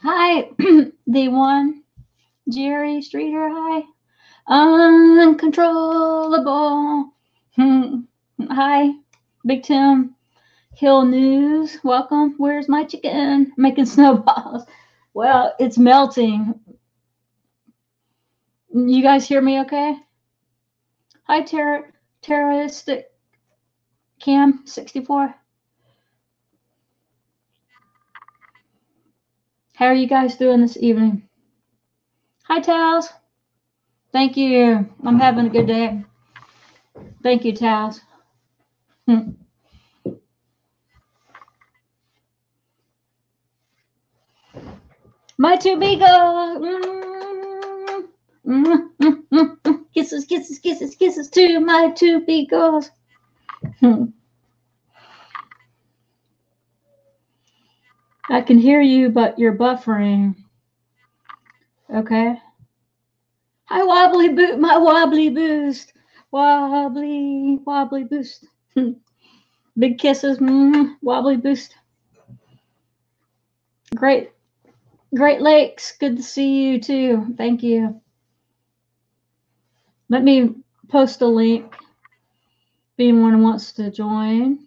Hi, D1, Jerry Streeter. Hi, uncontrollable. Hi, Big Tim. Hill News. Welcome. Where's my chicken? Making snowballs. Well, it's melting. You guys hear me okay? Hi, Terroristic Cam 64. How are you guys doing this evening? Hi, Taz. Thank you. I'm having a good day. Thank you, Taz. My two beagles. Kisses, kisses, kisses, kisses to my two beagles. I can hear you, but you're buffering. Okay. Hi, wobbly boot, my wobbly boost. Wobbly, wobbly boost. Big kisses, wobbly boost. Great Lakes, good to see you too. Thank you. Let me post a link if anyone wants to join.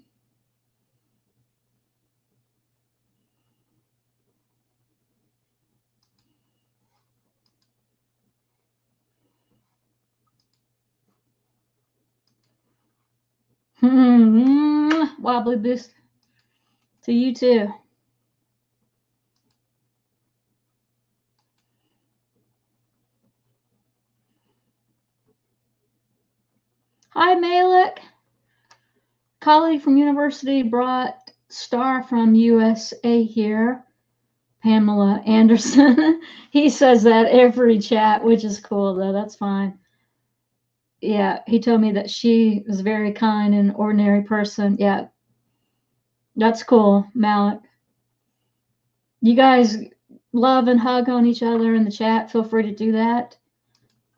Wobbly boost to you too. Hi, Malik. Colleague from university brought star from USA here. Pamela Anderson. He says that every chat, which is cool though. That's fine. Yeah, he told me that she was a very kind and ordinary person. Yeah, that's cool, Malik. You guys love and hug on each other in the chat. Feel free to do that.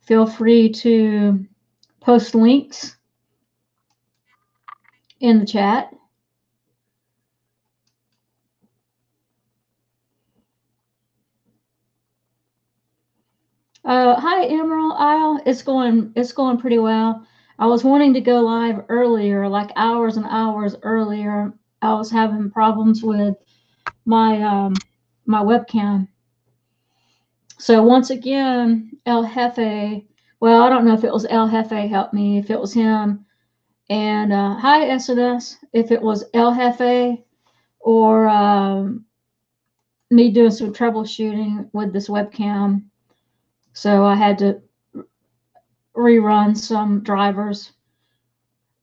Feel free to post links in the chat. Hi, Emerald Isle. It's going pretty well. I was wanting to go live earlier, like hours and hours earlier. I was having problems with my my webcam. So once again, El Jefe. Well, I don't know if it was El Jefe helped me, if it was him. And hi, SNS. If it was El Jefe or me doing some troubleshooting with this webcam. So I had to rerun some drivers,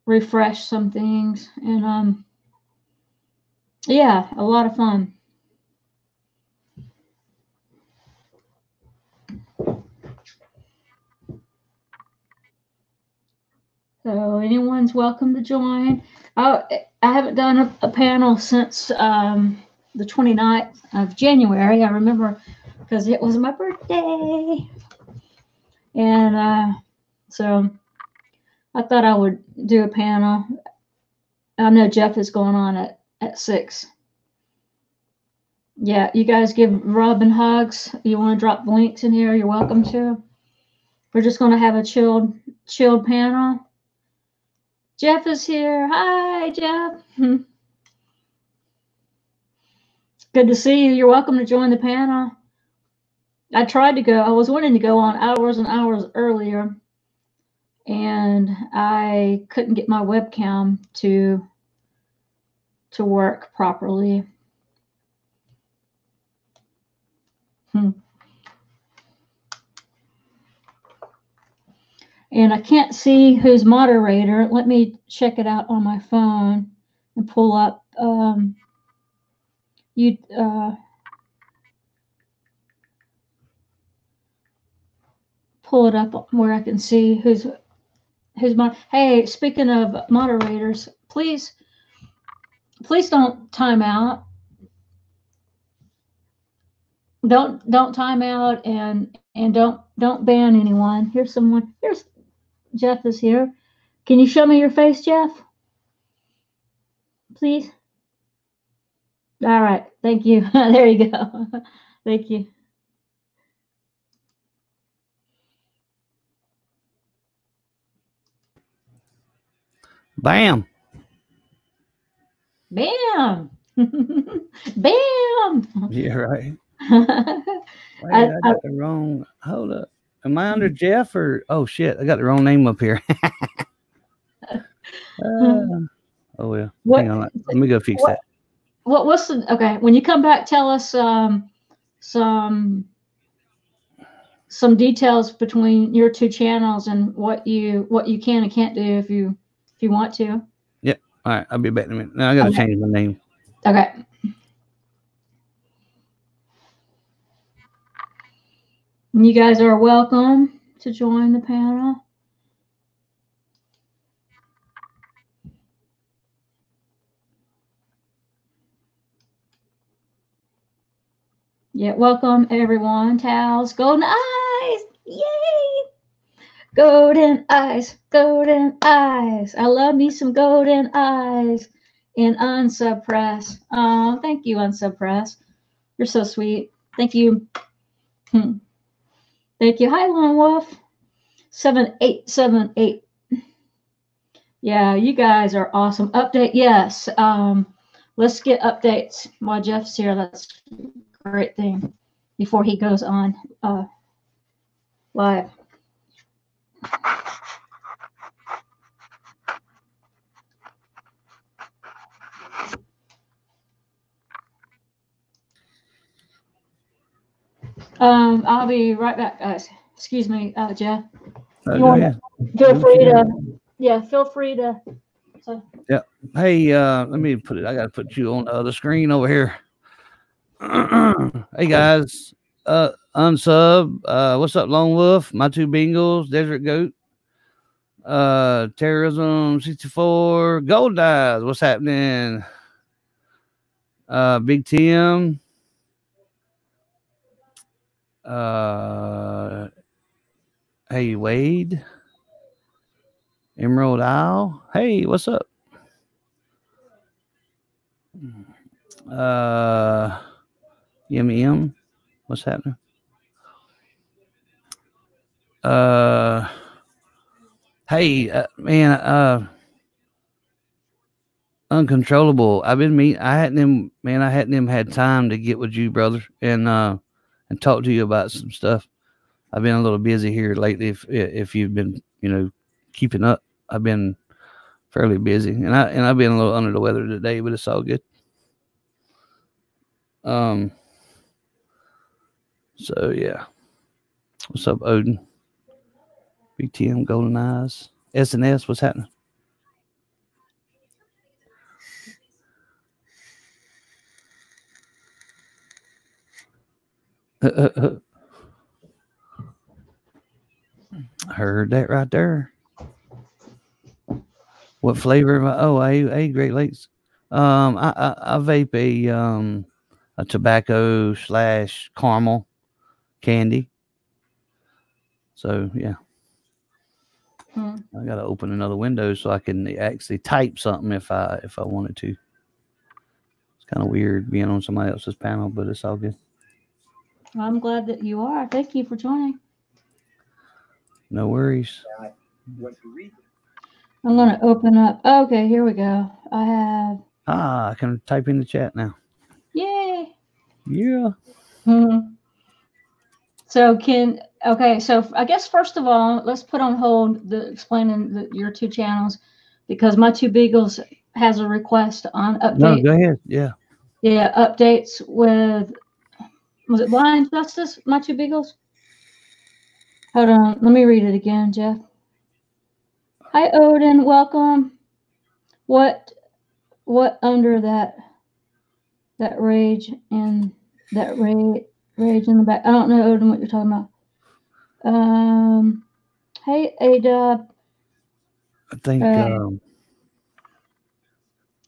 refresh some things, and yeah, a lot of fun. So anyone's welcome to join. I haven't done a panel since the 29th of January. I remember because it was my birthday. And so I thought I would do a panel. I know Jeff is going on at 6. Yeah, you guys give rub and hugs. You want to drop links in here, you're welcome to. We're just going to have a chilled panel. Jeff is here. Hi, Jeff. Good to see you. You're welcome to join the panel. I was wanting to go on hours and hours earlier, and I couldn't get my webcam to work properly. And I can't see who's moderator. Let me check it out on my phone and pull up pull it up where I can see who's hey, speaking of moderators, please don't time out. Don't time out and don't ban anyone. Here's someone. Here's Jeff is here. Can you show me your face, Jeff? Please. All right. Thank you. There you go. Thank you. Bam. Bam. Bam. Yeah, right. Wait, I, I got the wrong. Hold up. Am I under Jeff or? Oh shit! I got the wrong name up here. Oh well. what, Hang on. Let me go fix that. what's the, okay, when you come back, tell us some details between your two channels and what you can and can't do if you want to. Yep. All right. I'll be back in a minute. Now I got to change my name. Okay. You guys are welcome to join the panel. Yeah, welcome everyone. Towels, golden eyes, yay! Golden eyes, golden eyes. I love me some golden eyes in Unsub Press. Oh, thank you, Unsub Press. You're so sweet. Thank you. Thank you. Hi, Lone Wolf. 7878. Yeah, you guys are awesome. Update, yes. Let's get updates while Jeff's here. That's a great thing before he goes on live. I'll be right back, guys. Excuse me, Jeff. Feel free to, feel free to. So. Yeah. Hey, let me put it. I got to put you on the other screen over here. Hey guys, Unsub. What's up, Lone Wolf? My two Bengals, Desert Goat. Terrorism 64. Gold Eyes. What's happening? Big Tim. Hey Wade. Emerald Isle. Hey, what's up? M. What's happening? Hey, man, Uncontrollable. I've been I hadn't even had time to get with you, brother, and talk to you about some stuff. I've been a little busy here lately. If you've been, keeping up, I've been fairly busy, and I've been a little under the weather today, but it's all good. So yeah. What's up, Odinn? BTM, Golden Eyes, SNS. What's happening? Heard that right there. What flavor am I? Oh, I Great Lakes. I vape a tobacco / caramel candy. So yeah. I gotta open another window so I can actually type something if I wanted to. It's kind of weird being on somebody else's panel, but it's all good. I'm glad that you are. Thank you for joining. No worries. I'm gonna open up. Okay, here we go. I have. I can type in the chat now. Yay! Yeah. So so I guess first of all, let's put on hold explaining your two channels, because my two Beagles has a request on update. No, go ahead. Yeah. Yeah, updates with, was it Blind Justice? My two Beagles. Hold on, let me read it again, Jeff. Hi, Odinn. Welcome. What under that rage and that rage in the back? I don't know, Odinn, what you're talking about. Hey, A-Dub. I think.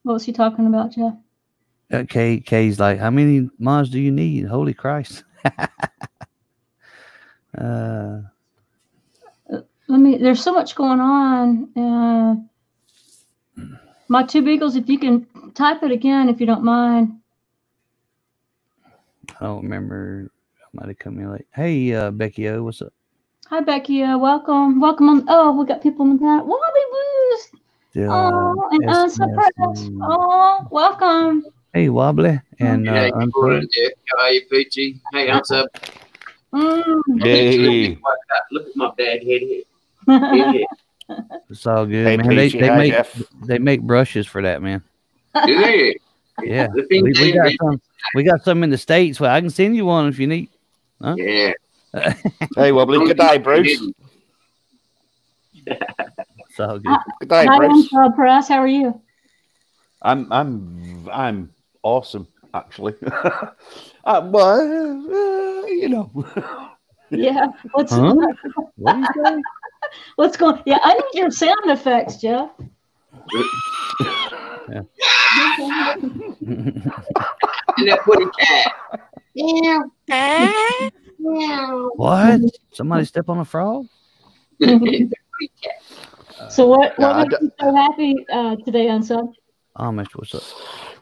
What was he talking about, Jeff? K's like, how many mods do you need? Holy Christ. There's so much going on. My two Beagles, if you can type it again, if you don't mind. I don't remember. I might have come in late. Hey, Becky O, what's up? Hi, Becky. Welcome. Welcome on. Oh, we got people in that. Wobbly Boost. Oh, and Unsub Press. Oh, welcome. Hey, Wobbly. And Hey, Unplugged. Hey, Peachy. Hey, Unsub. Hey. Look at my bad head. It's all good, Hey, man. Peachy, hi, Jeff. They make brushes for that, man. Do they? Yeah. We got some in the States. Well, I can send you one if you need. Huh? Yeah. Hey, Wobbly. Good day, Bruce. It's all good. Good day, Hi, Bruce. Unsub Press. How are you? I'm awesome, actually. Well, you know. Yeah. What do you say? What's going? Yeah, I need your sound effects, Jeff. Yeah. And that putty cat. Yeah. What? Somebody step on a frog? So what Yeah, makes you so happy today, Unsub? Amish, what's up?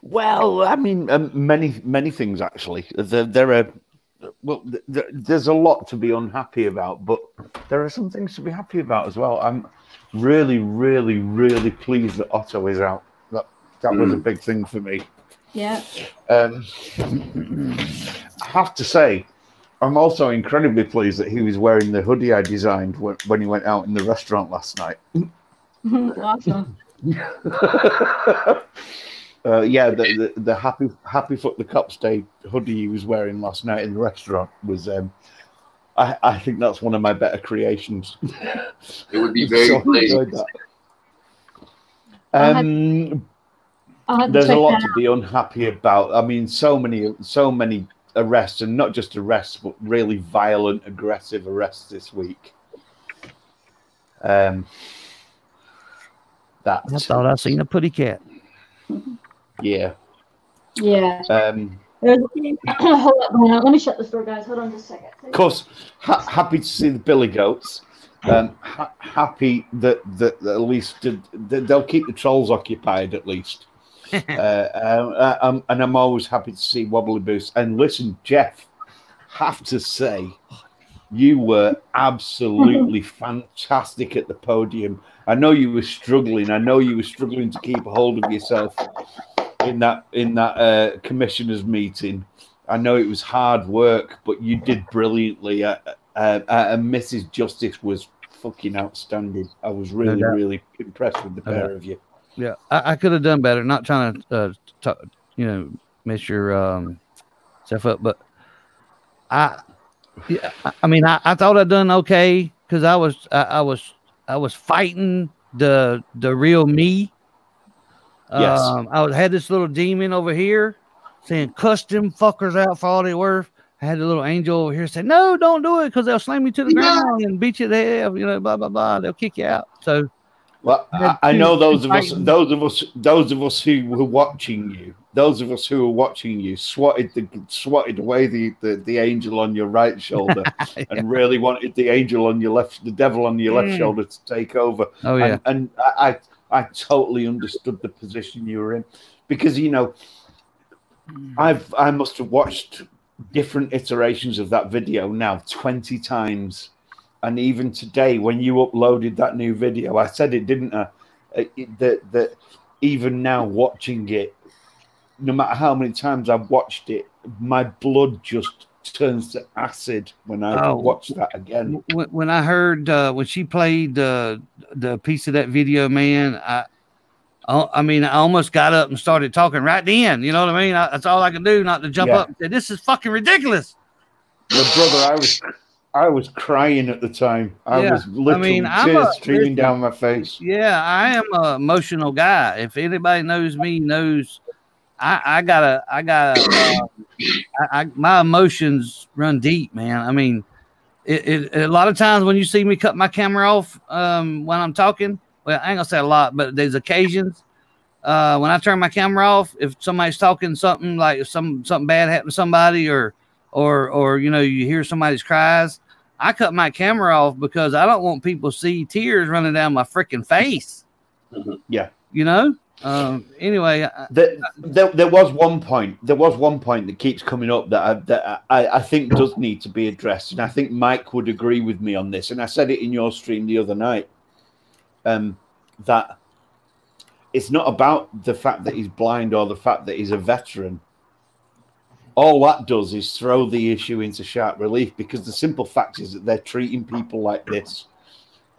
Well, I mean, many things actually. There's a lot to be unhappy about, but there are some things to be happy about as well. I'm really, really, really pleased that Otto is out. That was a big thing for me. Yeah. I have to say, I'm also incredibly pleased that he was wearing the hoodie I designed when he went out in the restaurant last night. Awesome. Yeah, the happy Foot the Cops Day hoodie he was wearing last night in the restaurant was I think that's one of my better creations. It would be very pleasing. There's a lot to be unhappy about. I mean, so many arrests, and not just arrests, but really violent, aggressive arrests this week. I thought I seen a putty cat. Yeah. Yeah. Of Hold up, let me shut this door, guys. Hold on just a second. course, happy to see the Billy Goats. Happy that at least they'll keep the trolls occupied at least. And I'm always happy to see Wobbly Boost. And listen, Jeff, have to say, you were absolutely fantastic at the podium. I know you were struggling. I know you were struggling to keep a hold of yourself in that commissioners meeting. I know it was hard work, but you did brilliantly. And Mrs. Justice was fucking outstanding. I was really, really impressed with the pair of you. Yeah, I could have done better. Not trying to, mess your stuff up, but I thought I'd done okay because I was fighting the real me. Yes. I had this little demon over here saying, "Cuss them fuckers out for all they worth." I had a little angel over here saying, "No, don't do it because they'll slam you to the ground and beat you to hell. Blah blah blah. They'll kick you out." So. Well, I know those of us who were watching you, swatted away the angel on your right shoulder, yeah. And really wanted the angel on your left, the devil on your left shoulder to take over. Oh yeah, and I totally understood the position you were in, because I must have watched different iterations of that video now 20 times. And even today, when you uploaded that new video, I said it, didn't I? That even now watching it, no matter how many times I've watched it, my blood just turns to acid when I watch that again. When I heard when she played the piece of that video, man, I almost got up and started talking right then. You know what I mean? That's all I could do, not to jump up and say, "This is fucking ridiculous." Well, brother, I was crying at the time. I was literally tears streaming down my face. Yeah, I am an emotional guy. If anybody knows me, knows I my emotions run deep, man. I mean, it a lot of times when you see me cut my camera off when I'm talking, well, I ain't gonna say a lot, but there's occasions when I turn my camera off, if somebody's talking something like if something bad happened to somebody or you hear somebody's cries, I cut my camera off because I don't want people to see tears running down my freaking face. Yeah. Anyway, there was one point. There was one point that keeps coming up that I think does need to be addressed, and I think Mike would agree with me on this. And I said it in your stream the other night. That it's not about the fact that he's blind or the fact that he's a veteran. All that does is throw the issue into sharp relief, because the simple fact is that they're treating people like this,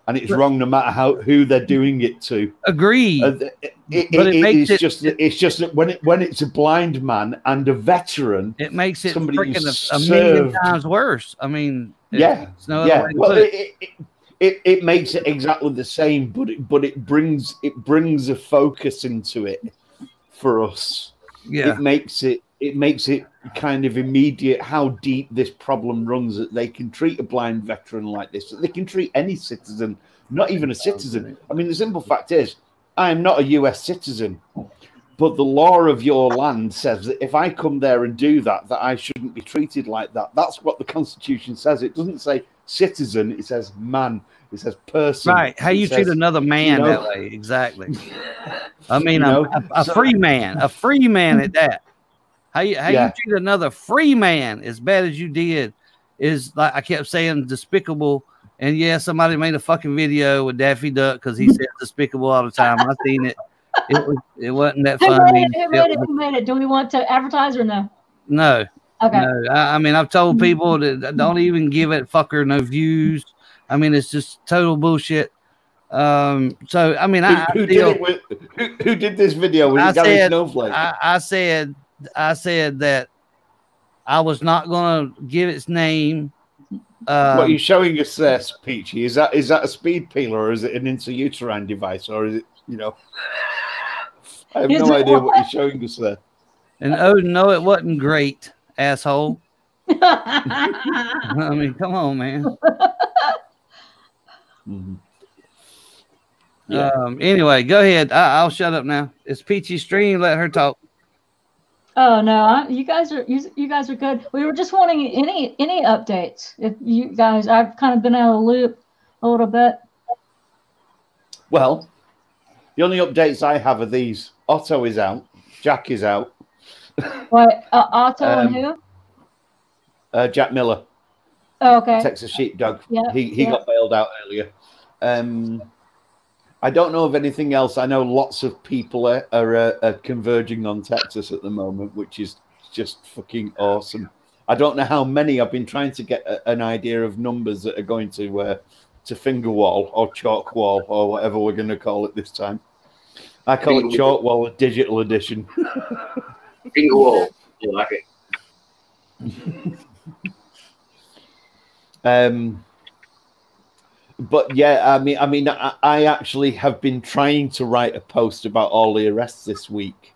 and it's wrong no matter who they're doing it to. Agreed. It's just that when it's a blind man and a veteran, it makes it somebody freaking a million times worse. I mean, it's no other way to put it. It makes it exactly the same, but it brings a focus into it for us. Yeah, it makes it kind of immediate how deep this problem runs, that they can treat a blind veteran like this, that they can treat any citizen, not even a citizen. I mean, the simple fact is, I am not a US citizen, but the law of your land says that if I come there and do that, that I shouldn't be treated like that. That's what the Constitution says. It doesn't say citizen, it says man, it says person. Right, how you treat another man that way, exactly. I mean, a free man at that. How you treat another free man as bad as you did is, like I kept saying, despicable. And yeah, somebody made a fucking video with Daffy Duck because he said despicable all the time. I seen it. It wasn't that funny. Who made it? Do we want to advertise or no? No. Okay. No. I mean, I've told people that don't even give it fucker no views. I mean, it's just total bullshit. So I mean, who did this video? Was it Gary Snowflake? I said that I was not going to give its name. What you're showing us there, Peachy, is that a speed peeler, or is it an intrauterine device, or is it, I have no idea what you're showing us there. And Odinn, no, it wasn't great, asshole. I mean, come on, man. Mm-hmm. Yeah. Anyway, go ahead. I'll shut up now. It's Peachy's stream. Let her talk. Oh no, you guys are good. We were just wanting any updates. If you guys, I've kind of been out of the loop a little bit. Well, the only updates I have are these: Otto is out, Jack is out. What? Otto and who? Jack Miller. Oh, okay. Texas Sheepdog. Yeah. He got bailed out earlier. I don't know of anything else. I know lots of people are converging on Texas at the moment, which is just fucking awesome. I don't know how many. I've been trying to get an idea of numbers that are going to Fingerwall or Chalkwall or whatever we're going to call it this time. I call it Chalkwall, a digital edition. Fingerwall, you like it? But yeah, I mean, I actually have been trying to write a post about all the arrests this week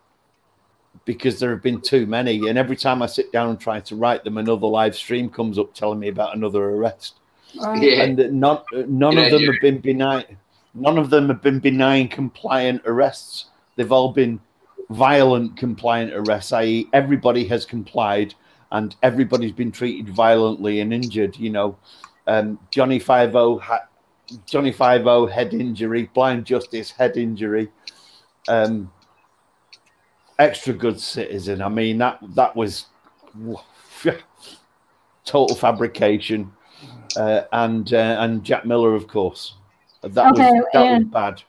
because there have been too many, and every time I sit down and try to write them, another live stream comes up telling me about another arrest. Yeah. And none of them have been benign. None of them have been benign compliant arrests. They've all been violent compliant arrests, i.e., everybody has complied and everybody's been treated violently and injured. Johnny 5-0 head injury, Blind Justice head injury, Extra Good Citizen. I mean, that was total fabrication, and Jack Miller, of course. That was bad.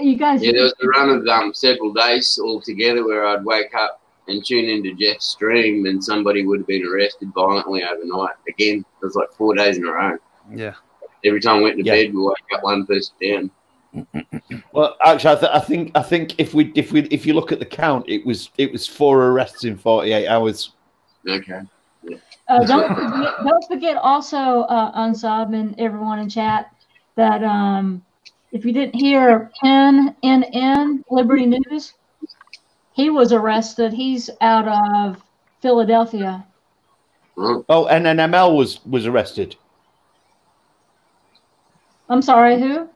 You guys, there was a run of several days all together where I'd wake up and tune into Jeff's stream, and somebody would have been arrested violently overnight. Again, it was like 4 days in a row. Yeah. Every time I went to bed, we woke up one person down. Well, actually, I think if you look at the count, it was 4 arrests in 48 hours. Okay. Yeah. Don't forget also, Unsub and everyone in chat, that if you didn't hear NNN, Liberty News, he was arrested. He's out of Philadelphia. Oh, NNML was arrested. I'm sorry, who?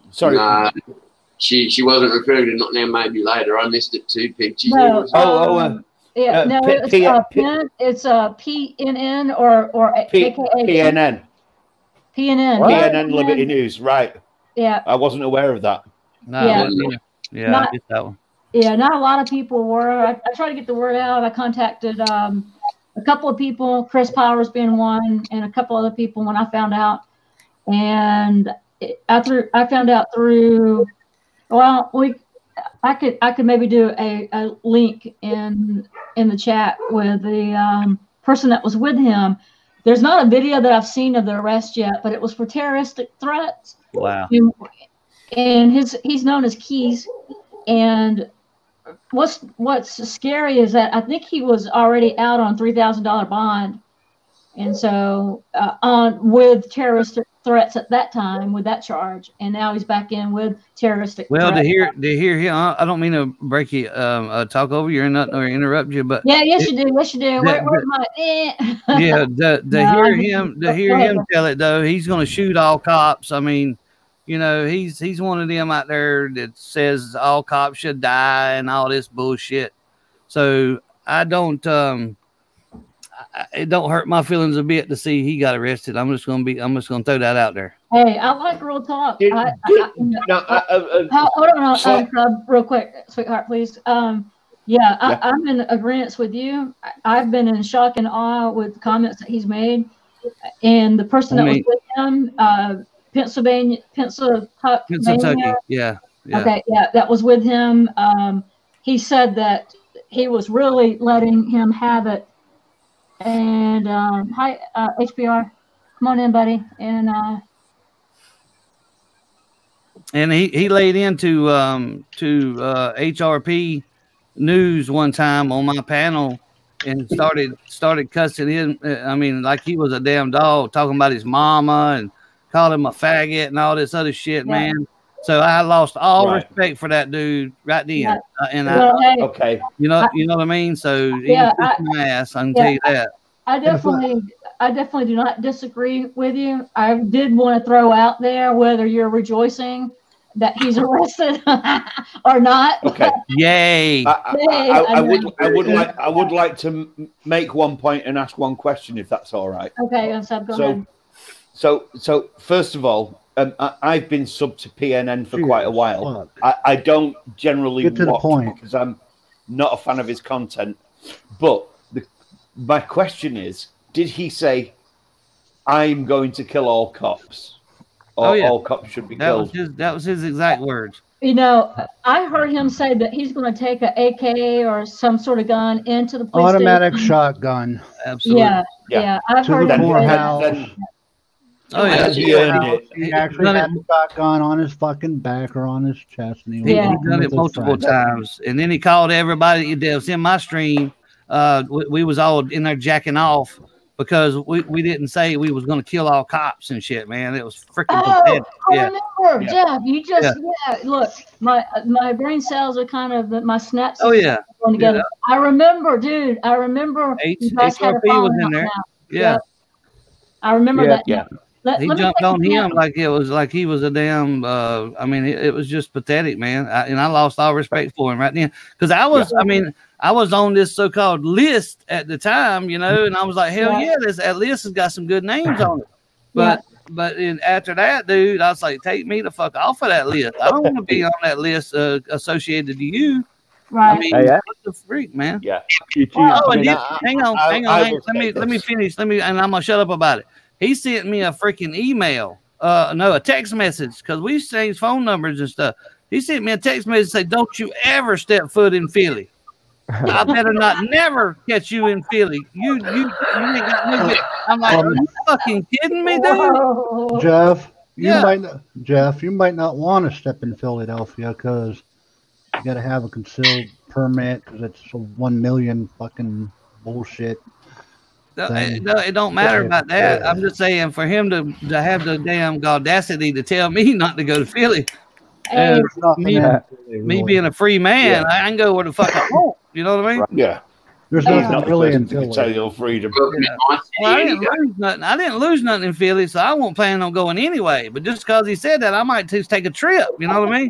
Sorry. Nah, she wasn't referring to Not Now, Maybe Later. I missed it too, Peachy. No, it's PNN or PNN. PNN. PNN Liberty News, right. Yeah. I wasn't aware of that. No, yeah, I missed that one. yeah, not a lot of people were. I tried to get the word out. I contacted a couple of people, Chris Powers being one, and a couple other people when I found out. And after I found out through, well, I could maybe do a link in the chat with the person that was with him. There's not a video that I've seen of the arrest yet, but it was for terroristic threats. Wow. And he's known as Keys. And what's scary is that I think he was already out on $3,000 bond, and so with terroristic threats at that time with that charge, and now he's back in with terroristic. Well, threats. to hear him, I don't mean to break you, talk over you or not, or interrupt you, but yes, you do. Where's my? Yeah, to hear him tell it though, he's going to shoot all cops. I mean, you know, he's one of them out there that says all cops should die and all this bullshit. So I don't, it don't hurt my feelings a bit to see he got arrested. I'm just gonna throw that out there. Hey, I like real talk. Hold on, real quick, sweetheart, please. I'm in agreement with you. I've been in shock and awe with the comments that he's made, and the person that was with him, Pennsylvania, yeah. Okay, yeah, that was with him. He said that he was really letting him have it. And hi, HBR, come on in, buddy. And he laid into HRP News one time on my panel and started cussing him. I mean, like he was a damn dog, talking about his mama and called him a faggot and all this other shit, man. So I lost all respect for that dude right then. Yeah. Okay. You know what I mean? So my ass, I can tell you that. I definitely do not disagree with you. I did want to throw out there whether you're rejoicing that he's arrested or not. Okay. Yay. I would like to make one point and ask one question, if that's all right. Okay, Unsub, go ahead. So first of all, I've been sub to PNN for quite a while. I don't generally watch because I'm not a fan of his content. But my question is, did he say, "I'm going to kill all cops"? Or all cops should be killed? That was his exact words. You know, I heard him say that he's going to take an AK or some sort of gun into the police automatic station. Shotgun. Absolutely. Yeah. I've heard him say that. He actually had the shotgun on his fucking back or on his chest. And he done it multiple times. And then he called everybody that was in my stream. We was all in there jacking off because we didn't say we was going to kill all cops and shit, man. It was freaking pathetic. I remember, Jeff. You just look, my brain cells are kind of my snaps. Going together. I remember, dude. I remember HRP was in there. Yeah. I remember that. Yeah. He jumped on him like it was like he was a damn. I mean, it was just pathetic, man. And I lost all respect for him right then because I was. I mean, I was on this so-called list at the time, you know, and I was like, hell yeah, that list has got some good names on it. But after that, dude, I was like, take me the fuck off of that list. I don't want to be on that list associated to you. Right. I mean, what the freak, man? Yeah. Hang on. Let me finish. And I'm gonna shut up about it. He sent me a freaking email, a text message, because we exchanged phone numbers and stuff. He sent me a text message say, "Don't you ever step foot in Philly. I better not never catch you in Philly. You ain't got no good." I'm like, are you fucking kidding me, dude? Jeff, you might not want to step in Philadelphia because you got to have a concealed permit because it's a 1 million fucking bullshit. No, it don't matter about that. I'm just saying for him to have the damn audacity to tell me not to go to Philly. Me being a free man, I can go where the fuck I want. You know what I mean? Yeah. There's nothing really in Philly. Tell your freedom. Well, I didn't lose nothing in Philly, so I won't plan on going anyway. But just because he said that, I might just take a trip. You know what I mean?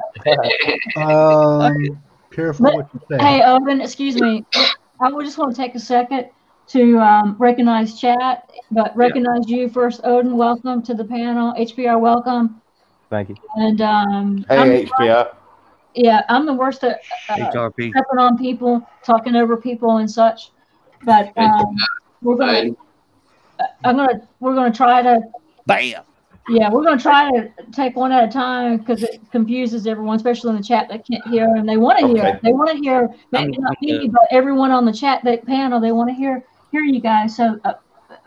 Careful what you say. Hey, Odinn, excuse me. I would just want to take a second to recognize chat, but recognize you first, Odinn. Welcome to the panel. HBR, welcome. Thank you. And hey, HBR. Yeah, I'm the worst at HRP. stepping on people, talking over people and such. But we're gonna try to. Bam. Yeah, we're gonna try to take one at a time because it confuses everyone, especially in the chat that can't hear and they want to hear. Okay. They want to hear maybe not me, but everyone on the chat panel. They want to hear you guys. So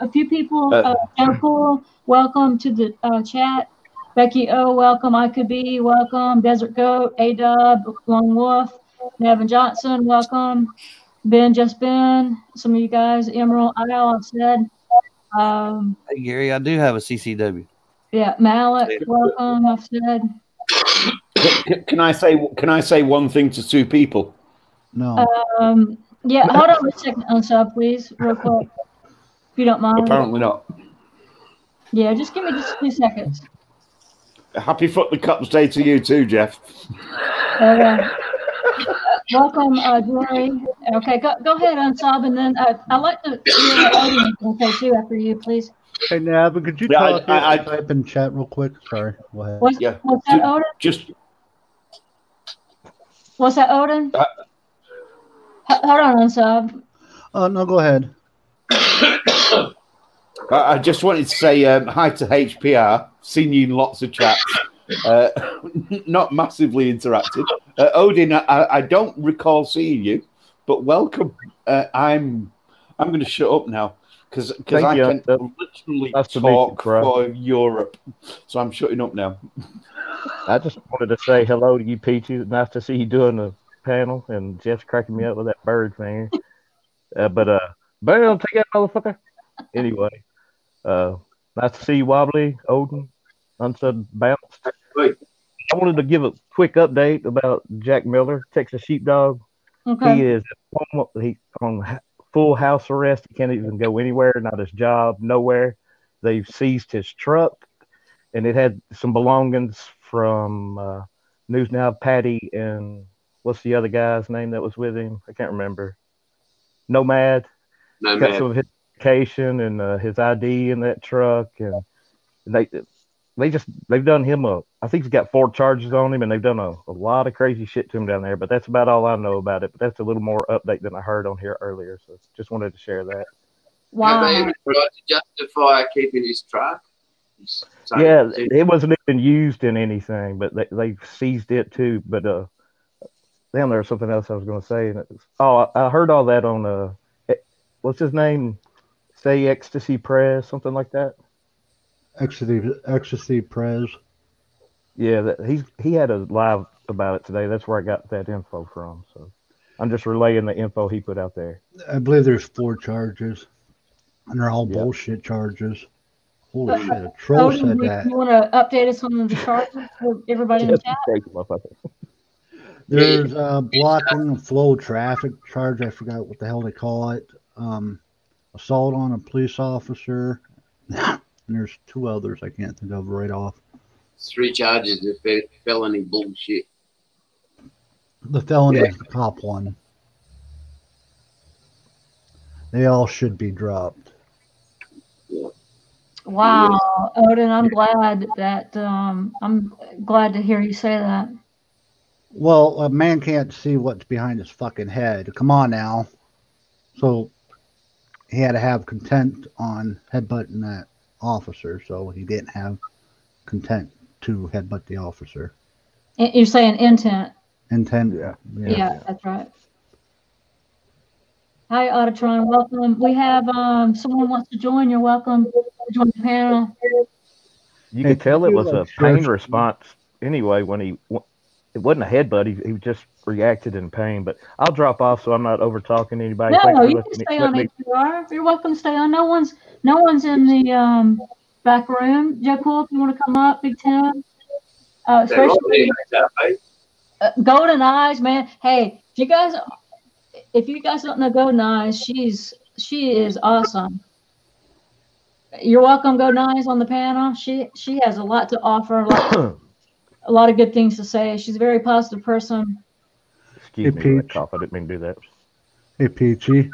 a few people. Joe Cool, welcome to the chat. Becky O, welcome. I Could Be, welcome. Desert Goat, A-Dub, Lone Wolf, Nevin Johnson, welcome. Ben, Just Ben, some of you guys, Emerald Isle, I've said. Hey, Gary, I do have a CCW. Yeah, Malik, welcome, I've said. Can I say one thing to two people? No. Yeah, hold on a second, Unsub, please, real quick, if you don't mind. Apparently not. Yeah, just give me just 2 seconds. Happy Foot the Cups Day to you too, Jeff. Welcome, Jerry. Okay, go ahead, Unsub, and then I'd like to hear Odinn okay too after you, please. Hey, Nav, could you type in chat real quick? Sorry, go ahead. What's that, Odinn? What's that, Odinn? Hold on, Unsub. No, go ahead. I just wanted to say hi to HPR. Seen you in lots of chats. Not massively interactive. Odinn, I don't recall seeing you, but welcome. I'm going to shut up now because I can literally talk for Europe. So I'm shutting up now. I just wanted to say hello to you, Peachy. Nice to see you doing the panel, and Jeff's cracking me up with that bird thing. But bam, take that motherfucker. Anyway, nice to see you, Wobbly, Odinn, Unsub Bounced. I wanted to give a quick update about Jack Miller, Texas Sheepdog. Okay. He is on full house arrest. He can't even go anywhere, not his job, nowhere. They've seized his truck, and it had some belongings from News Now, Patty, and what's the other guy's name that was with him? I can't remember. Nomad. Got some of his vacation and his ID in that truck, and they've done him I think he's got 4 charges on him, and they've done a lot of crazy shit to him down there. But that's about all I know about it. But that's a little more update than I heard on here earlier. So just wanted to share that. Wow. Have they even tried to justify keeping his truck? Yeah, it wasn't even used in anything, but they seized it too. But damn, there was something else I was going to say. And I heard all that on what's his name? Say Ecstasy Press, something like that. Ecstasy Press. Yeah, he had a live about it today. That's where I got that info from. So I'm just relaying the info he put out there. I believe there's 4 charges, and they're all bullshit charges. Holy shit! A troll said that. You want to update us on the charges for everybody in the chat? There's blocking of flow of traffic charge. I forgot what the hell they call it. Assault on a police officer. And there's 2 others I can't think of right off. 3 charges of felony bullshit. The felony is the top one. They all should be dropped. Wow, Odinn, I'm glad that I'm glad to hear you say that. Well, a man can't see what's behind his fucking head. Come on now. So he had to have content on headbutting that officer, so he didn't have content to headbutt the officer. You're saying intent. Intent, yeah, that's right. Hi, AUDITRON, welcome. We have someone wants to join. You're welcome to join the panel. You could tell it was a pain response anyway when it wasn't a headbutt. He just reacted in pain. But I'll drop off so I'm not over talking to anybody. No, you can stay on APR. You're welcome to stay on. No one's in the back room. Joe Cool, if you want to come up, Big Tim. Especially Golden Eyes, man. Hey, if you guys don't know Golden Eyes, she is awesome. You're welcome, Golden Eyes, on the panel. She has a lot to offer, a lot of good things to say. She's a very positive person. Excuse me, cough. I didn't mean to do that. Hey, Peachy.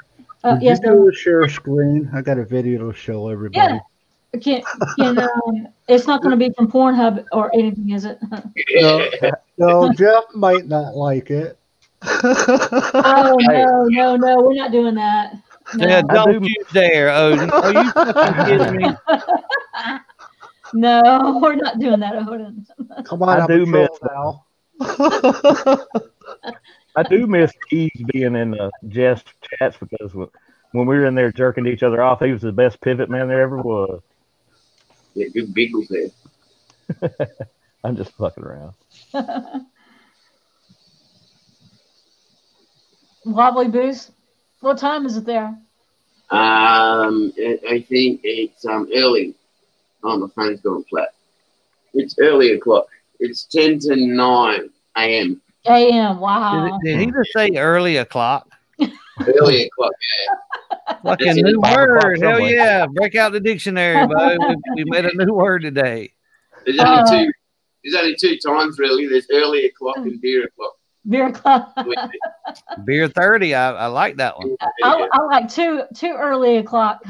Yes, you share a screen? I got a video to show everybody. It's not going to be from Pornhub or anything, is it? No, Jeff might not like it. Oh no, we're not doing that. No. Yeah, don't you dare, Odin. Are you fucking kidding me? No, we're not doing that, Odin. Come on, I do miss now. I do miss Keys being in the Jess chats because when we were in there jerking each other off, he was the best pivot man there ever was. Yeah, good giggles there. I'm just fucking around. Wobbly Boost. What time is it there? I think it's early. Oh, my phone's gone flat. It's early o'clock. It's 10 to 9 a.m. A.m. Wow. Did he just say early o'clock? Early o'clock, yeah. Fucking new word. Hell yeah. Break out the dictionary, bud. We made a new word today. There's only two times, really. There's early o'clock and beer o'clock. Beer o'clock. Beer 30. I like that one. I like too early o'clock.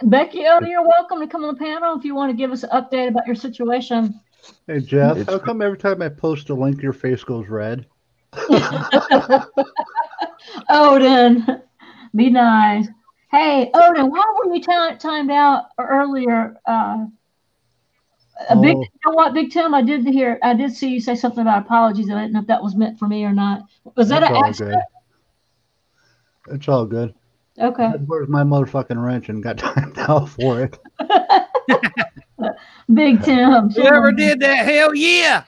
Becky, you're welcome to come on the panel if you want to give us an update about your situation. Hey, Jeff, how come every time I post a link, your face goes red? Odin, be nice. Hey, Odin, why were you timed out earlier? You know what, Big Tim? I did see you say something about apologies. I didn't know if that was meant for me or not. Was that an accident? It's all good. Okay. Where's my motherfucking wrench and got timed out for it? Big Tim. Whoever did that, hell yeah.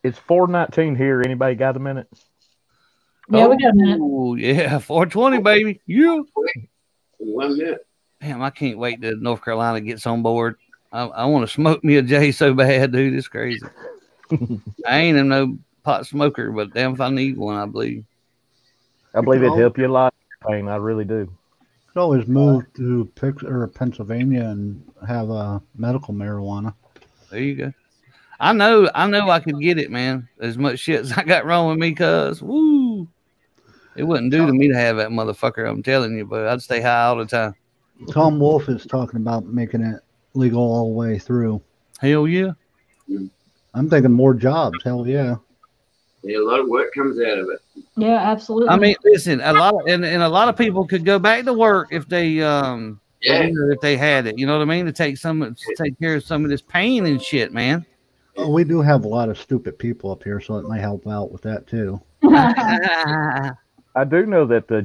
It's 4:19 here. Anybody got a minute? Yeah, we got a minute. Oh, yeah. 4:20, baby. You. 1 minute. Damn, I can't wait till North Carolina gets on board. I want to smoke me a J so bad, dude. It's crazy. I ain't no pot smoker, but damn if I need one, I believe. I believe it'd help you a lot, Payne. I really do. You could always move to Pennsylvania and have medical marijuana. There you go. I know I could get it, man. As much shit as I got wrong with me, cuz woo. It wouldn't do to me to have that motherfucker, I'm telling you, but I'd stay high all the time. Tom Wolfe is talking about making it legal all the way through. Hell yeah. I'm thinking more jobs. Hell yeah. Yeah, a lot of work comes out of it. Yeah, absolutely. I mean, listen, a lot of people could go back to work if they if they had it. You know what I mean? To take care of some of this pain and shit, man. We do have a lot of stupid people up here, so it might help out with that too. I do know that the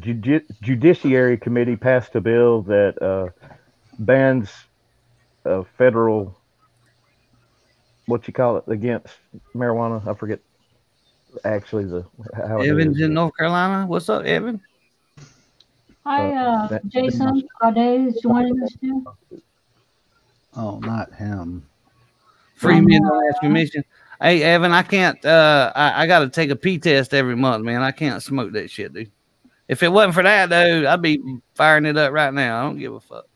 Judiciary Committee passed a bill that bans federal, what you call it, against marijuana. I forget actually how Evan's in North Carolina. What's up, Evan? Hi, Jason. Is joining us too? Oh, not him. Free men don't ask permission. Hey, Evan, I can't. I got to take a pee test every month, man. I can't smoke that shit, dude. If it wasn't for that, dude, I'd be firing it up right now. I don't give a fuck.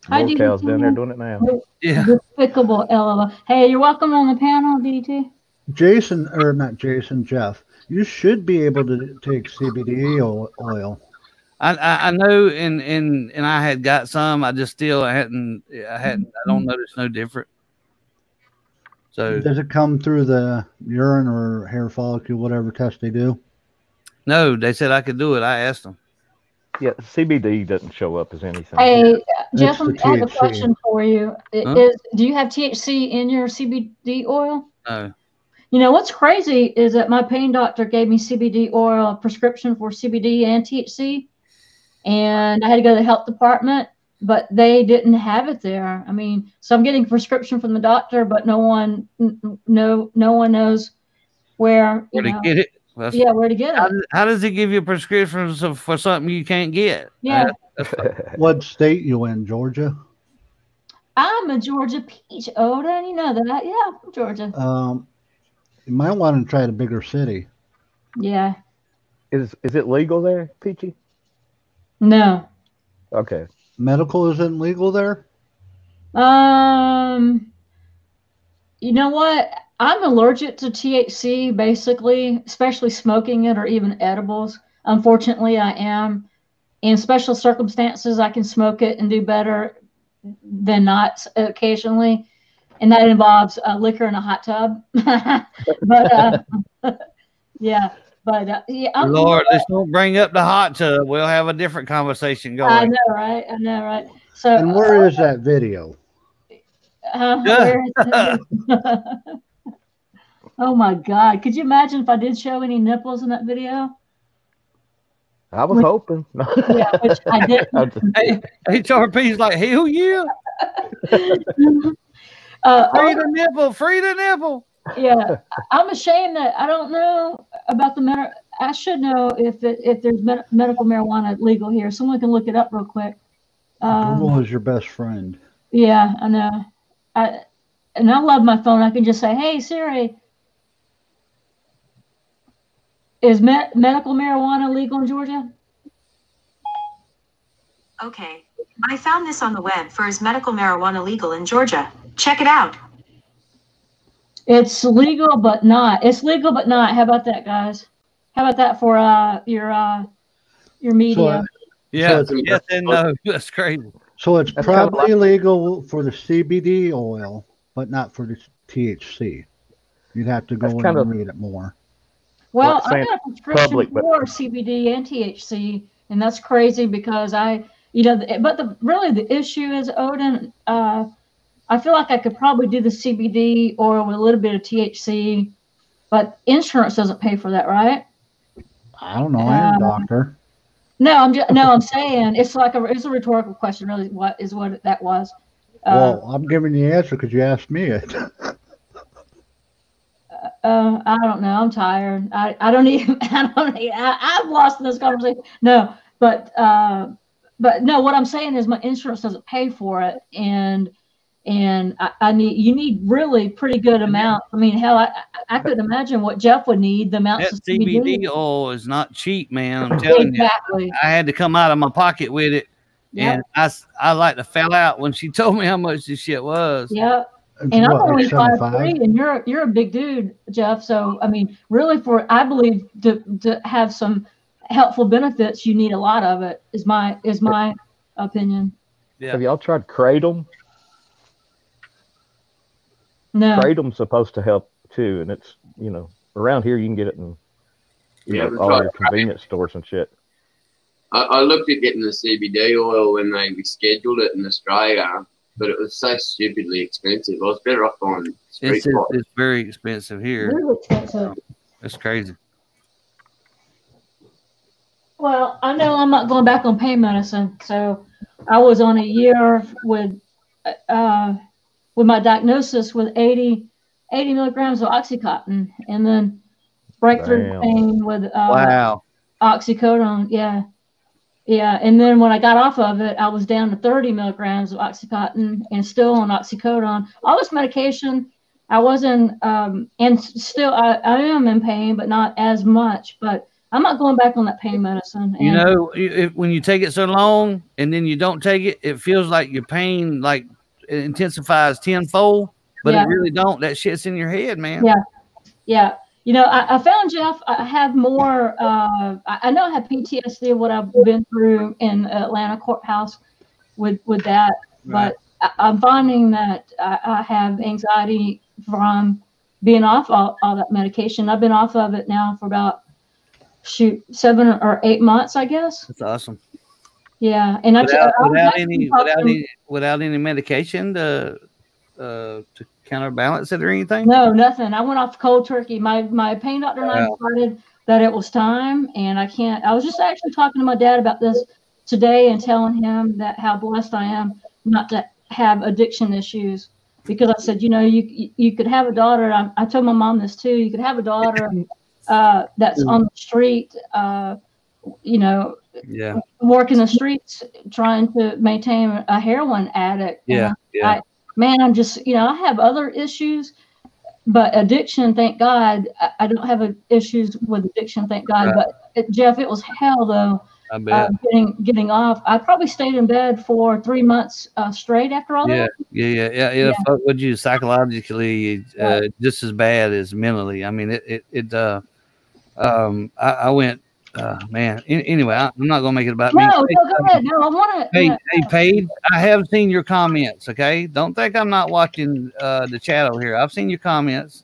NorCal's down there doing it now. Yeah. Despicable, LOL. Hey, you're welcome on the panel, DT. Jeff. You should be able to take CBD oil. I know, and I had got some. I just still hadn't. I don't notice no different. So does it come through the urine or hair follicle, whatever test they do? No, they said I could do it. I asked them. Yeah, CBD doesn't show up as anything. Hey, Jeff, I have a question for you. Do you have THC in your CBD oil? No. You know, what's crazy is that my pain doctor gave me CBD oil, a prescription for CBD and THC, and I had to go to the health department, but they didn't have it there. I mean, so I'm getting a prescription from the doctor, but no one knows where to get it. Where to get it. How does he give you a prescription for something you can't get? Yeah. What state you in, Georgia? I'm a Georgia peach, Odin. You know that. Yeah, I'm Georgia. You might want to try the bigger city. Yeah. Is it legal there, Peachy? No. Okay. Medical isn't legal there? You know what? I'm allergic to THC, basically, especially smoking it or even edibles. Unfortunately, I am. In special circumstances, I can smoke it and do better than not occasionally. And that involves liquor in a hot tub. But yeah, but yeah. Lord, let's don't bring up the hot tub. We'll have a different conversation going. I know, right? I know, right? So, And where is that video? where is it? Oh my God! Could you imagine if I did show any nipples in that video? I was hoping. Yeah, which I didn't. Hey, HRP's like, hell yeah. Free the nipple, free the nipple. Yeah, I'm ashamed that I don't know about the I should know if there's medical marijuana legal here. Someone can look it up real quick. Google is your best friend. Yeah, I know. And I love my phone. I can just say, "Hey Siri, is medical marijuana legal in Georgia?" Okay, I found this on the web for is medical marijuana legal in Georgia. Check it out. It's legal, but not. It's legal, but not. How about that, guys? How about that for your media? Yeah, yes and no. That's crazy. So it's probably legal for the CBD oil, but not for the THC. You'd have to go in and read it more. Well, I got a prescription for CBD and THC, and that's crazy because but really the issue is, Odinn, I feel like I could probably do the CBD oil with a little bit of THC, but insurance doesn't pay for that, right? I don't know. I'm a doctor. No, I'm saying it's a rhetorical question. Really, what that was? Well, I'm giving you the answer because you asked me it. I don't know. I'm tired. I don't even. I've lost this conversation. No, but no. What I'm saying is my insurance doesn't pay for it, and you need really pretty good amount. I mean, hell, I could imagine what Jeff would need. The amount of CBD oil is not cheap, man. I'm telling you. I had to come out of my pocket with it, and I like to fell out when she told me how much this shit was. Yep. And I'm only 5'3", and you're a big dude, Jeff. So I mean, really, I believe to have some helpful benefits, you need a lot of it. Is my opinion. Yeah. Have y'all tried Kratom? No. Kratom's supposed to help too, and it's around here you can get it in all your convenience stores and shit. I looked at getting the CBD oil when they rescheduled it in Australia, but it was so stupidly expensive. I was better off on street pot. It's very expensive here. Really expensive. It's crazy. Well, I know I'm not going back on pain medicine, so I was on a year with my diagnosis with 80 milligrams of Oxycontin, and then breakthrough pain with oxycodone. Yeah. And then when I got off of it, I was down to 30 milligrams of Oxycontin and still on oxycodone. All this medication, I wasn't, and still I am in pain, but not as much. But I'm not going back on that pain medicine. And, when you take it so long and then you don't take it, it feels like your pain it intensifies tenfold, but it really don't. That shit's in your head, man. Yeah. I found, Jeff, I have more, I know I have PTSD of what I've been through in Atlanta courthouse with that, right. But I'm finding that I have anxiety from being off all that medication. I've been off of it now for about 7 or 8 months, I guess. That's awesome. Yeah, and without any medication to counterbalance it or anything? No, nothing. I went off cold turkey. My pain doctor and I decided that it was time, and I was just actually talking to my dad about this today and telling him that how blessed I am not to have addiction issues, because I said, you could have a daughter. I told my mom this too. You could have a daughter that's on the street, working the streets, trying to maintain a heroin addict. I'm just, I have other issues, but addiction, thank God, I don't have issues with addiction, thank God. Right. But Jeff, it was hell though. I bet. Getting off. I probably stayed in bed for 3 months straight after all that. Yeah. Fuck with you psychologically, just as bad as mentally. I mean, I went Man. Anyway, I'm not gonna make it about me. No, go ahead. No, I want to. Hey, Paige, I have seen your comments. Okay, don't think I'm not watching the chat over here. I've seen your comments.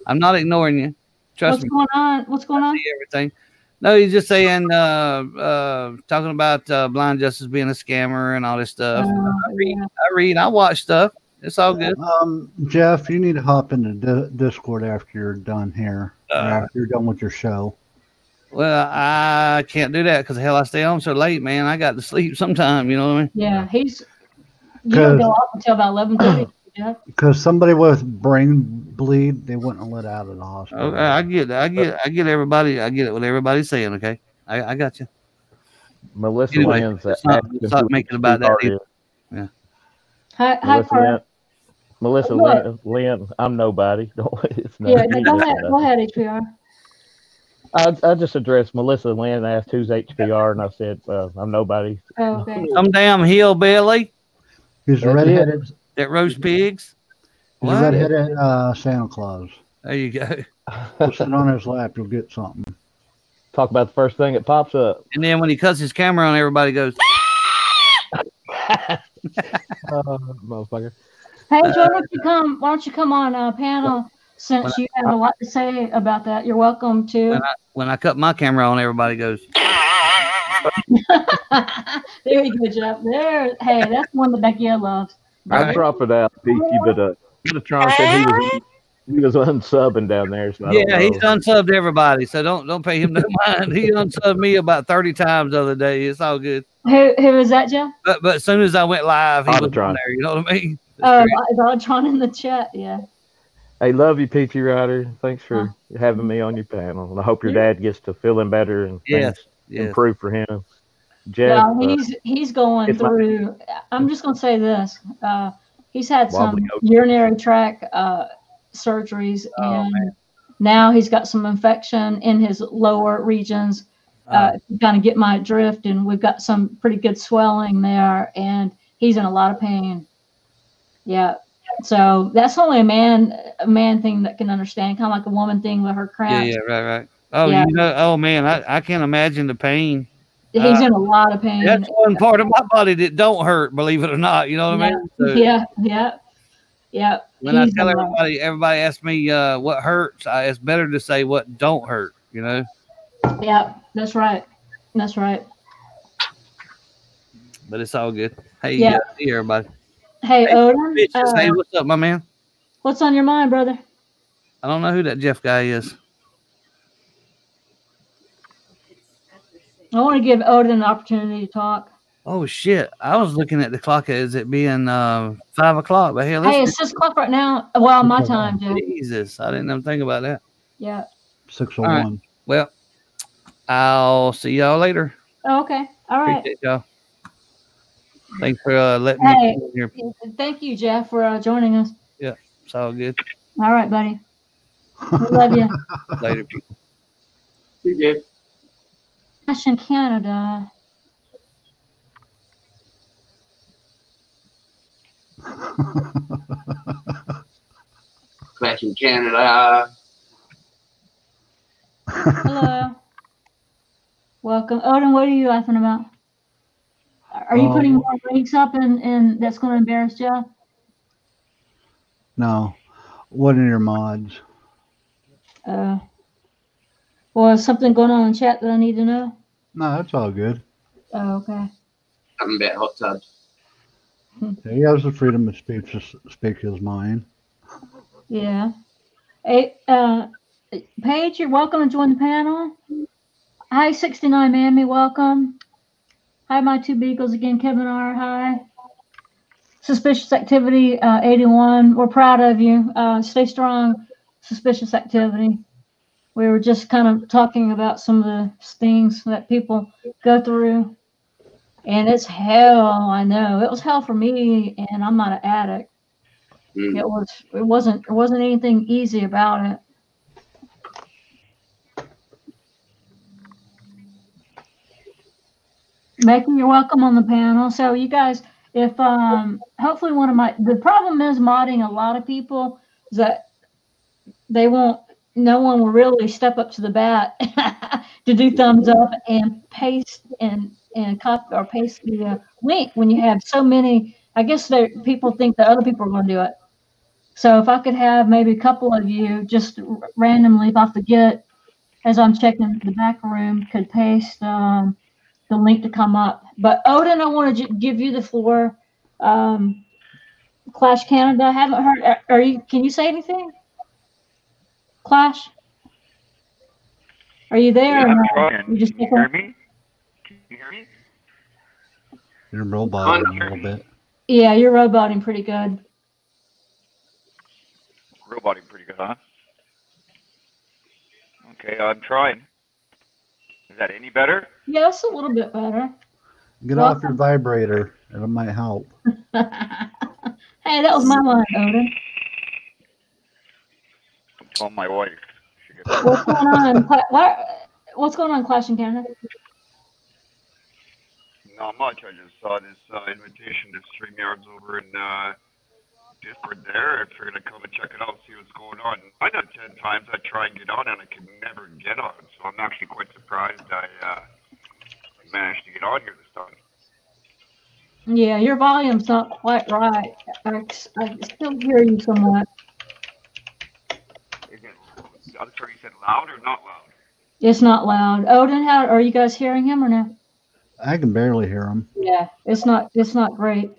I'm not ignoring you. Trust me. What's going on? What's going on? I see everything. No, he's just saying, talking about blind justice being a scammer and all this stuff. I watch stuff. It's all good. Jeff, you need to hop into Discord after you're done here. After you're done with your show. Well, I can't do that because hell, I stay home so late, man. I got to sleep sometime. You know what I mean? Yeah, you don't go off until about 11:30. Jeff. Because somebody with brain bleed, they wouldn't let out of the hospital. Okay, I get everybody. I get it. What everybody's saying. Okay, I got you. Melissa Anyway, Lynn's stop making about that. Yeah. Hi, Melissa Lynn, I'm nobody. Go ahead, HPR. I just addressed Melissa Lynn, asked who's HPR, and I said I'm nobody. Oh, okay. Some damn hillbilly. He's redheaded. That roast pigs. He's a redheaded Santa Claus. There you go. Put it on his lap, you'll get something. Talk about the first thing that pops up. And then when he cuts his camera on, everybody goes. Motherfucker. Hey, Joe, why don't you come on panel since you have a lot to say about that? You're welcome to. When I cut my camera on, everybody goes. There you go, Jeff. There. Hey, that's one that Becky loves. I drop it out, Peachy, but Metatron said he was unsubbing down there. So yeah, he's unsubbed everybody, so don't pay him no mind. He unsubbed me about 30 times the other day. It's all good. Who is that, Jeff? But as soon as I went live, he was on there. You know what I mean? Odinn in the chat. Yeah. Hey, love you, PeachyRider. Thanks for having me on your panel, and I hope your dad gets to feeling better and things improve for him. Jeff, he's going through. I'm just going to say this. He's had some urinary tract surgeries, and now he's got some infection in his lower regions. Kind of get my drift, and we've got some pretty good swelling there, and he's in a lot of pain. Yeah. So that's only a man thing that can understand, kind of like a woman thing with her cramps. Yeah, right. Oh, yeah. Oh man, I can't imagine the pain. He's in a lot of pain. That's one part of my body that don't hurt, believe it or not. You know what I mean? So, yeah. When I tell everybody asks me what hurts, it's better to say what don't hurt. You know? Yeah, that's right. That's right. But it's all good. Hey, see everybody. Hey, Odinn. Hey, what's up, my man? What's on your mind, brother? I don't know who that Jeff guy is. I want to give Odinn an opportunity to talk. Oh shit! I was looking at the clock as it being 5 o'clock, but hell, hey, it's 6 o'clock right now. Well, my time, Jeff. Jesus, I didn't even think about that. Yeah. 6:01. Right. Well, I'll see y'all later. Oh, okay. All right. Appreciate y'all. Thanks for letting me come here. Thank you, Jeff, for joining us. Yeah, it's all good. All right, buddy. We love you. Later, people. See you, Jeff. ClashinCanada. ClashinCanada. Hello. Welcome. Odinn, what are you laughing about? Are you putting more links up and that's going to embarrass Jeff? No. What are your mods? Well, is something going on in chat that I need to know? No, that's all good. Oh, okay. Something about hot tubs. He has the freedom of speech to speak his mind. Yeah. Hey, Paige, you're welcome to join the panel. Hi, 69 Mammy, welcome. Hi, my two beagles again, Kevin R. Hi. Suspicious Activity 81. We're proud of you. Stay strong, Suspicious Activity. We were just kind of talking about some of the things that people go through. And it's hell, I know. It was hell for me, and I'm not an addict. It wasn't anything easy about it. Becky, you're welcome on the panel. So you guys, if hopefully the problem is modding a lot of people is that they won't no one will really step up to the bat to do thumbs up and paste and copy or paste the link when you have so many. I guess people think that other people are going to do it. So if I could have maybe a couple of you just randomly, if I forget, as I'm checking the back room, could paste the link to come up. But Odinn, I want to give you the floor. Clash Canada, I haven't heard. Can you say anything? Clash, are you there? Yeah, I'm trying. You just Can you hear me? Can you hear me? You're roboting a little bit. Yeah, you're roboting pretty good. Roboting pretty good, huh? Okay, I'm trying. Is that any better? Yeah, it's a little bit better. Get off your vibrator. It might help. Hey, that was my line, Odinn. I'm telling my wife. What's going on? What's going on, ClashinCanada? Not much. I just saw this invitation to StreamYards over in Discord there. I figured I'd come and check it out, see what's going on. I know 10 times I try and get on and I can never get on. So I'm actually quite surprised I managed to get on here this time. Yeah, your volume's not quite right. I still hear you somewhat. I'm sorry, you said loud or not loud? It's not loud. Odinn, how are you guys hearing him or no? I can barely hear him. Yeah, it's not great.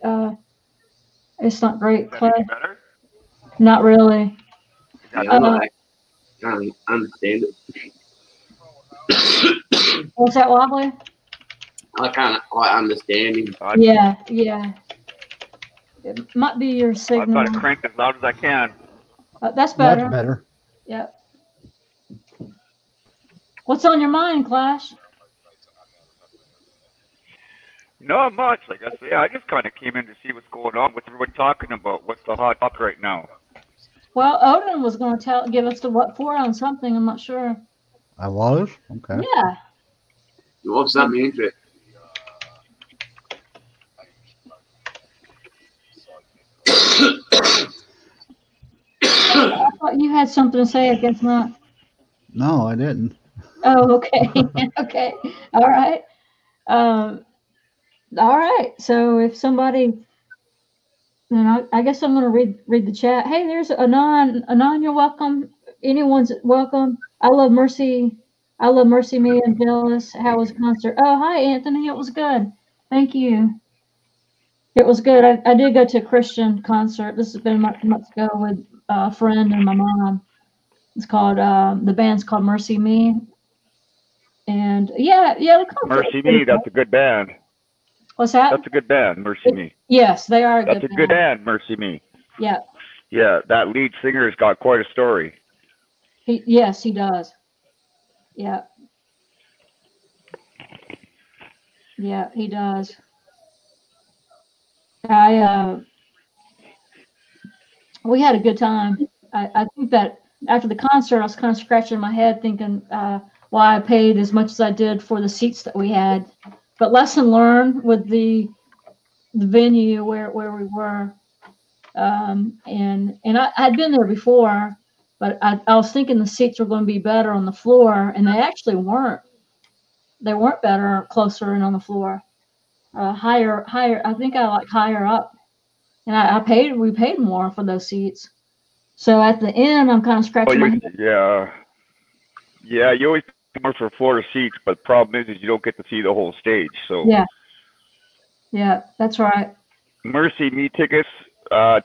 It's not great, Clay. Better? Not really. I can't understand it. Was that wobbly? I can't quite understand him. Yeah. It might be your signal. I've got it cranked as loud as I can. That's better. That's better. Yep. What's on your mind, Clash? Not much. Like I say, I just kind of came in to see what's going on. What's everyone talking about? What's the hot topic right now? Well, Odinn was going to give us the what for on something. I'm not sure. I was? Okay. Yeah. You want something interesting? I thought you had something to say. I guess not. No, I didn't. Oh, okay. Okay. All right. All right. So if somebody, I guess I'm going to read the chat. Hey, there's Anon. Anon, you're welcome. Anyone's welcome. I love Mercy. I love Mercy Me and Jealous. How was the concert? Oh, hi, Anthony. It was good. Thank you. It was good. I did go to a Christian concert. This has been months ago with a friend and my mom. It's called, the band's called Mercy Me. And yeah, the concert. Mercy Me, that's a good band. What's that? That's a good band, Mercy Me. Yes, they are a That's good a good band, Mercy Me. Yeah. Yeah, that lead singer's got quite a story. Yes, he does. Yeah. Yeah, he does. We had a good time. I think that after the concert, I was kind of scratching my head thinking why I paid as much as I did for the seats that we had. But lesson learned with the venue where we were. And I'd been there before, but I was thinking the seats were going to be better on the floor, and they actually weren't. They weren't better closer and on the floor. Higher. I think I like higher up, and we paid more for those seats. So at the end, I'm kind of scratching my head. Yeah. You always pay more for floor seats, but the problem is you don't get to see the whole stage. So yeah, that's right. Mercy Me tickets,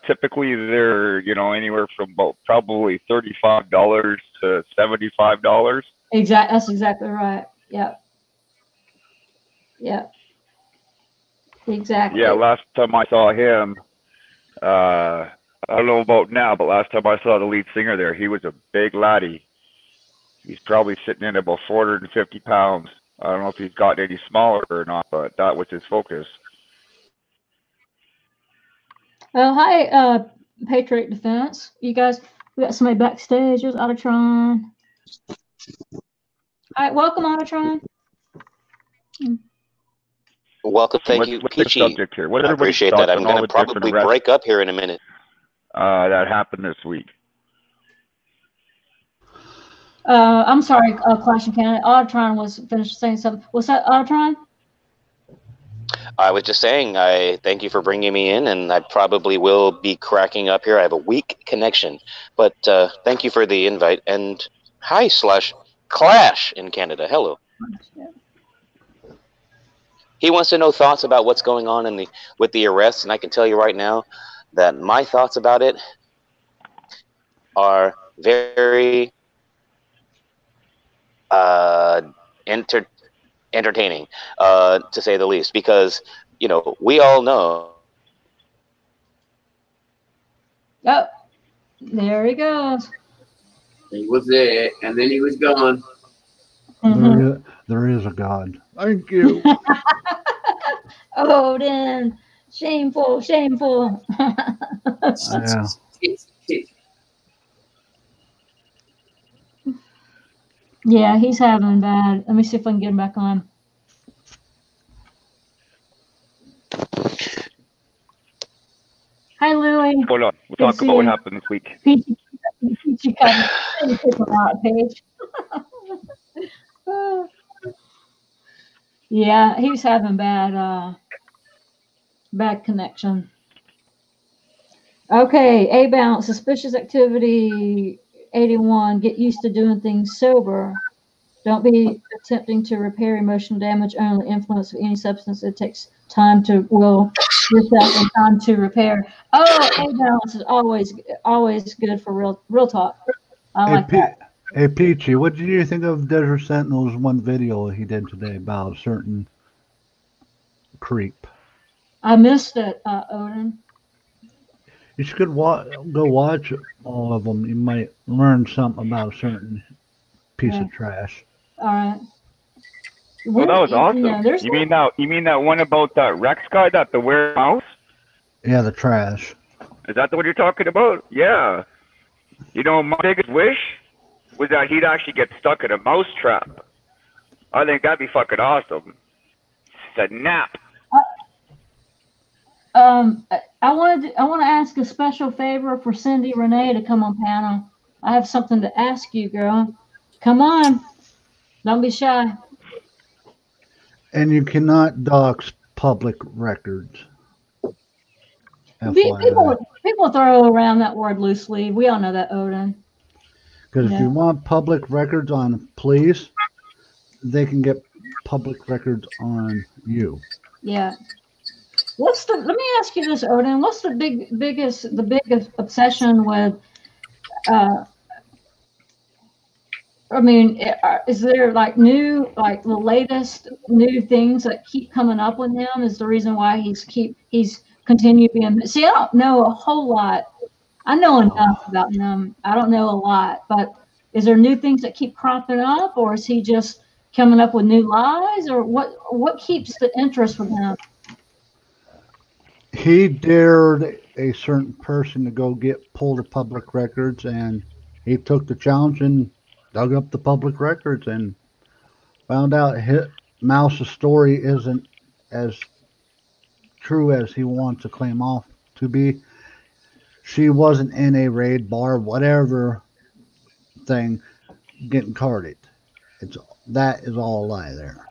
typically they're anywhere from about probably $35 to $75. That's exactly right. Yeah. Exactly. Yeah, last time I saw him, I don't know about now, but last time I saw the lead singer there, he was a big laddie. He's probably sitting in about 450 pounds. I don't know if he's gotten any smaller or not, but that was his focus. Well, hi, Patriot Defense. You guys, we got somebody backstage. There's AUDITRON. All right, welcome, AUDITRON. Welcome, thank you, Peachy. I appreciate that. I'm going to probably break up here in a minute. That happened this week. I'm sorry, ClashinCanada. Auditron was finished saying something. What's that, Auditron? I was just saying, I thank you for bringing me in, and I probably will be cracking up here. I have a weak connection, but thank you for the invite. And hi, Clash in Canada. Hello. He wants to know thoughts about what's going on with the arrest, and I can tell you right now that my thoughts about it are very entertaining, to say the least, because we all know. Oh, there he goes. He was there, and then he was gone. There is a God. Thank you. Odinn, shameful, shameful. Yeah. Yeah, he's having bad. Let me see if I can get him back on. Hi, Louie. Hold on. We'll talk about what happened this week. Peachy cut out page. Yeah, he's having bad connection. Okay, A-bound, suspicious activity 81. Get used to doing things sober. Don't be attempting to repair emotional damage under the influence of any substance. It takes time to will yourself and time to repair. Oh, A-balance is always good for real talk. I like that. Hey, Peachy, what did you think of Desert Sentinel's one video he did today about a certain creep? I missed it, Odinn. You should go watch all of them. You might learn something about a certain piece of trash. All right. Well, that was awesome. You mean that one about that Rex guy that the warehouse? Yeah, the trash. Is that the one you're talking about? Yeah. My biggest wish was that he'd actually get stuck in a mouse trap. I think that'd be fucking awesome. Snap. I want to ask a special favor for Cindy Renee to come on panel. I have something to ask you, girl. Come on. Don't be shy. And you cannot dox public records. People throw around that word loosely. We all know that, Odinn. Because if you want public records on police, they can get public records on you. Yeah. Let me ask you this, Odinn. What's the biggest obsession with? Is there the latest new things that keep coming up with him? Is the reason why he's continued being? See, I don't know a whole lot. I know enough about him. I don't know a lot, but is there new things that keep cropping up, or is he just coming up with new lies, or what keeps the interest with him? He dared a certain person to go pull the public records, and he took the challenge and dug up the public records and found out Mouse's story isn't as true as he wants to claim off to be. She wasn't in a raid, bar, whatever thing getting carded. That is all a lie there.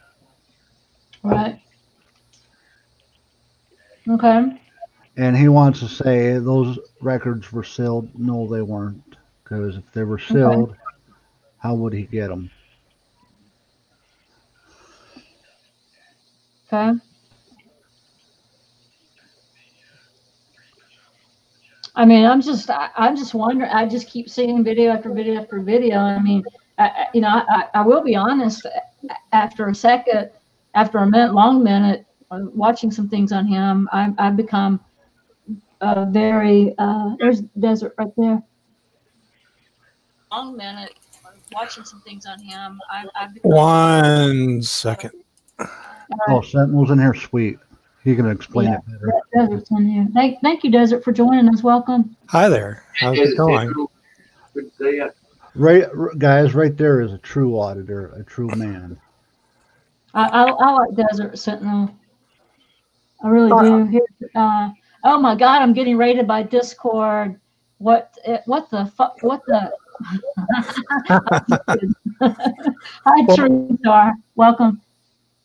Right. Okay. And he wants to say those records were sealed. No, they weren't. Because if they were sealed, how would he get them? Okay. I'm just wondering. I just keep seeing video after video after video. I will be honest. After a long minute, watching some things on him, I've become very. There's Desert right there. Long minute, watching some things on him, I've become. 1 second. Oh, Sentinel's in here, sweet. He can explain it better. Desert's in here. Thank you, Desert, for joining us. Welcome. Hi there. How's it going? Right, guys, right there is a true auditor, a true man. I like Desert Sentinel. I really do. Oh my God, I'm getting raided by Discord. What the fuck? What the? Hi, Teresa. Welcome.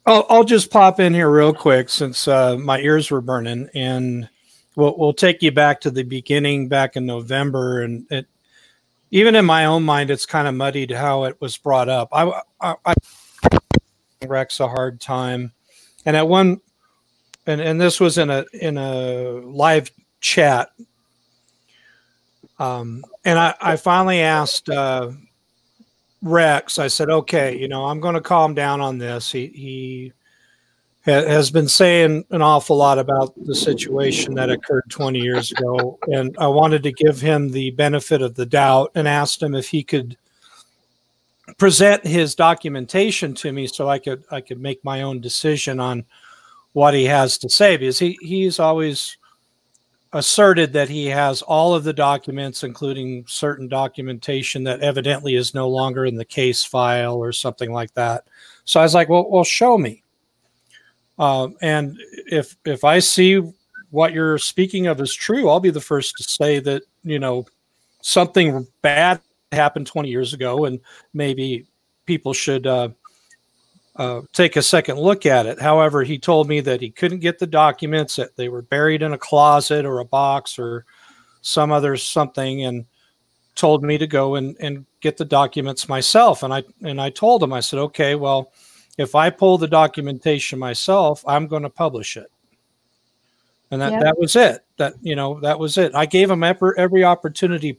I'll just pop in here real quick since my ears were burning, and we'll take you back to the beginning, back in November, and even in my own mind, it's kind of muddied how it was brought up. I Rex a hard time, and at one, and this was in a live chat, and I finally asked Rex. I said, okay, you know, I'm going to calm down on this. He has been saying an awful lot about the situation that occurred 20 years ago, and I wanted to give him the benefit of the doubt and asked him if he could present his documentation to me so I could make my own decision on what he has to say, because he's always asserted that he has all of the documents, including certain documentation that evidently is no longer in the case file or something like that. So I was like, well, show me. And if I see what you're speaking of is true, I'll be the first to say that, you know, something bad happened 20 years ago and maybe people should take a second look at it. However, he told me that he couldn't get the documents, that they were buried in a closet or a box or some other something, and told me to go and get the documents myself. And I told him, I said, okay, well, if I pull the documentation myself, I'm going to publish it. And that was it. That was it. I gave him every opportunity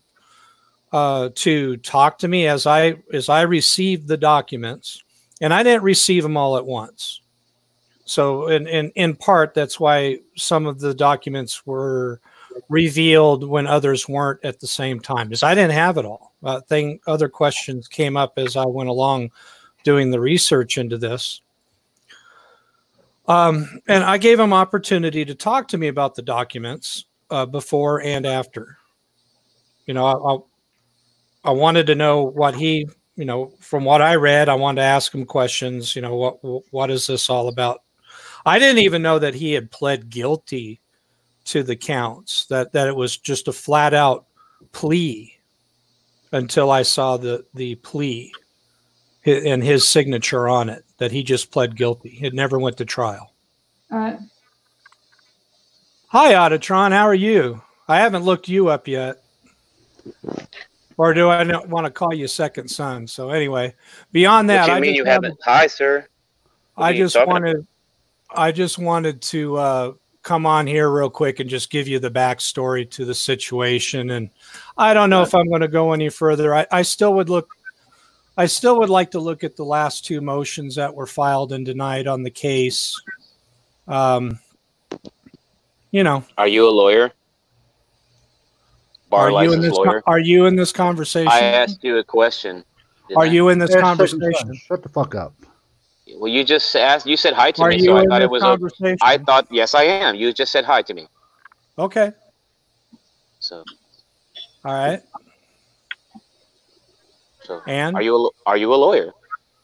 to talk to me as I received the documents, and I didn't receive them all at once. So in part, that's why some of the documents were revealed when others weren't at the same time, because I didn't have it all. Other questions came up as I went along doing the research into this. And I gave him opportunity to talk to me about the documents before and after. You know, I wanted to know what he, you know, from what I read, I wanted to ask him questions. You know, what is this all about? I didn't even know that he had pled guilty to the counts, that it was just a flat out plea, until I saw the plea and his signature on it, that he just pled guilty. It never went to trial. All right. Hi, AUDITRON. How are you? I haven't looked you up yet. Or do I not want to call you second son? So anyway, beyond that, what do you mean you haven't? Hi, sir. I just wanted to come on here real quick and just give you the backstory to the situation. And I don't know if I'm going to go any further. I still would like to look at the last two motions that were filed and denied on the case. You know. Are you a lawyer? Bar licensed lawyer? Are you in this conversation? I asked you a question. Are you in this conversation? Shut the fuck up. Well, you just asked. You said hi to me, so I thought it was a. I thought, yes, I am. You just said hi to me. Okay. So. All right. So. And are you a lawyer?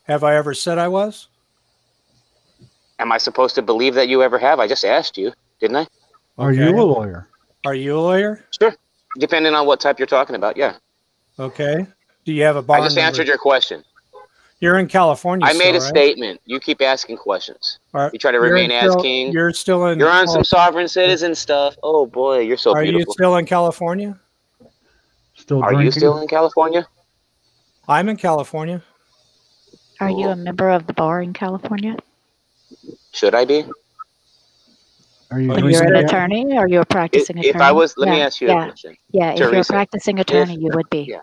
Have I ever said I was? Am I supposed to believe that you ever have? I just asked you, didn't I? Are you a lawyer? Are you a lawyer? Sure. Depending on what type you're talking about, yeah. Okay. Do you have a bar? I just answered your question. You're in California. I made a statement. You keep asking questions. You try to remain as king. You're still in. You're on some sovereign citizen stuff. Oh boy, you're so beautiful. Are you still in California? Still drinking? Are you still in California? I'm in California. Are you a member of the bar in California? Should I be? Are you? When you're an attorney, or you're a practicing attorney? If I was, let me ask you a question. Yeah, if you're a practicing attorney, you would be. Yeah.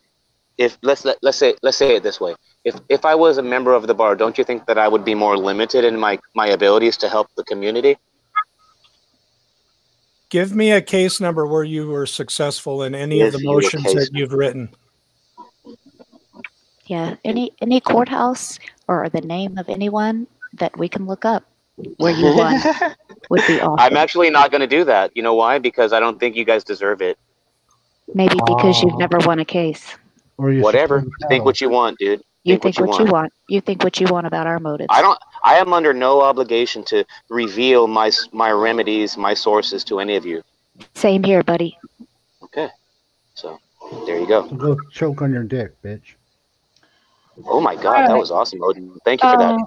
If let's say it this way. If I was a member of the bar, don't you think that I would be more limited in my abilities to help the community? Give me a case number where you were successful in any of the motions that you've written. Yeah, any courthouse or the name of anyone that we can look up where you won would be awesome. I'm actually not going to do that. You know why? Because I don't think you guys deserve it. Maybe because you've never won a case. Or whatever. Think what you want, dude. You think what you want. You think what you want about our motives. I am under no obligation to reveal my remedies, my sources to any of you. Same here, buddy. Okay. So There you go. Go choke on your dick, bitch. Oh my God, that was awesome, Odin. Thank you for that.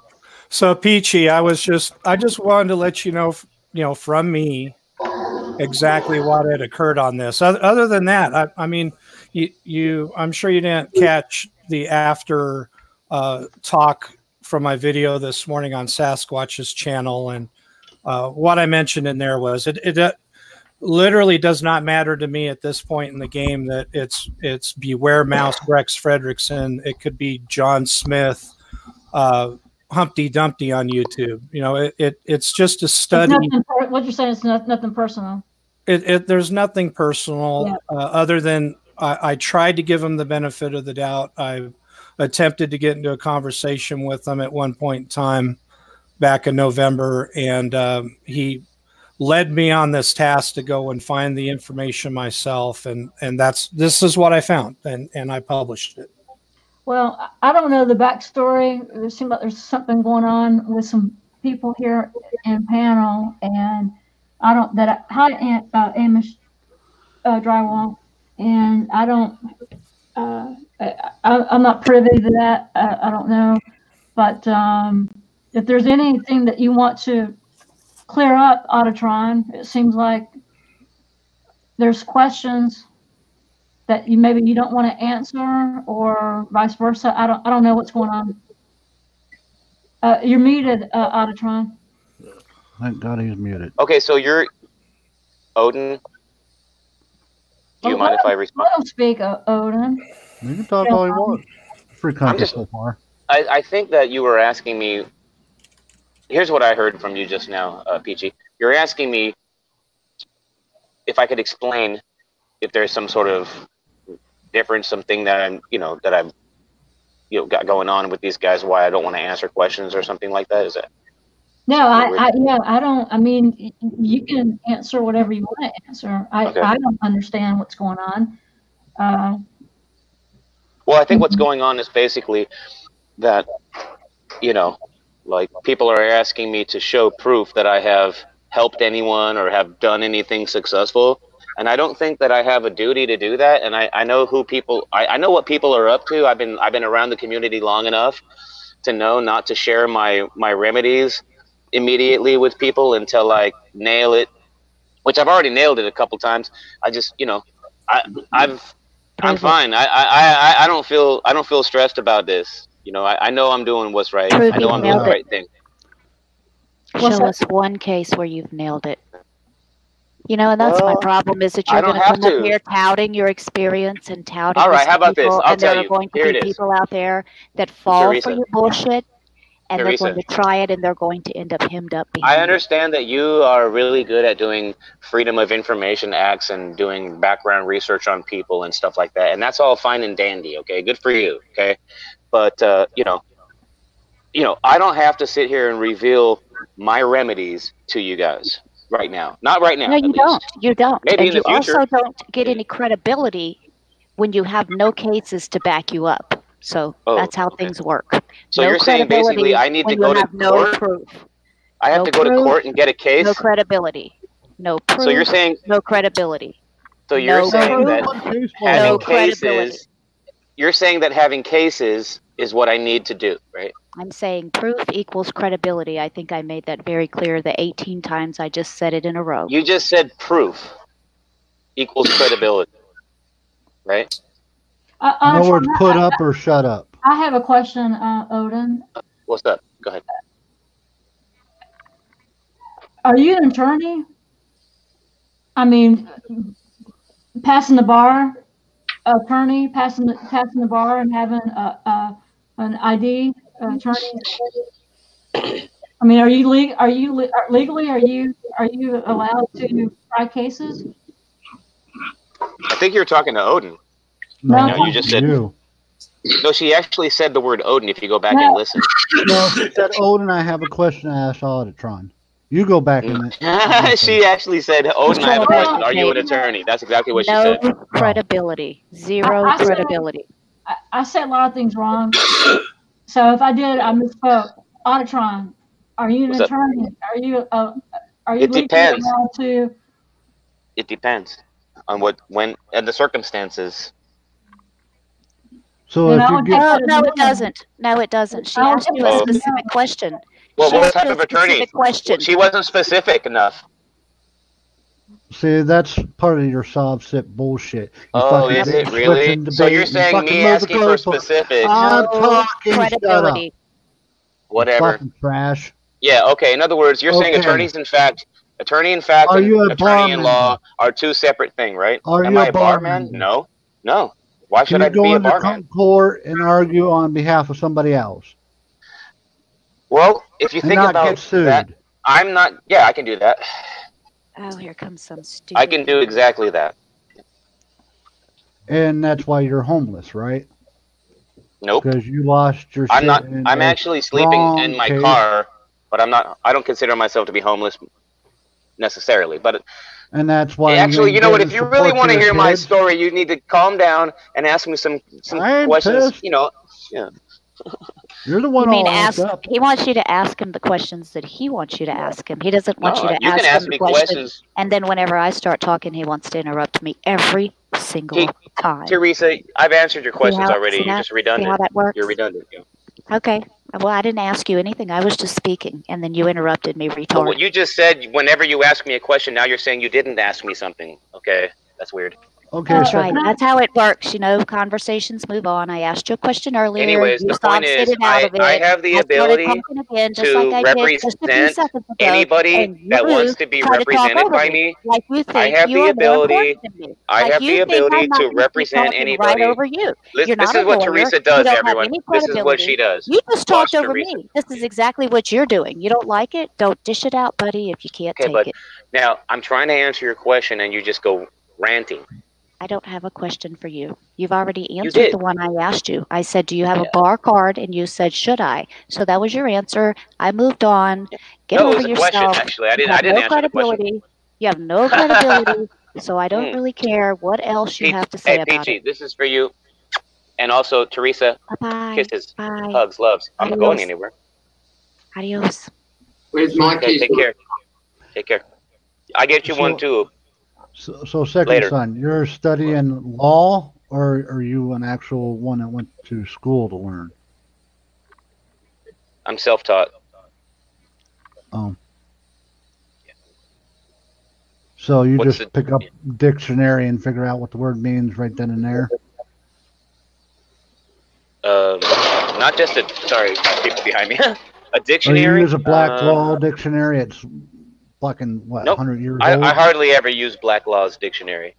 So Peachy, I just wanted to let you know, from me exactly what had occurred on this. Other than that, I mean, I'm sure you didn't catch the after talk from my video this morning on Sasquatch's channel, and what I mentioned in there was it literally does not matter to me at this point in the game that it's Beware Mouse Rex Fredrickson. It could be John Smith, Humpty Dumpty on YouTube. It's just a study. What you're saying is nothing personal. There's nothing personal other than I tried to give him the benefit of the doubt. I attempted to get into a conversation with him at one point in time back in November, and he led me on this task to go and find the information myself, and this is what I found, and I published it. Well, I don't know the backstory. It seems like there's something going on with some people here in panel, and Amish drywall, and I don't. I'm not privy to that. I don't know, but if there's anything that you want to clear up, Auditron, it seems like there's questions that maybe you don't want to answer, or vice versa. I don't know what's going on. You're muted, Auditron. Thank God he's muted. Okay, so you're Odin. Do you mind if I respond? Let him speak, Odin. You can talk all you want. Free country so far. I think that you were asking me. Here's what I heard from you just now, Peachy. You're asking me if I could explain if there's some sort of difference, something that I'm got going on with these guys, why I don't want to answer questions or something like that. Is that? No, I don't. I mean, you can answer whatever you want to answer. I don't understand what's going on. Well, I think what's going on is basically that, like people are asking me to show proof that I have helped anyone or have done anything successful. And I don't think that I have a duty to do that. And I know who people, I know what people are up to. I've been around the community long enough to know not to share my remedies immediately with people until I nail it, which I've already nailed it a couple times. I just, I'm fine. I don't feel stressed about this. I know I'm doing what's right. I know I'm doing the right thing. Show us one case where you've nailed it. And that's my problem, is that you're going to come up here touting your experience and touting. All right, how about this? I'll tell you. There are going to be people out there that fall for your bullshit, and they're going to try it, and they're going to end up hemmed up behind I understand that you are really good at doing Freedom of Information Acts and doing background research on people and stuff like that, and that's all fine and dandy, okay? Good for you, okay? But, I don't have to sit here and reveal my remedies to you guys. Right now. Not right now. No, you don't. You don't. Maybe in the future. You also don't get any credibility when you have no cases to back you up. So that's how things work. So you're saying basically I need to go to court? Proof. I have to go to court and get a case? No credibility. No proof. So you're saying no credibility. So you're saying that having cases, you're saying that having cases is what I need to do, right? I'm saying proof equals credibility. I think I made that very clear the 18 times I just said it in a row. You just said proof equals credibility, right? No words, put up or shut up. I have a question, Odin. What's up? Go ahead. Are you an attorney? I mean, passing the bar, attorney, passing the bar and having an ID. Attorney. I mean, are you legally? Are you allowed to try cases? I think you're talking to Odin. No, you just said. No, she actually said the word Odin. If you go back and listen. No, she said Odin. I have a question to ask Auditron. You go back in it. She actually said, Odin, I have a question. Are you an attorney? That's exactly what she said. No credibility. Zero credibility. I said a lot of things wrong. So if I did, I misspoke. Auditron, are you an attorney? Are you it depends. Allowed to? It depends on when and the circumstances So if you get, no, it doesn't. No, it doesn't. She asked you a specific question. Well, She what asked type you a of attorney? specific question. She wasn't specific enough. see, that's part of your sob sit bullshit. You Oh, fucking is debate it really? switching So debate, you're you saying fucking me move the asking for goalpost. specifics? I'm No talking. Shut up. credibility. Whatever. Fucking trash. Yeah, okay. In other words, you're saying Okay. attorney in fact Are and you a attorney in law barman? are two separate things, right? Are Am you I a a barman? barman? No. No. Why should Can I you go be a into barman? court and argue on behalf of somebody else Well, if you and think not about get sued? that, I'm not. Yeah, I can do that. Oh, here comes some stupid. I can do exactly that. And that's why you're homeless, right? Nope. Because you lost your I'm shit not. in I'm a actually sleeping wrong in my case. car, but I'm not. I don't consider myself to be homeless necessarily. But And that's why actually, you know what? If didn't you really support want to your hear my kids. story, you need to calm down and ask me some I'm questions. pissed. You know. Yeah. You're the You one mean all ask? amped up. He wants you to ask him the questions that he wants you to ask him. He doesn't want No, you to you can ask ask him me the question. questions. And then whenever I start talking, he wants to interrupt me every single time. Teresa, I've answered your questions already. see You're that? just See redundant. how that works? You're redundant. Yeah. Okay. Well, I didn't ask you anything. I was just speaking, and then you interrupted me, But retard. what you just said, whenever you ask me a question, now you're saying you didn't ask me something. Okay, that's weird. Okay, That's so right. That's how it works. You know, conversations move on. I asked you a question earlier. Anyways, you the point is, sob-sitted out of it. I have the I started ability talking again, just to like I did just a few represent seconds ago. anybody and that you wants to be try to talk represented over by me. me. Like you think I have you the are more ability. important than me. I Like have you the think ability I'm not to gonna keep represent talking anybody. right over you. You're This not is a what lawyer. Teresa You does, don't everyone. have any This is what she credibility. does. You just Watch talked over Teresa. me. This is exactly what you're doing. You don't like it? Don't dish it out, buddy, if you can't Okay, take but it. now I'm trying to answer your question, and you just go ranting. I don't have a question for you. You've already You answered did. the one I asked you. I said, do you have a bar card? And you said, should I? So that was your answer. I moved on. Get No, it over was a question. yourself. Actually, I You didn't. have I didn't no answer the question. credibility. You have no credibility. So I don't really care what else you Peach, have to say hey, about Peachy, it. this is for you. And also, Teresa, Bye-bye. kisses, Bye. hugs, loves. I'm not going Adios. anywhere. Adios. Where's my Okay, kiss? take care. Take care. I get you one too. So second Later. son, you're studying law, or are you an actual one that went to school to learn? I'm self-taught. So you What's just pick up dictionary and figure out what the word means right then and there? Not just a. Sorry, people behind me. A Or dictionary. you use a black law dictionary? It's fucking, what, Nope. 100 years I old? hardly ever use Black Law's dictionary.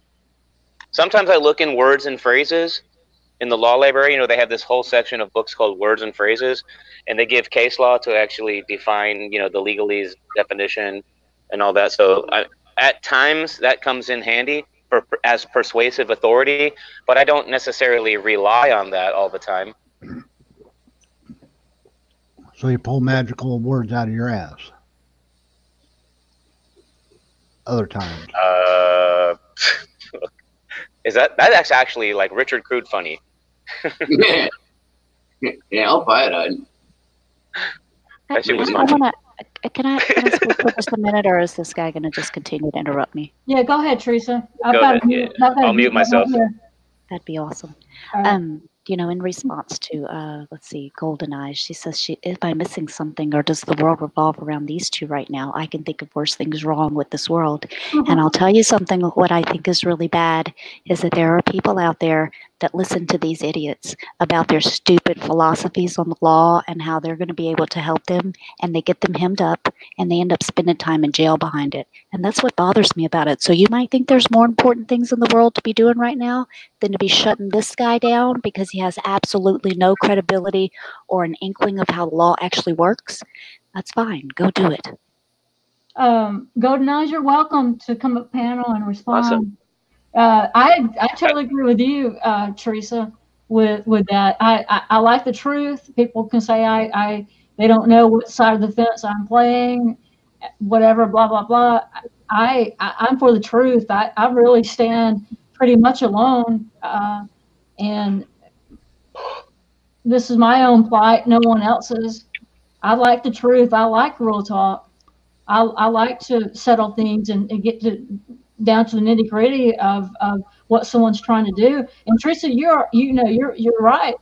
Sometimes I look in words and phrases in the law library. You know, they have this whole section of books called words and phrases, and they give case law to actually define, you know, the legalese definition and all that. So at times that comes in handy as persuasive authority, but I don't necessarily rely on that all the time. So you pull magical words out of your ass. Other times. Is that's actually like Richard Crude funny? Yeah. Yeah, I'll buy it. That shit was I funny. wanna, can I speak for just a minute, or is this guy going to just continue to interrupt me? Yeah, go ahead, Teresa. Go ahead, yeah. I'll mute myself. That'd be awesome. All right. You know, in response to, let's see, Golden Eyes, she says, if I'm missing something, or does the world revolve around these two right now? I can think of worse things wrong with this world. And I'll tell you something, what I think is really bad is that there are people out there that listen to these idiots about their stupid philosophies on the law and how they're going to be able to help them, and they get them hemmed up, and they end up spending time in jail behind it. And that's what bothers me about it. So you might think there's more important things in the world to be doing right now than to be shutting this guy down because he has absolutely no credibility or an inkling of how law actually works. That's fine. Go do it. Golden Eyes, you're welcome to come up panel and respond. Awesome. I totally agree with you, Teresa, with that. I like the truth. People can say they don't know what side of the fence I'm playing, whatever, blah blah blah. I'm for the truth. I really stand pretty much alone, and this is my own plight, no one else's. I like the truth. I like real talk. I like to settle things and get down to the nitty gritty of what someone's trying to do. And Teresa, you're right.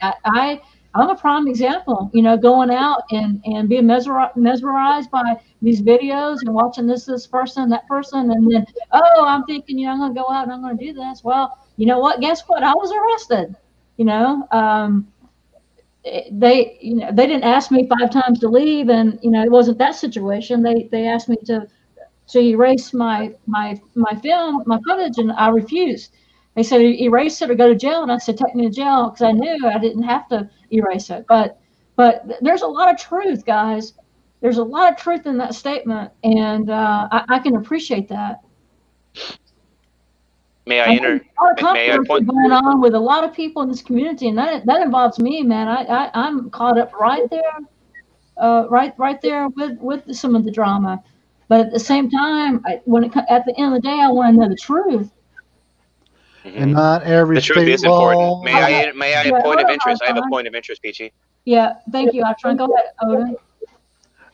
I'm a prime example, going out and being mesmerized by these videos and watching this person, that person. And then, I'm thinking, I'm going to go out and I'm going to do this. Well, you know what? Guess what? I was arrested, they didn't ask me 5 times to leave. And, it wasn't that situation. They asked me to erase my film, my footage, and I refused. They said, erase it or go to jail. And I said, take me to jail, because I knew I didn't have to erase it. But there's a lot of truth, guys. There's a lot of truth in that statement. And I can appreciate that. May I point going on with a lot of people in this community, and that involves me, man. I'm caught up right there, right there with some of the drama. But at the same time, at the end of the day, I want to know the truth. And not every the truth is important. May I have a point of interest? I have a point of interest, Peachy. Yeah, thank you. I'll try and go ahead, Odinn.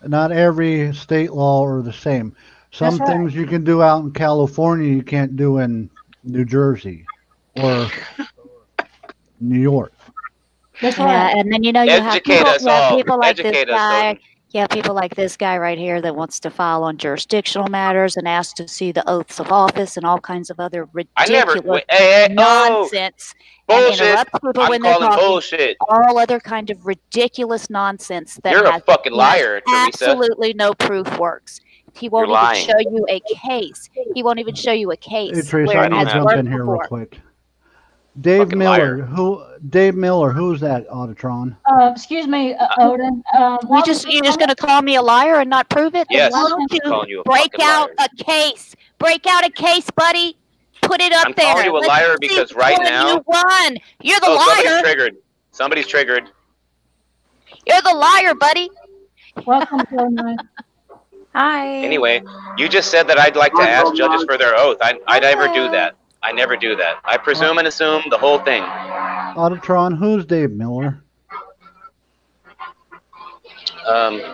Not every state law are the same. Some things you can do out in California, you can't do in New Jersey or New York. That's right. Yeah, and then you have people like this guy. Yeah, people like this guy right here that wants to file on jurisdictional matters and ask to see the oaths of office and all kinds of other ridiculous nonsense. Bullshit. And interrupt people when they're talking. Bullshit. All other kind of ridiculous nonsense that you're a fucking liar, Teresa. Absolutely no proof works. He won't even show you a case. He won't even show you a case. Hey, Teresa, I need to jump in here real quick. Dave Miller, who's that, Auditron? Excuse me, Odinn. You're just going to call me a liar and not prove it? Yes. Why don't you break out a case? Break out a case, buddy. Put it up there. I'm calling you a liar because right now you're the liar. Somebody's triggered. You're the liar, buddy. Welcome, Joe. Hi. Anyway, you just said that I'd like to ask judges for their oath. I never do that. I never do that. I presume and assume the whole thing. Auditron, who's Dave Miller?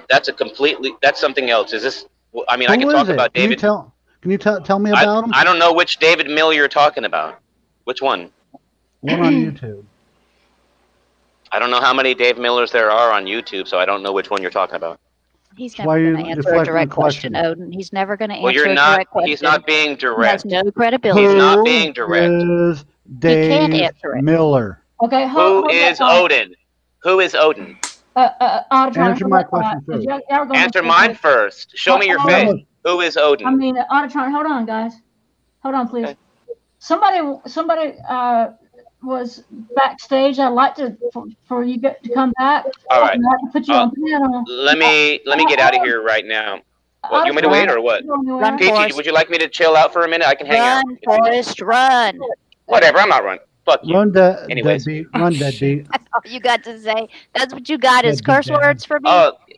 That's something else. Is this? I mean, I can talk about David. Can you tell me about him? I don't know which David Miller you're talking about. Which one? One on YouTube. I don't know how many Dave Millers there are on YouTube, so I don't know which one you're talking about. He's never going to answer a direct question, Odinn. He's never going to answer a direct question. He's not being direct. He has no credibility. He's not being direct. Is Dave he can't answer it. Miller. Okay, who is Odinn? Who is Odinn? Answer my question first. Answer mine first. Show me your face. Who is Odinn? I mean, Auditron, hold on, guys. Hold on, please. Okay. Somebody was backstage. I'd like for you to come back. All right. Put you on panel. Let me get out of here right now. What, you want me to wait or what? Peachy, would you like me to chill out for a minute? I can hang out. Run, Forrest, run. Whatever, I'm not running. Fuck you. Run Anyways. Run deadbeat. That's all you got to say. That's what you got is curse words for me.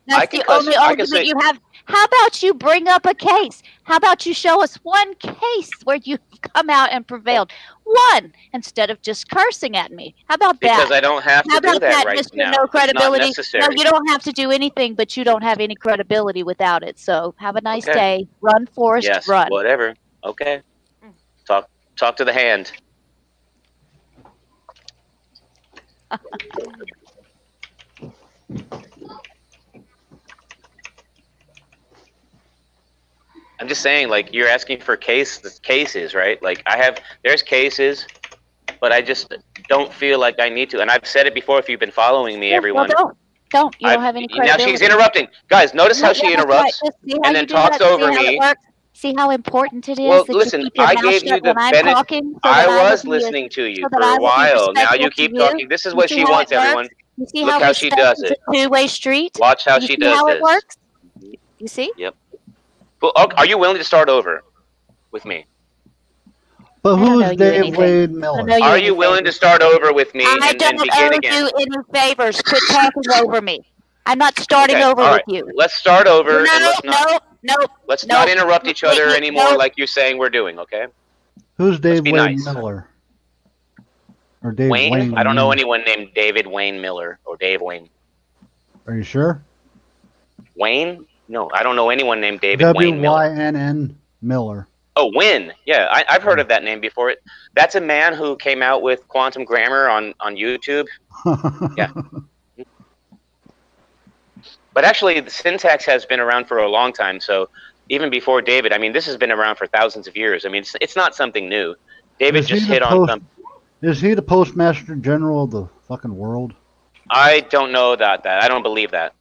That's the only argument you have. How about you bring up a case? How about you show us one case where you've come out and prevailed? One, instead of just cursing at me. How about that? Because I don't have to do that right Mr. now. No credibility. It's not necessary. No, you don't have to do anything, but you don't have any credibility without it. So have a nice day. Run, Forrest, run. Whatever. Okay. Talk to the hand. I'm just saying, like, you're asking for cases, right? Like, there's cases, but I just don't feel like I need to. And I've said it before if you've been following me, everyone. Well, don't. You don't have any credibility. Now she's interrupting. Guys, notice how she interrupts and then talks over me. See how important it is? Well, listen, I gave you the benefit. I was listening to you for a while. Now you keep talking. This is what she wants, everyone. Look how she does it. Two-way street. Watch how she does this. How it works? You see? Yep. Well, are you willing to start over with me? But who's Dave Wade Miller? Are you willing to start over with me and begin again? I don't owe you any favors. Quit talking over me. I'm not starting over with you. Let's start over. No. Let's not interrupt each other anymore like you're saying we're doing, okay? Who's Dave Wade Miller? Or Dave Wayne? I don't know anyone named David Wayne Miller or Dave Wayne. Are you sure? Wayne? No, I don't know anyone named David Wayne Miller. W-Y-N-N Miller. Oh, Win. Yeah, I've heard of that name before. That's a man who came out with quantum grammar on YouTube. Yeah. But actually, the syntax has been around for a long time. So even before David, I mean, this has been around for thousands of years. I mean, it's not something new. David just hit on something. Is he the Postmaster General of the fucking world? I don't know about that. I don't believe that.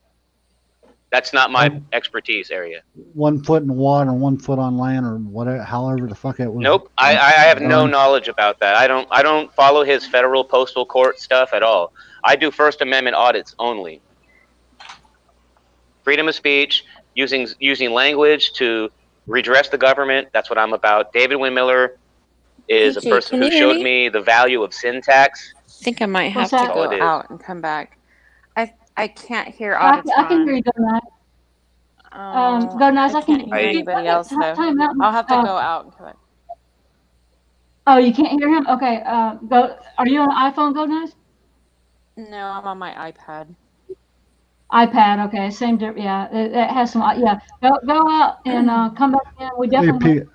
That's not my expertise area. 1 foot in water and 1 foot on land, or whatever, however the fuck it was. Nope, I have no knowledge about that. I don't follow his federal postal court stuff at all. I do First Amendment audits only. Freedom of speech, using language to redress the government. That's what I'm about. David Windmiller is a person who showed me the value of syntax. I think I might have to go out and come back. I can't hear Oditron. I can hear you, Go Nice. Go Nice, I can hear anybody else, though. I'll have to go out and come back. Oh, you can't hear him? Okay. Go. Are you on an iPhone, Go Nice? No, I'm on my iPad. iPad, okay. Same, yeah. It has some, yeah. Go out and come back in. We definitely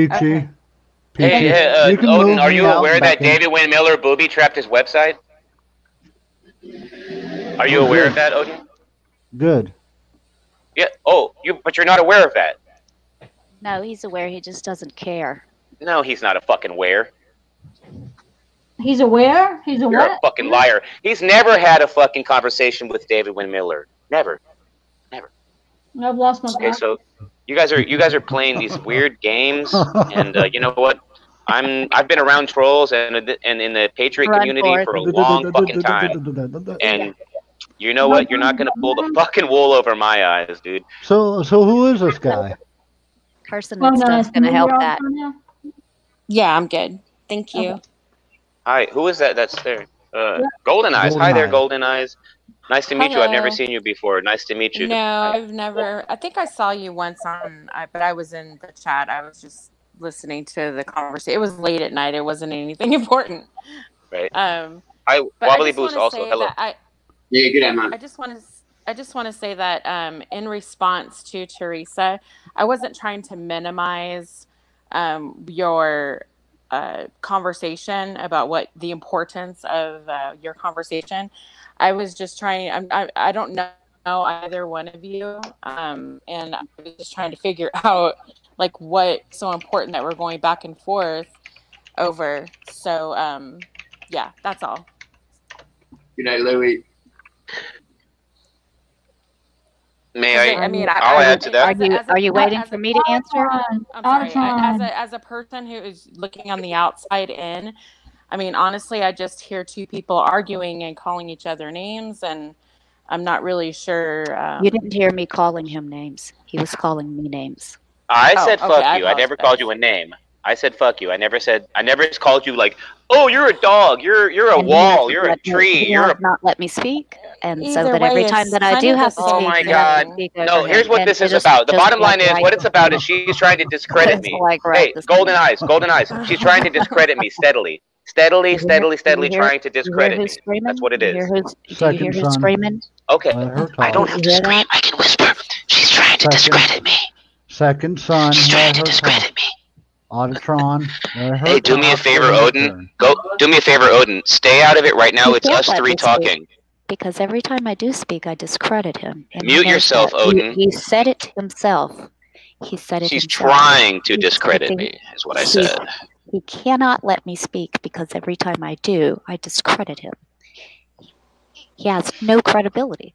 Peachy. Hey, Odin, are you aware that David Windmiller booby-trapped his website? Are you aware of that, Odin? Good. Yeah. Oh, but you're not aware of that. No, he's aware. He just doesn't care. No, he's not a fucking aware. He's aware? He's You're aware? a fucking liar. He's never had a fucking conversation with David Windmiller. Never. I've lost my. Okay, so you guys are playing these weird games, and you know what? I've been around trolls and in the Patriot community for a long fucking time, and you know what? You're not gonna pull the fucking wool over my eyes, dude. So who is this guy? Carson and Stuff's gonna help that. Yeah, I'm good. Thank you. Okay. Hi, who is that? That's there. Golden Eyes. Hi there, Golden Eyes. Nice to meet you. I've never Hello. seen you before. Nice to meet you. No, I've never. I think I saw you once but I was in the chat. I was just listening to the conversation. It was late at night. It wasn't anything important. Right. Hi, Wobbly Boost also. Hello. Yeah, good day, man. I just want to say that in response to Teresa, I wasn't trying to minimize your conversation about what the importance of your conversation. I was just trying. I don't know either one of you, and I was just trying to figure out like what's so important that we're going back and forth over. So yeah, that's all. Good day, Louie. May I? I mean, I'll add to that. Are you waiting for me to answer? I'm sorry. As a person who is looking on the outside in, I mean, honestly, I just hear two people arguing and calling each other names, and I'm not really sure. You didn't hear me calling him names. He was calling me names. I said fuck you. I never called you a name. I said fuck you. I never called you like, oh, you're a dog. You're a wall. You're a tree. You're not let me speak. And so that every time that I do have to speak, oh my God! No, here's what this is about. The bottom line is, what it's about is she's trying to discredit me. Hey, Golden Eyes. She's trying to discredit me steadily, trying to discredit me. That's what it is. Do you hear her screaming? Okay, I don't have to scream. I can whisper. She's trying to discredit me. Second son. She's trying to discredit me. Auditron. Hey, do me a favor, Odin. Do me a favor, Odin. Stay out of it right now. It's us three talking. Because every time I do speak, I discredit him. And mute yourself, Odin. He said it himself. He said it She's himself. Trying to discredit me, is what I said. He cannot let me speak because every time I do, I discredit him. He has no credibility.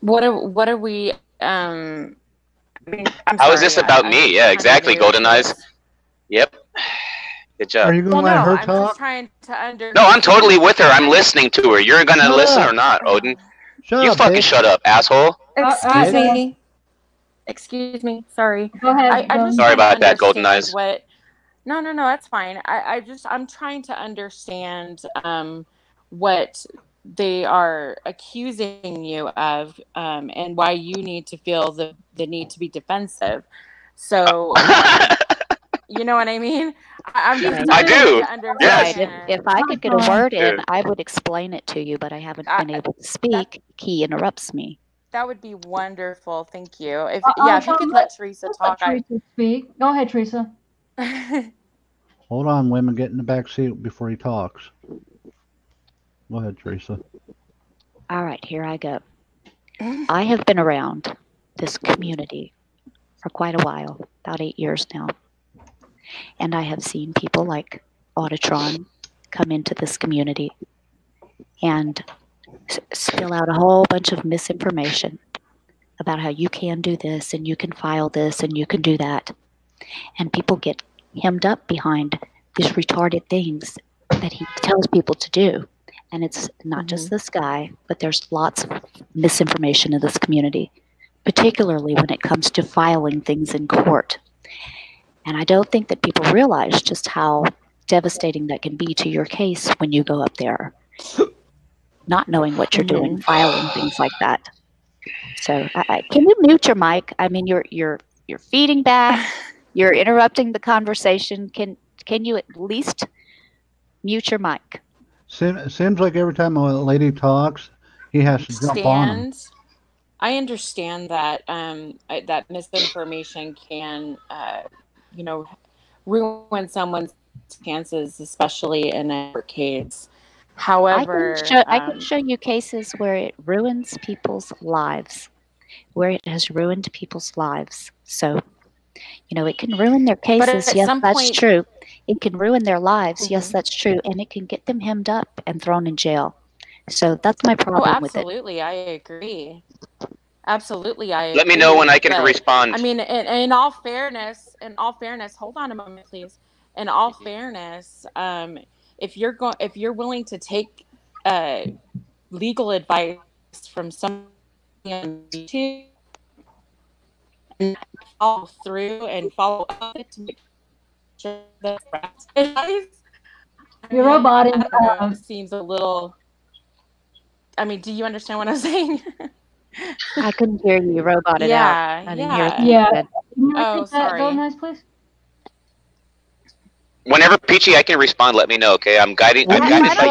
What are we? I mean, How is this about me? Yeah, exactly, Golden Eyes. Yep. Good job. Are you going to let her talk? I'm just trying to understand. No, I'm totally with her. I'm listening to her. You're going to listen or not, Odin? You fucking shut up, asshole. Excuse me. Excuse me. Sorry. Go ahead. Sorry about that, Golden Eyes. No, that's fine. I'm trying to understand what they are accusing you of, and why you need to feel the need to be defensive. So, you know what I mean? I do. Yes. If I could get a word in, I would explain it to you, but I haven't been able to speak. He interrupts me. That would be wonderful. Thank you. If I'll if you could let Teresa talk. Teresa speak. Go ahead, Teresa. Hold on, women, get in the back seat before he talks. Go ahead, Teresa. All right, here I go. I have been around this community for quite a while, about 8 years now. And I have seen people like AUDITRON come into this community and spill out a whole bunch of misinformation about how you can do this and you can file this and you can do that. And people get hemmed up behind these retarded things that he tells people to do. And it's not just this guy, but there's lots of misinformation in this community, particularly when it comes to filing things in court. And I don't think that people realize just how devastating that can be to your case when you go up there, not knowing what you're doing, filing things like that. So can you mute your mic? I mean, you're feeding back, you're interrupting the conversation. Can you at least mute your mic? Seems like every time a lady talks, he has to jump on him. I understand that that misinformation can, ruin someone's chances, especially in a case. However, I can show you cases where it ruins people's lives, where it has ruined people's lives. So, it can ruin their cases. Yes, that's true. It can ruin their lives. Yes, that's true. And it can get them hemmed up and thrown in jail. So that's my problem with it. Absolutely. I agree. Absolutely. Let me know when I can respond. I mean, in all fairness, hold on a moment, please. In all fairness, if you're willing to take legal advice from someone on YouTube and follow through and follow up to make sure that advice, your robotic seems a little. I mean, do you understand what I'm saying? I couldn't hear you. Roboted out. I didn't hear it. Yeah. Oh, sorry. Go nice, please. Whenever Peachy, I can respond. Let me know, okay? I'm guided by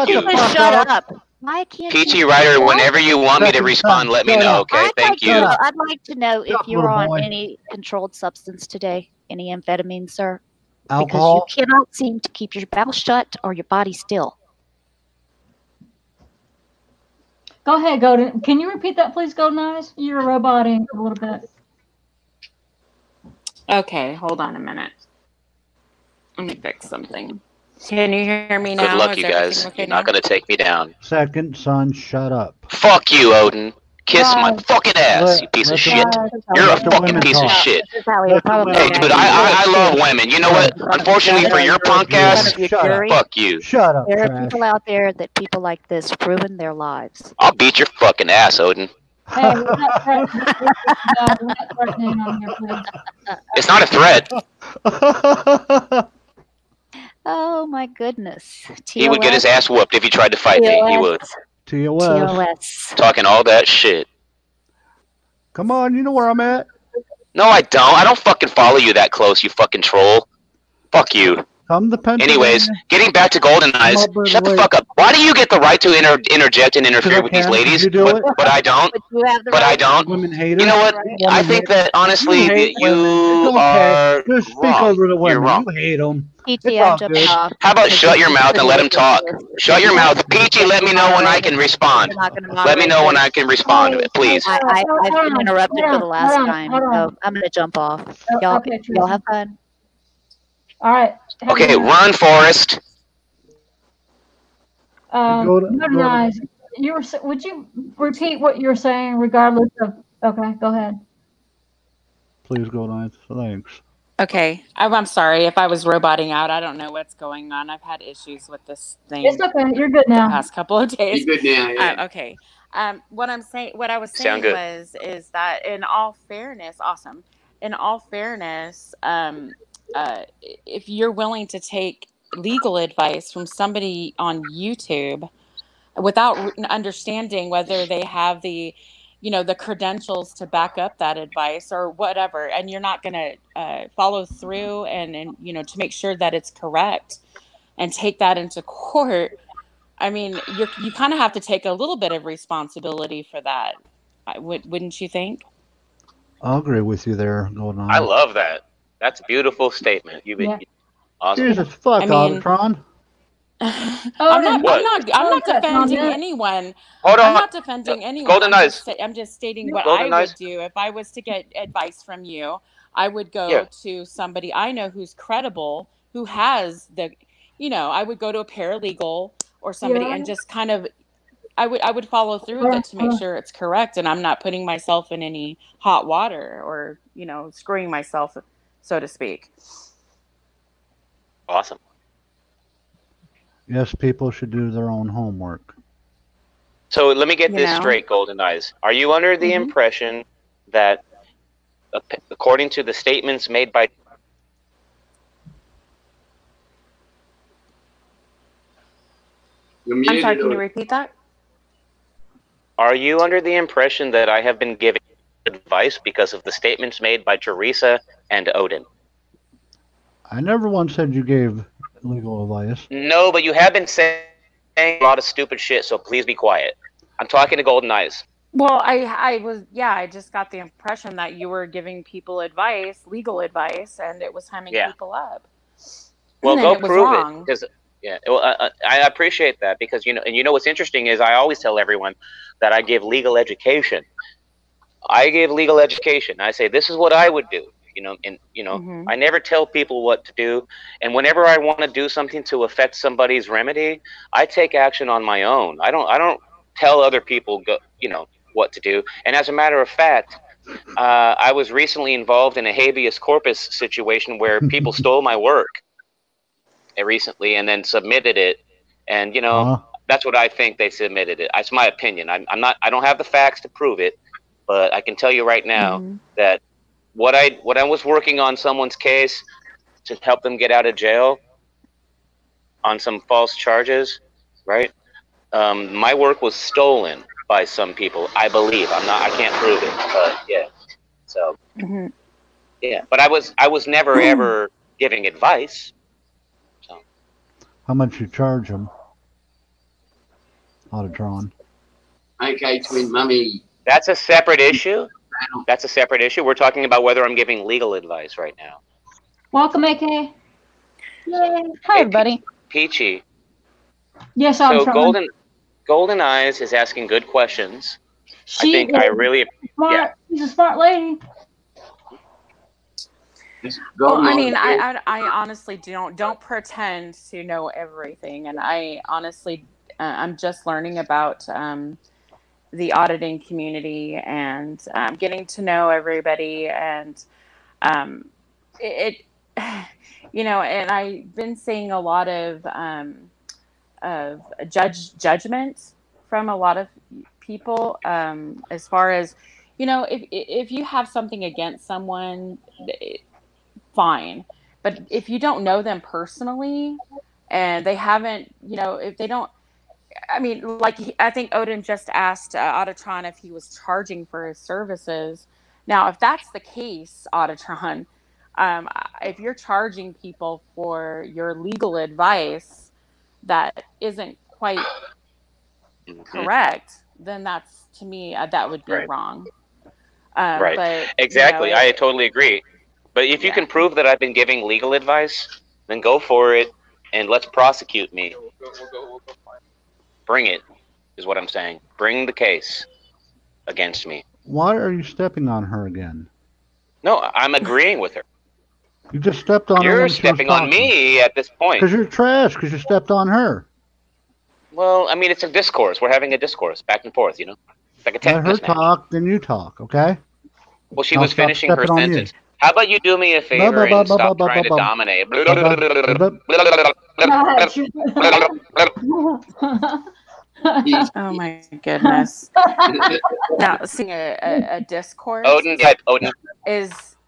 you. Shut up. Why can't PeachyRider, whenever you want me to respond, let me know, okay? Thank you. I'd like to know if you're on any controlled substance today, any amphetamine, sir. Alcohol? Because you cannot seem to keep your mouth shut or your body still. Go ahead, Golden. Can you repeat that, please, Golden Eyes? You're roboting a little bit. Okay, hold on a minute. Let me fix something. Can you hear me now? Good luck, you guys. Okay, You're not going to take me down. Second son, shut up. Fuck you, Odinn. Kiss my fucking ass, you piece of shit. You're a fucking piece of shit. Hey, dude, I love women. You know what? Unfortunately for your punk ass, fuck you. Shut up. There are people out there that people like this ruin their lives. I'll beat your fucking ass, Odinn. Hey, we're not threatening on here, please. It's not a threat. Oh my goodness. He would get his ass whooped if he tried to fight me. He would. TOS. Talking all that shit. Come on, you know where I'm at. No, I don't. I don't fucking follow you that close, you fucking troll. Fuck you. Come to Anyways, getting back to Golden Eyes, shut the fuck up. Why do you get the right to interject and interfere with these ladies, but I don't? But I don't. Women hate You know what? I think that honestly, you are Just speak wrong. over the women. You're wrong. You hate them. Peachy, I'm jumping off. How about shut your mouth and let him talk? Shut your mouth. Peachy, let me know when I can respond. Let me know when I can respond to it, please. I've been interrupted for the last time, so I'm going to jump off. Y'all have fun. All right. Okay, run, Forrest. Golden Eyes, would you repeat what you're saying regardless of... Okay, go ahead. Please, Golden Eyes. Thanks. Okay, I'm sorry if I was roboting out. I don't know what's going on. I've had issues with this thing. It's okay. You're good now. The past couple of days. You're good now. Yeah. Okay. What I was saying is that in all fairness, if you're willing to take legal advice from somebody on YouTube without understanding whether they have the credentials to back up that advice or whatever, and you're not going to follow through and to make sure that it's correct and take that into court, I mean, you kind of have to take a little bit of responsibility for that. Wouldn't you think? I'll agree with you there, Golden. I love that. That's a beautiful statement. Awesome. Jesus fuck, Auditron. I'm not defending anyone. Hold on. I'm not defending anyone. Golden Eyes. I'm just stating what Golden I Eyes. would do if I was to get advice from you. I would go to somebody I know who's credible, who has the, I would go to a paralegal or somebody and just kind of, I would follow through with it to make sure it's correct, and I'm not putting myself in any hot water or screwing myself, so to speak. Awesome. Yes, people should do their own homework. So let me get this straight, Golden Eyes. Are you under the impression that, according to the statements made by... I'm sorry, can you repeat that? Are you under the impression that I have been giving advice because of the statements made by Teresa and Odinn? I never once said you gave legal advice. No, but you have been saying a lot of stupid shit, so please be quiet. I'm talking to Golden Eyes. Well, I just got the impression that you were giving people advice, legal advice, and it was hemming people up. Well, and go it was prove wrong. it. Because, I appreciate that because, what's interesting is I always tell everyone that I give legal education. I give legal education. I say, this is what I would do. I never tell people what to do. And whenever I want to do something to affect somebody's remedy, I take action on my own. I don't tell other people what to do. And as a matter of fact, I was recently involved in a habeas corpus situation where people stole my work recently and then submitted it. And that's what I think they submitted it. It's my opinion. I don't have the facts to prove it, but I can tell you right now that what I was working on someone's case to help them get out of jail on some false charges, right? My work was stolen by some people, I believe. I can't prove it, but yeah. So yeah, but I was never ever giving advice. So how much you charge them? Auditron. Okay, twin mummy. That's a separate issue. That's a separate issue. We're talking about whether I'm giving legal advice right now. Welcome, AK. Yay. Hi, everybody. Peachy. Yes, I'm so Golden Eyes is asking good questions. She's a smart lady. Well, I mean, I honestly don't pretend to know everything, and I honestly I'm just learning about the auditing community and getting to know everybody, and and I've been seeing a lot of judgment from a lot of people, as far as if you have something against someone, fine, but if you don't know them personally and they haven't, if they don't, I mean, I think Odinn just asked Auditron if he was charging for his services. Now, if that's the case, Auditron, if you're charging people for your legal advice that isn't quite correct, then that's, to me, that would be wrong. Right. But, exactly. I totally agree. But if you can prove that I've been giving legal advice, then go for it and let's prosecute me. Bring it, is what I'm saying. Bring the case against me. Why are you stepping on her again? No, I'm agreeing with her. You just stepped on her. You're stepping on me at this point. Because you're trash, because you stepped on her. Well, I mean, it's a discourse. We're having a discourse, back and forth, It's like a tennis match. Let her talk, then you talk, okay? Well, she was finishing her sentence. How about you do me a favor and stop trying to dominate? Oh my goodness! Now, seeing a discourse Odinn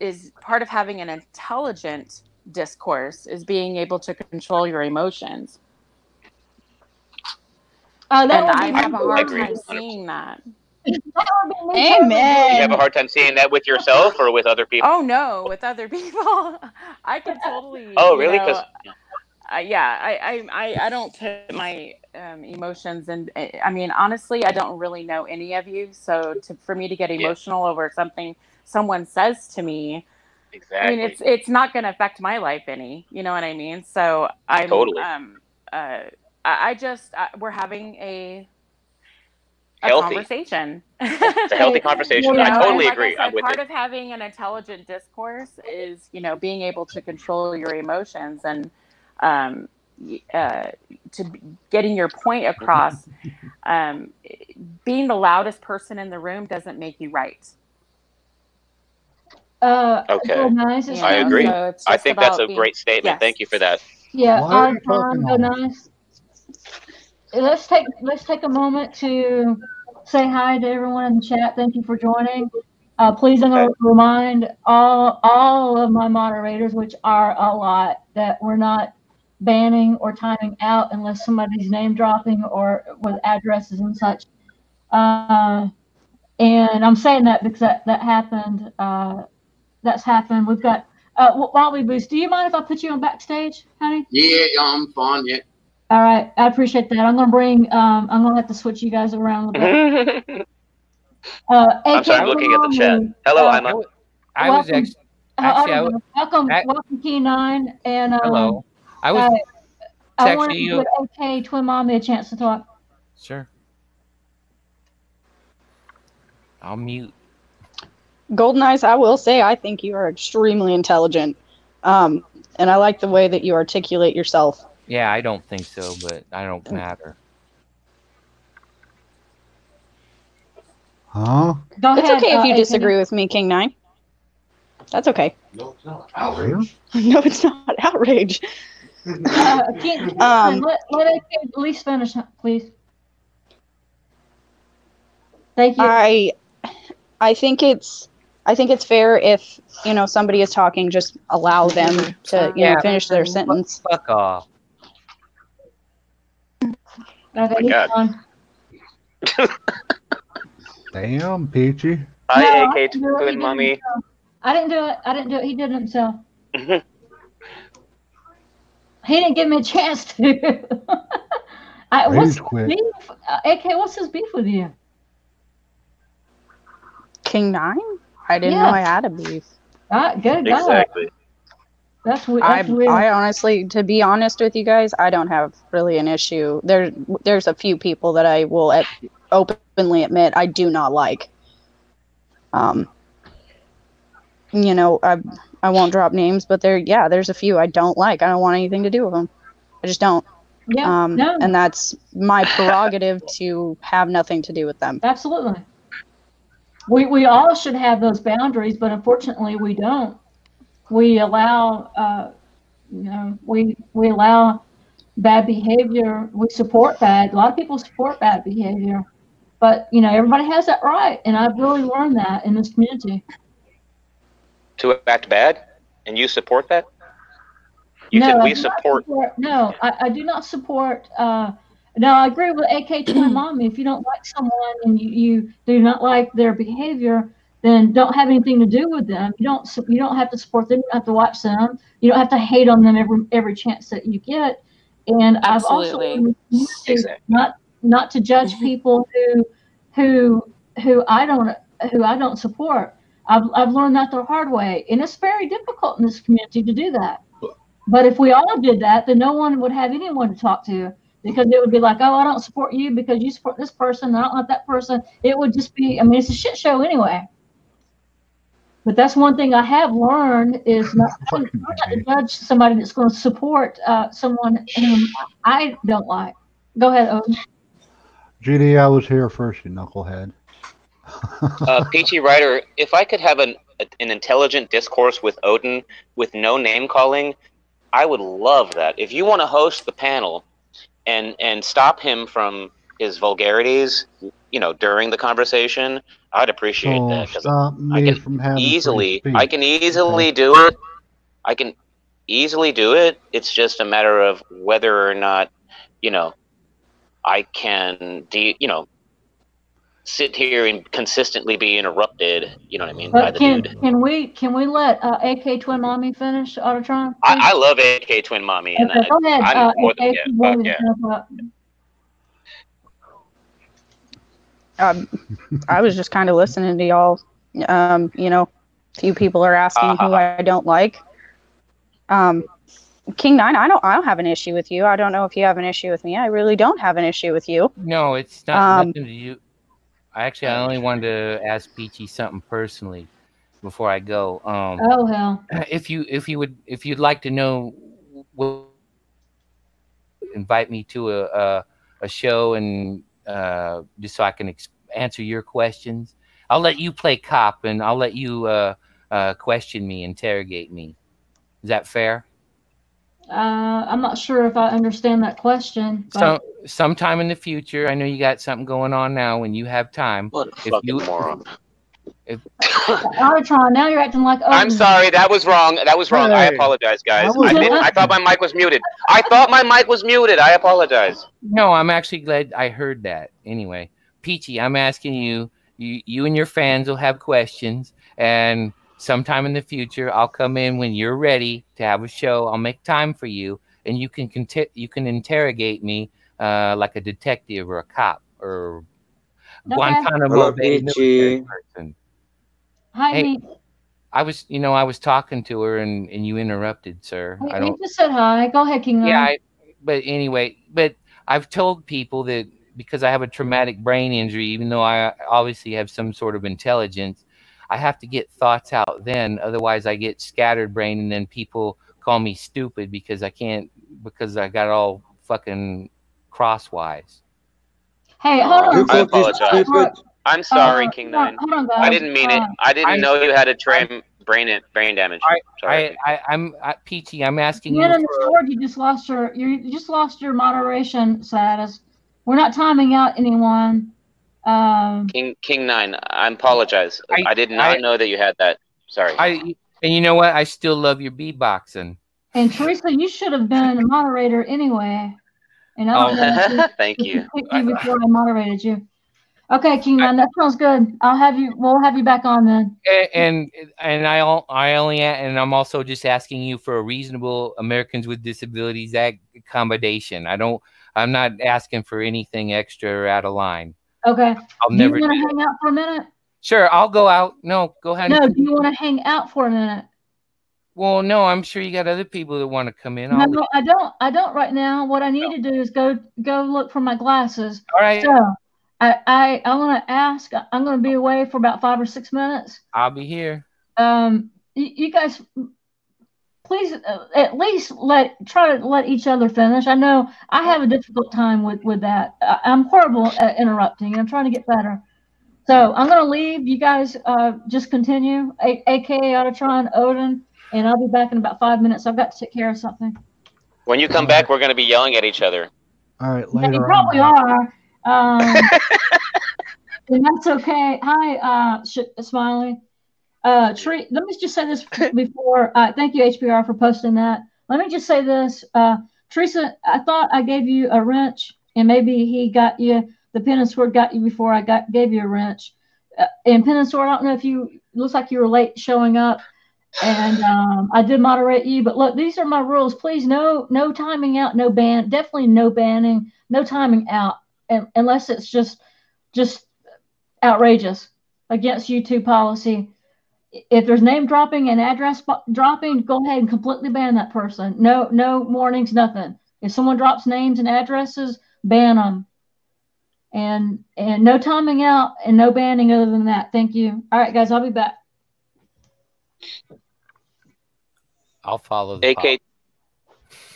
is part of having an intelligent discourse, is being able to control your emotions. And I have a hard time seeing that. Amen. You have a hard time seeing that with yourself or with other people? Oh no, with other people, I can totally. Oh really? I don't put emotions, and I mean, honestly, I don't really know any of you, so for me to get emotional over something someone says to me, exactly. I mean, it's not going to affect my life any. You know what I mean? So I'm Totally. We're having a Healthy. conversation. It's a healthy conversation. You know, I totally like agree. I said, I'm with part it. of having an intelligent discourse is, you know, being able to control your emotions and to getting your point across. Being the loudest person in the room doesn't make you right. Okay. Nice. I agree. So I think that's a great statement. Yes. Thank you for that. Yeah, Why are you talking go nice. Let's take a moment to say hi to everyone in the chat. Thank you for joining. Please remind all of my moderators, which are a lot, that we're not banning or timing out unless somebody's name dropping or with addresses and such. And I'm saying that because that happened. That's happened. We've got Bobby Boost. Do you mind if I put you on backstage, honey? Yeah, I'm fine. Yeah. All right, I appreciate that. I'm gonna have to switch you guys around a little bit. I'm sorry, I'm looking at the chat. Hello, welcome Key9, and hello. I wanted to give AK Twin Mommy a chance to talk. Sure. I'll mute. Golden Eyes, I will say I think you are extremely intelligent, and I like the way that you articulate yourself. Yeah, I don't think so, but I don't matter. Huh? It's okay if you disagree with me, King9. That's okay. No, it's not outrage. No, it's not outrage. Let AK at least finish, please. Thank you. I think it's fair if, you know, somebody is talking, just allow them to, you know, finish their sentence. Fuck off. Okay, my God. Damn, Peachy. Hi, AK Twin Mommy. I didn't do it. He did it himself. He didn't give me a chance to. What's beef? AK, what's his beef with you? King9? I didn't know I had a beef. Good. Exactly. That's weird. I honestly, to be honest with you guys, I don't have really an issue. There's a few people that I will openly admit I do not like. You know, I won't drop names, but there's a few I don't like. I don't want anything to do with them. I just don't. Yeah. No. And that's my prerogative to have nothing to do with them. Absolutely. We all should have those boundaries, but unfortunately we don't. We allow, we allow bad behavior. We support bad. A lot of people support bad behavior, but you know, everybody has that right, and I've really learned that in this community. To act bad, and you support that? You said we support. No, I do not support. No, I agree with AK Twin Mommy. If you don't like someone and you do not like their behavior, then don't have anything to do with them. You don't have to support them. You don't have to watch them. You don't have to hate on them every chance that you get. And Absolutely. I've also not to judge people who I don't support. I've learned that the hard way, and it's very difficult in this community to do that. But if we all did that, then no one would have anyone to talk to, because it would be like, oh, I don't support you because you support this person, I don't like that person. It would just be, I mean, it's a shit show anyway. But that's one thing I have learned is not to judge somebody that's going to support someone whom I don't like. Go ahead, Odinn. GD, I was here first, you knucklehead. PeachyRider, if I could have an intelligent discourse with Odinn with no name calling, I would love that. If you want to host the panel and stop him from his vulgarities, you know, during the conversation, I'd appreciate that, because I can easily do it. I can easily do it. It's just a matter of whether or not, you know, I can, sit here and consistently be interrupted. You know what I mean? By the dude. Can we let AK Twin Mommy finish, Auditron? I love AK Twin Mommy, and go ahead. I'm more than I was just kind of listening to y'all. You know, few people are asking who I don't like. King 9, I don't have an issue with you. I don't know if you have an issue with me. I really don't have an issue with you. No, it's not nothing to you. I only wanted to ask Peachy something personally before I go. Oh hell! If you'd like to know, invite me to a show and just so I can answer your questions. I'll let you play cop and I'll let you question me, interrogate me. Is that fair? I'm not sure if I understand that question. But... sometime in the future, I know you got something going on now. When you have time, what a fucking moron! Auditron, now you're acting like. Oh, I'm sorry, that was wrong. That was wrong. I apologize, guys. I thought my mic was muted. I thought my mic was muted. I apologize. No, I'm actually glad I heard that. Anyway, Peachy, I'm asking you. You and your fans will have questions, and sometime in the future, I'll come in when you're ready to have a show. I'll make time for you, and you can interrogate me like a detective or a cop or Guantanamo Bay military person. Hi, hey, I was talking to her and you interrupted, sir. I don't. You just said hi. Go ahead, King. Yeah, but anyway, I've told people that because I have a traumatic brain injury, even though I obviously have some sort of intelligence, I have to get thoughts out then. Otherwise, I get scattered brain, and then people call me stupid because I got all fucking crosswise. Hey, hold on. I apologize. I'm sorry, King 9. Hold on, guys. I didn't mean it. I didn't know you had a brain damage. Sorry. I'm Peachy. I'm asking you. You just lost your moderation status. We're not timing out anyone. King 9, I apologize. I did not know that you had that. Sorry. And you know what? I still love your beatboxing. And Teresa, you should have been a moderator anyway. And I don't know thank you. Before I moderated you. Okay, King 9, that sounds good. We'll have you back on then. And I'm also just asking you for a reasonable Americans with Disabilities Act accommodation. I'm not asking for anything extra or out of line. Okay. I'll never. Do you want to hang out for a minute? Sure, I'll go out. No, go ahead. No, do you want to hang out for a minute? Well, no, I'm sure you got other people that want to come in. No, I don't right now. What I need to do is go look for my glasses. All right. So I want to ask. I'm going to be away for about 5 or 6 minutes. I'll be here. You guys, please at least try to let each other finish. I know I have a difficult time with that. I'm horrible at interrupting. I'm trying to get better. So I'm going to leave. You guys just continue. AKA Auditron, Odinn, and I'll be back in about 5 minutes. I've got to take care of something. When you come back, we're going to be yelling at each other. All right, later. You probably are. And that's okay. Hi, Smiley. Let me just say this before. Thank you, HBR, for posting that. Let me just say this. Teresa, I thought I gave you a wrench, and maybe he got you. The pen and sword got you before I gave you a wrench. And pen and sword, I don't know if looks like you were late showing up, and I did moderate you. But look, these are my rules. Please, no timing out, no ban, definitely no banning, no timing out, unless it's just outrageous against YouTube policy. If there's name dropping and address dropping, go ahead and completely ban that person. No warnings, nothing. If someone drops names and addresses, ban them. And no timing out and no banning other than that. Thank you. All right, guys, I'll be back. I'll follow the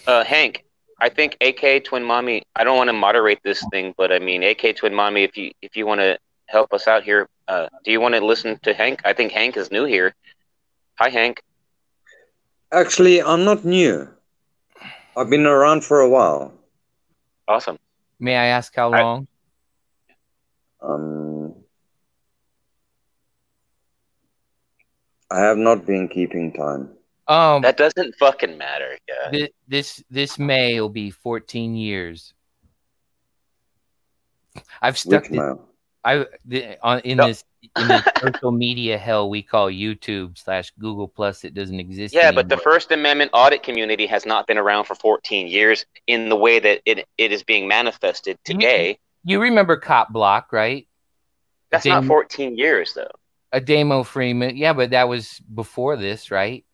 Hank, I think AK Twin Mommy, I don't want to moderate this thing, but I mean, AK Twin Mommy, if you want to help us out here, do you want to listen to Hank? I think Hank is new here. Hi, Hank. Actually, I'm not new. I've been around for a while. Awesome. May I ask how long? I have not been keeping time. That doesn't fucking matter. Yeah. This May will be 14 years. I've stuck in this social media hell we call YouTube/Google Plus. It doesn't exist. Yeah, anymore. but the First Amendment audit community has not been around for 14 years in the way that it is being manifested today. You remember Cop Block, right? That's not 14 years, though. A demo Freeman. Yeah, but that was before this, right?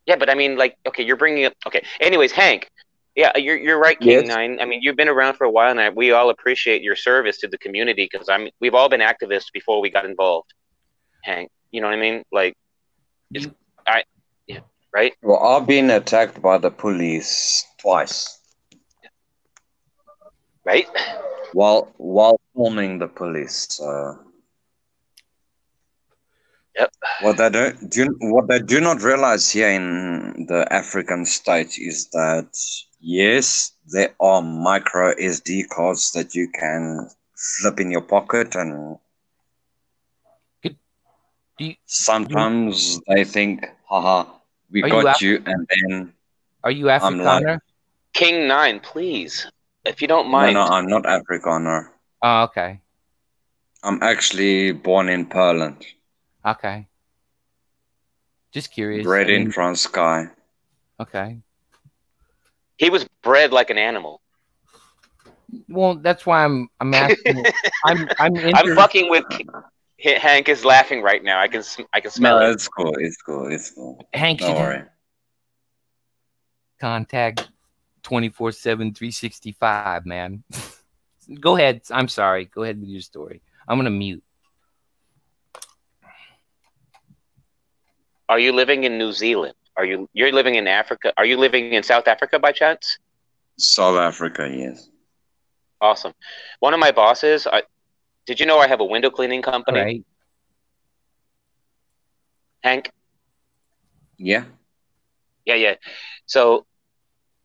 Yeah, but I mean, like, okay, you're bringing up. Okay. Anyways, Hank. Yeah, you're right, King Yes. Nine. I mean, you've been around for a while, and we all appreciate your service to the community because we've all been activists before we got involved. Hank, you know what I mean? Like, yeah, right? Well, I've been attacked by the police twice. Right? While filming the police. So. Yep. What they do not realize here in the African state is that yes, there are micro SD cards that you can flip in your pocket, and sometimes they think, haha, we got you, and then are you I'm like, Afrikaner? King Nine, please, if you don't mind. No, I'm not Afrikaner. Oh, okay. I'm actually born in Poland. Okay. Just curious. Bred in Transkei. Okay. He was bred like an animal. Well, that's why I'm asking. I'm fucking with Hank is laughing right now. I can smell it. No, it's cool. It's cool. It's cool. Hank, don't worry. Contact 24/7, 365, man. Go ahead. I'm sorry. Go ahead with your story. I'm gonna mute. Are you living in New Zealand? You're living in Africa? Are you living in South Africa by chance? South Africa, yes. Awesome. One of my bosses, did you know I have a window cleaning company? Right. Hank? Yeah. Yeah. So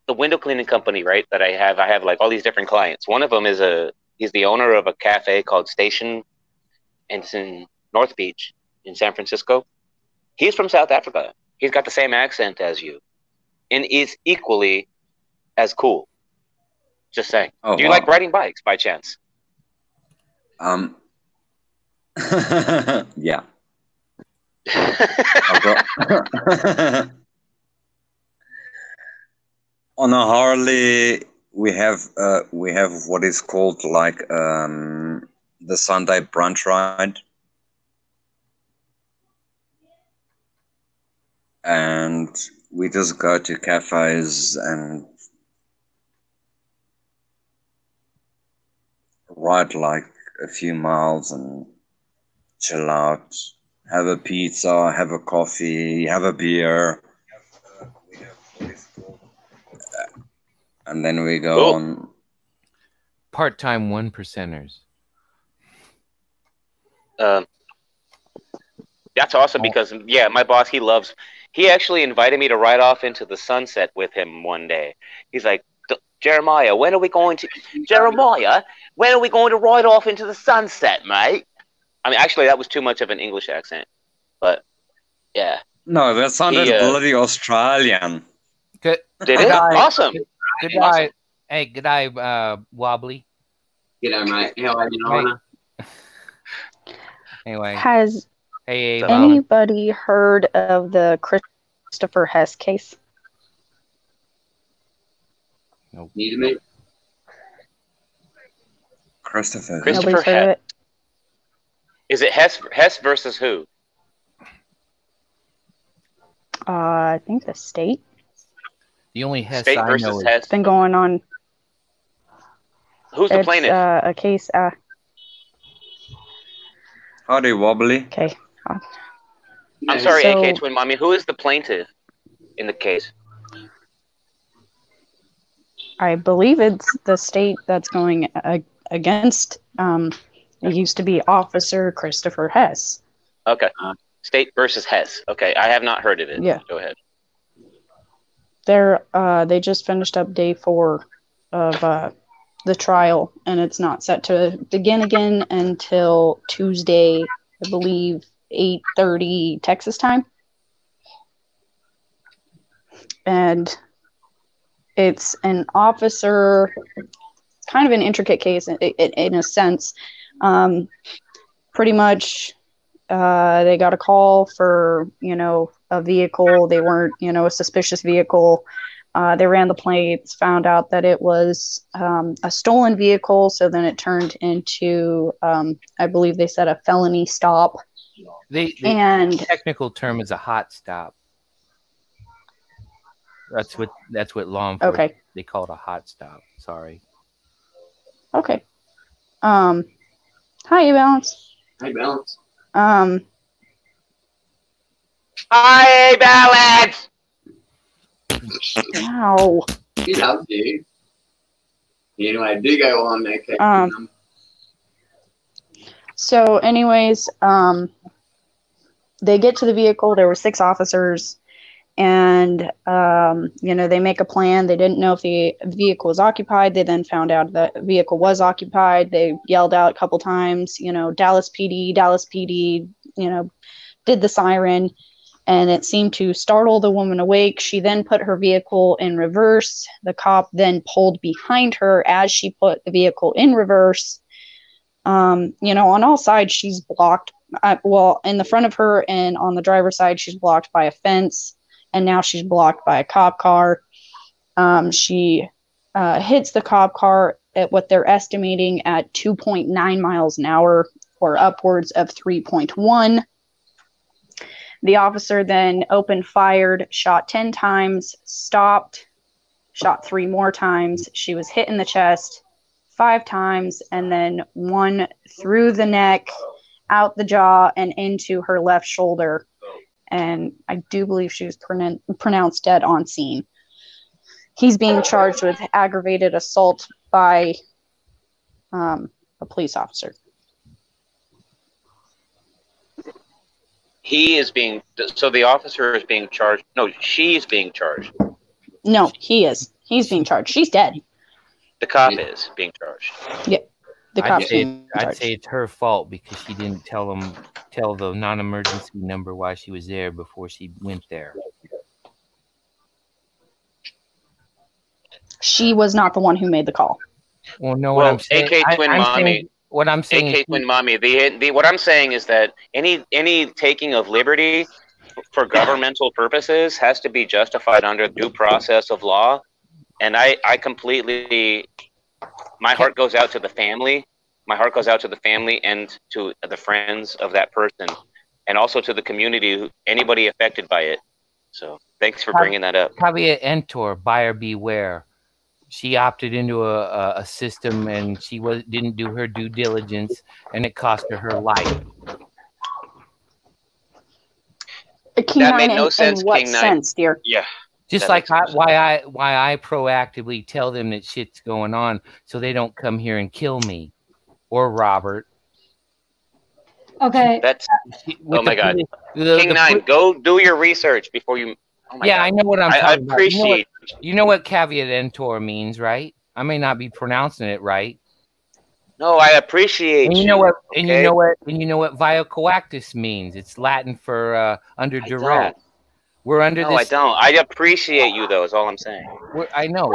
the window cleaning company, right, that I have like all these different clients. One of them he's the owner of a cafe called Station, and it's in North Beach in San Francisco. He's from South Africa. He's got the same accent as you, and is equally as cool. Just saying. Oh, Do you like riding bikes by chance? Yeah. On a Harley, we have what is called like the Sunday brunch ride. And we just go to cafes and ride like a few miles and chill out, have a pizza, have a coffee, have a beer. And then we go on. Part-time 1%ers. That's awesome because, yeah, my boss, he actually invited me to ride off into the sunset with him one day. He's like, Jeremiah, when are we going to ride off into the sunset, mate? I mean, actually, that was too much of an English accent, but yeah. No, that sounded bloody Australian. Did it? Awesome. Good day. Hey, good day, Wobbly. G'day, mate. How are you, Lana? Anyway. Has anybody heard of the Christopher Hess case? Nope. Neither me. Christopher Hess. Is it Hess versus who? I think the state. The only Hess State I versus know is Hess. It's been going on. Who's the plaintiff? A case. Howdy, Wobbly. Okay. I'm sorry, AK Twin Mommy. Who is the plaintiff in the case? I believe it's the state that's going against. It used to be Officer Christopher Hess. Okay. State versus Hess. Okay, I have not heard of it. Yeah. Go ahead. They just finished up day 4 of the trial, and it's not set to begin again until Tuesday, I believe, 8:30 Texas time. And it's an officer, kind of an intricate case in a sense. Pretty much, they got a call for, a vehicle. They weren't, a suspicious vehicle, They ran the plates, found out that it was a stolen vehicle. So then it turned into, I believe they said, a felony stop. The technical term is a hot stop. That's what law enforcement, okay. They call it a hot stop. Sorry. Okay. Hi, Balance. Hi, Balance. Hi, Balance. Wow. Get out, dude. You know, I do go on that. So, anyways, they get to the vehicle. There were 6 officers, and you know, they make a plan. They didn't know if the vehicle was occupied. They then found out that the vehicle was occupied. They yelled out a couple times, you know, Dallas PD, Dallas PD, you know, did the siren, and it seemed to startle the woman awake. She then put her vehicle in reverse. The cop then pulled behind her as she put the vehicle in reverse. You know, on all sides, she's blocked. Well, in the front of her and on the driver's side, she's blocked by a fence. And now she's blocked by a cop car. She hits the cop car at what they're estimating at 2.9 miles an hour, or upwards of 3.1. The officer then opened fired, shot 10 times, stopped, shot 3 more times. She was hit in the chest 5 times, and then 1 through the neck, out the jaw, and into her left shoulder. And I do believe she was pronounced dead on scene. He's being charged with aggravated assault by a police officer. He is being, so the officer is being charged. No, she's being charged. No, he is. He's being charged. She's dead. The cop is being charged. Yeah. I'd say it's her fault because she didn't tell the non-emergency number while she was there before she went there. She was not the one who made the call. Well, no, what I'm saying, AK Twin Mommy. What I'm saying, AK Twin Mommy. What I'm saying is that any taking of liberty for governmental purposes has to be justified under due process of law, and I completely. My heart goes out to the family. My heart goes out to the family and to the friends of that person, and also to the community, anybody affected by it. So thanks for bringing that up. Caveat emptor, buyer beware. She opted into a system, and she didn't do her due diligence, and it cost her life. That made no sense, in what King Knight. sense, dear? Yeah. Just like why I proactively tell them that shit's going on so they don't come here and kill me or Robert. Okay. That's oh my God. King Nine, go do your research before you. Oh my God. I know what I'm talking about. Appreciate. You know what caveat emptor means, right? I may not be pronouncing it right. No, I appreciate and you. Know what? And okay? you know what via coactus means? It's Latin for under duress. We're under no, this. I don't. I appreciate you, though. Is all I'm saying. I know.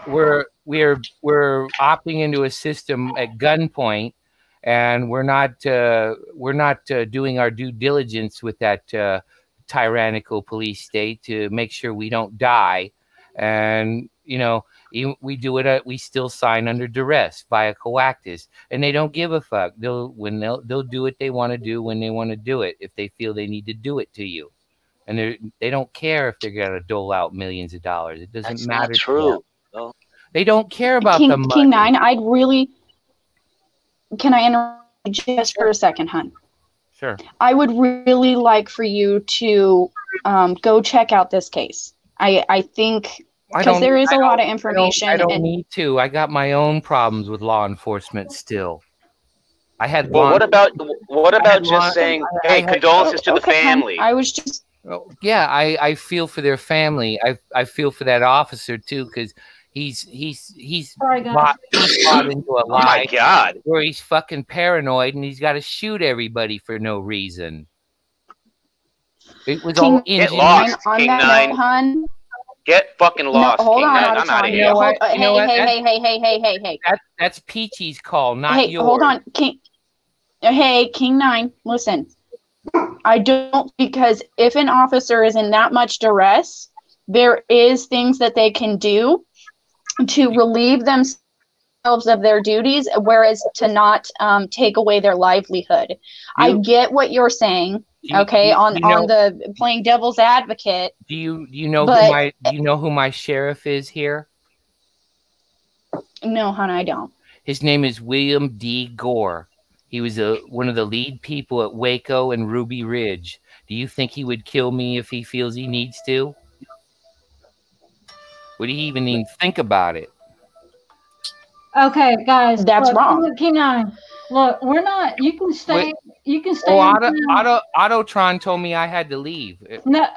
We're opting into a system at gunpoint, and we're not doing our due diligence with that tyrannical police state to make sure we don't die. And you know, we do it. We still sign under duress via coactus, and they don't give a fuck. They'll do what they want to do when they want to do it. If they feel they need to do it to you. And they don't care if they're going to dole out millions of dollars. It doesn't That's matter. Not true. No. They don't care about the money. King Nine, can I interrupt just for a second, hon? Sure. I would really like for you to go check out this case. I think because there is a lot of information. I don't need to. I got my own problems with law enforcement still. I had. Well, what about just saying, "Hey, condolences to the family"? I was just. Yeah, I feel for their family. I feel for that officer too, because he's bought into a lie. Oh my God! Where he's fucking paranoid and he's got to shoot everybody for no reason. It was all get lost, King Nine. Hon. Get fucking lost, no, hold King on, Nine. I'm out of here. Hey. That's Peachy's call, not yours. Hold on, King. Hey, King Nine, listen. I don't, because if an officer is in that much duress, there is things that they can do to relieve themselves of their duties, whereas to not take away their livelihood. I get what you're saying. Okay, on the playing devil's advocate. Do you know who my sheriff is here? No, hon, I don't. His name is William D. Gore. He was one of the lead people at Waco and Ruby Ridge. Do you think he would kill me if he feels he needs to? Would he even think about it? Okay, guys, that's wrong. K9, look, we're not. You can stay. You can stay. Oh, Autotron told me I had to leave. No,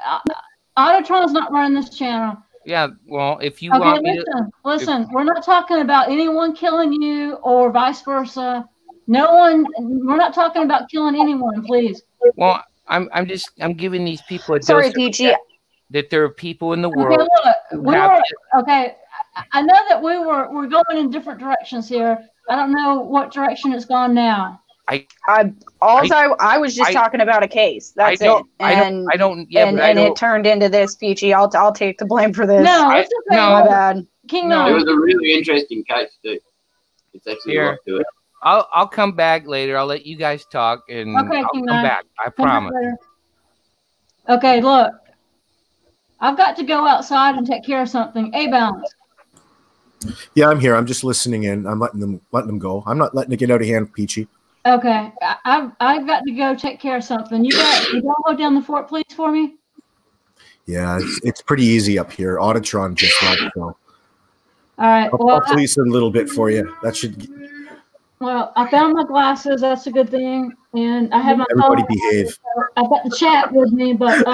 Autotron's not running this channel. Yeah, well, if you want me to listen, we're not talking about anyone killing you or vice versa. No one. We're not talking about killing anyone, please. Well, I'm giving these people a sorry, dose Peachy. that there are people in the world. Okay, look, okay. I know that we're going in different directions here. I don't know what direction it's gone now. I was just talking about a case. That's it. And it turned into this, Peachy. I'll take the blame for this. No, it's okay. No, my bad. King, no. It was a really interesting case. It's actually here. To it. I'll come back later. I'll let you guys talk, and okay, I'll come back. I promise. Okay, look. I've got to go outside and take care of something. A-Balance. Yeah, I'm here. I'm just listening in. I'm letting them go. I'm not letting it get out of hand, Peachy. Okay, I've got to go take care of something. You go down the fort, please, for me. Yeah, it's pretty easy up here. Auditron just left, so. All right. I'll police it a little bit for you. That should. Well, I found my glasses. That's a good thing, and I have my. Everybody behave. I've got the chat with me, but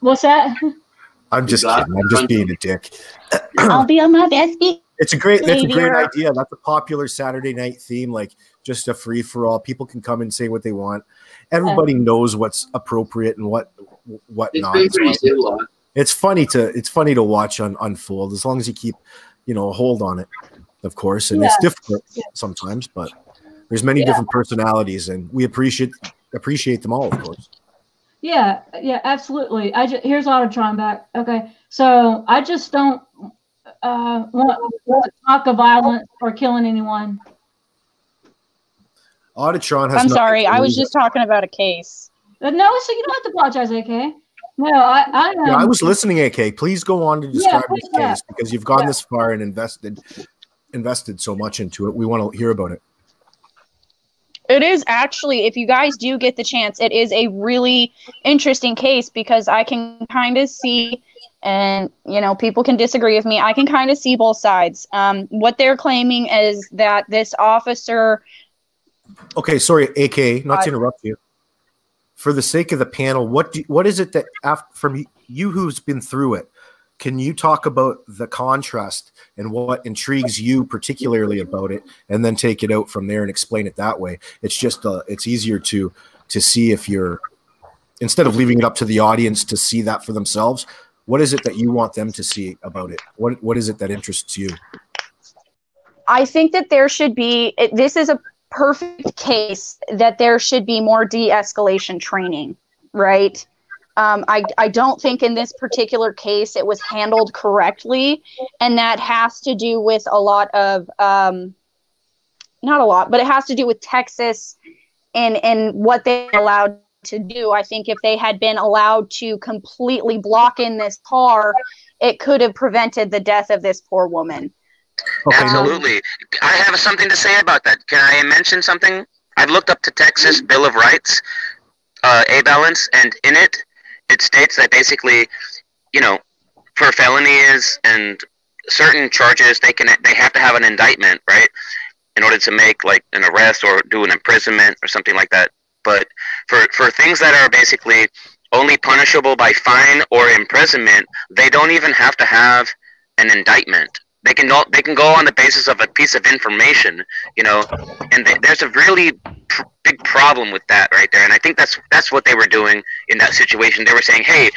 what's that? I'm just kidding. I'm just being a dick. I'll be on my best beat. It's a great idea. That's a popular Saturday night theme, like just a free for all. People can come and say what they want. Everybody knows what's appropriate and what not. It's funny to watch unfold as long as you keep, a hold on it, of course. And it's difficult sometimes, but there's many different personalities, and we appreciate them all, of course. Yeah, absolutely. Here's Autotron back. Okay, so I just don't want to talk of violence or killing anyone. Autotron has. I'm sorry. I was just talking about a case. No, so you don't have to apologize, AK. No, I was listening, AK. Please go on to describe this case because you've gone this far and invested so much into it. We want to hear about it. It is actually, if you guys do get the chance, it is a really interesting case because I can kind of see, and people can disagree with me, I can kind of see both sides. What they're claiming is that this officer. Okay, sorry, AK, not to interrupt you. For the sake of the panel, what is it that from you who's been through it? Can you talk about the contrast and what intrigues you particularly about it, and then take it out from there and explain it that way? It's just it's easier to see if you're, instead of leaving it up to the audience to see that for themselves. What is it that you want them to see about it? What is it that interests you? I think that there should be. This is a perfect case that there should be more de-escalation training, right? I don't think in this particular case it was handled correctly, and that has to do with a lot of not a lot, but it has to do with Texas and what they allowed to do. I think if they had been allowed to completely block in this car, it could have prevented the death of this poor woman. Okay. Absolutely. I have something to say about that. Can I mention something? I've looked up the Texas Bill of Rights, A-Balance, and in it states that basically, for felonies and certain charges, they have to have an indictment, right, in order to make like an arrest or do an imprisonment or something like that. But for things that are basically only punishable by fine or imprisonment, they don't even have to have an indictment. They can go on the basis of a piece of information, and there's a really big problem with that right there. And I think that's what they were doing in that situation. They were saying, hey,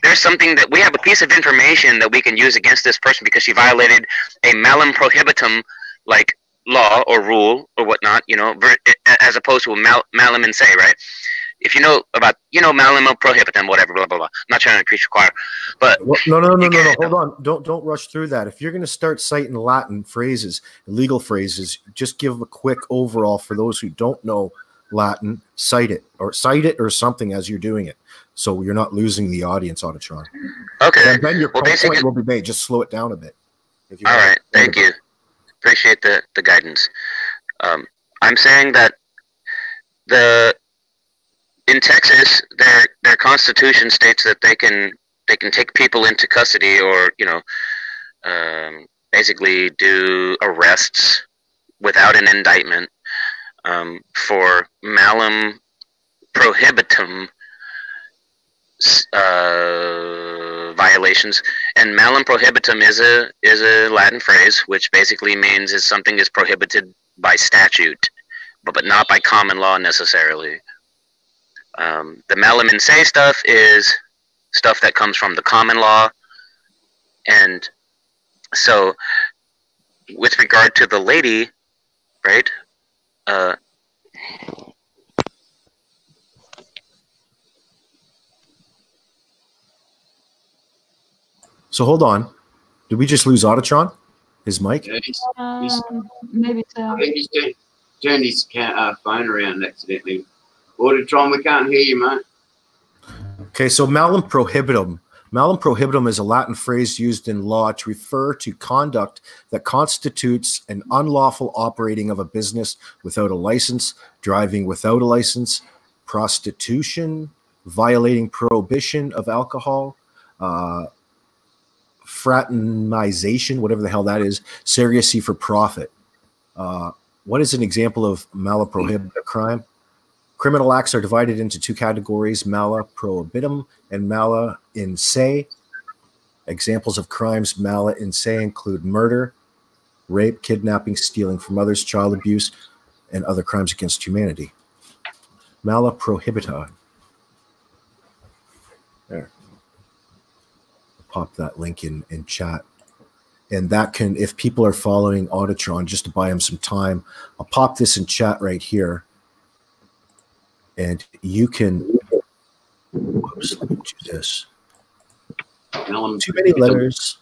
there's something that we have a piece of information that we can use against this person because she violated a malum prohibitum like law or rule or whatnot, as opposed to a malum in se, right? if you know about, malum prohibitum, whatever, blah, blah, blah. I'm not trying to preach the choir, but No. Hold on. Don't rush through that. If you're going to start citing Latin phrases, legal phrases, just give a quick overall for those who don't know Latin. Cite it or something as you're doing it, so you're not losing the audience, Auditron. Okay. And then your point will be made. Just slow it down a bit. All right. Thank you. Appreciate the guidance. I'm saying that in Texas, their constitution states that they can take people into custody, or basically do arrests without an indictment for malum prohibitum violations. And malum prohibitum is a Latin phrase which basically means something is prohibited by statute, but not by common law necessarily. The malum in se stuff is stuff that comes from the common law. And so with regard to the lady, right, so hold on. Did we just lose Auditron? His mic? Yeah, Maybe so. I think he's turned his phone around accidentally. Auditron, we can't hear you, mate. Okay, so malum prohibitum. Malum prohibitum is a Latin phrase used in law to refer to conduct that constitutes an unlawful operating of a business without a license, driving without a license, prostitution, violating prohibition of alcohol, fraternization, whatever the hell that is, surrogacy for profit. What is an example of malum prohibitum crime? Criminal acts are divided into two categories, mala prohibitum and mala in se. Examples of crimes mala in se include murder, rape, kidnapping, stealing from others, child abuse, and other crimes against humanity. Mala prohibita. There. Pop that link in chat. And that can, if people are following Auditron, just to buy them some time, I'll pop this in chat right here. And you can, whoops, let me do this. Too many letters.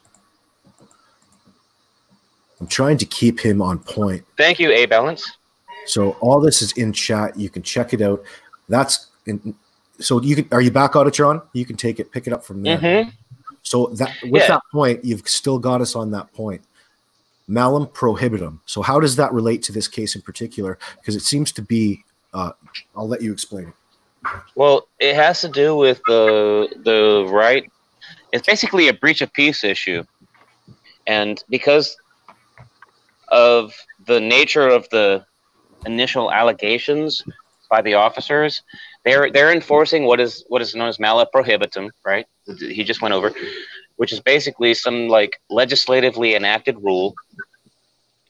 I'm trying to keep him on point. Thank you, A Balance. So all this is in chat. You can check it out. That's in, so you can. Are you back, Auditron? You can take it, pick it up from there. Mm-hmm. So that with that point, you've still got us on that point. Malum prohibitum. So how does that relate to this case in particular? Because it seems to be. I'll let you explain it. Well, it has to do with the right. It's basically a breach of peace issue, and because of the nature of the initial allegations by the officers, they're enforcing what is known as mala prohibitum, right? He just went over, which is basically some like legislatively enacted rule,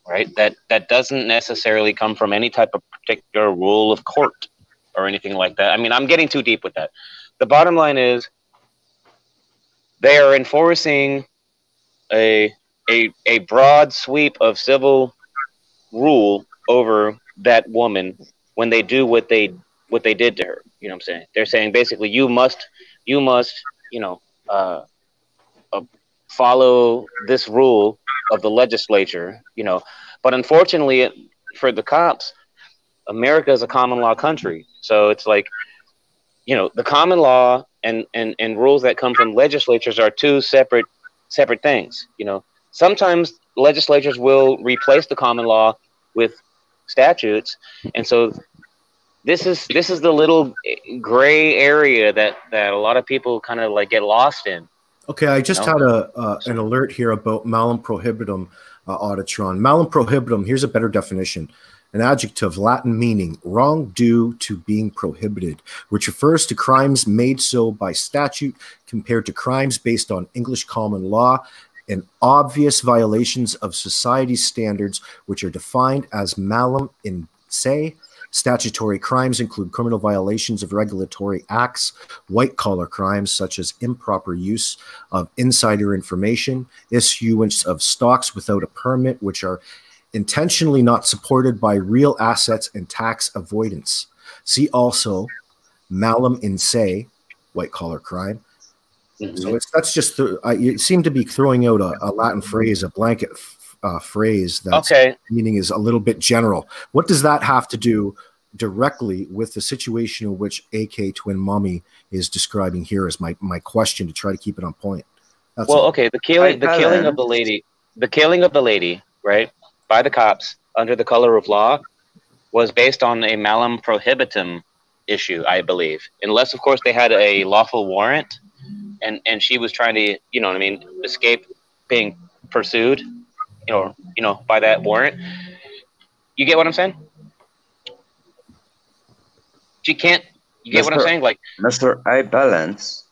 right? That doesn't necessarily come from any type of particular rule of court or anything like that. I mean, I'm getting too deep with that. The bottom line is they are enforcing a broad sweep of civil rule over that woman when they do what they did to her. You know what I'm saying? They're saying basically you must follow this rule of the legislature, But unfortunately for the cops, America is a common law country. So it's like, the common law and rules that come from legislatures are two separate things. Sometimes legislatures will replace the common law with statutes. And so this is the little gray area that a lot of people kind of like get lost in. Okay, I just had an alert here about malum prohibitum, Auditron. Malum prohibitum, here's a better definition. An adjective, Latin meaning wrong due to being prohibited, which refers to crimes made so by statute compared to crimes based on English common law and obvious violations of society's standards, which are defined as malum in se. Statutory crimes include criminal violations of regulatory acts, white-collar crimes such as improper use of insider information, issuance of stocks without a permit, which are intentionally not supported by real assets, and tax avoidance. See also malum in se, white collar crime. So that's just you seem to be throwing out a Latin phrase, a blanket phrase that's meaning is a little bit general. What does that have to do directly with the situation in which AK Twin Mommy is describing here? Is my question, to try to keep it on point. That's well, all. okay, the killing of the lady, right, by the cops under the color of law was based on a malum prohibitum issue, I believe, unless of course they had a lawful warrant. And she was trying to, you know what I mean, escape being pursued, you know, by that warrant. You get what I'm saying? She can't. You get what I'm saying? Like, Mr. I Balance.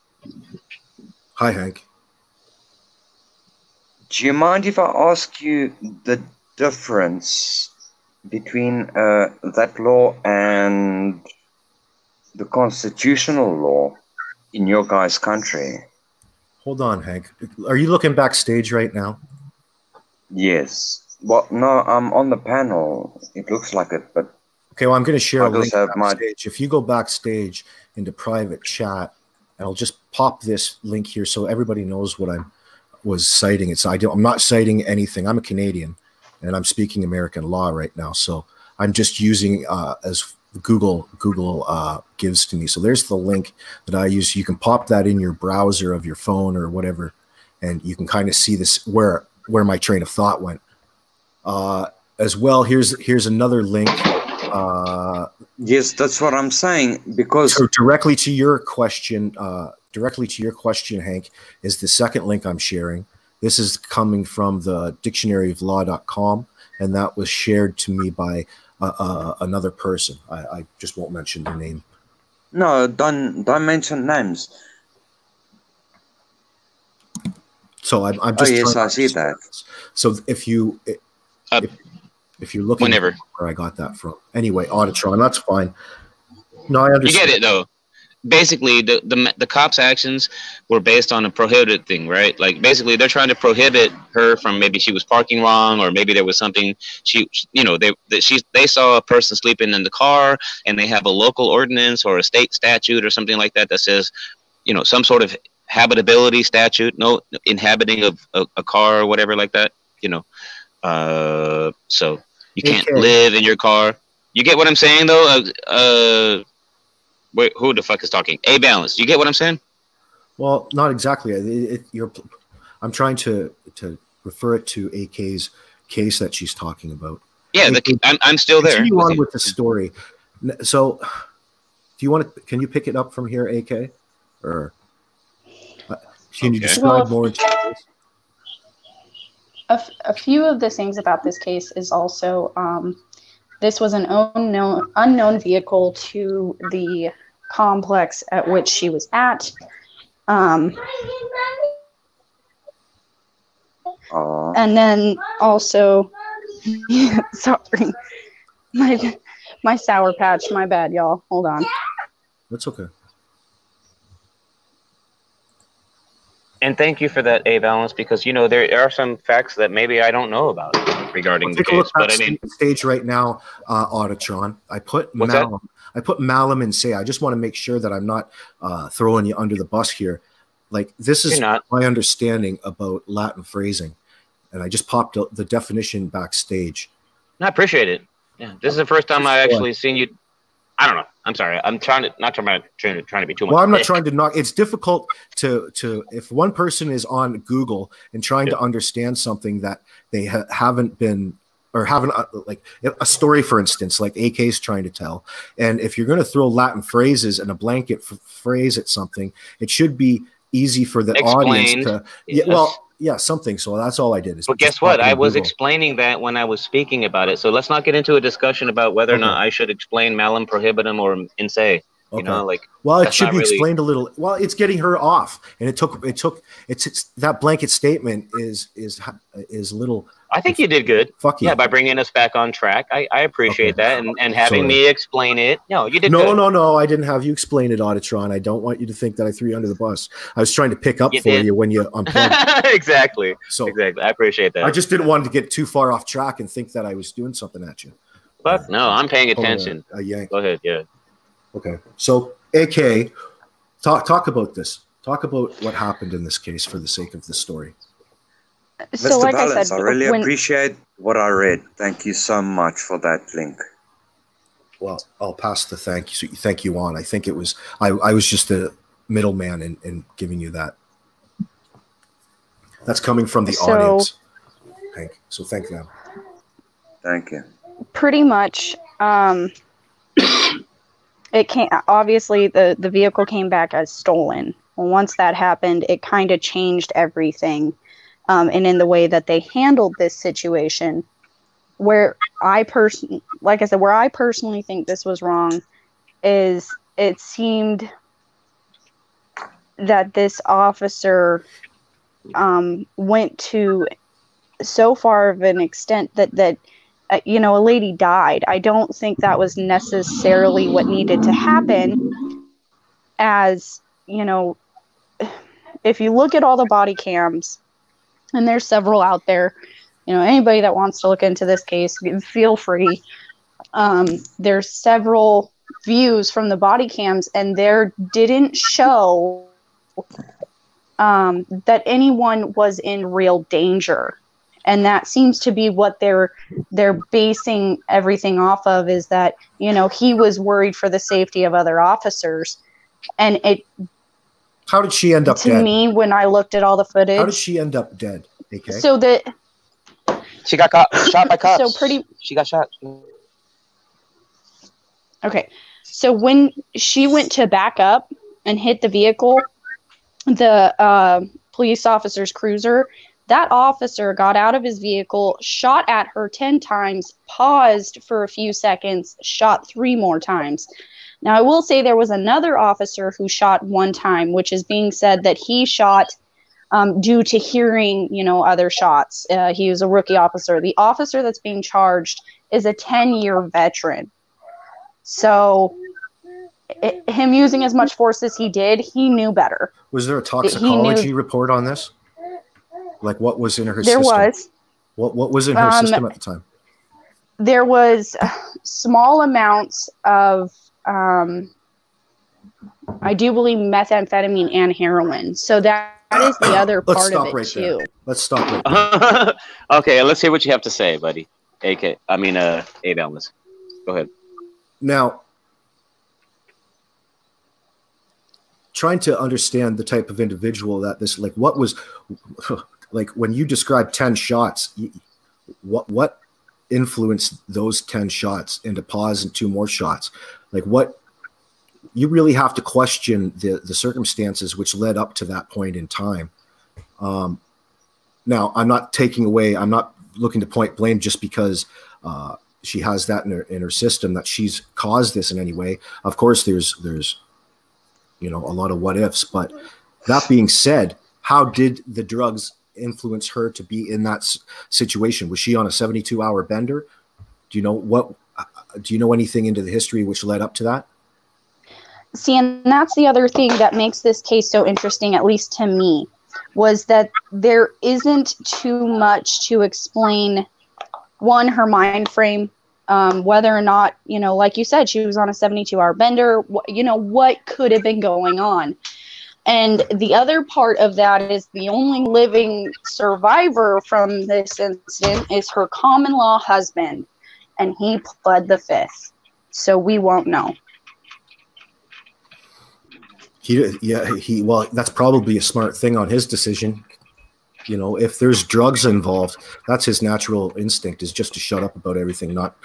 Hi, Hank. Do you mind if I ask you the difference between that law and the constitutional law in your guys' country? Hold on, Hank. Are you looking backstage right now? Yes. Well, no, I'm on the panel. It looks like it, but okay. Well, I'm going to share a link have backstage. If you go backstage into private chat, and I'll just pop this link here so everybody knows what I was citing. I'm not citing anything. I'm a Canadian, and I'm speaking American law right now. So I'm just using as Google gives to me. So there's the link that I use. You can pop that in your browser of your phone or whatever, and you can kind of see this where my train of thought went. As well, here's another link. Yes, that's what I'm saying. Because so directly to your question, Hank, is the second link I'm sharing. This is coming from the dictionaryoflaw.com, and that was shared to me by another person. I just won't mention their name. No, don't mention names. So I'm just. Oh yes, I see that. So if you're looking whenever at where I got that from, anyway, Auditron, that's fine. No, I understand. You get it though. Basically, the cops' actions were based on a prohibited thing, right? Like basically, they're trying to prohibit her from, maybe she was parking wrong, or maybe there was something they saw a person sleeping in the car, and they have a local ordinance or a state statute or something like that that says, some sort of habitability statute, no inhabiting of a car or whatever like that, so you can't live in your car. You get what I'm saying though? Wait, who the fuck is talking? A Balance. You get what I'm saying? Well, not exactly. I'm trying to refer it to AK's case that she's talking about. Yeah, I'm still there. Continue on with the story. So, do you want to? Can you pick it up from here, AK? Or can you describe more into this? A few of the things about this case is also this was an unknown vehicle to the complex at which she was at. And then also, sorry, my Sour Patch, my bad, y'all. Hold on. That's okay. And thank you for that, A Balance, because there are some facts that maybe I don't know about regarding the case. But I mean, stage right now, Auditron. I put malum. I put malum and say. I just want to make sure that I'm not throwing you under the bus here. Like, this is my understanding about Latin phrasing, and I just popped the definition backstage. I appreciate it. Yeah, this is the first time I've actually seen you. I don't know. I'm sorry. I'm trying to be too much. Well, I'm not trying to knock. It's difficult to if one person is on Google and trying to understand something that they haven't been, or haven't, like a story, for instance, like AK's trying to tell. And if you're going to throw Latin phrases and a blanket phrase at something, it should be easy for the audience to. Yes. Yeah, well. Yeah, something. So that's all I did. But guess what? I was explaining that when I was speaking about it. So let's not get into a discussion about whether or not I should explain malum prohibitum or in se. Well, it should be explained a little. Well, it's getting her off, and it's that blanket statement is little. I think you did good. Fuck you. Yeah, by bringing us back on track. I appreciate that, and having me explain it. No, you did good. No. I didn't have you explain it, Auditron. I don't want you to think that I threw you under the bus. I was trying to pick up you when you unplugged. Exactly. I appreciate that. I just didn't want to get too far off track and think that I was doing something at you. But no, I'm paying attention. A yank. Go ahead. Yeah. Okay. So AK, talk about this. Talk about what happened in this case for the sake of the story. So, Mr. like Balance, I said, I really when appreciate what I read. Thank you so much for that link. Well, I'll pass the thank you on. I think it was I was just a middleman in giving you that. That's coming from the audience, Hank. So thank them. Thank you. pretty much, it came, obviously the vehicle came back as stolen. Well, once that happened, it kind of changed everything. And in the way that they handled this situation, where like I said, where I personally think this was wrong is it seemed that this officer went to so far of an extent that you know, a lady died. I don't think that was necessarily what needed to happen, as, you know, if you look at all the body cams, and there's several out there, you know, anybody that wants to look into this case, feel free. There's several views from the body cams, and there didn't show that anyone was in real danger. And that seems to be what they're basing everything off of, is that, you know, he was worried for the safety of other officers. And it, how did she end up to dead? me, when I looked at all the footage, How did she end up dead? AK? So that she got shot by cops. So she got shot. Okay. So when she went to back up and hit the vehicle, the police officer's cruiser, that officer got out of his vehicle, shot at her 10 times, paused for a few seconds, shot 3 more times. Now, I will say there was another officer who shot 1 time, which is being said that he shot due to hearing, you know, other shots. He was a rookie officer. The officer that's being charged is a 10-year veteran. So him using as much force as he did, he knew better. Was there a toxicology report on this? Like, what was in her system? There was. What was in her system at the time? There was small amounts of, I do believe, methamphetamine and heroin. So that is the other part of it, too. Let's stop right there. Okay, let's hear what you have to say, buddy. A-Balance. Go ahead. Now, trying to understand the type of individual that this, like, what was, like, when you describe 10 shots, what influenced those 10 shots into pause and 2 more shots? Like, what, you really have to question the circumstances which led up to that point in time. Now, I'm not taking away, I'm not looking to point blame just because she has that in her system, that she's caused this in any way. Of course, there's you know, a lot of what ifs, but that being said, how did the drugs influence her to be in that situation? Was she on a 72-hour bender? Do you know anything into the history which led up to that? See, and that's the other thing that makes this case so interesting, at least to me, was that there isn't too much to explain, one, her mind frame, whether or not, you know, like you said, she was on a 72-hour bender, you know, what could have been going on. And the other part of that is the only living survivor from this incident is her common law husband, and he pled the 5th. So we won't know. Well, that's probably a smart thing on his decision. You know, if there's drugs involved, that's his natural instinct, is just to shut up about everything, not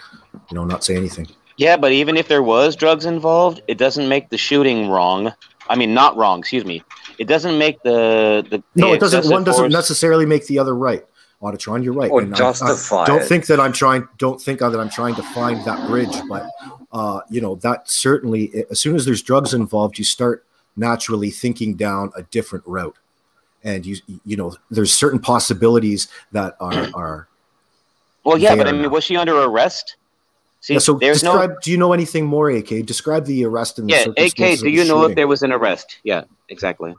say anything. Yeah, but even if there was drugs involved, it doesn't make the shooting wrong. I mean, not wrong, excuse me. It doesn't make the no, it doesn't. One doesn't necessarily make the other right. Auditron, you're right. Or justify. Don't think that I'm trying to find that bridge, but you know, that certainly, as soon as there's drugs involved, you start naturally thinking down a different route. And you know, there's certain possibilities that are well, yeah, but I mean, was she under arrest? See, yeah, so do you know anything more, AK? Describe the arrest and the circumstances. AK, do you know if there was an arrest? Yeah, exactly.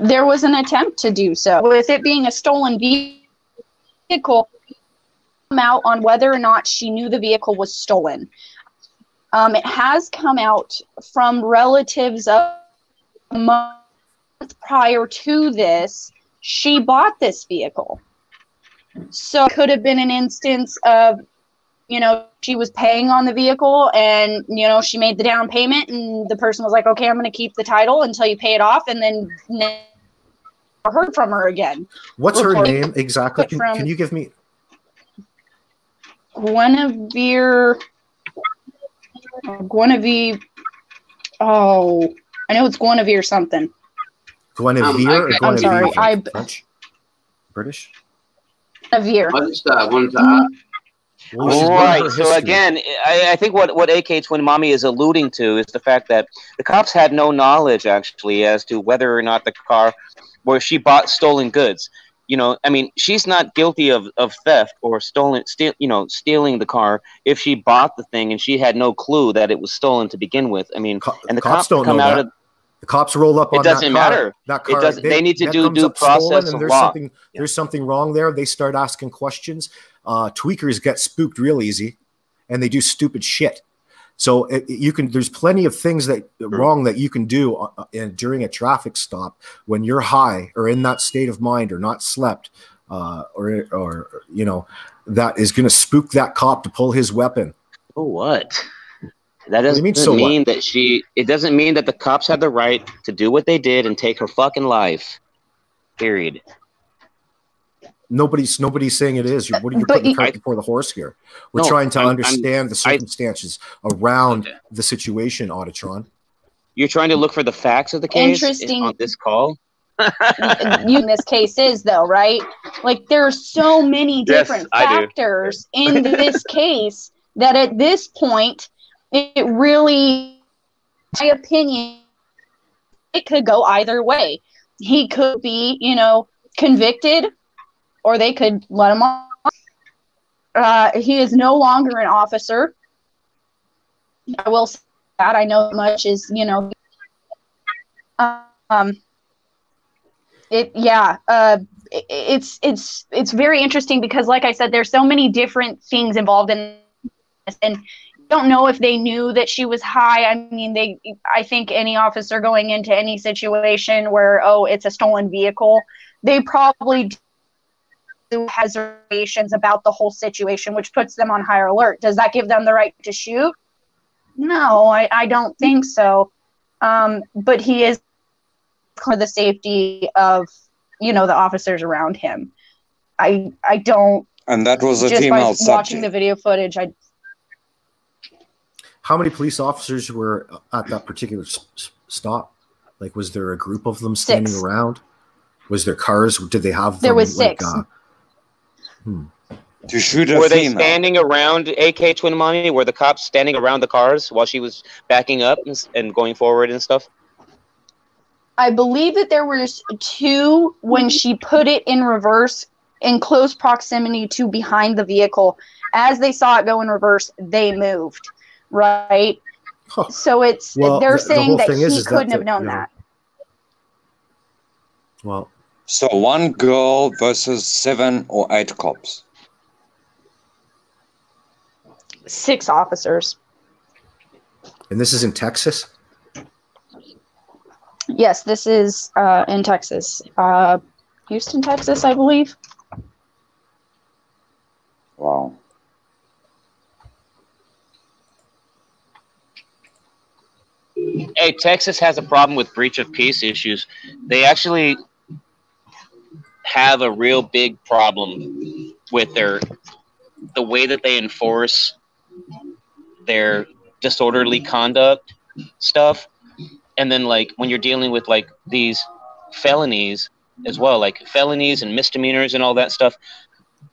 There was an attempt to do so. With it being a stolen vehicle, come out on whether or not she knew the vehicle was stolen. It has come out from relatives of a month prior to this. She bought this vehicle. So it could have been an instance of, you know, she was paying on the vehicle and, you know, she made the down payment and the person was like, okay, I'm going to keep the title until you pay it off, and then never heard from her again. What's her name exactly? Can you give me? Guinevere. Oh, I know it's Guinevere something. Guinevere or I'm sorry. French? British? Guinevere. I just wanted to ask. Right. So again, I think what AK Twin Mommy is alluding to is the fact that the cops had no knowledge actually as to whether or not the car where she bought stolen goods. You know, I mean, she's not guilty of theft or stealing the car if she bought the thing and she had no clue that it was stolen to begin with. I mean, and the cops don't come out of the cops roll up on that car. It doesn't matter. That car, it doesn't. They need to do due process of law. There's something wrong there. They start asking questions. Tweakers get spooked real easy, and they do stupid shit. So you can. There's plenty of things that wrong that you can do during a traffic stop when you're high or in that state of mind or not slept, or you know, that is going to spook that cop to pull his weapon. Oh, what? That doesn't mean that she. It doesn't mean that the cops have the right to do what they did and take her fucking life. Period. Nobody's saying it is. You're putting the cart before the horse here. We're trying to understand the circumstances around the situation, Auditron. You're trying to look for the facts of the case on this call? In this case is, though, right? Like, there are so many different factors in this case that at this point, it really, in my opinion, it could go either way. He could be, you know, convicted, or they could let him off. He is no longer an officer. I will say that. I know much is, you know, it's very interesting because, like I said, there's so many different things involved in this, and you don't know if they knew that she was high. I mean, I think any officer going into any situation where, oh, it's a stolen vehicle, they probably has reservations about the whole situation, which puts them on higher alert. Does that give them the right to shoot? No, I don't think so. But he is for the safety of, you know, the officers around him. I don't. And that was a just female by subject. Watching the video footage, How many police officers were at that particular stop? Like, was there a group of them standing 6. around? Was there cars? Did they have? There was 6. To shoot a Were they female. standing around AK Twin Mommy? Were the cops standing around the cars while she was backing up and going forward and stuff? I believe that there was 2 when she put it in reverse in close proximity to behind the vehicle. As they saw it go in reverse, they moved, right? Huh. So it's they're saying that he couldn't have known that. Well, so 1 girl versus 7 or 8 cops. 6 officers. And this is in Texas? Yes, this is in Texas. Houston, Texas, I believe. Wow. Hey, Texas has a problem with breach of peace issues. They actually have a real big problem with the way that they enforce their disorderly conduct stuff. And then, like, when you're dealing with, like, these felonies as well, like felonies and misdemeanors and all that stuff,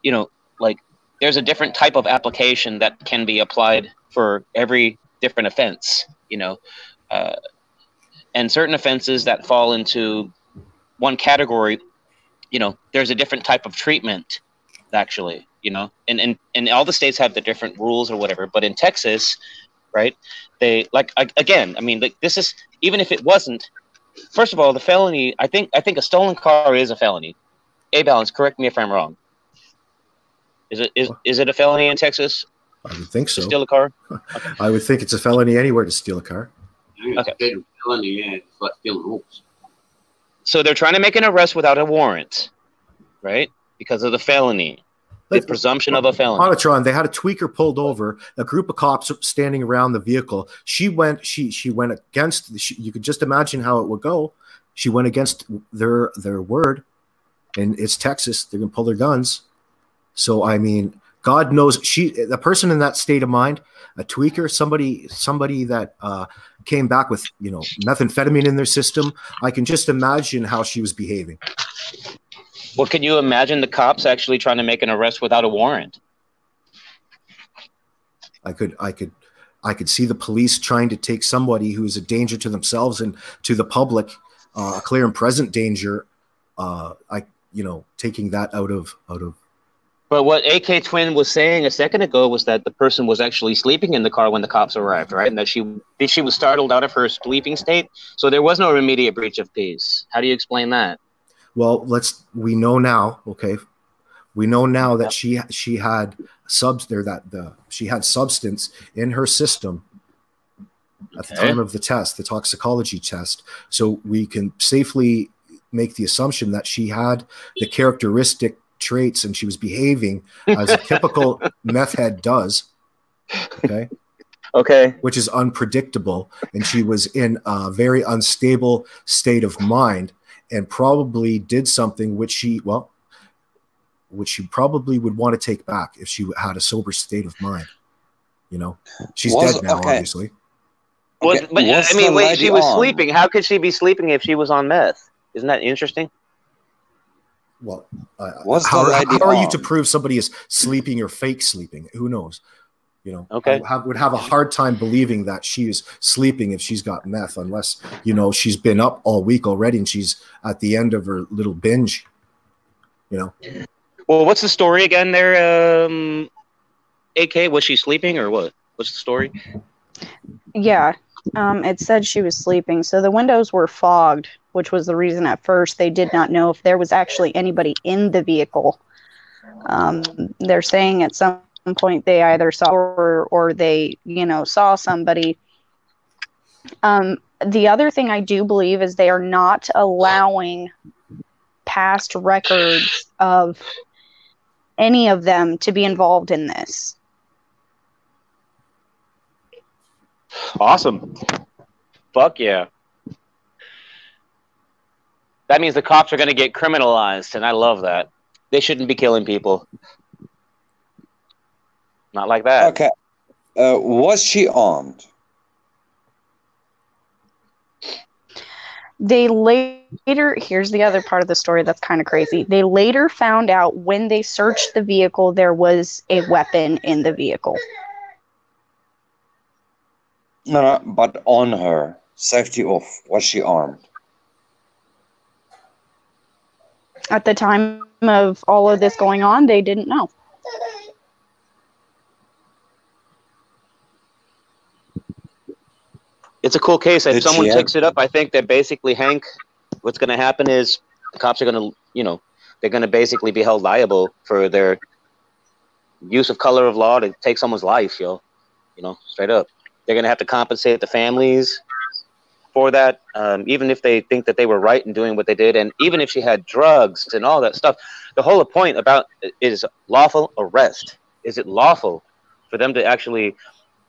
you know, like, there's a different type of application that can be applied for every different offense, you know. And certain offenses that fall into one category, you know, there's a different type of treatment, actually, you know. And all the states have the different rules or whatever. But in Texas, right, they, like, again, I mean, like, this is, even if it wasn't, first of all, the felony, I think a stolen car is a felony. A-Balance, correct me if I'm wrong. Is it a felony in Texas? I would think so. Steal a car? I would think it's a felony anywhere to steal a car. It's a federal felony, yeah. It's like stealing horse. So they're trying to make an arrest without a warrant, right? Because of the felony. The presumption of a felony. Auditron, they had a tweaker pulled over, a group of cops standing around the vehicle. She went against, you could just imagine how it would go. She went against their word, and it's Texas. They're going to pull their guns. So, I mean, God knows the person in that state of mind, a tweaker, somebody that came back with, methamphetamine in their system. I can just imagine how she was behaving. Well, can you imagine the cops actually trying to make an arrest without a warrant? I could see the police trying to take somebody who is a danger to themselves and to the public, a clear and present danger. Taking that out of. But what AK Twin was saying a second ago was that the person was actually sleeping in the car when the cops arrived, right? And that she was startled out of her sleeping state. So there was no immediate breach of peace. How do you explain that? Well, we know now, okay? We know now that she had she had substance in her system at the time of the test, the toxicology test. So we can safely make the assumption that she had the characteristic traits and she was behaving as a typical meth head does. Okay. Which is unpredictable. And she was in a very unstable state of mind and probably did something which she probably would want to take back if she had a sober state of mind. She's dead now, obviously. But I mean, wait, she was sleeping. How could she be sleeping if she was on meth? Isn't that interesting? Well, how are you to prove somebody is sleeping or fake sleeping? Who knows? I would have a hard time believing that she is sleeping if she's got meth, unless she's been up all week already and she's at the end of her little binge. Well, what's the story again there? AK, was she sleeping or what? What's the story? Yeah, it said she was sleeping. So the windows were fogged, which was the reason at first they did not know if there was actually anybody in the vehicle. They're saying at some point they either saw or they saw somebody. The other thing I do believe is they are not allowing past records of any of them to be involved in this. Awesome. Fuck yeah. That means the cops are going to get criminalized, and I love that. They shouldn't be killing people. Not like that. Okay. Was she armed? They later, here's the other part of the story that's kind of crazy. They later found out when they searched the vehicle, there was a weapon in the vehicle. No, but on her, safety off, was she armed? At the time of all of this going on, they didn't know. It's a cool case. If someone picks it up, I think that basically, Hank, what's going to happen is the cops are going to, they're going to basically be held liable for their use of color of law to take someone's life, straight up. They're going to have to compensate the families for that, even if they think that they were right in doing what they did. And even if she had drugs and all that stuff, the whole point about is lawful arrest. Is it lawful for them to actually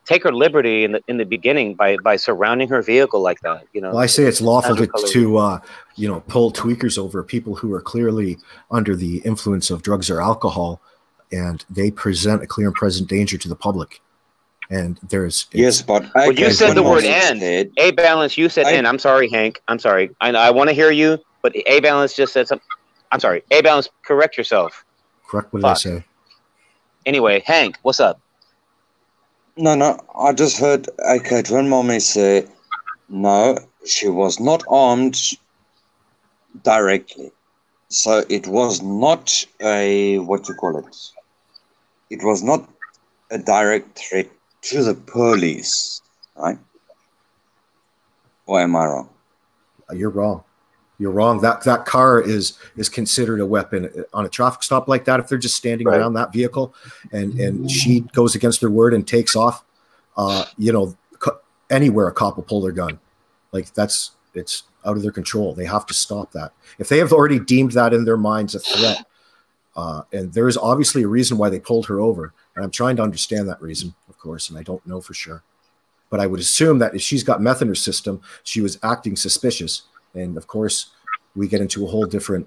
take her liberty in the beginning by surrounding her vehicle like that? Well, I say it's lawful to pull tweakers over people who are clearly under the influence of drugs or alcohol, and they present a clear and present danger to the public. And there's but you said the word "and." A balance. You said "and." I'm sorry, Hank. I'm sorry. I want to hear you, but A balance just said something. I'm sorry. A balance. Correct yourself. Correct. What did I say? Anyway, Hank, what's up? No. I just heard AK Twin Mommy say, no, she was not armed directly. So it was not a, what you call it? It was not a direct threat to the police, right? Or am I wrong? You're wrong. You're wrong. That car is considered a weapon on a traffic stop like that. If they're just standing around that vehicle, and she goes against her word and takes off, anywhere a cop will pull their gun. Like it's out of their control. They have to stop that. If they have already deemed that in their minds a threat, and there is obviously a reason why they pulled her over, and I'm trying to understand that reason, of course, and I don't know for sure. But I would assume that if she's got meth in her system, she was acting suspicious. And of course, we get into a whole different,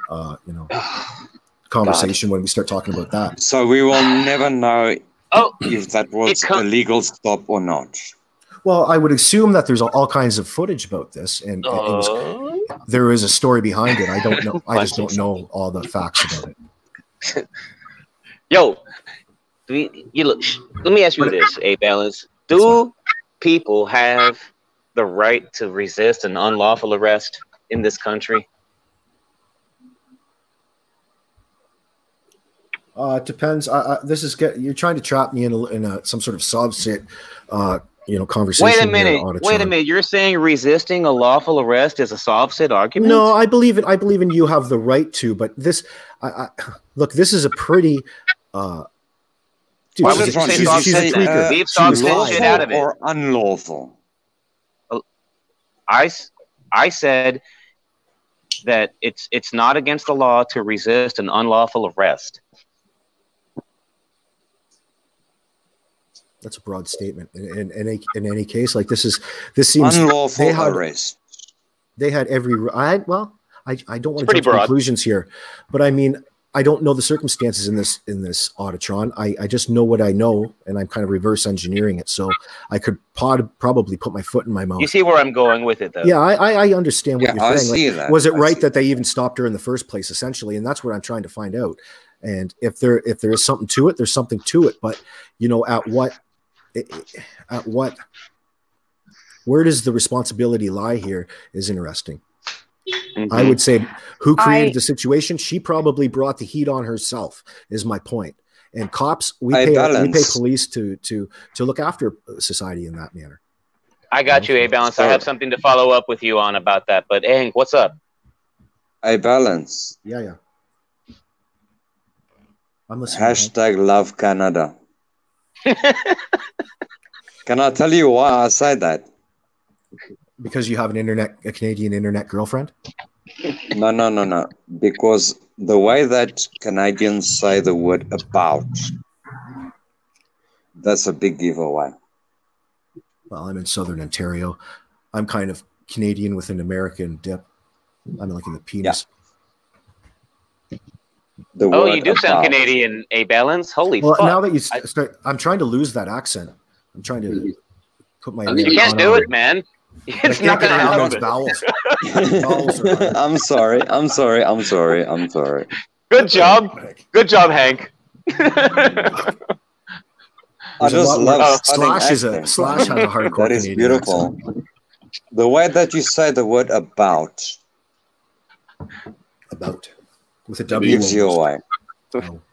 conversation when we start talking about that. So we will never know if that was a legal stop or not. Well, I would assume that there's all kinds of footage about this, and there is a story behind it. I don't know. I just don't know all the facts about it. Yo, let me ask you this, A-Balance. Do people have the right to resist an unlawful arrest in this country? It depends. You're trying to trap me in some sort of subset, conversation. Wait a minute. You're saying resisting a lawful arrest is a subset argument? No, I believe in you have the right to, but this, look, this is a pretty. Dude, she's a tweaker. Leave subset shit out of it. Or unlawful. I said that it's not against the law to resist an unlawful arrest. That's a broad statement. In any case, like this seems unlawful arrest. They had every. I don't want to jump to broad conclusions here, but I mean, I don't know the circumstances in this Auditron. I just know what I know, and I'm kind of reverse engineering it, so I could probably put my foot in my mouth. You see where I'm going with it, though? Yeah, I understand what you're saying. See that. Was it right that they even stopped her in the first place, essentially? And that's what I'm trying to find out. And if there is something to it, there's something to it. But where does the responsibility lie here is interesting. Mm-hmm. I would say who created the situation? She probably brought the heat on herself, is my point. And cops, we pay police to look after society in that manner. I got you, A-Balance. I have something to follow up with you on about that. But Hank, what's up? A-Balance. Yeah. I'm listening. Hashtag love Canada. Can I tell you why I say that? Because you have a Canadian internet girlfriend? No. Because the way that Canadians say the word about, that's a big giveaway. Well, I'm in Southern Ontario. I'm kind of Canadian with an American dip. I'm like in the penis. Yeah. You do sound Canadian, A-Balance. Holy fuck. Now that you start, I'm trying to lose that accent. I'm trying to put my... You can't do it, man. It's not going to happen. Vowels. I'm sorry. Good job, Hank. I just love Slash has a hardcore. That is Canadian beautiful. accent. The way that you say the word about with a W gives you away.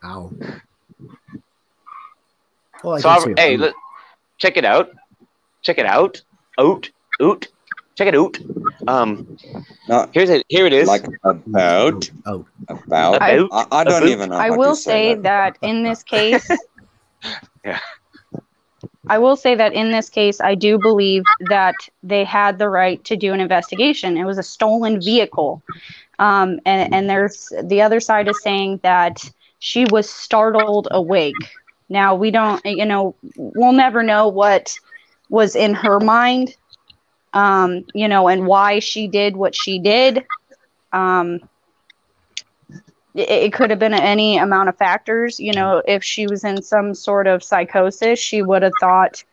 Ow. Hey, look, check it out. Check it out. Check it out. No, here it is. Like about. I don't even know. I will say that in this case. Yeah. I will say that in this case, I do believe that they had the right to do an investigation. It was a stolen vehicle. And there's the other side is saying that she was startled awake. Now, we don't, we'll never know what was in her mind, and why she did what she did. It could have been any amount of factors. If she was in some sort of psychosis, she would have thought,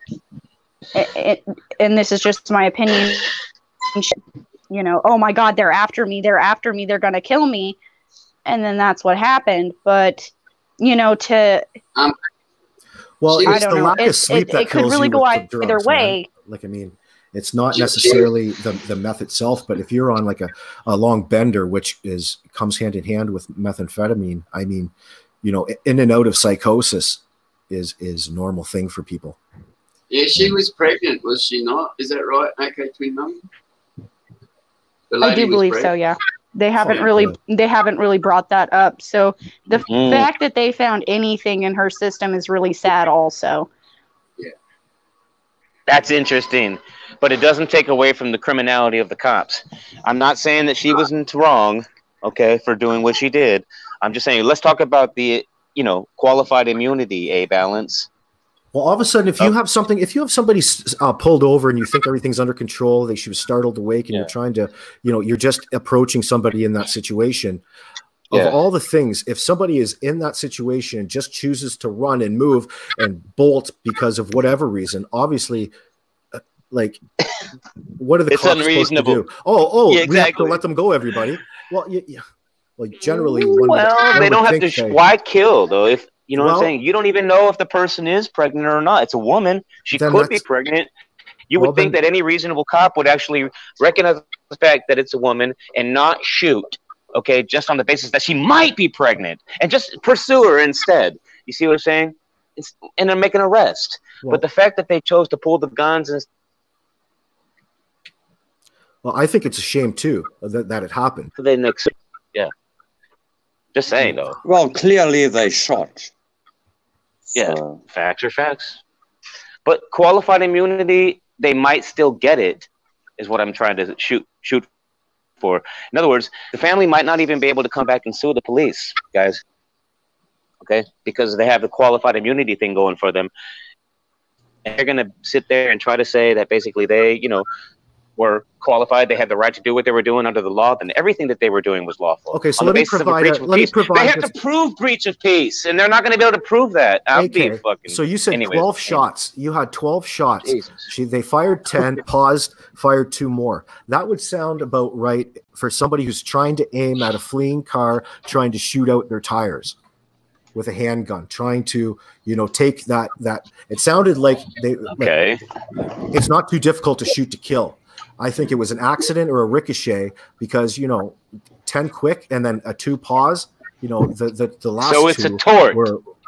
and this is just my opinion, oh my God, they're after me, they're going to kill me. And then that's what happened. But, well, it's the lack of sleep that it could really go either way. Like, I mean, it's not necessarily the meth itself, but if you're on like a long bender, which comes hand in hand with methamphetamine, I mean, in and out of psychosis is a normal thing for people. Yeah, she was pregnant, was she not? Is that right? Okay, twin mum? I do believe so, yeah. They haven't really brought that up. So the fact that they found anything in her system is really sad also. That's interesting, but it doesn't take away from the criminality of the cops. I'm not saying that she wasn't wrong, okay, for doing what she did. I'm just saying, let's talk about the, qualified immunity, balance. Well, all of a sudden, if you have somebody pulled over and you think everything's under control, she was startled awake, and you're trying to, you're just approaching somebody in that situation. Of all the things, if somebody is in that situation and just chooses to run and move and bolt because of whatever reason, obviously, what are the cops supposed to do? We have to let them go, everybody. Well, generally, they don't have to. Why kill though? If you know what I'm saying, you don't even know if the person is pregnant or not. It's a woman; she could be pregnant. You would think that any reasonable cop would actually recognize the fact that it's a woman and not shoot. Okay, just on the basis that she might be pregnant, and just pursue her instead. You see what I'm saying? And then make an arrest. But the fact that they chose to pull the guns and I think it's a shame too that it happened. Just saying though. Well, clearly they shot. Yeah, facts are facts. But qualified immunity, they might still get it, is what I'm trying to shoot for. In other words, the family might not even be able to come back and sue the police, guys. Okay? Because they have the qualified immunity thing going for them. And they're going to sit there and try to say that basically they, were qualified, they had the right to do what they were doing under the law, then everything that they were doing was lawful. Okay, so let me provide they have to prove breach of peace, and they're not going to be able to prove that. So you said 12 shots. You had 12 shots. They fired 10, paused, fired 2 more. That would sound about right for somebody who's trying to aim at a fleeing car, trying to shoot out their tires with a handgun, trying to, take that. It sounded like it's not too difficult to shoot to kill. I think it was an accident or a ricochet because 10 quick and then a 2 pause. The last. So it's a tort.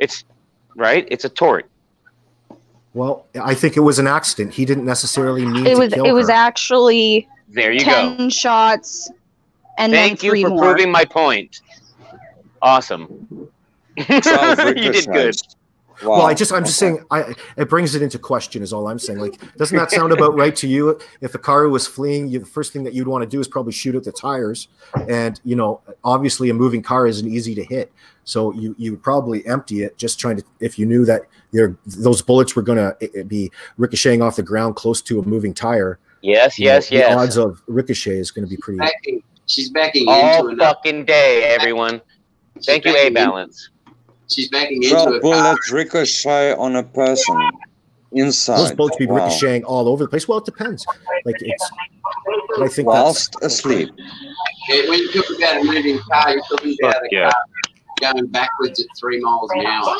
It's right. It's a tort. Well, I think it was an accident. He didn't necessarily mean to kill her. It was actually there. You 10 shots, and Thank then 3 you for more. proving my point. Awesome. You did good. Wow. Well, I'm just saying, it brings it into question is all I'm saying. Like, doesn't that sound about right to you? If a car was fleeing, the first thing that you'd want to do is probably shoot at the tires. And, obviously a moving car isn't easy to hit. So you would probably empty it just trying to, if you knew that those bullets were going to be ricocheting off the ground close to a moving tire. Yes. The odds of ricochet is going to be pretty. She's backing all into fucking day, everyone. Thank you, balance. She's backing into a car. Bullets ricochet on a person inside. Those bullets be ricocheting all over the place. Well, it depends. But I think whilst asleep. When you talk about a moving car, you're talking about a car going backwards at 3 miles an hour.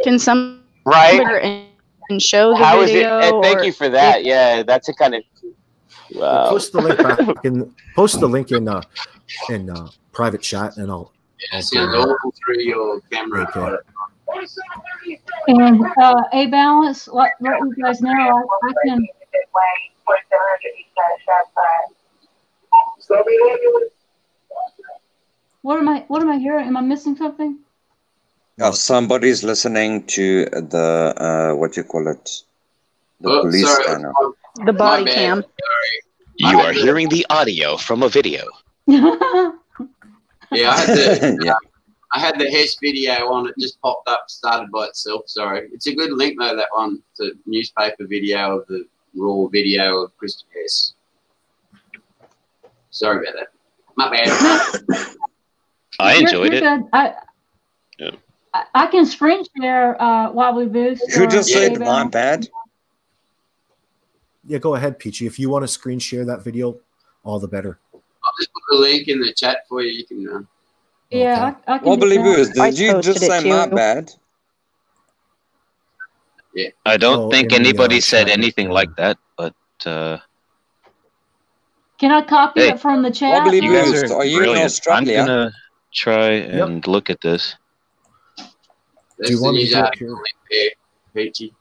Can some and show the How video? Is it? Thank you for that. Yeah, that's a kind of. Wow. Post the link in private chat, and I'll send all through your camera. Okay. And a balance. Let you guys know. I can. What am I hearing? Am I missing something? Somebody's listening to the what you call it, the police scanner. The body cam. You are hearing the audio from a video. I had the Hess video on. It just popped up, started by itself. Sorry. It's a good link though, that one. It's a newspaper video of the raw video of Christopher Hess. Sorry about that. My bad. I enjoyed it. I can screen share while we boost. Who just said my bad? Yeah, go ahead, Peachy. If you want to screen share that video, all the better. I'll just put the link in the chat for you. You can. Yeah, I can. Well, believe it. Did you just say my bad? Yeah. I don't think anybody said anything like that, but. Can I copy it from the chat? Well, you guys are you in Australia? I'm gonna try and look at this. Do you want me to Peachy?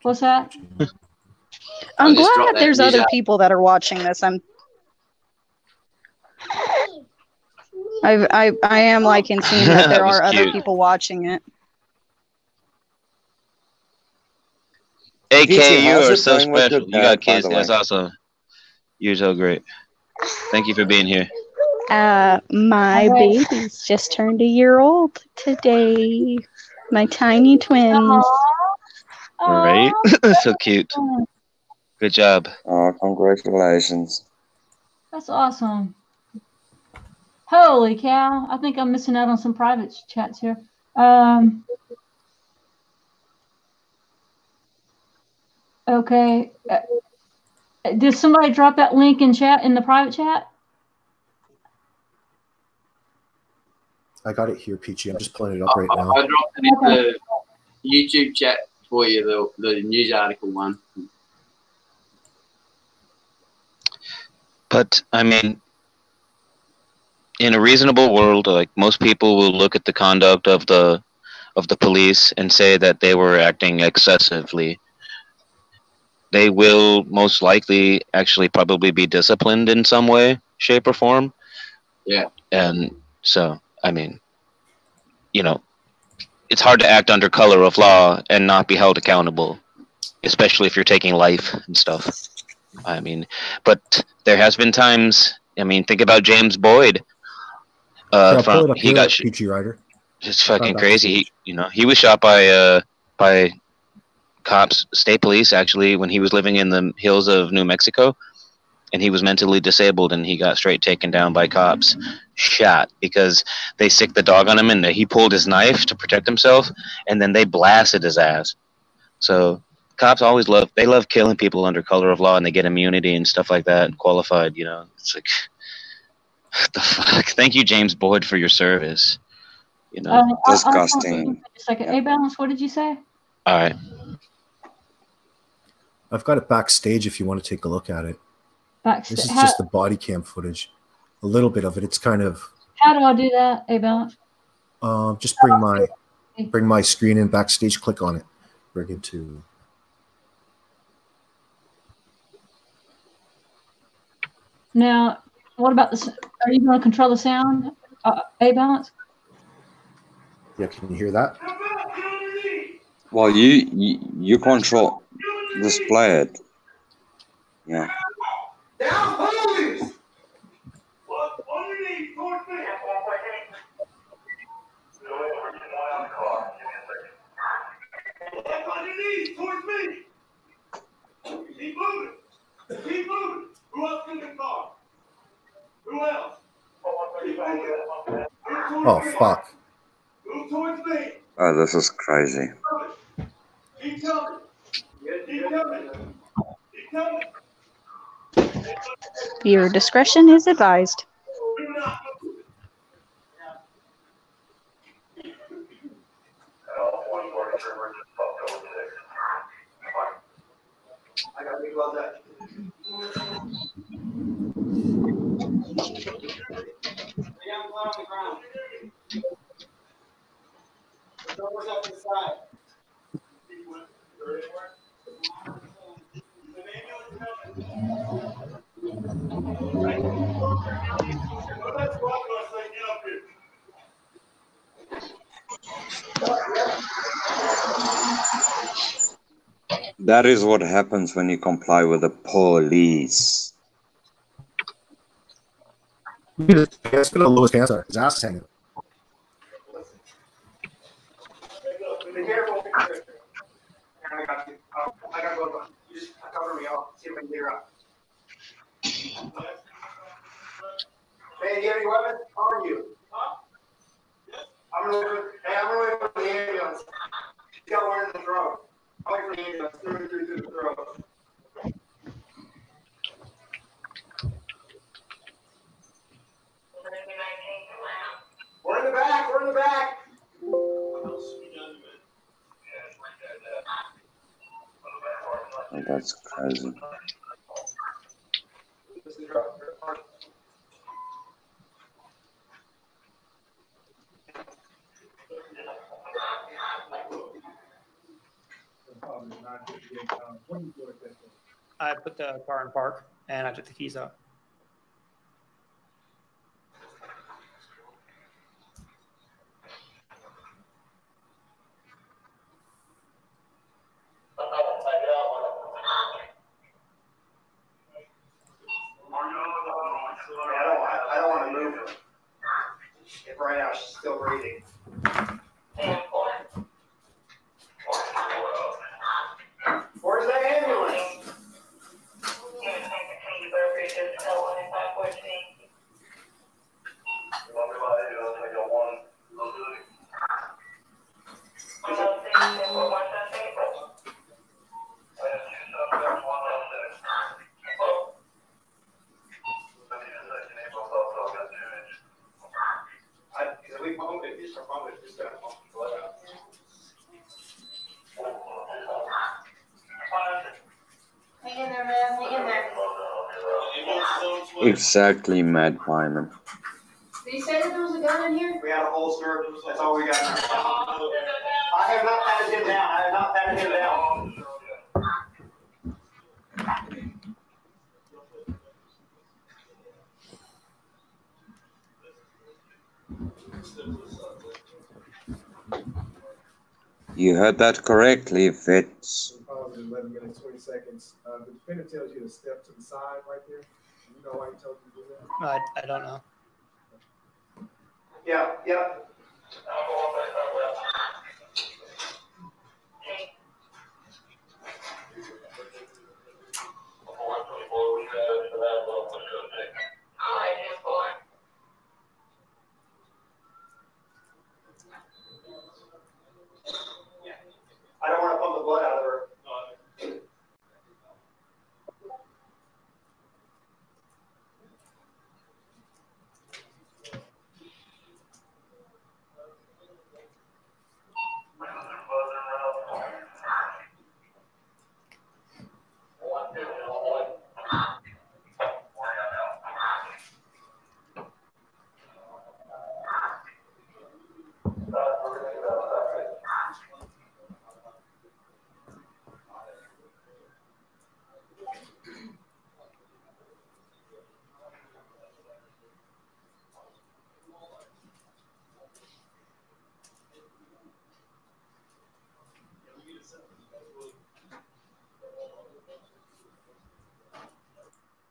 What's that? I'm just dropped glad that there's news other out. people that are watching this. I am liking seeing that there That was are other cute. people watching it. AK, Peachy, you how's are it so going with your special. You got dad, by kids. the That's way? awesome. You're so great. Thank you for being here. My babies just turned a year old today. My tiny twins. Right? So cute. Good job. Oh, congratulations. That's awesome. Holy cow. I think I'm missing out on some private chats here. Okay. Did somebody drop that link in the private chat? I got it here, Peachy. I'm just pulling it up right now. I dropped it in the YouTube chat for you, the news article one. But I mean, in a reasonable world, like most people will look at the conduct of the police and say that they were acting excessively. They will most likely actually probably be disciplined in some way, shape, or form. Yeah. And so, I mean, you know, it's hard to act under color of law and not be held accountable, especially if you're taking life and stuff. I mean, but there has been times. I mean, think about James Boyd. I'll pull it up here, PeachyRider. Just fucking crazy. He was shot by cops, state police, actually, when he was living in the hills of New Mexico, and he was mentally disabled, and he got straight taken down by cops, shot because they sicked the dog on him, and he pulled his knife to protect himself, and then they blasted his ass. So cops always love killing people under color of law, and they get immunity and stuff like that, and qualified. It's like, what the fuck? Thank you, James Boyd, for your service. Disgusting. A second. Hey, Balance, what did you say? All right. I've got it backstage if you want to take a look at it. This is just the body cam footage. A little bit of it. It's kind of. How do I do that, Hey, Balance? Just bring my screen in backstage. Click on it. Bring it to. Now, what about are you going to control the sound, A Balance? Yeah, can you hear that? Well, you control display it. Yeah. Down, police! What underneath towards me? Look underneath towards me. Keep moving. Keep moving. Who else in the car? Who else? Keep moving. Oh, fuck. Move towards me. Oh, this is crazy. Keep coming. Keep coming. Keep coming. Viewer discretion is advised. I got big love that. On the ground. Doors up to the side. That is what happens when you comply with the police. It's going to lower his pants out. His ass is hanging. Be careful. I got you. I got both of them. You just cover me. I'll see if I can get her up. Hey, do you have any weapons on you? Huh? I'm gonna wait for the ambulance. She's got one in the throat. I'll wait for the ambulance. Through the throat. We're in the back. We're in the back. Oh, that's crazy. I put the car in park and I took the keys out. I don't want to move her. If right now she's still breathing. Where's the ambulance? If we pump it, just pump it, just gonna pump the blood out. Hang in there, man. Hang in there. Exactly, Mad Pieman. Did you say that there was a gun in here? We had a holster. That's all we got. I have not patted him down. I have not patted him down. You heard that correctly, Fitz. Pause in 11 minutes, 20 seconds. The defendant tells you to step to the side right there. Do you know why he told you to do that? I don't know. Yeah, yeah. I don't want to pump the blood out of her.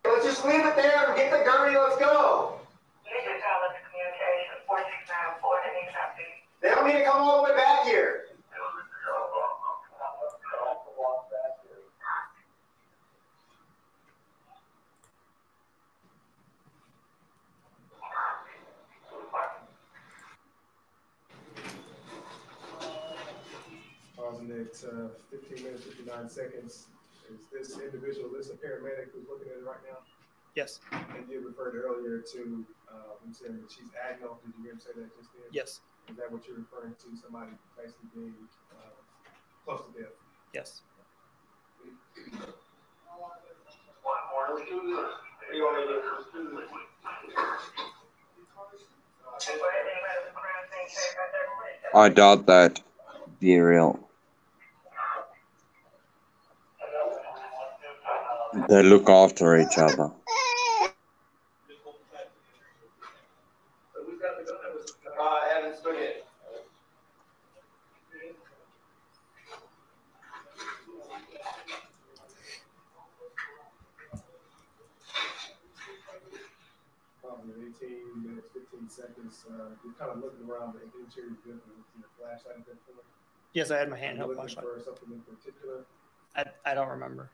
Let's just leave it there and get the gurney. Let's go. They don't need to come all the way back here. Pausing at 15 minutes, 59 seconds. Is this individual, this a paramedic who's looking at it right now? Yes. And you referred earlier to him saying that she's agonal. Did you hear him say that just then? Yes. Is that what you're referring to? Somebody basically being close to death? Yes. I doubt that. Be real. They look after each other. Evans took it. Probably 18 minutes, 15 seconds. You're kind of looking around the interior building with your flashlight at that point. Yes, I had my handheld looking flashlight. for something in particular? I don't remember.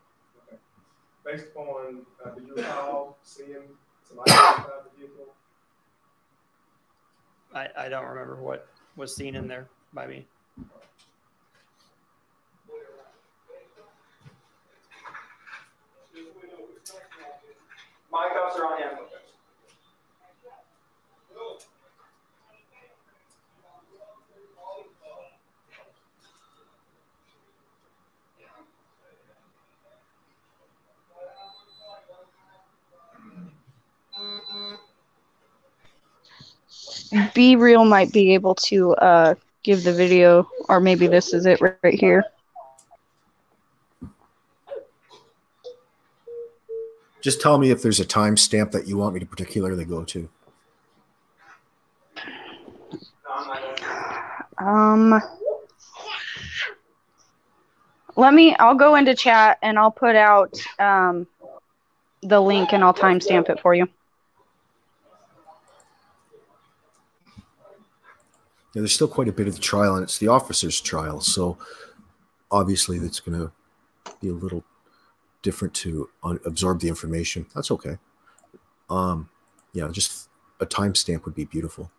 Okay. Based upon, do you recall seeing somebody inside the vehicle? I don't remember what was seen in there by me. My cuffs are on him. Be Real might be able to give the video, or maybe this is it right here. Just tell me if there's a timestamp that you want me to particularly go to. I'll go into chat and I'll put out the link and I'll timestamp it for you. Yeah, there's still quite a bit of the trial, and it's the officer's trial, so obviously that's going to be a little different to absorb the information. That's okay. Yeah, just a timestamp would be beautiful.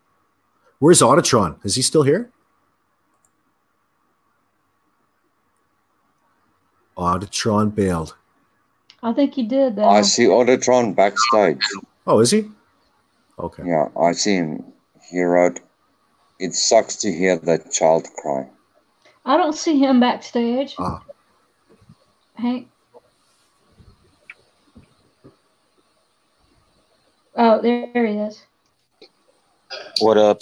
Where's Auditron? Is he still here? Auditron bailed. I think he did, though. I see Auditron backstage. Oh, is he? Okay. Yeah, I see him. He wrote, "It sucks to hear that child cry." I don't see him backstage. Hank. Oh, there he is. What up?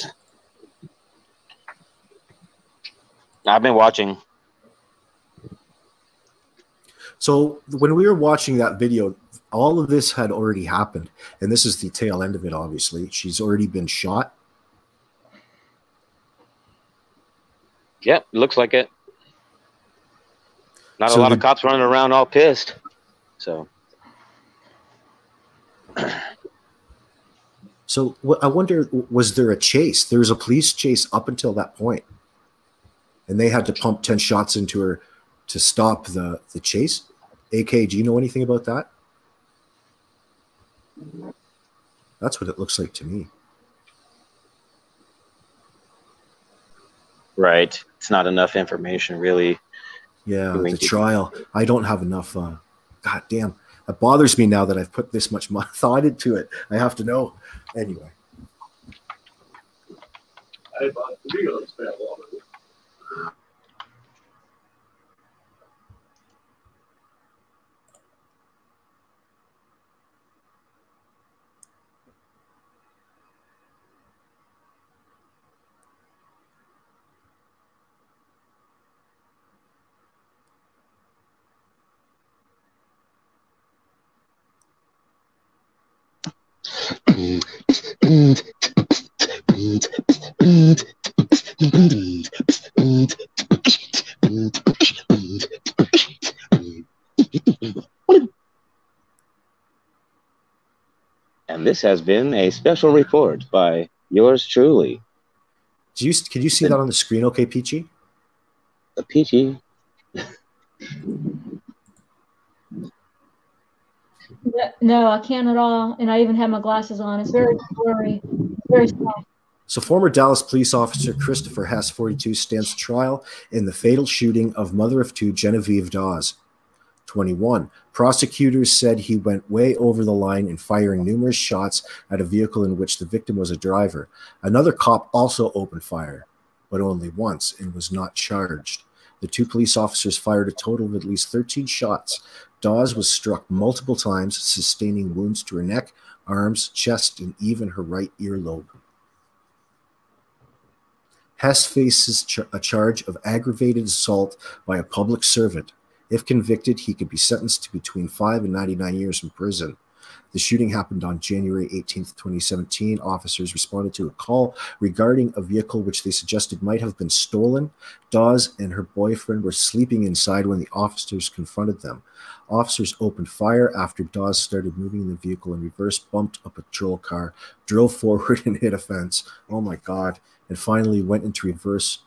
I've been watching. So when we were watching that video, all of this had already happened, and this is the tail end of it, obviously. She's already been shot. Yep, looks like it. Not a lot of cops running around all pissed. So. So I wonder, was there a chase? There was a police chase up until that point, and they had to pump 10 shots into her to stop the chase. AK, do you know anything about that? That's what it looks like to me. Right. It's not enough information, really. Yeah, the trial. I don't have enough. God damn. It bothers me now that I've put this much thought into it. I have to know. Anyway. And this has been a special report by yours truly. Can you see that on the screen okay, Peachy? Peachy. No, I can't at all, and I even have my glasses on. It's very blurry, very small. So former Dallas police officer Christopher Hess, 42, stands trial in the fatal shooting of mother of two Genevieve Dawes, 21. Prosecutors said he went way over the line in firing numerous shots at a vehicle in which the victim was a driver. Another cop also opened fire, but only once, and was not charged. The two police officers fired a total of at least 13 shots. Dawes was struck multiple times, sustaining wounds to her neck, arms, chest, and even her right earlobe. Hess faces a charge of aggravated assault by a public servant. If convicted, he could be sentenced to between 5 and 99 years in prison. The shooting happened on January 18, 2017. Officers responded to a call regarding a vehicle which they suggested might have been stolen. Dawes and her boyfriend were sleeping inside when the officers confronted them. Officers opened fire after Dawes started moving the vehicle in reverse, bumped a patrol car, drove forward and hit a fence. Oh my God. And finally went into reverse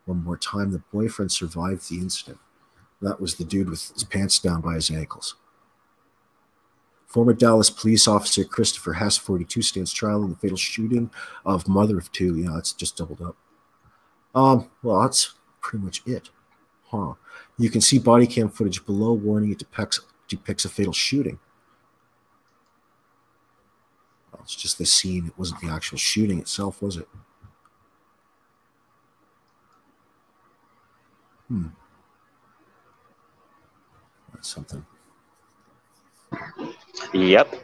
one more time. The boyfriend survived the incident. That was the dude with his pants down by his ankles. Former Dallas police officer Christopher Hess, 42, stands trial in the fatal shooting of mother of two. Yeah, it's just doubled up. Well, that's pretty much it. Huh. You can see body cam footage below. Warning, it depicts a fatal shooting. Well, it's just the scene. It wasn't the actual shooting itself, was it? That's something. Yep.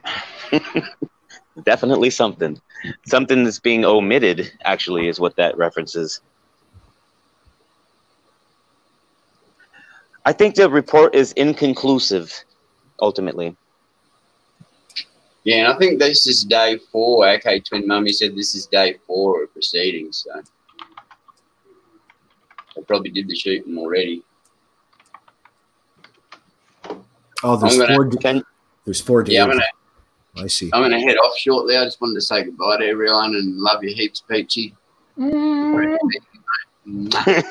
Definitely something. Something that's being omitted, actually, is what that references. I think the report is inconclusive, ultimately. Yeah, and I think this is day 4. Okay, Twin Mummy said this is day 4 of proceedings, so they probably did the shooting already. Oh, there's there's 4 days. Yeah, I see. I'm gonna head off shortly. I just wanted to say goodbye to everyone and love you heaps, Peachy. Mm. Right.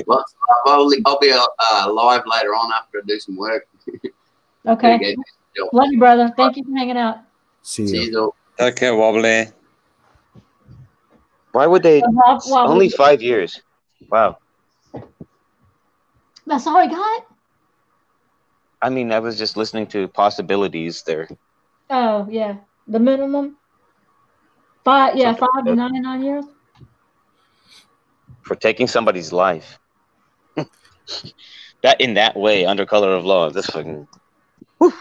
Well, I'll be live later on after I do some work. Okay. Love you, brother. Thank you for hanging out. See you. Okay, Wobbly. Why would they? Wobbly. Only 5 years. Wow. That's all I got? I mean, I was just listening to possibilities there. Oh, yeah. The minimum? 5 to 99 years? For taking somebody's life. That in that way, under color of law, this fucking, whew,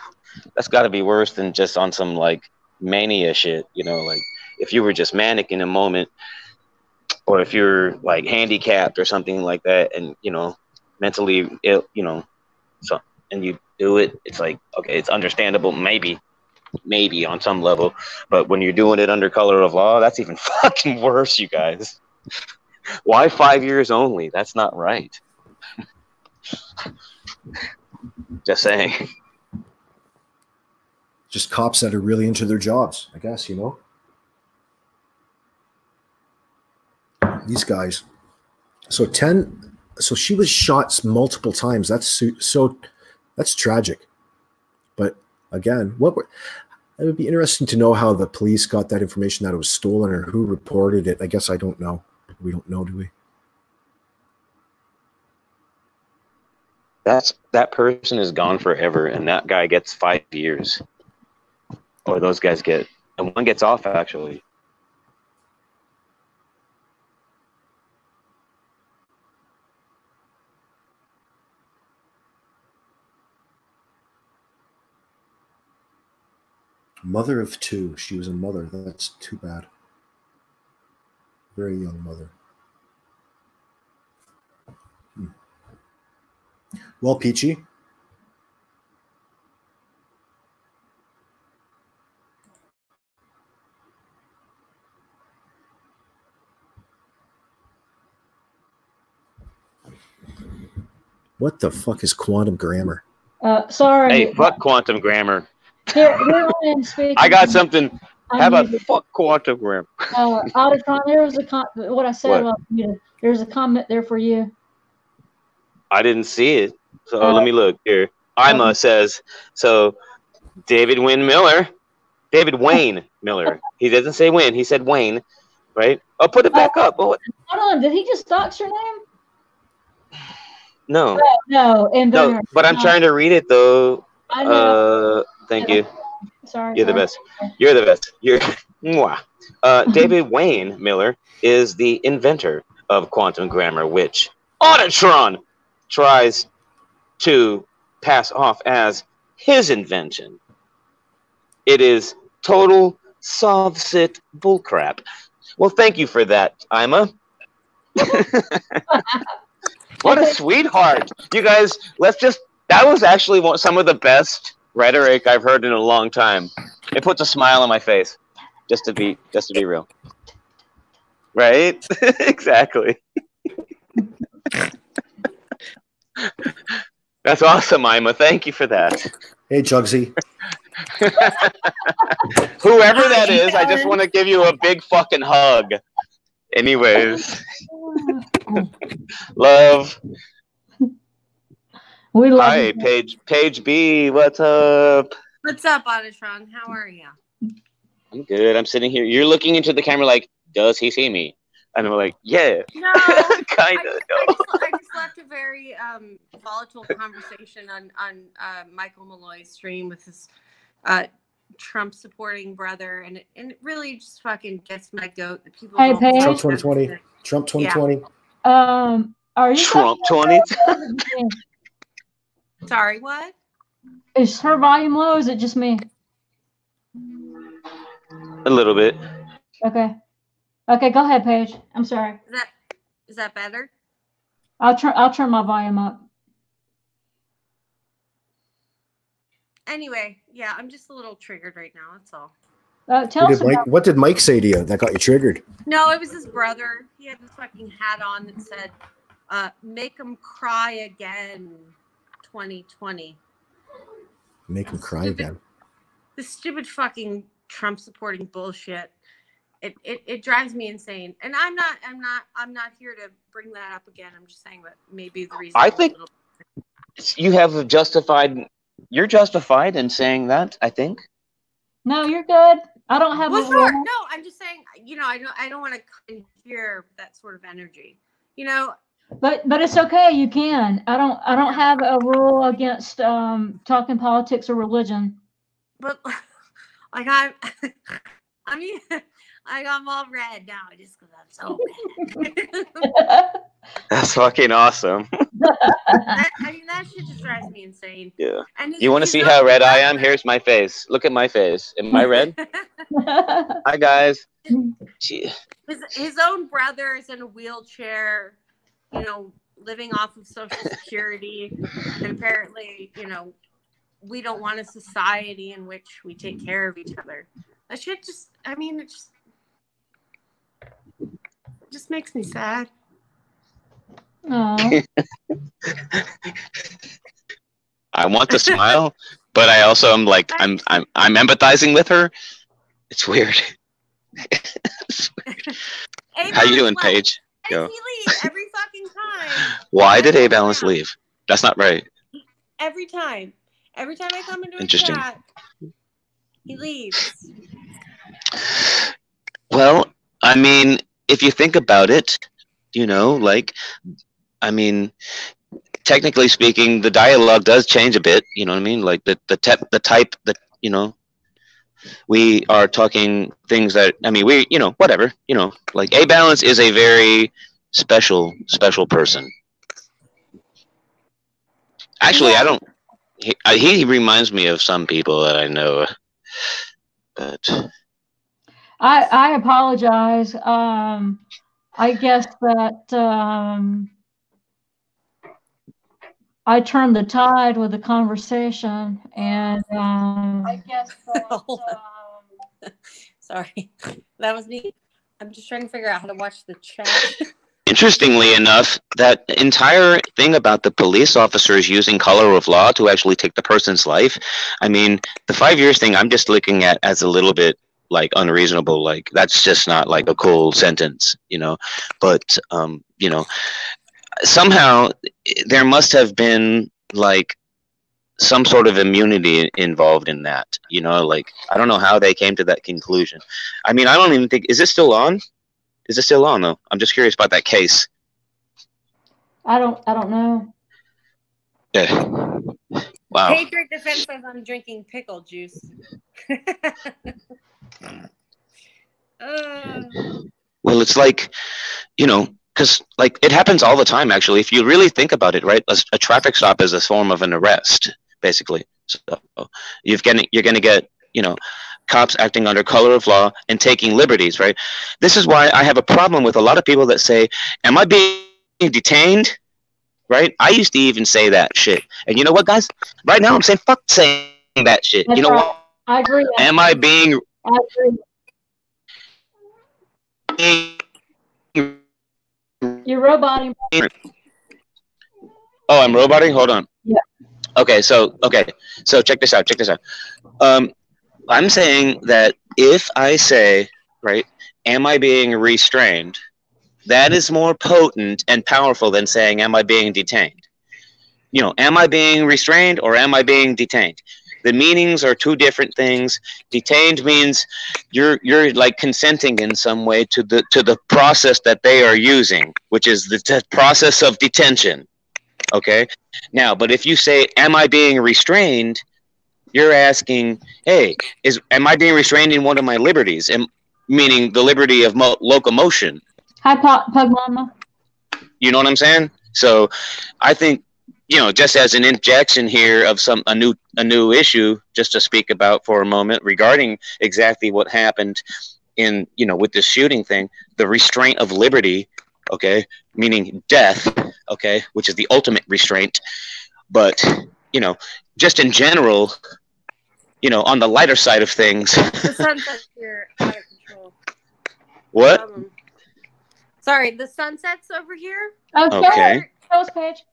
that's got to be worse than just on some like mania shit, you know, like if you were just manic in a moment, or if you're like handicapped or something like that, and you know, mentally ill, you know, so and you do it, it's like okay, it's understandable, maybe on some level, but when you're doing it under color of law, that's even fucking worse, you guys. Why 5 years only? That's not right. Just saying. Just cops that are really into their jobs, I guess, you know. These guys. So she was shot multiple times. That's tragic. But again, it would be interesting to know how the police got that information that it was stolen or who reported it. I guess I don't know. We don't know, do we? That person is gone forever, and that guy gets 5 years. Or those guys get, and one gets off actually. Mother of 2. She was a mother. That's too bad. Very young mother. Well, Peachy. What the fuck is quantum grammar? Sorry. Hey, fuck quantum grammar. Here I am speaking. I got something. How about fuck quantum grammar? Auditron, there was what I said about you. There's a comment there for you. I didn't see it. So let me look here. Ima says, so David Wayne Miller. He doesn't say Wynn. He said Wayne, right? Oh, put it back up. Oh, hold on. Did he just dox your name? no. No, but I'm trying to read it, though. I know. Thank you. Sorry. You're the best. You're the best. Mwah. David Wayne Miller is the inventor of quantum grammar, which Auditron tries to pass off as his invention. It is total soft-sit bullcrap. Well, thank you for that, Ima. What a sweetheart. You guys, that was actually some of the best rhetoric I've heard in a long time. It puts a smile on my face, just to be real. Right? Exactly. That's awesome, Ima. Thank you for that. Hey, Jugsy. Whoever that is, I just want to give you a big fucking hug. Anyways. Love. We love Hi, Paige B. What's up? What's up, Auditron? How are you? I'm good. I'm sitting here. You're looking into the camera like, does he see me? And I'm like, yeah. No, kind of. I just left a very volatile conversation on Michael Malloy's stream with his Trump supporting brother, and it really just fucking gets my goat that people. Hey, don't Paige. Trump 2020. Trump 2020. Yeah. Are you Trump 2020? Sorry, what? Is her volume low? Or is it just me? A little bit. Okay, go ahead, Paige. I'm sorry. Is that better? I'll turn my volume up. Anyway, yeah, I'm just a little triggered right now. That's all. Tell us about. What did Mike say to you that got you triggered? No, it was his brother. He had this fucking hat on that said, "Make him cry again, 2020." Make him cry again. This stupid fucking Trump supporting bullshit. It drives me insane. And I'm not here to bring that up again. I'm just saying that maybe the reason. I think you have justified. You're justified in saying that, I think. No, you're good. I don't have. Well, sure. No, I'm just saying. I don't want to hear that sort of energy. But it's okay. You can. I don't have a rule against talking politics or religion. But like I'm all red now just because I'm so mad. That's fucking awesome. that shit just drives me insane. Yeah. You want to see how red I am? Here's my face. Look at my face. Am I red? Hi, guys. His own brother is in a wheelchair, living off of Social Security. And apparently, we don't want a society in which we take care of each other. That shit it just makes me sad. Oh. I want to smile, but I also am like I'm empathizing with her. It's weird. It's weird. How you doing, Paige? Go. He leaves every fucking time. Why did A Balance leave? That's not right. Every time I come into a Interesting. chat, he leaves. Well, I mean, if you think about it, technically speaking, the dialogue does change a bit. You know what I mean? Like the type that we are talking things that whatever. Like A Balance is a very special person. Actually, I don't. He reminds me of some people that I know, but I apologize. I guess that I turned the tide with the conversation, and I guess that. Sorry, that was me. I'm just trying to figure out how to watch the chat. interestingly enough, that entire thing about the police officers using color of law to actually take the person's life, I mean, the 5 years thing, I'm just looking at as a little bit like unreasonable. Like that's just not like a cool sentence, But somehow there must have been like some sort of immunity involved in that. Like I don't know how they came to that conclusion. I mean, I don't even think, is it still on? Is it still on though? I'm just curious about that case. I don't know. Yeah. Wow. Patriot Defense says I'm drinking pickle juice. Well, it's like, because like it happens all the time. Actually, if you really think about it, right? A traffic stop is a form of an arrest, basically. So you're gonna get cops acting under color of law and taking liberties, right? This is why I have a problem with a lot of people that say, "Am I being detained?" Right? I used to even say that shit. And you know what, guys? Right now, I'm saying fuck saying that shit. That's you know right. what? I agree. Am I being? I agree. You're roboting. Oh, I'm roboting? Hold on. Yeah. Okay, so check this out. I'm saying that if I say, right, am I being restrained? That is more potent and powerful than saying, am I being detained? Am I being restrained or am I being detained? The meanings are two different things. Detained means you're like consenting in some way to the process that they are using, which is the process of detention. Okay? Now, but if you say, am I being restrained? You're asking, hey, am I being restrained in one of my liberties? Meaning the liberty of locomotion. Hi, Pug Mama. You know what I'm saying? So I think, just as an injection here of a new issue, just to speak about for a moment regarding exactly what happened in, with this shooting thing, the restraint of liberty, okay, meaning death, okay, which is the ultimate restraint. But, just in general, on the lighter side of things. The sunset's here out of control. What? Sorry, the sunset's over here. Okay. Show us, Paige.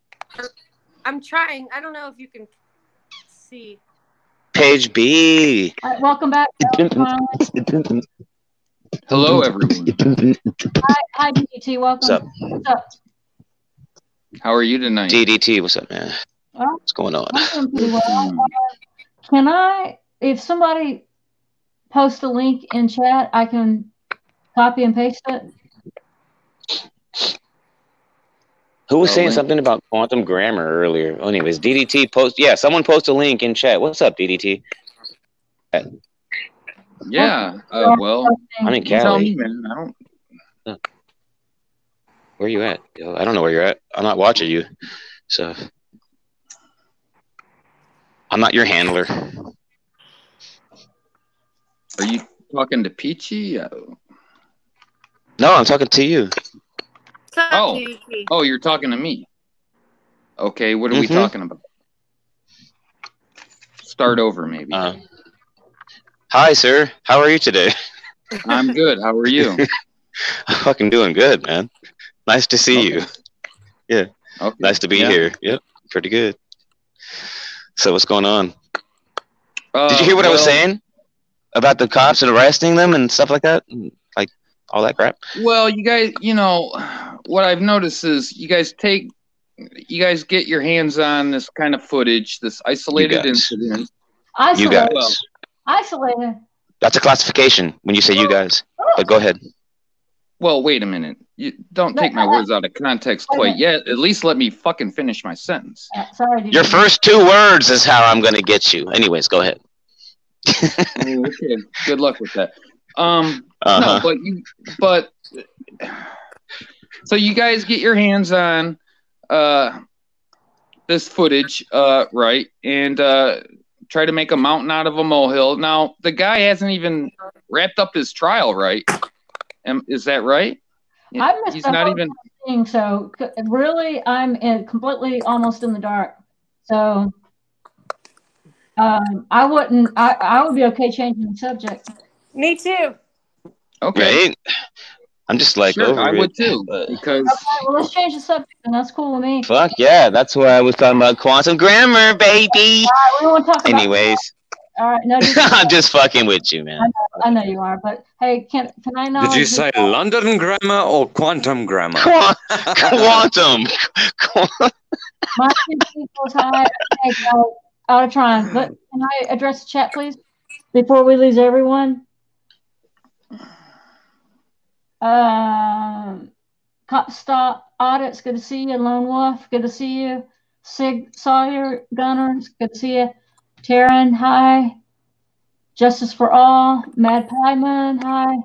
I'm trying. I don't know if you can see. Page B. All right, welcome back. Hello, everyone. Hi, DDT. Welcome. What's up? What's up? How are you tonight? DDT, what's up, man? Well, What's going on? I'm doing pretty well. Can I, if somebody posts a link in chat, I can copy and paste it? Who was saying something about quantum grammar earlier? Well, anyways, DDT post. Yeah, someone post a link in chat. What's up, DDT? Yeah. Well, I'm in you tell me, Cali. man. I don't. Where you at? Yo, I don't know where you're at. I'm not watching you, so I'm not your handler. Are you talking to Peachy? No, I'm talking to you. Oh, you're talking to me. Okay, what are we talking about? Start over, maybe. Hi, sir. How are you today? I'm good. How are you? I'm fucking doing good, man. Nice to see you. Yeah. Okay. Nice to be here. Yep. Pretty good. So what's going on? Did you hear what I was saying about the cops and arresting them and stuff like that? Like all that crap? Well, you guys, what I've noticed is you guys get your hands on this kind of footage, this isolated incident. You guys. Isolated. That's a classification when you say you guys. But go ahead. Well, wait a minute. You don't take my words out of context quite yet. At least let me fucking finish my sentence. Sorry. Your first 2 words is how I'm going to get you. Anyways, go ahead. Okay. Good luck with that. No, but so you guys get your hands on this footage, right? And try to make a mountain out of a molehill. Now, the guy hasn't even wrapped up his trial, right? Is that right? I missed He's the not whole even. thing, so really, I'm completely almost in the dark. So I wouldn't. I would be okay changing the subject. Me too. Okay. Right? I'm just like Sure, over I it. would too. Because Okay, well, let's change the subject, and that's cool with me. Fuck yeah, that's why I was talking about quantum grammar, baby. We won't talk about Anyways, all right, no, I'm just fucking with you, man. I know you are, but hey, can I know? Did you say London grammar or quantum grammar? Quantum. My two people's high. Hey, Auditron, but can I address the chat, please, before we lose everyone? Cop Stop Audits, good to see you. Lone Wolf, good to see you. Sig Sawyer Gunners, good to see you. Taryn, hi. Justice for All, Mad Pieman, hi.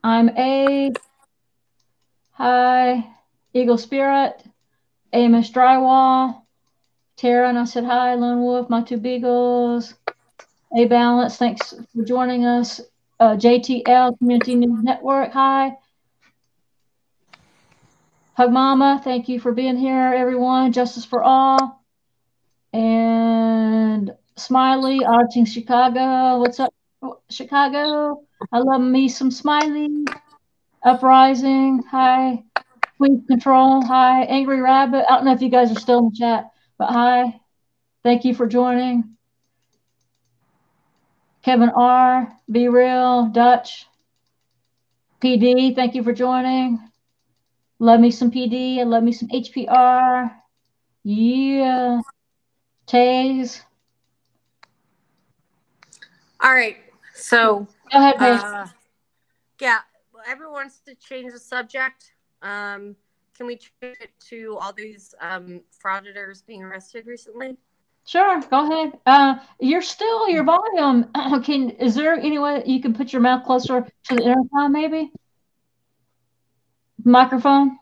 I'm A. Hi. Eagle Spirit, Amos Drywall, Taryn, I said hi. Lone Wolf, my 2 beagles. A Balance, thanks for joining us. JTL Community News Network, hi. Hug Mama, thank you for being here, everyone. Justice for All. And Smiley, Arting Chicago. What's up, Chicago? I love me some Smiley. Uprising, hi. Queen Control, hi. Angry Rabbit, I don't know if you guys are still in the chat, but hi. Thank you for joining. Kevin R, Be Real, Dutch. PD, thank you for joining. Love me some PD, I love me some HPR. Yeah. Taze. All right. So go ahead, Paige. Yeah, everyone wants to change the subject. Can we change it to all these frauditors being arrested recently? Sure, go ahead. You're still your volume. Is there any way that you can put your mouth closer to the intercom, maybe? Microphone.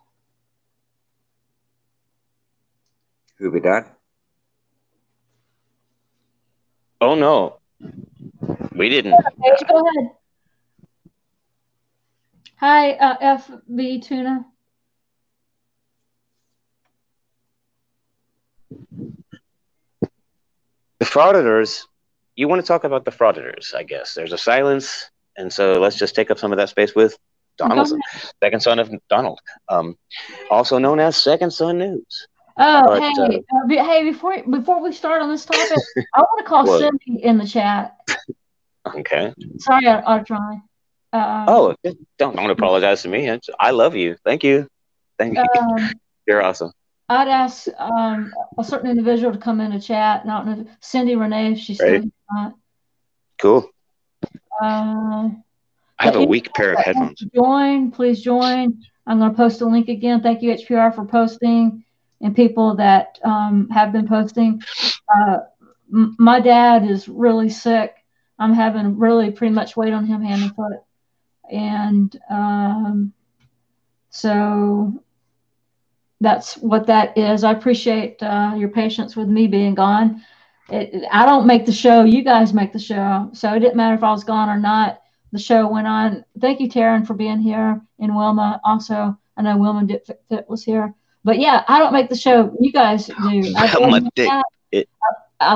Who be that? Oh no, we didn't. Paige, go ahead. Hi, FB Tuna. The frauditors. You want to talk about the frauditors, I guess. There's a silence, and so let's just take up some of that space with Donaldson, second son of Donald, also known as Second Son News. Oh, But, hey, before we start on this topic, I want to call What? Cindy in the chat. Okay. Sorry, Oditron. Oh, don't apologize to me. I love you. Thank you. Thank you. You're awesome. I'd ask a certain individual to come in the chat. Not Cindy Renee, if she's still Right. not. Cool. I I have a weak pair of headphones. Please join. I'm going to post a link again. Thank you, HPR, for posting, and people that have been posting. My dad is really sick. I'm having really pretty much weight on him hand and foot. And so that's what that is. I appreciate your patience with me being gone. I don't make the show. You guys make the show. So it didn't matter if I was gone or not. The show went on. Thank you, Taryn, for being here. And Wilma also. I know Wilma was here. But yeah, I don't make the show. You guys do.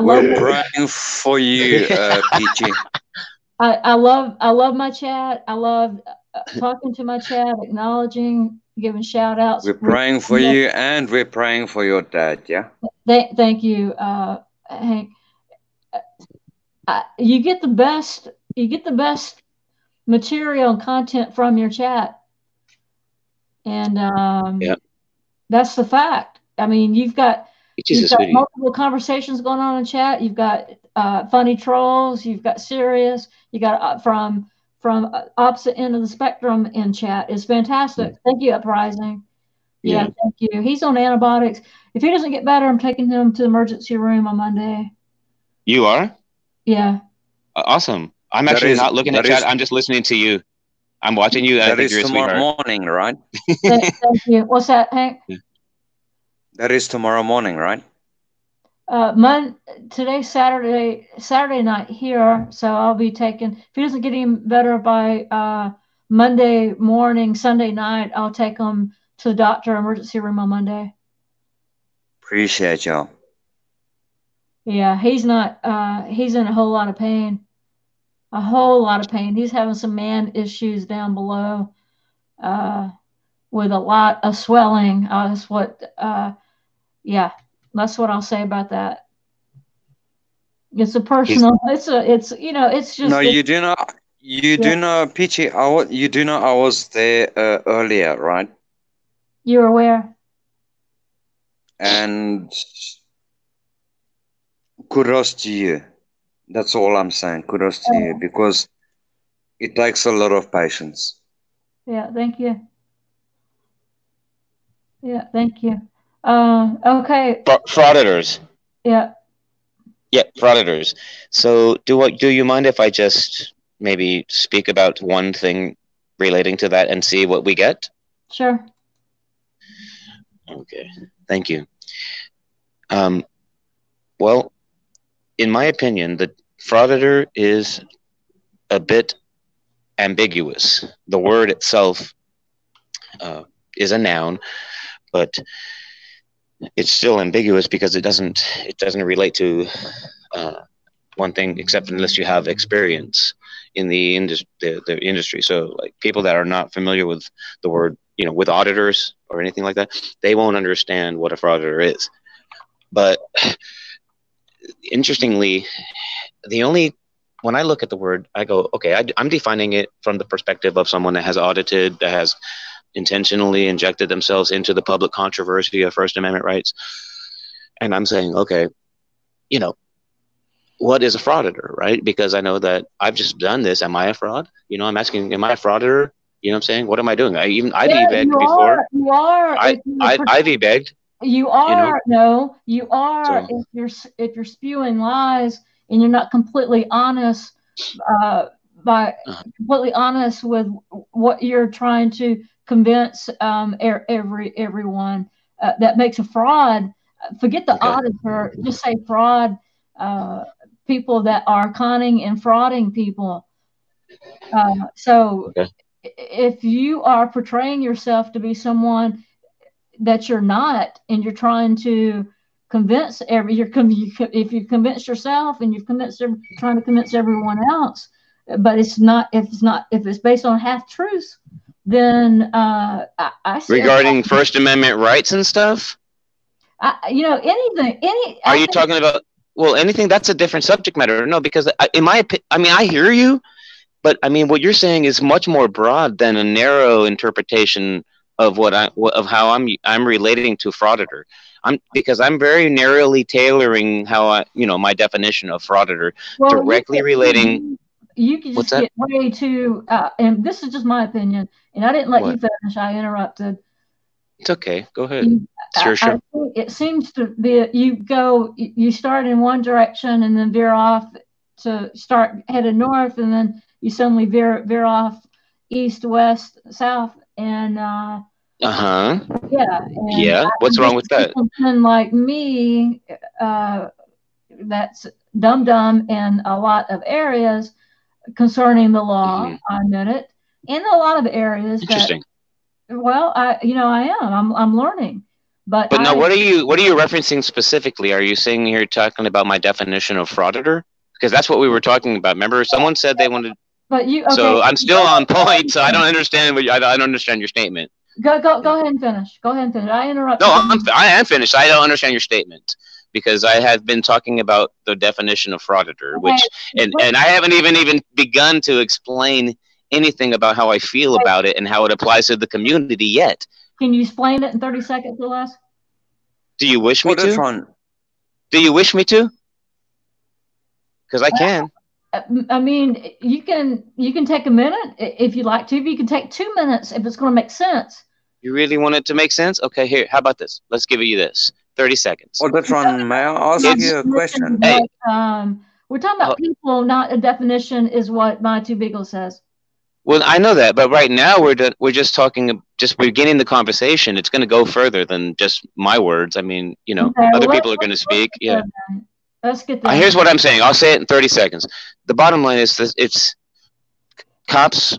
We're praying for you, Peachy. I love my chat. I love talking to my chat, acknowledging, giving shout outs. We're praying for you, and we're praying for your dad. Yeah. Thank you, Hank. You get the best. You get the best material and content from your chat, and that's the fact. I mean, you've got multiple conversations going on in chat. You've got funny trolls. You've got serious. You got from opposite end of the spectrum in chat. It's fantastic. Thank you, Uprising. Yeah, thank you. He's on antibiotics. If he doesn't get better, I'm taking him to the emergency room on Monday. You are? Yeah. Awesome. I'm actually not looking at chat. I'm just listening to you. I'm watching you. That is tomorrow morning, right? Thank you. What's that, Hank? That is tomorrow morning, right? Today's Saturday night here, so I'll be taking. If he doesn't get any better by Monday morning, Sunday night, I'll take him to the doctor emergency room on Monday. Appreciate y'all. Yeah, he's not. He's in a whole lot of pain. A whole lot of pain. He's having some man issues down below, with a lot of swelling. That's what. Yeah, that's what I'll say about that. It's a personal. It's you know. It's just. No, you do not. You do know, Peachy. You do know I was there earlier, right? You're aware. And kudos to you. That's all I'm saying. Kudos to you, because it takes a lot of patience. Yeah, thank you. Yeah, thank you. Okay. Frauditors. Yeah. Yeah, frauditors. So do you mind if I just maybe speak about one thing relating to that and see what we get? Sure. Okay. Thank you. Well, in my opinion, the frauditor is a bit ambiguous. The word itself is a noun, but it's still ambiguous because it doesn't relate to one thing, except unless you have experience in the industry. So, like, people that are not familiar with the word, with auditors or anything like that, they won't understand what a frauditor is. But interestingly, when I look at the word, I go, okay, I'm defining it from the perspective of someone that has audited, that has intentionally injected themselves into the public controversy of First Amendment rights. And I'm saying, okay, what is a frauditor, right? Because I know that I've just done this. Am I a fraud? I'm asking, am I a frauditor? You know what I'm saying? What am I doing? I've e-begged before. You are. I've e-begged. You are. No, you are. So, if you're spewing lies and you're not completely honest, completely honest with what you're trying to convince everyone, that makes a fraud. Forget the auditor. Just say fraud. People that are conning and frauding people. If you are portraying yourself to be someone that you're not, and you're trying to convince if you convince yourself and you've convinced trying to convince everyone else, but if it's based on half truths, then I see regarding First Amendment rights and stuff. Are you talking about? Well, anything that's a different subject matter. No, because in my opinion, I mean, I hear you, but I mean, what you're saying is much more broad than a narrow interpretation of how I'm relating to frauditor. Because I'm very narrowly tailoring how my definition of frauditor, directly relating. You can just get way too, and this is just my opinion, and I didn't let you finish. I interrupted. It's okay. Go ahead. Sure. It seems to be you start in one direction and then veer off to start headed north, and then you suddenly veer off east, west, south, and yeah. And What's wrong with that? Someone like me, that's dumb in a lot of areas concerning the law. I admit it. In a lot of areas. Interesting. I am. I'm learning. But now, what are you referencing specifically? Are you saying you're talking about my definition of frauditor? Because that's what we were talking about. Remember, someone said they wanted. But you. Okay. So I'm still on point. So I don't understand I don't understand your statement. Go ahead and finish. I interrupted. No, I am finished. I don't understand your statement because I have been talking about the definition of frauditor, which and I haven't even begun to explain anything about how I feel about it and how it applies to the community yet. Can you explain it in 30 seconds or less? Do you wish me to? Do you wish me to? Because I can. I mean, you can take a minute if you'd like to. But you can take 2 minutes if it's going to make sense. You really want it to make sense? Okay, here. How about this? Let's give you this. 30 seconds. Oditron, may I ask you a question? Hey. We're talking about people, not a definition, is what my Too Beagle says. Well, I know that, but right now we're just talking, just beginning the conversation. It's going to go further than just my words. I mean, other people are going to speak. Yeah. Let's get that. Here's what I'm saying. I'll say it in 30 seconds. The bottom line is this: it's cops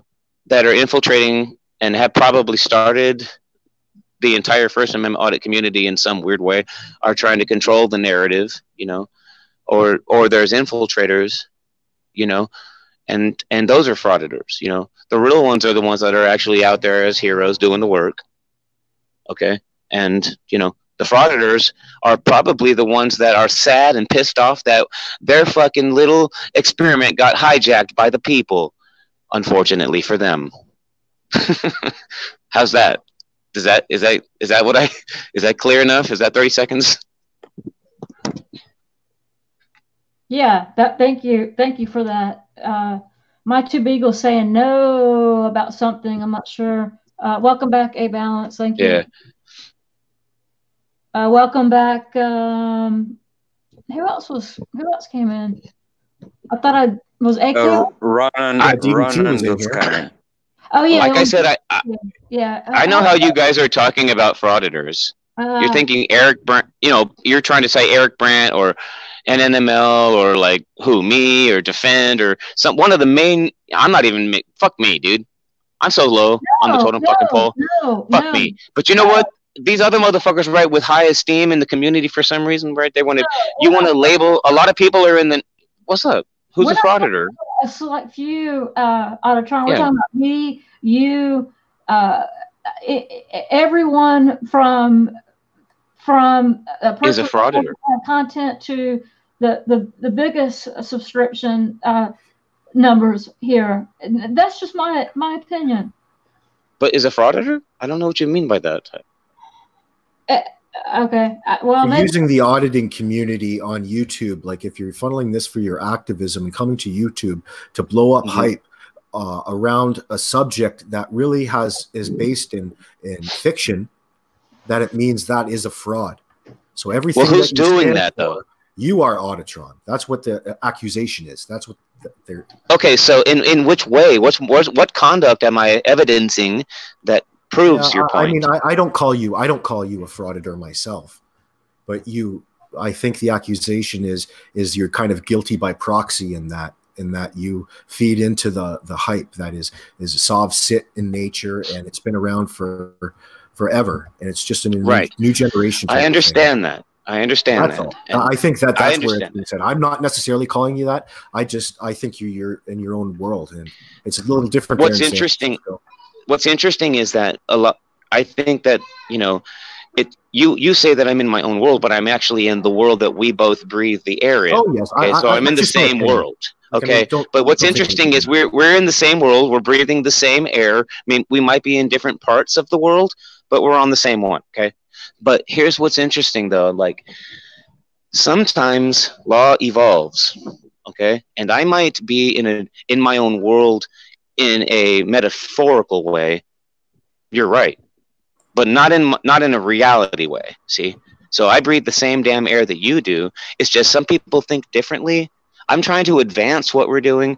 that are infiltrating and have probably started the entire First Amendment audit community in some weird way, are trying to control the narrative, or there's infiltrators, and those are frauditors, The real ones are the ones that are actually out there as heroes doing the work. Okay. And, the frauditors are probably the ones that are sad and pissed off that their fucking little experiment got hijacked by the people, unfortunately for them. How's that? Is that clear enough? Is that 30 seconds? Yeah, thank you for that. My Two Beagle saying no about something. I'm not sure. Welcome back, A Balance. Thank you. Yeah. Welcome back. Who else came in? I thought was AK. Ronan was coming. Oh yeah. Like I said, I know how you guys are talking about frauditors. You're thinking Eric Brandt. You're trying to say Eric Brandt or NNML or like me or Defend or one of the main. I'm not even. Fuck me, dude. I'm so low on the totem fucking pole. Fuck me. But you know what? These other motherfuckers, right, with high esteem in the community for some reason, right? They want to. You want to label. A lot of people are in the. What's up? Who's a frauditor? A select few Auditron. We're talking about me, you, everyone from a is a frauditor. Content to the biggest subscription numbers here. That's just my opinion. But is a frauditor? I don't know what you mean by that. Okay. Well, you're using the auditing community on YouTube, like if you're funneling this for your activism and coming to YouTube to blow up hype around a subject that really is based in fiction, that it means that is a fraud. So everything. Well, who's doing that though? You are Auditron. That's what the accusation is. That's what they're. Okay, so in which way? What conduct am I evidencing that proves your point? I mean, I don't call you a frauditor myself, but I think the accusation is you're kind of guilty by proxy in that you feed into the hype that is Sov sit in nature, and it's been around for forever, and it's just a new generation. I understand that. I understand That's that. all. And I think that I that's where it's understand being said. I'm not necessarily calling you that. I think you're in your own world, and it's a little different. What's there in San interesting? Francisco. What's interesting is that a lot. I think that you say that I'm in my own world, but I'm actually in the world that we both breathe the air in. Oh yes, Okay, so I'm in the that's just my same opinion. world. Like, I Okay, mean, but what's don't think interesting anything is we're in the same world. We're breathing the same air. I mean, we might be in different parts of the world, but we're on the same one. Okay, but here's what's interesting though. Like sometimes law evolves. Okay, and I might be in my own world in a metaphorical way. You're right, but not in a reality way. See, so I breathe the same damn air that you do. It's just some people think differently. I'm trying to advance what we're doing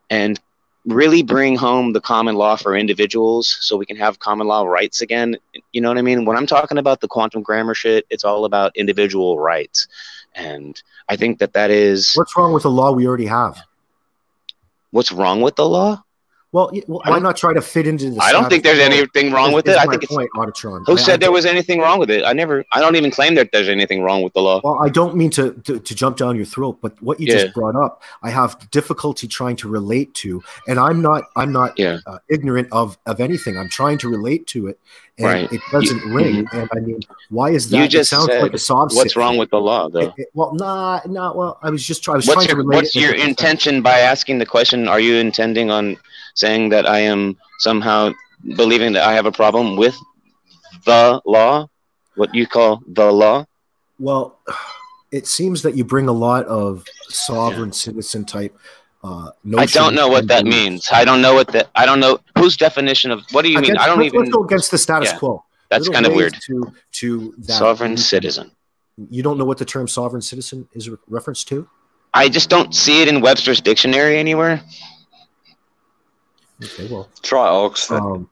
and really bring home the common law for individuals so we can have common law rights again. You know what I mean? When I'm talking about the quantum grammar shit, it's all about individual rights. And I think that is... What's wrong with the law we already have? What's wrong with the law? Well, why not try to fit into the I don't think there's anything wrong with it. I think it's point, Auditron. Who said there was anything wrong with it? I don't even claim that there's anything wrong with the law. Well, I don't mean to jump down your throat, but what you just brought up, I have difficulty trying to relate to, and I'm not ignorant of anything. I'm trying to relate to it, and it doesn't ring. And I mean, why is that? You just it sounds said, like a sob. What's wrong with the law, though? Well, well, I was trying to relate. What's your intention by asking the question? Are you intending on saying that I am somehow believing that I have a problem with the law, what you call the law? Well, it seems that you bring a lot of sovereign citizen type notions. I don't know what that means. I don't know whose definition of, what do you mean? Let's go against the status quo. That's kind of weird. To that sovereign citizen. You don't know what the term sovereign citizen is a reference to? I just don't see it in Webster's dictionary anywhere. Okay, well, try Oxford.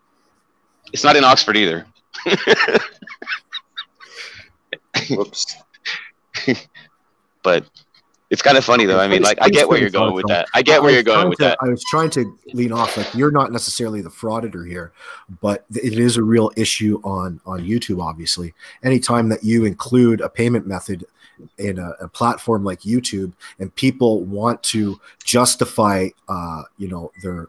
It's not in Oxford either. Whoops. But it's kind of funny though. I mean, like, I get where you're going with that. I get where you're going with that. I was trying to lean off. Like, you're not necessarily the frauditor here, but it is a real issue on YouTube. Obviously, anytime that you include a payment method in a platform like YouTube, and people want to justify, their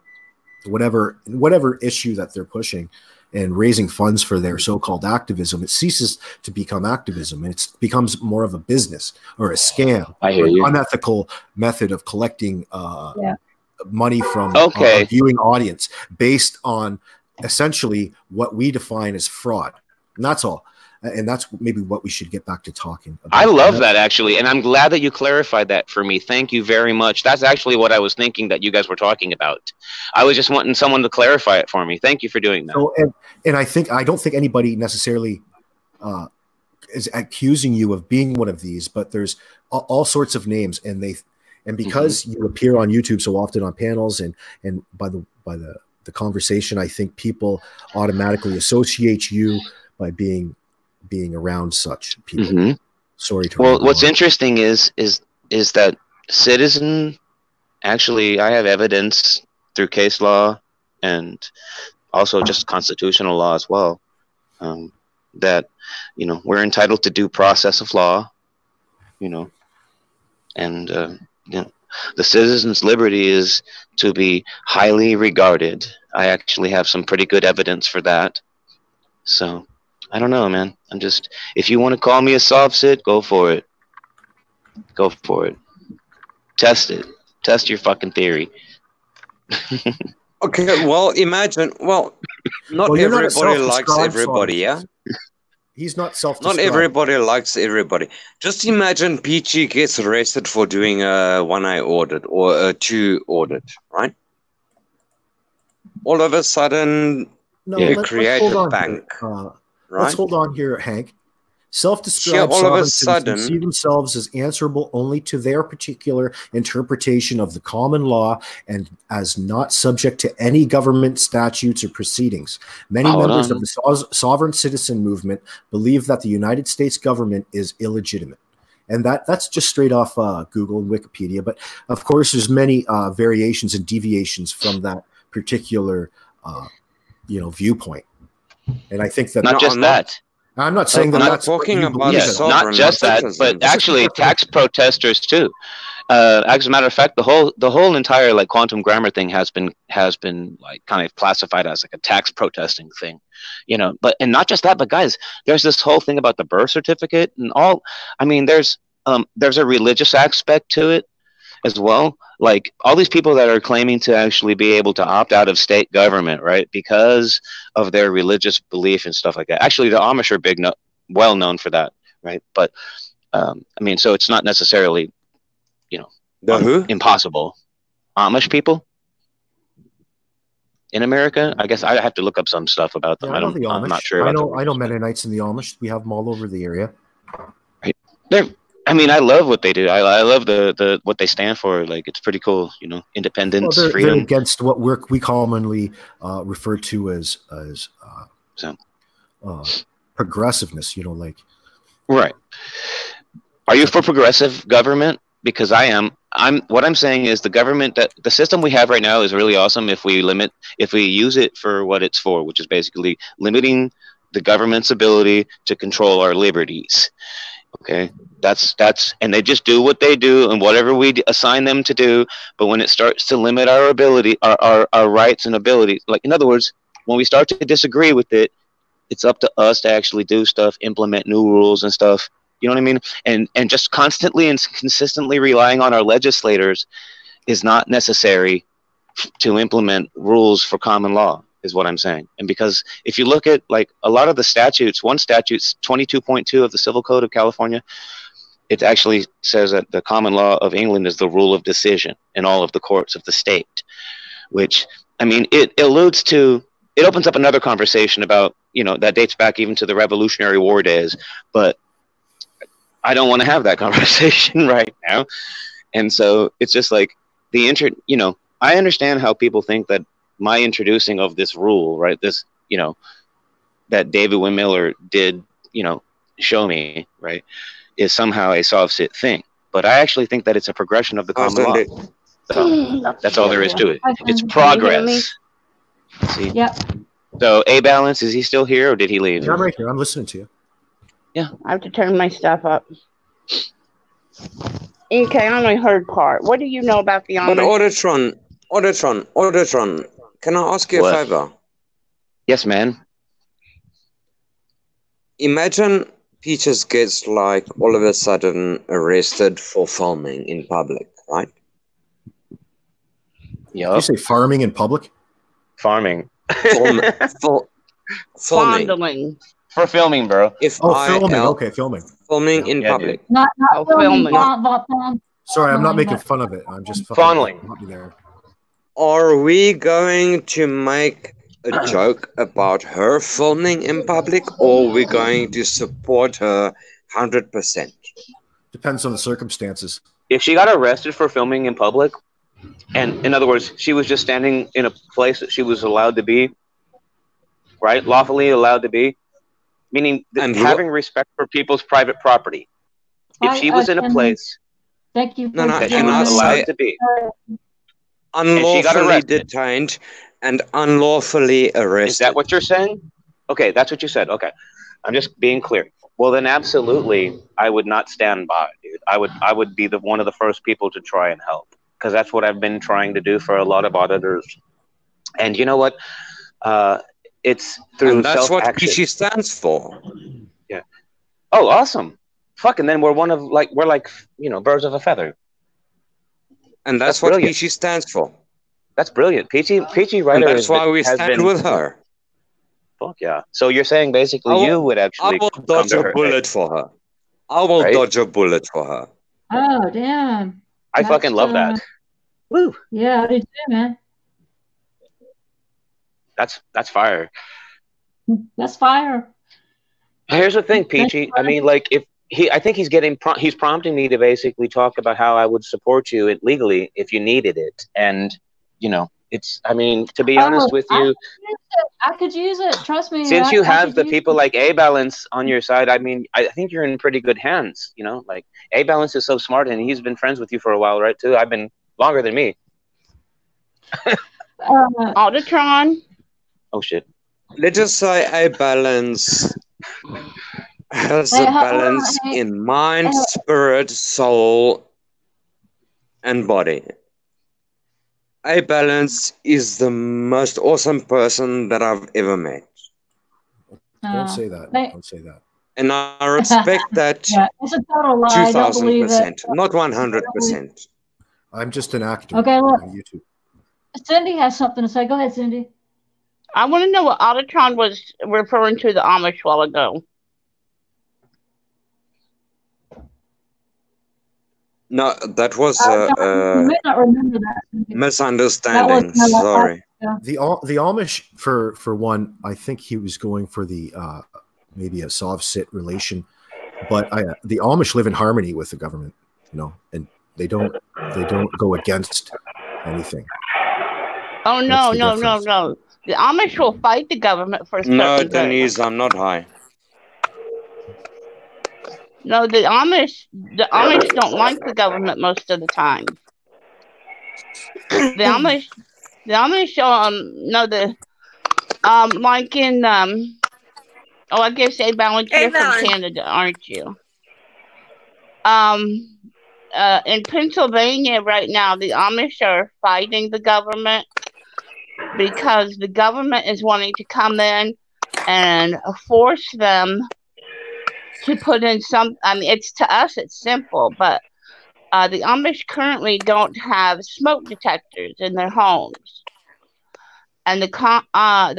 whatever issue that they're pushing and raising funds for their so-called activism, it ceases to become activism, and it becomes more of a business or a scam. I hear you. Unethical method of collecting money from a viewing audience based on essentially what we define as fraud. And that's all. And that's maybe what we should get back to talking about. I love that, actually, and I'm glad that you clarified that for me. Thank you very much. That's actually what I was thinking that you guys were talking about. I was just wanting someone to clarify it for me. Thank you for doing that. So, and I don't think anybody necessarily is accusing you of being one of these, but there's all sorts of names, and because you appear on YouTube so often on panels, and by the conversation, I think people automatically associate you by being around such people. Sorry to. Well, what's interesting is that citizen, actually, I have evidence through case law and also just constitutional law as well, that we're entitled to due process of law, and the citizen's liberty is to be highly regarded. I actually have some pretty good evidence for that. So I don't know, man. I'm just, if you want to call me a soft sit, go for it. Go for it. Test it. Test your fucking theory. Okay, well, imagine, not everybody likes everybody, yeah? He's not self-described. Not everybody likes everybody. Just imagine Peachy gets arrested for doing a one-eye audit or a two audit, right? All of a sudden, they create a bank. Right? Let's hold on here, Hank. Self-described sovereign citizens see themselves as answerable only to their particular interpretation of the common law and as not subject to any government statutes or proceedings. Many members of the sovereign citizen movement believe that the United States government is illegitimate. And that's just straight off Google and Wikipedia. But, of course, there's many variations and deviations from that particular, viewpoint. And I think that not just that. I'm not saying that I'm not that's talking you about believe Yeah, in. sovereign not just that, citizens. but actually tax protesters too. As a matter of fact, the whole entire like quantum grammar thing has been like kind of classified as like a tax protesting thing, you know. But and not just that, but guys, there's this whole thing about the birth certificate and all. I mean, there's a religious aspect to it as well. Like all these people that are claiming to actually be able to opt out of state government, right, because of their religious belief and stuff like that. Actually, the Amish are well known for that, right? But I mean, so it's not necessarily, you know, The who? impossible. Amish people in America. I guess I have to look up some stuff about them. Yeah, I know the Amish. I'm not sure. I know Mennonites and the Amish. We have them all over the area. Right. I mean, I love what they do. I love the what they stand for. Like, it's pretty cool. You know, independence, Well, freedom. they're against what we commonly refer to as progressiveness. You know, like right. Are you for progressive government? Because I am. What I'm saying is the government, that the system we have right now is really awesome if we use it for what it's for, which is basically limiting the government's ability to control our liberties. Okay, that's and they just do what they do and whatever we assign them to do. But when it starts to limit our ability, our rights and abilities, like in other words, when we start to disagree with it, it's up to us to actually do stuff, implement new rules and stuff. You know what I mean? And just constantly and consistently relying on our legislators is not necessary to implement rules for common law, is what I'm saying. And because if you look at like a lot of the statutes, one statute's 22.2 of the Civil Code of California, it actually says that the common law of England is the rule of decision in all of the courts of the state, which, I mean, it opens up another conversation about, you know, that dates back even to the Revolutionary War days, but I don't want to have that conversation right now. And so it's just like you know, I understand how people think that my introducing of this rule, right, this, you know, that David Wynn Miller did, you know, show me, right, is somehow a soft sit thing. But I actually think that it's a progression of the common law. So that's all there is to it. It's progress. See? Yep. So A Balance, is he still here or did he leave? Yeah, I'm right here. I'm listening to you. Yeah. I have to turn my stuff up. Okay, I only heard part. What do you know about the But Amish? Auditron, can I ask you What? a favor? Yes, man. Imagine Peaches gets like all of a sudden arrested for filming in public, right? Yeah. Did you say farming in public? Farming. Filming. Fondling. For filming, bro. Filming. Okay, filming. Filming in public. Not filming. filming. Sorry, I'm not making fun of it. I'm just Fondling. fucking there. Are we going to make a joke about her filming in public, or are we going to support her 100%? Depends on the circumstances. If she got arrested for filming in public, and in other words, she was just standing in a place that she was allowed to be, right? Lawfully allowed to be, meaning having respect for people's private property. If she was in a place Thank you. that she was allowed to be, Unlawfully detained and unlawfully arrested. Is that what you're saying? Okay, that's what you said. Okay, I'm just being clear. Well, then absolutely, I would not stand by, dude. I would be one of the first people to try and help, because that's what I've been trying to do for a lot of auditors. And you know what? It's through and that's what self-action. Peachy stands for. Yeah. Oh, awesome. Fuck, and then we're like, you know, birds of a feather. And that's what Peachy stands for. That's brilliant. PeachyRider. And that's why we stand with her. Fuck yeah. So you're saying basically you would actually. I will dodge a bullet for her. I will dodge a bullet for her. Oh, damn. I fucking love that. Woo. Yeah, I do too, man. That's fire. That's fire. Here's the thing, Peachy. I mean, like, I think he's prompting me to basically talk about how I would support you legally if you needed it. And, you know, I mean, to be honest with you, I could use it. Trust me. Since you have the people like A Balance on your side, I mean, I think you're in pretty good hands. You know, like A Balance is so smart, and he's been friends with you for a while, right? Too. I've been longer than me. Auditron. Oh shit. Let's just say A Balance has Hey, a hold on. balance Hey, in mind, hey, spirit, soul, and body. A balance is the most awesome person that I've ever met. Don't say that. hey, Don't say that. And I respect that yeah, it's a total lie. Don't believe it. 2000%, not 100%. I'm just an actor Okay, look. on YouTube. Cindy has something to say. Go ahead, Cindy. I want to know what AUDITRON was referring to the Amish while ago. No, that was You may not remember that. Cindy. misunderstanding. That was Sorry. The Amish, for one, I think he was going for the maybe a soft-sit relation, but the Amish live in harmony with the government, and they don't go against anything. Oh no, no, no, no! The Amish will fight the government for certain No, things. Denise, I'm not high. No, the Amish don't like the government most of the time. The Amish, like in I guess Balance, you're from Canada, aren't you? In Pennsylvania right now, the Amish are fighting the government because the government is wanting to come in and force them to put in some. I mean, to us, it's simple, but the Amish currently don't have smoke detectors in their homes, and the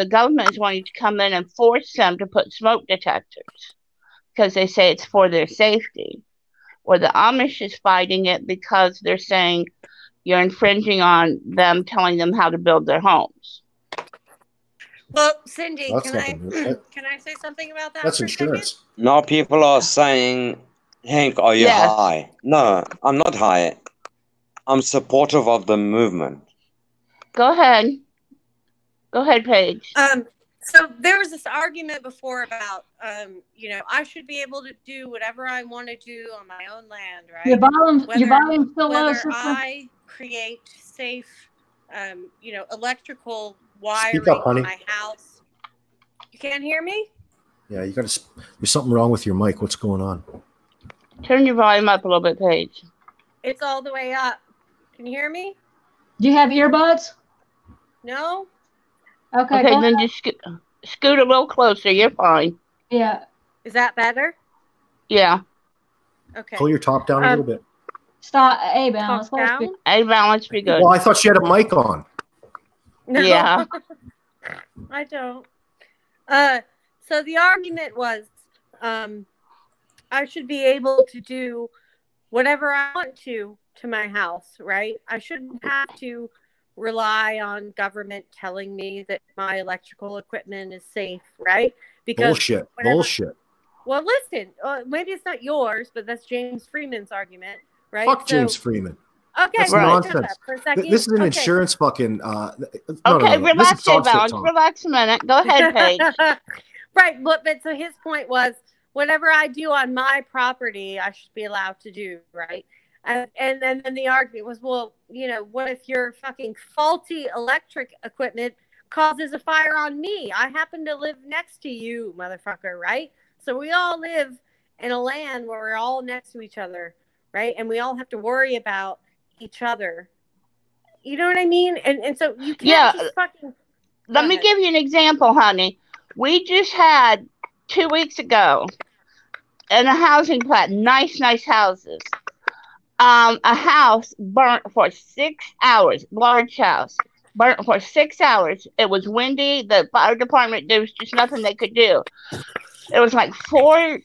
government is wanting to come in and force them to put smoke detectors because they say it's for their safety. Or the Amish is fighting it because they're saying you're infringing on them, telling them how to build their homes. Well, Cindy, That's can I say something about that? That's for insurance. Now people are saying, Hank, are you Yes. high? No, I'm not high. I'm supportive of the movement. Go ahead. Go ahead, Paige. So there was this argument before about, I should be able to do whatever I want to do on my own land, right? Your volume's still low, whether sister. I create safe, electrical wiring Speak up, honey. in my house. You can't hear me? Yeah, there's something wrong with your mic. What's going on? Turn your volume up a little bit, Paige. It's all the way up. Can you hear me? Do you have earbuds? No? Okay, then just scoot a little closer. You're fine. Yeah. Is that better? Yeah. Okay. Pull your top down a little bit. Stop. A balance. A balance be good. Well, I thought she had a mic on. No. Yeah. I don't. So the argument was I should be able to do whatever I want to my house, right? I shouldn't have to rely on government telling me that my electrical equipment is safe, right? Because Bullshit. Well, listen, maybe it's not yours, but that's James Freeman's argument, right? Fuck James Freeman. Okay, that's nonsense. This is an insurance fucking. Relax, Balance. Relax a minute. Go ahead, Paige. Right, but so his point was, whatever I do on my property, I should be allowed to do, right? And then the argument was, well, what if your fucking faulty electric equipment causes a fire on me? I happen to live next to you, motherfucker, right? So we all live in a land where we're all next to each other, right? And we all have to worry about each other. You know what I mean? And so you can't just fucking... Let me give you an example, honey. We just had 2 weeks ago in a housing plat, nice houses. A house burnt for 6 hours, large house, burnt for 6 hours. It was windy. The fire department, there was just nothing they could do. It was like 4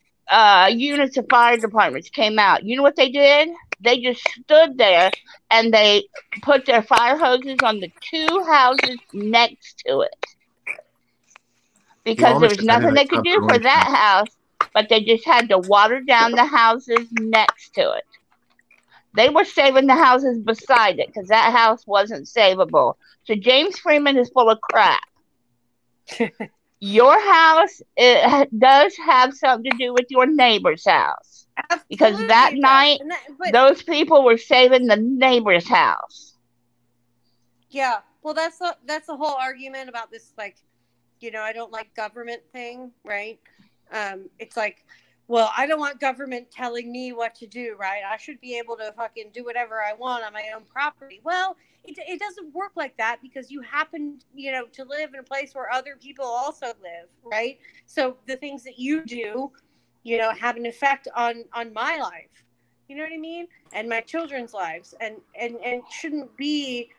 units of fire departments came out. You know what they did? They just stood there and they put their fire hoses on the 2 houses next to it. Because there was nothing they could do for that house, but they just had to water down the houses next to it. They were saving the houses beside it because that house wasn't savable. So James Freeman is full of crap. Your house does have something to do with your neighbor's house. Absolutely, because that night, those people were saving the neighbor's house. Yeah, well, that's the whole argument about this, I don't like government thing, right? It's like, well, I don't want government telling me what to do, right? I should be able to fucking do whatever I want on my own property. Well, it doesn't work like that because you happen, to live in a place where other people also live, right? So the things that you do, have an effect on my life. You know what I mean? And my children's lives. And shouldn't be...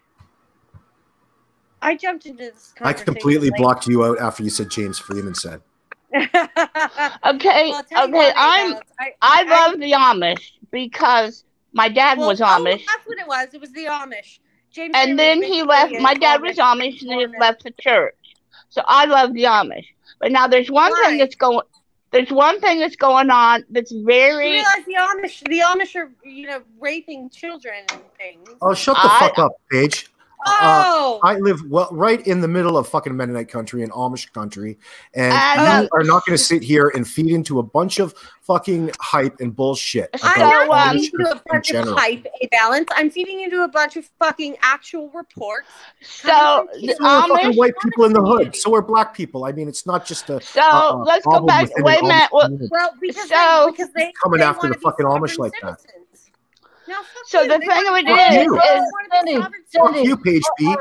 I jumped into this I conversation. completely blocked you out after you said James Freeman said. Okay, Well, I love the Amish because my dad was Amish. That's what it was. It was the Amish. James And then he left. My dad was Amish, and he left the church. So I love the Amish. But now there's one thing that's going. There's one thing that's going on that's very. You realize the Amish are, raping children and things. Oh, shut the fuck up, Paige. Oh. I live right in the middle of fucking Mennonite country and Amish country, and you are not going to sit here and feed into a bunch of fucking hype and bullshit. I'm not feeding into a bunch of hype, a balance. I'm feeding into a bunch of fucking actual reports. So the fucking white people in the hood. So are black people. I mean, it's not just a. So let's go back. Wait a minute. Well, because they coming after the fucking Amish like that. So the thing of it is, fuck you, Paige B.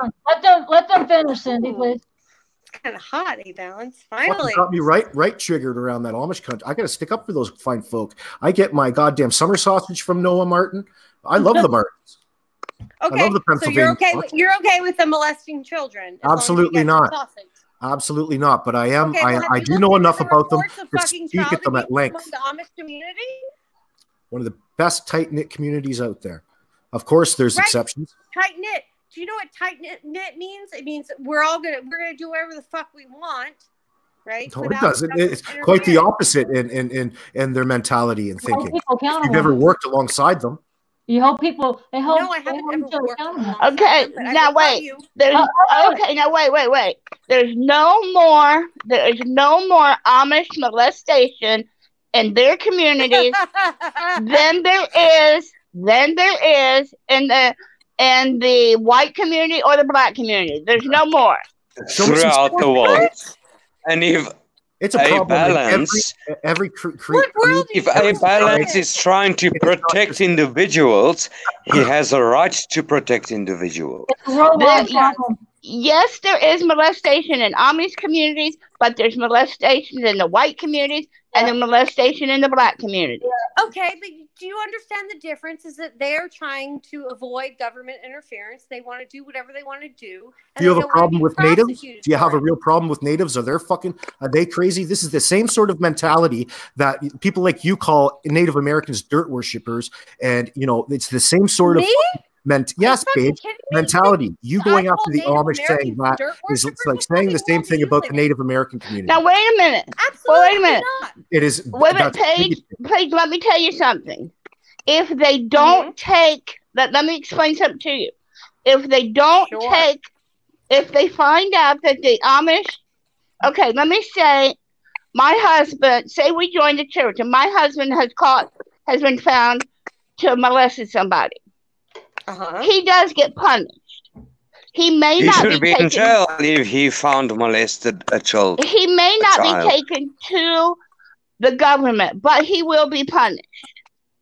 Let them finish, Cindy, please. It's kind of hot, balance. Fucking Finally, got me right triggered around that Amish country. I got to stick up for those fine folk. I get my goddamn summer sausage from Noah Martin. I love the Martins. Okay, I love the Pennsylvania. So you're okay with them molesting children? Absolutely not. Absolutely not. But I am. Okay, I do know enough about them to speak at them at length. The Amish community. One of the best tight-knit communities out there. Of course, there's exceptions. Tight-knit. Do you know what tight-knit means? It means we're gonna do whatever the fuck we want, right? No, it doesn't. It's quite the opposite in their mentality and thinking. If you've ever worked alongside them. You hope people. No, I haven't ever worked. Okay, now wait. Okay, now wait. There's no more Amish molestation in their communities than there is in the white community or the black community. There's no more throughout the world. And if it's a problem balance, if a balance is trying to protect individuals, he has a right to protect individuals. Yes, there is molestation in Amish communities, but there's molestation in the white communities and the molestation in the black community. Okay, but do you understand the difference? Is that they're trying to avoid government interference. They want to do whatever they want to do. Do you have a problem with natives? Do you have a real problem with natives? Are they crazy? This is the same sort of mentality that people like you call Native Americans dirt worshippers. And, it's the same sort of yes, Paige, mentality. You going after the Amish saying that is like saying the same thing about the Native American community. Now, wait a minute. Wait a minute. It is. Wait a minute, Paige, let me tell you something. If they don't take, let me explain something to you. If they don't if they find out that the Amish, okay, let me say, my husband, say we joined the church and my husband has been found to have molested somebody. He does get punished. He may not should be in jail if he found molested a child. He may not be taken to the government, but he will be punished.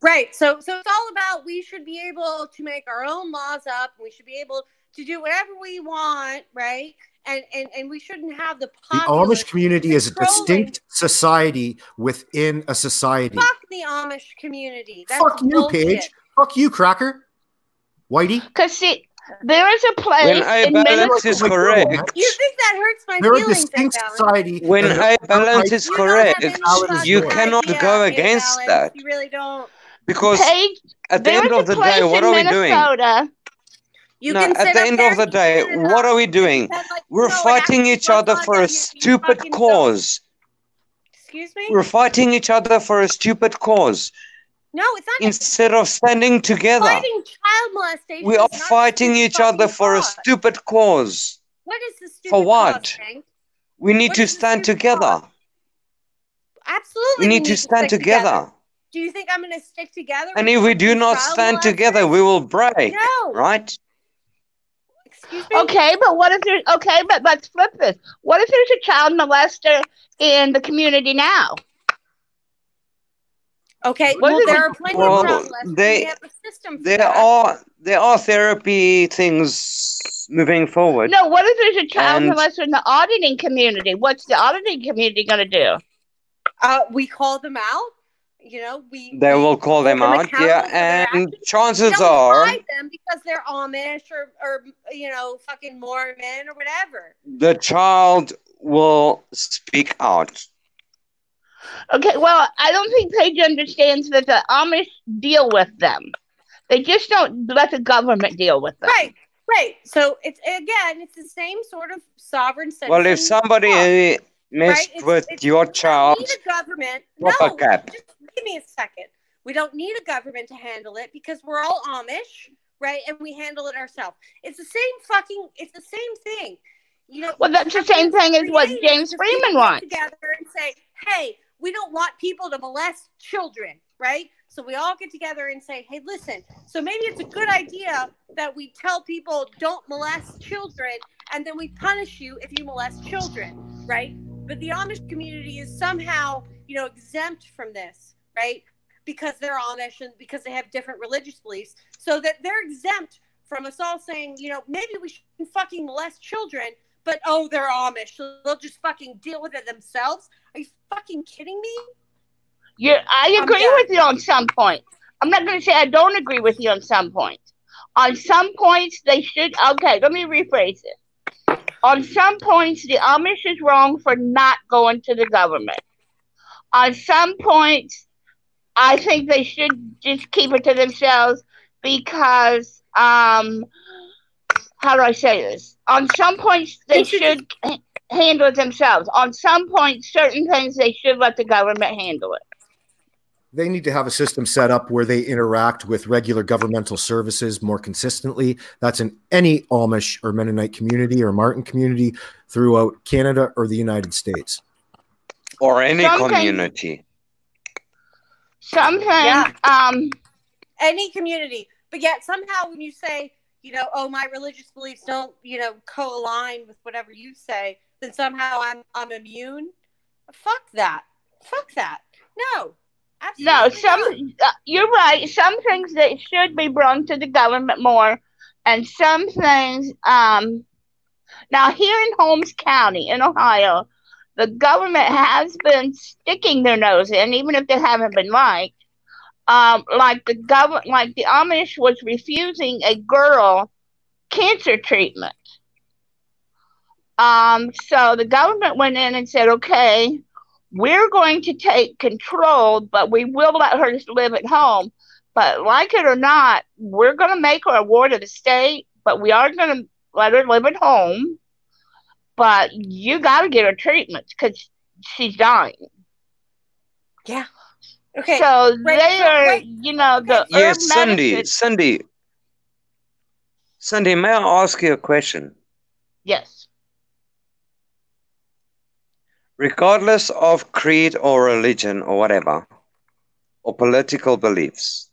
Right. So it's all about we should be able to make our own laws up. We should be able to do whatever we want, right? And we shouldn't have the Amish community is a distinct society within a society. Fuck the Amish community. That's fuck you, bullshit. Paige. Fuck you, Cracker. Whitey? Because see, there is a place when a balance is correct. You think that hurts my They're feelings? a distinct society. When a balance is correct, you cannot go against that. You really don't. Because at the end of the day, what are we doing? At the end of the day, what are we doing? We're fighting each other for a stupid cause. Excuse me? We're fighting each other for a stupid cause. No, it's not. Instead of standing together, fighting child molestation. We are fighting each other for a stupid cause. What is the stupid for what? Cause, Frank? We need to stand together. Absolutely. We need to stand together. Do you think I'm going to stick together? And if we do not stand together, we will break. No. Right? Excuse me? Okay, but what if there's but let's flip this. What if there's a child molester in the community now? Okay, well, there are plenty of problems. We have a system for that. There are therapy things moving forward. No, what if there's a child And- molester in the auditing community? What's the auditing community going to do? We call them out. You know, They will call them out, yeah, and chances are find them because they're Amish or you know, fucking Mormon or whatever. the child will speak out. Okay, well, I don't think Paige understands that the Amish deal with them. They just don't let the government deal with them. Right. So it's the same sort of sovereign citizen. Well, if somebody messed with your child, need a government. proper No, cap. just give me a second. We don't need a government to handle it because we're all Amish, right? And we handle it ourselves. It's the same thing. You know, Well, that's the same thing as what James if Freeman people wants. get together and say, hey, we don't want people to molest children, right? So we all get together and say, hey, listen, so maybe it's a good idea that we tell people don't molest children, and then we punish you if you molest children, right? But the Amish community is somehow, you know, exempt from this, right? Because they're Amish and because they have different religious beliefs, so that they're exempt from us all saying, you know, maybe we shouldn't fucking molest children, but oh, they're Amish, so they'll just fucking deal with it themselves. Are you fucking kidding me? Yeah, I agree with you on some points. I'm not going to say I don't agree with you on some points. On some points, they should. Okay, let me rephrase it. On some points, the Amish is wrong for not going to the government. On some points, I think they should just keep it to themselves because, how do I say this? On some points, they should handle it themselves. On some points, certain things, they should let the government handle it. They need to have a system set up where they interact with regular governmental services more consistently. That's in any Amish or Mennonite community or Martin community throughout Canada or the United States. Or any community. Sometimes, any community. But yet somehow when you say, you know, oh, my religious beliefs don't, you know, co-align with whatever you say, then somehow I'm immune. Fuck that. No. Absolutely not. You're right. Some things that should be brought to the government more, and some things. Now here in Holmes County in Ohio, the government has been sticking their nose in, even if they haven't been liked. Like the Amish was refusing a girl cancer treatment. So the government went in and said, okay, we're going to take control, but we will let her live at home. But like it or not, we're going to make her a ward of the state, but we are going to let her live at home. But you got to get her treatments because she's dying. Yeah. Okay. So they are, you know, the Yes, herb medicine. Sandy, may I ask you a question? Yes. Regardless of creed or religion or whatever, or political beliefs,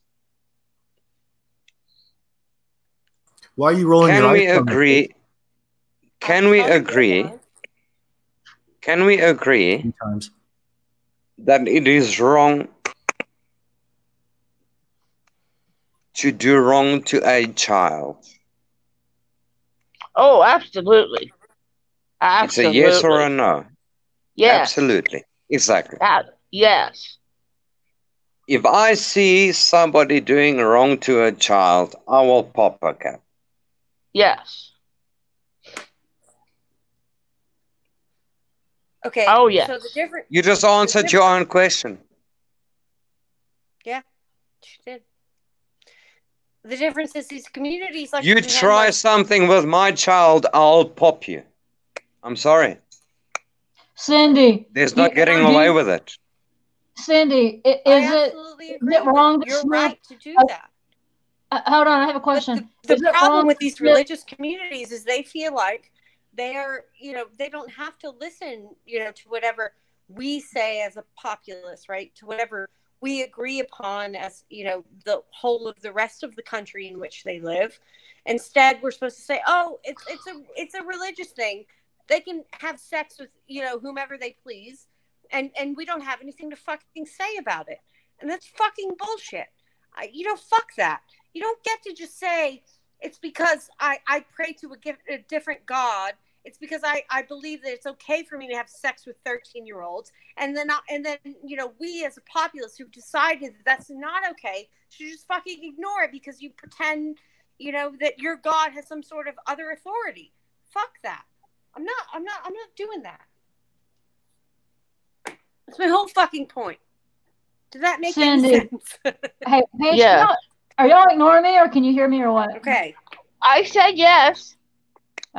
why are you rolling can your eyes? we agree? Can we agree? Can we agree that it is wrong to do wrong to a child? Oh, absolutely. It's a yes or a no. Yes. Absolutely. Exactly. Yes. If I see somebody doing wrong to a child, I will pop a cap. Yes. Okay. Oh, yes. So the different. You just answered your own question. Yeah, she did. The difference is these communities like You try something with my child, I'll pop you. I'm sorry. Cindy. There's not getting away with it. Cindy, is it wrong to You're snap? right to do that. Hold on, I have a question. The Is it problem wrong with to these snap- religious communities is they feel like they are, you know, they don't have to listen, you know, to whatever we say as a populace, right? To whatever we agree upon as, you know, the whole of the rest of the country in which they live. Instead, we're supposed to say, oh, it's a religious thing. They can have sex with, you know, whomever they please, and we don't have anything to fucking say about it. And that's fucking bullshit. Fuck that. You don't get to just say it's because I pray to a different God. It's because I believe that it's okay for me to have sex with 13-year-olds. And then we as a populace who've decided that that's not okay should just fucking ignore it because you pretend, that your God has some sort of other authority. Fuck that. I'm not doing that. That's my whole fucking point. Did that make any sense? Hey, Paige, Yeah. are y'all ignoring me or can you hear me or what? Okay. I said yes.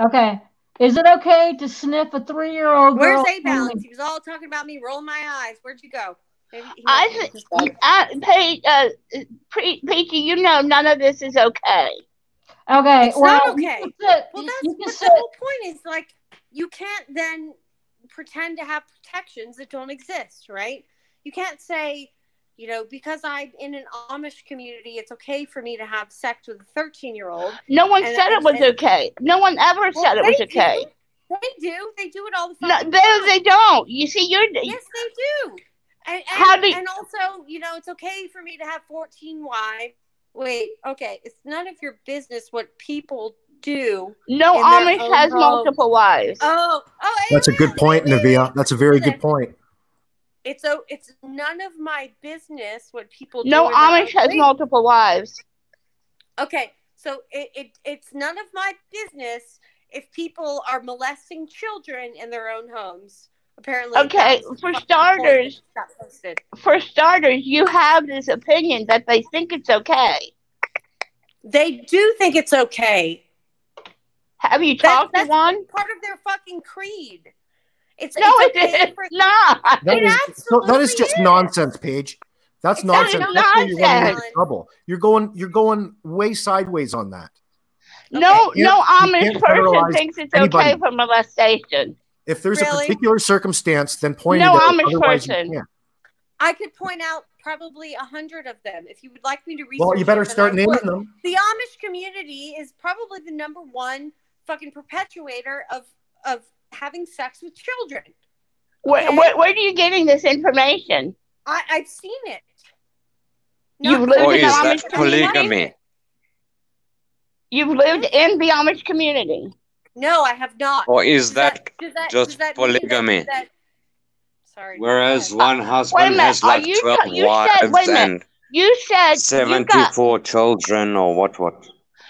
Okay. Is it okay to sniff a 3-year-old girl? Where's A-Balance? He was all talking about me rolling my eyes. Where'd you go? Peachy, none of this is okay. Okay. It's not okay. Well, that's the whole point is like you can't then pretend to have protections that don't exist, right? You can't say, because I'm in an Amish community, it's okay for me to have sex with a 13-year-old. No one said it was okay. No one ever said it was okay. They do. They do it all the No, time. they don't. You see, Yes, they do. And also, it's okay for me to have 14 wives. Wait, okay. It's none of your business what people do. No Amish has multiple wives. Oh, That's a good point, Navia. That's a very good point. It's none of my business what people do. No Amish has multiple wives. Okay, so it's none of my business if people are molesting children in their own homes. Apparently, okay. For starters, you have this opinion that they think it's okay. They do think it's okay. Have you talked to one? Part of their fucking creed. It's not. That is just nonsense, Paige. That's nonsense. That's where you're running into trouble. You're going way sideways on that. No Amish person thinks it's okay for molestation. If there's a particular circumstance, then point it no out. Amish Otherwise, person. you can't. I could point out probably 100 of them if you would like me to research. Well, you better start naming them. The Amish community is probably the #1 fucking perpetuator of having sex with children. Okay? Where are you getting this information? I've seen it. You've lived in the Amish polygamy? You've lived in the Amish community. No, I have not. Or is that just polygamy? Sorry. Whereas one husband has like 12 wives and you said 74 children, or what?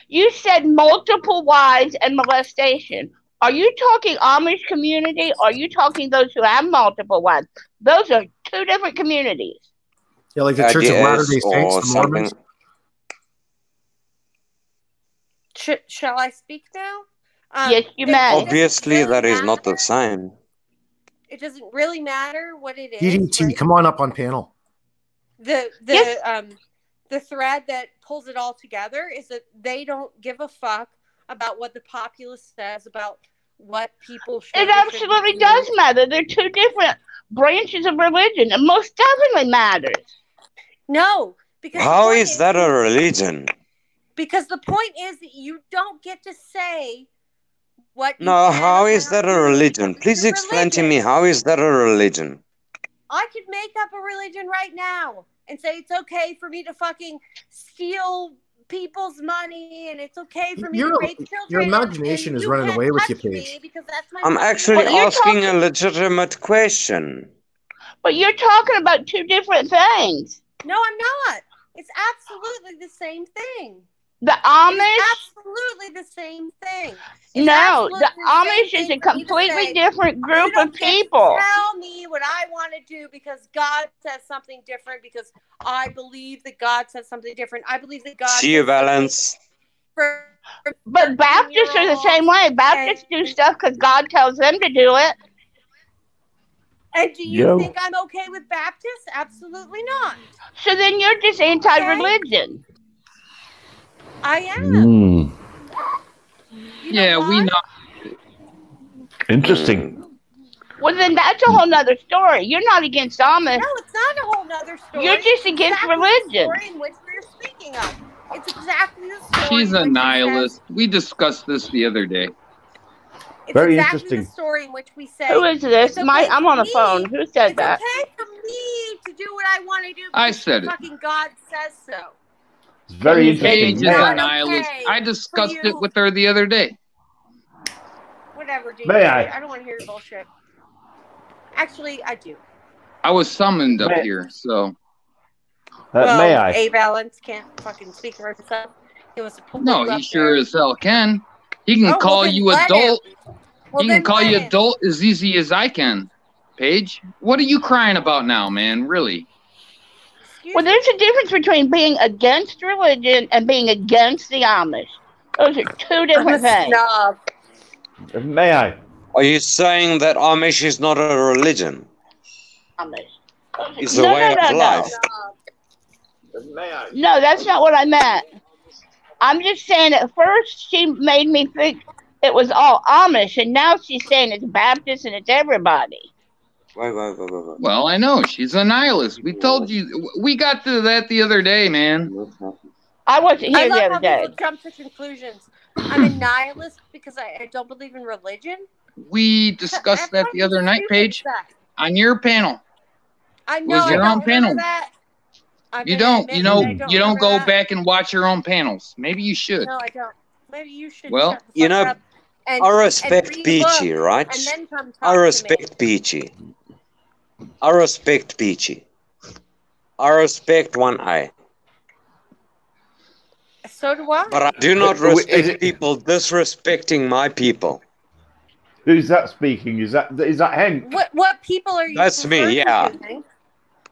You said multiple wives and molestation. Are you talking Amish community or are you talking those who have multiple wives? Those are two different communities. Yeah, like the Church of Latter-day Saints, the Mormons. Shall I speak now? Yes, you may. Obviously, that is not the same. It doesn't really matter what it is. DDT, right? come on up on panel. The thread that pulls it all together is that they don't give a fuck about what the populace says about what people should. It absolutely does matter. They're two different branches of religion. It most definitely matters. No, because how is that a religion? Because the point is that you don't get to say what. No, how is that a religion? Please explain to me, how is that a religion? I could make up a religion right now and say it's okay for me to fucking steal people's money and it's okay for me to rape children. Your imagination is running away with you, Paige. I'm actually asking a legitimate question. But you're talking about two different things. No, I'm not. It's absolutely the same thing. The Amish? Absolutely the same thing. No, the Amish is a completely different group of people. Tell me what I want to do because God says something different, because I believe that God says something different. I believe that God See you, Valence. But Baptists are the same way. Baptists do stuff because God tells them to do it. And do you think I'm okay with Baptists? Absolutely not. So then you're just anti-religion. I am. Yeah, we know. Interesting. Well, then that's a whole nother story. You're not against Amish. No, it's not a whole nother story. You're just against religion. The story in which we're speaking of. It's exactly the story. She's a nihilist. We discussed this the other day. It's very exactly interesting. The story in which we say. Who is this? Okay I'm on the phone. Who said that? It's okay for me to do what I want to do I because said it. fucking God says so. It's very Paige interesting. is May a I? nihilist. okay I for discussed it you. with her the other day. Whatever, DJ. May I? I don't want to hear your bullshit. Actually, I do. I was summoned up May- here, so Well, May I? A Balance can't fucking speak for himself. He wants to pull no, you he up sure there. as hell can. He can Oh, well, call then you let him. adult. Well, He then can call let you him. adult as easy as I can. Paige, what are you crying about now, man? Really? Well, there's a difference between being against religion and being against the Amish. Those are two different things. Snob. May I? Are you saying that Amish is not a religion? Amish. It's a way of life. No, that's not what I meant. I'm just saying at first she made me think it was all Amish, and now she's saying it's Baptist and it's everybody. Wait. Well, I know she's a nihilist. We told you. We got to that the other day, man. I wasn't I here the love other how day. people jump to conclusions. I'm a nihilist because I don't believe in religion. We discussed that the other night, Paige, on your panel. I It know. was I your don't own remember panel. that. You don't go back and watch your own panels. Maybe you should. No, I don't. Maybe you should. Well, shut the You fuck know, up and, I respect and read Peachy, books right? And then come talk I to respect Peachy. I respect Peachy. I respect One Eye. me. So do I. But I do not respect people disrespecting my people. Who's that speaking? Is that Henk? What people are you? That's me, referring yeah. to, Hank?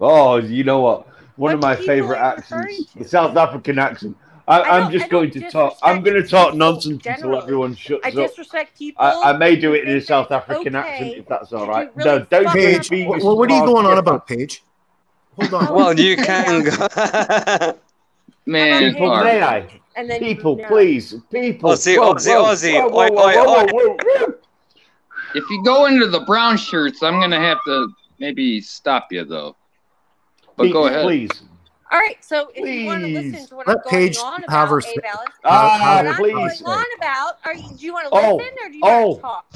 Oh, you know what? One of my people favorite are you accents, the South African accent. I'm just going to talk. I'm going to talk nonsense until everyone shuts I up. disrespect people. I may do who it in a think South that it's African okay accent if that's all to right. do really No, don't fucked be up a What are you going on about, Paige? Hold on. Well, you can go. Man, People, Clark. may I? And then People, please. People. Aussie, Whoa, Aussie, whoa, Aussie. whoa, whoa, Oi, whoa, oi, whoa, oi. whoa, whoa. If you go into the brown shirts, I'm gonna have to maybe stop you though. But go ahead. Please. All right, so if you want to listen to what Let I'm going Paige on have her about, say- A-Balance, have what her I'm say. going on about, do you want to listen or do you want to talk?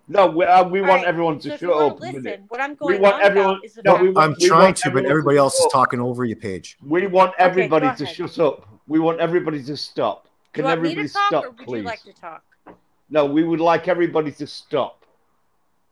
No, we All want right, everyone so to if shut you want up to a minute. listen, what I'm We going want on everyone. about is the No, fact. I'm we trying want to, but everyone everybody else is shut up. talking over you, Paige. We want everybody go to ahead. shut up. We want everybody to stop. Do Can you want me everybody to talk stop, or would please? you like to talk? No, we would like everybody to stop.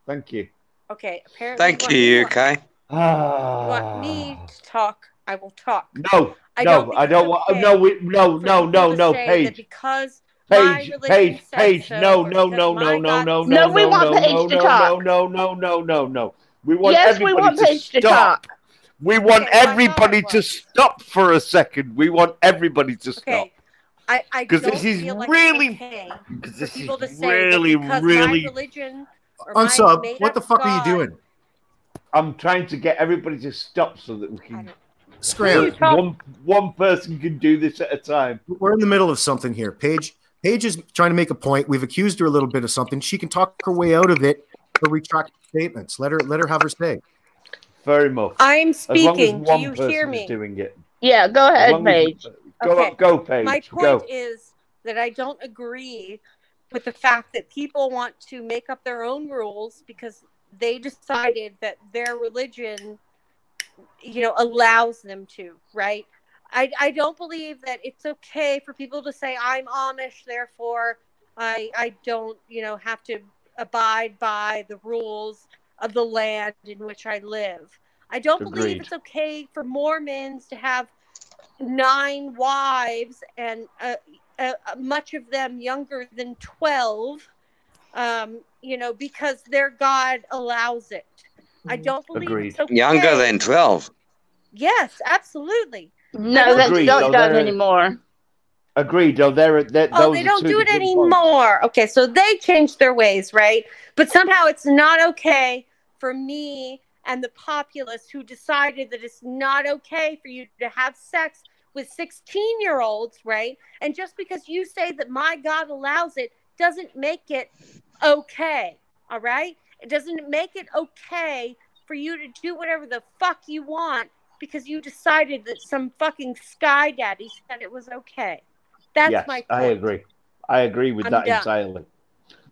Thank you. Okay, apparently Thank you, UK. you want me to talk, I will talk. No, I don't think I don't it's want. okay No, for people to say that Paige. because my religion said Paige, so, no, or no, because no, my no, no, God no, said no, No, we no, want no, Paige no, to no, talk. no. We want Yes, we everybody want to Paige to stop. talk. We want Okay, well, I thought everybody it to was. stop for a second. We want everybody to stop. Okay, I 'Cause don't this is feel like really- it's okay for this people to is say really, that because really- my religion or my Unsub, made what the up fuck are you God, doing? I'm trying to get everybody to stop so that we can. Scram. One person can do this at a time. We're in the middle of something here. Paige is trying to make a point. We've accused her a little bit of something. She can talk her way out of it or retract statements. Let her have her say. Very much. I'm As long as speaking. Do one you person hear is me? doing it. Yeah, go As ahead, long as- Paige. Go, Paige. My Go. point is that I don't agree with the fact that people want to make up their own rules because they decided that their religion, allows them to, right? I don't believe that it's okay for people to say I'm Amish, therefore I don't, have to abide by the rules of the land in which I live. I don't believe Agreed. it's okay for Mormons to have 9 wives and much of them younger than 12, because their God allows it. I don't believe Agreed. it's okay. Younger than 12. Yes, absolutely. No, that's Agreed, not though, done they're- anymore. Agreed. Though They don't do it anymore. Okay, so they changed their ways, right? But somehow it's not okay for me and the populace who decided that it's not okay for you to have sex with 16-year-olds, right? And just because you say that my God allows it doesn't make it okay, all right? It doesn't make it okay for you to do whatever the fuck you want because you decided that some fucking sky daddy said it was okay. That's Yes, my point. I agree. I agree with I'm that done. entirely.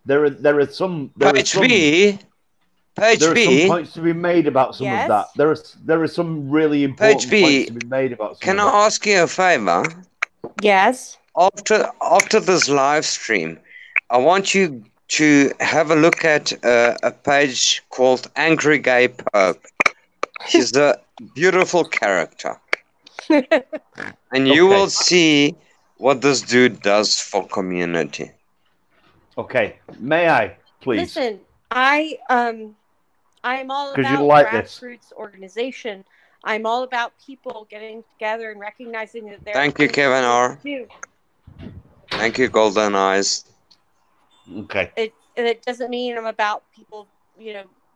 There are some. There are Page some. B, Page there are B. some points to be made about some Yes? of that. There are some really important Page B, points to be made about some can of I ask you a favor? Yes. After this live stream, I want you to have a look at a page called Angry Gay Pope. She's a beautiful character. And you will see what this dude does for community. Okay, may I, please? Listen, I am all 'Cause you about like this. grassroots organization. I'm all about people getting together and recognizing that they're. Thank you, Kevin R. Thank you, Golden Eyes. Okay. It doesn't mean I'm about people,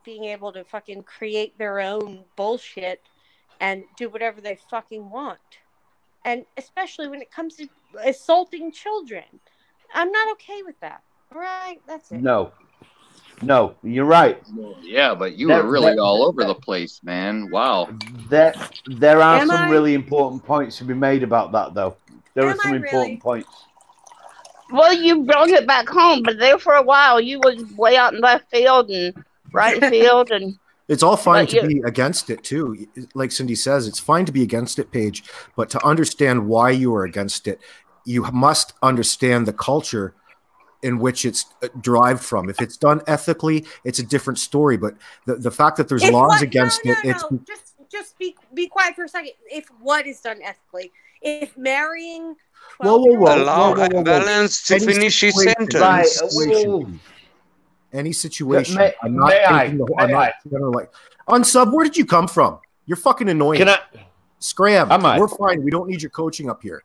being able to fucking create their own bullshit and do whatever they fucking want. And especially when it comes to assaulting children. I'm not okay with that. All right, that's it. No, you're right. Yeah, but you were really all over the place, man. Wow. There are Am some I? really important points to be made about that, though. There are some important points. Well, you brought it back home, but there for a while, you was way out in left field and right field, and It's all fine But to be against it too. Like Cindy says, it's fine to be against it, Paige, but to understand why you are against it, you must understand the culture in which it's derived from. If it's done ethically, it's a different story. But the fact that there's laws against it, it's Just be quiet for a second. If what is done ethically, if marrying Allow a balance to finish his sentence. Any situation. May- I'm not may I? taking the May I'm not I? gonna like Unsub, where did you come from? You're fucking annoying. Can I? Scram. Am I? We're fine. We don't need your coaching up here.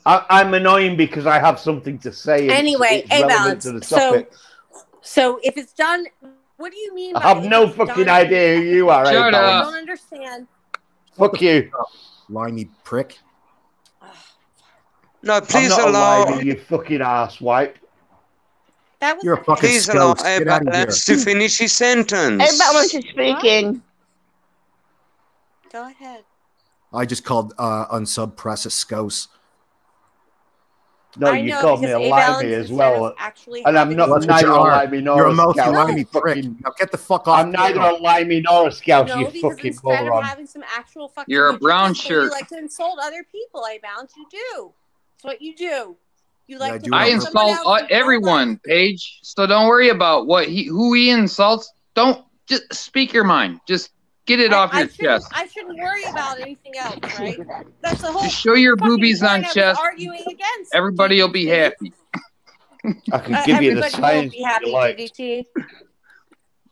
I'm annoying because I have something to say. and Anyway, it's relevant to the topic. So if it's done, what do you mean by I have if no it's fucking done- idea who you are. I Balance. don't understand. Fuck you. Limey prick. No, please I'm not allow. a limey, you fucking ass wipe. That was You're a fucking Please allow scout. a Get out of here. balance to finish his sentence. hey, balance is speaking. Go ahead. I just called Unsub Press a scouse. No, I you know, called me because a A limey balance as instead well. of actually And I'm having not That's what neither you a are. limey nor You're a a mouthy scout. limey You prick. fucking- Now get the fuck off. I'm neither a limey nor a scout, No, you because fucking instead of moron. having some actual fucking You're a brown legitimacy, you shirt. like to insult other people. A balance, you do. It's what you do. You like I to do put I it on someone insult else in everyone, Paige. So don't worry about who he insults. Don't just speak your mind. Just get it off your chest. I shouldn't worry about anything else, right? That's the whole. Just show your fucking boobies on point I was chest. arguing against. Everybody will be happy. I could give you the Everybody science won't be happy, you like. DDT.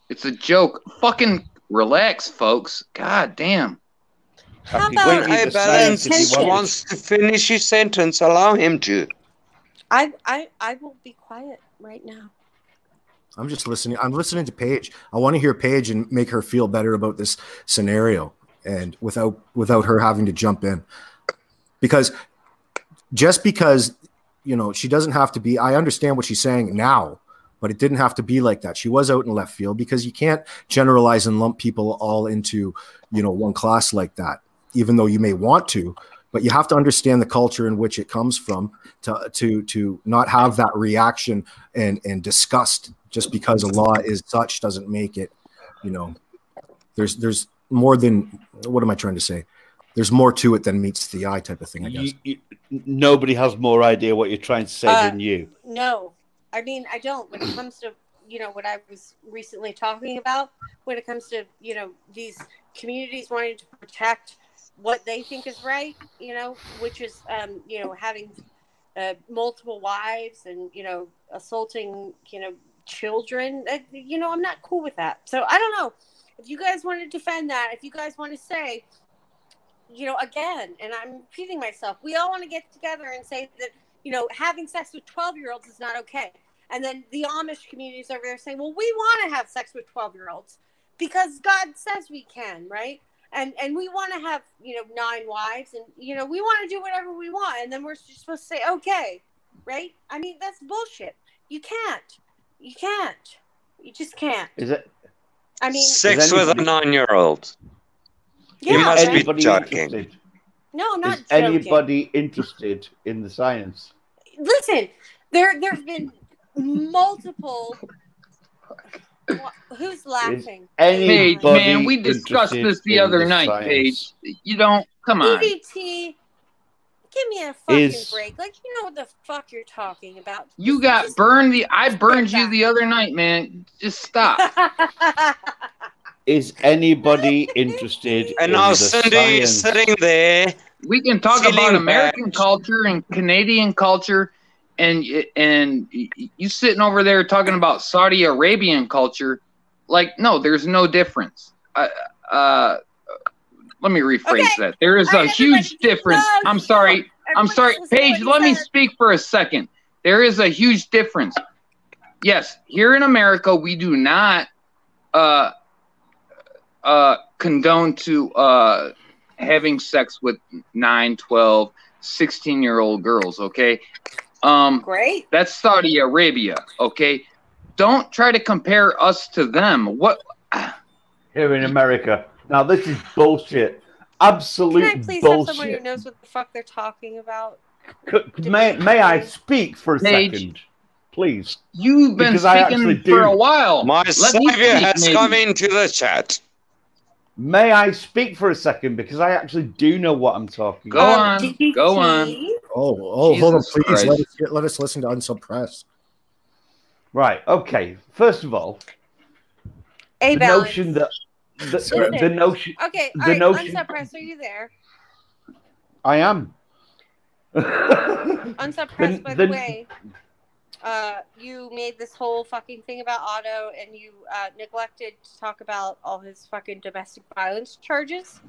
It's a joke. Fucking relax, folks. God damn. How could about give you When the a balance science if you want. wants to finish his sentence, allow him to. I will be quiet right now. I'm just listening. I'm listening to Paige. I want to hear Paige and make her feel better about this scenario, and without her having to jump in, because she doesn't have to be. I understand what she's saying now, but it didn't have to be like that. She was out in left field because you can't generalize and lump people all into one class like that, even though you may want to. But you have to understand the culture in which it comes from to not have that reaction and disgust just because a law is such doesn't make it, there's more than, what am I trying to say? There's more to it than meets the eye type of thing, I guess. Nobody has more idea what you're trying to say than you. No, I mean, I don't. When it comes to, what I was recently talking about, when it comes to, these communities wanting to protect what they think is right, which is, having multiple wives and, assaulting, children, I'm not cool with that. So I don't know if you guys want to defend that, if you guys want to say, again, and I'm repeating myself, we all want to get together and say that, having sex with 12-year-olds is not okay. And then the Amish community is over there saying, well, we want to have sex with 12-year-olds because God says we can, right? And we want to have, 9 wives and, we want to do whatever we want. And then we're just supposed to say, okay, right? I mean, that's bullshit. You can't. You can't. You just can't. Is it? I mean, Sex with a 9-year-old. Yeah, you must right? be joking. Interested? No, I'm not Is joking. anybody interested in the science? Listen, there's been multiple Who's laughing? Paige, man, we discussed this the other night, Paige. You don't, come on. EDT, give me a fucking break. Like, you know what the fuck you're talking about. You got burned I burned you the other night, man. Just stop. Is anybody interested And in now the Cindy is science? sitting there. We can talk Feeling about bad. American culture and Canadian culture, and you sitting over there talking about Saudi Arabian culture. Like, no, there's no difference. Let me rephrase that. There is a huge difference. I'm sorry. Paige, let me speak for a second. There is a huge difference. Yes, here in America, we do not condone to having sex with 9, 12, 16-year-old girls, okay? Great. That's Saudi Arabia, okay? Don't try to compare us to them. What? Here in America. Now, this is bullshit. Absolute Can I please bullshit. have someone who knows what the fuck they're talking about? May I speak for a Paige, second? Please. You've been Because I actually speaking for a while. My Let me savior speak, has maybe. come into the chat. May I speak for a second? Because I actually do know what I'm talking Go about. on. Go on. Oh, hold on, Jesus please. Christ. Let us listen to Unsub Press. Right. Okay. First of all, A the balance. notion that the Listen. notion. Okay, all the right, notion. Unsub Press, are you there? I am. Unsub Press, by the the- way, you made this whole fucking thing about Otto, and you neglected to talk about all his fucking domestic violence charges.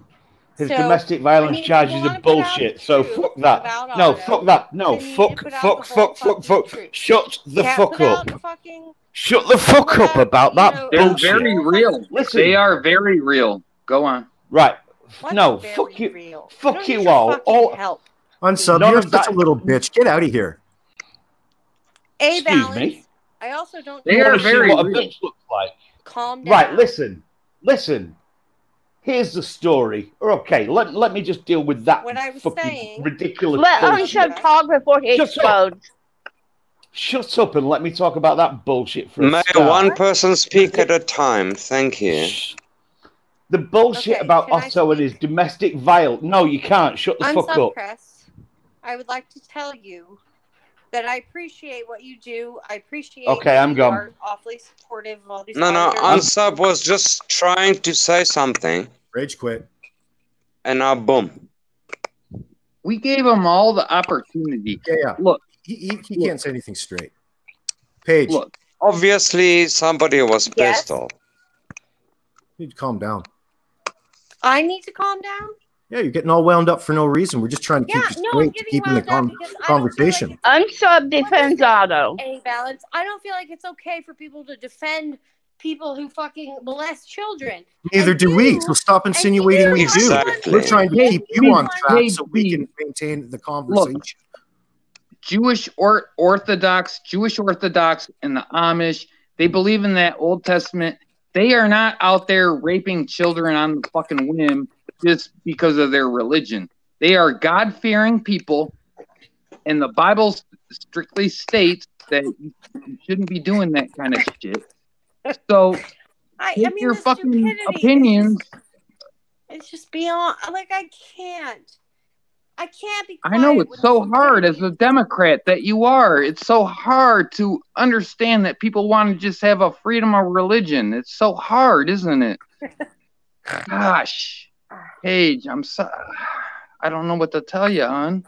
His So, domestic I violence mean, if you charges wanna are put out bullshit. the So truth fuck that. about No, Otto, fuck that. No, then you need to fuck, put out fuck, the whole fuck, fuck, fucking fuck. truth. Shut the Can't fuck put up. out the fucking. Shut the fuck put up out, about you that know, They're bullshit. very real. Listen. They are very real. Go on. Right. What's No, very fuck you. real? I Fuck don't you need your all. fucking All help. Unsub, None you're of such that- a little bitch. Get out of here. A Excuse balance. me. I also don't. They You are want to see very what a real. bitch looks like? Calm down. Right. Listen. Here's the story. Okay, let me just deal with that What I was fucking saying. ridiculous Let bullshit. Unsub talk before he Shut up. explodes. Shut up and let me talk about that bullshit for a May start. one person speak at a time. Thank you. The bullshit Okay, about can I Otto and his domestic violence. No, you can't. Shut the fuck Unsub up. Press, I would like to tell you that I appreciate what you do. I appreciate Okay, that I'm you gone. are awfully supportive of all these No, auditors. Unsub was just trying to say something. Rage quit. And now, boom. We gave them all the opportunity. Yeah. Look, He can't say anything straight. Paige, look. Obviously, somebody was Yes? pissed off. you need to calm down. I need to calm down? Yeah, you're getting all wound up for no reason. We're just trying to Yeah, keep you no, I'm straight, to getting keep in the wound up because I don't conversation. Unsub defends Otto. A balance. I don't feel like it's okay for people to defend people who fucking molest children. Neither do we. So stop insinuating we do. Exactly. We're trying to keep you on track Hey, so we can maintain the conversation. Jewish Orthodox, and the Amish, they believe in that Old Testament. They are not out there raping children on the fucking whim just because of their religion. They are God-fearing people, and the Bible strictly states that you shouldn't be doing that kind of shit. So, take your the fucking stupidity opinions. It's just beyond. Like, I can't be quiet. I know it's when so hard as a Democrat that you are. It's so hard to understand that people want to just have a freedom of religion. It's so hard, isn't it? Gosh, Paige, I'm so. I don't know what to tell you, hon.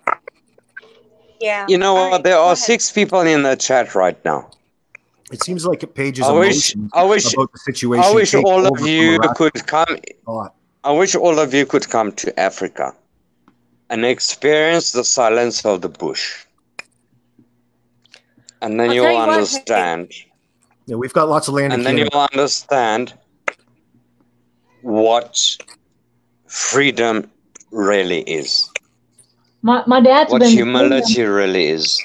Yeah. You know what? There are 6 people in the chat right now. It seems like Paige's I wish about the situation. I wish take all over of from you Russia. could come. I wish all of you could come to Africa and experience the silence of the bush, and then I'll you'll tell you what, understand. Yeah, we've got lots of land in And then Canada. you'll understand what freedom really is. My dad's What been humility really is.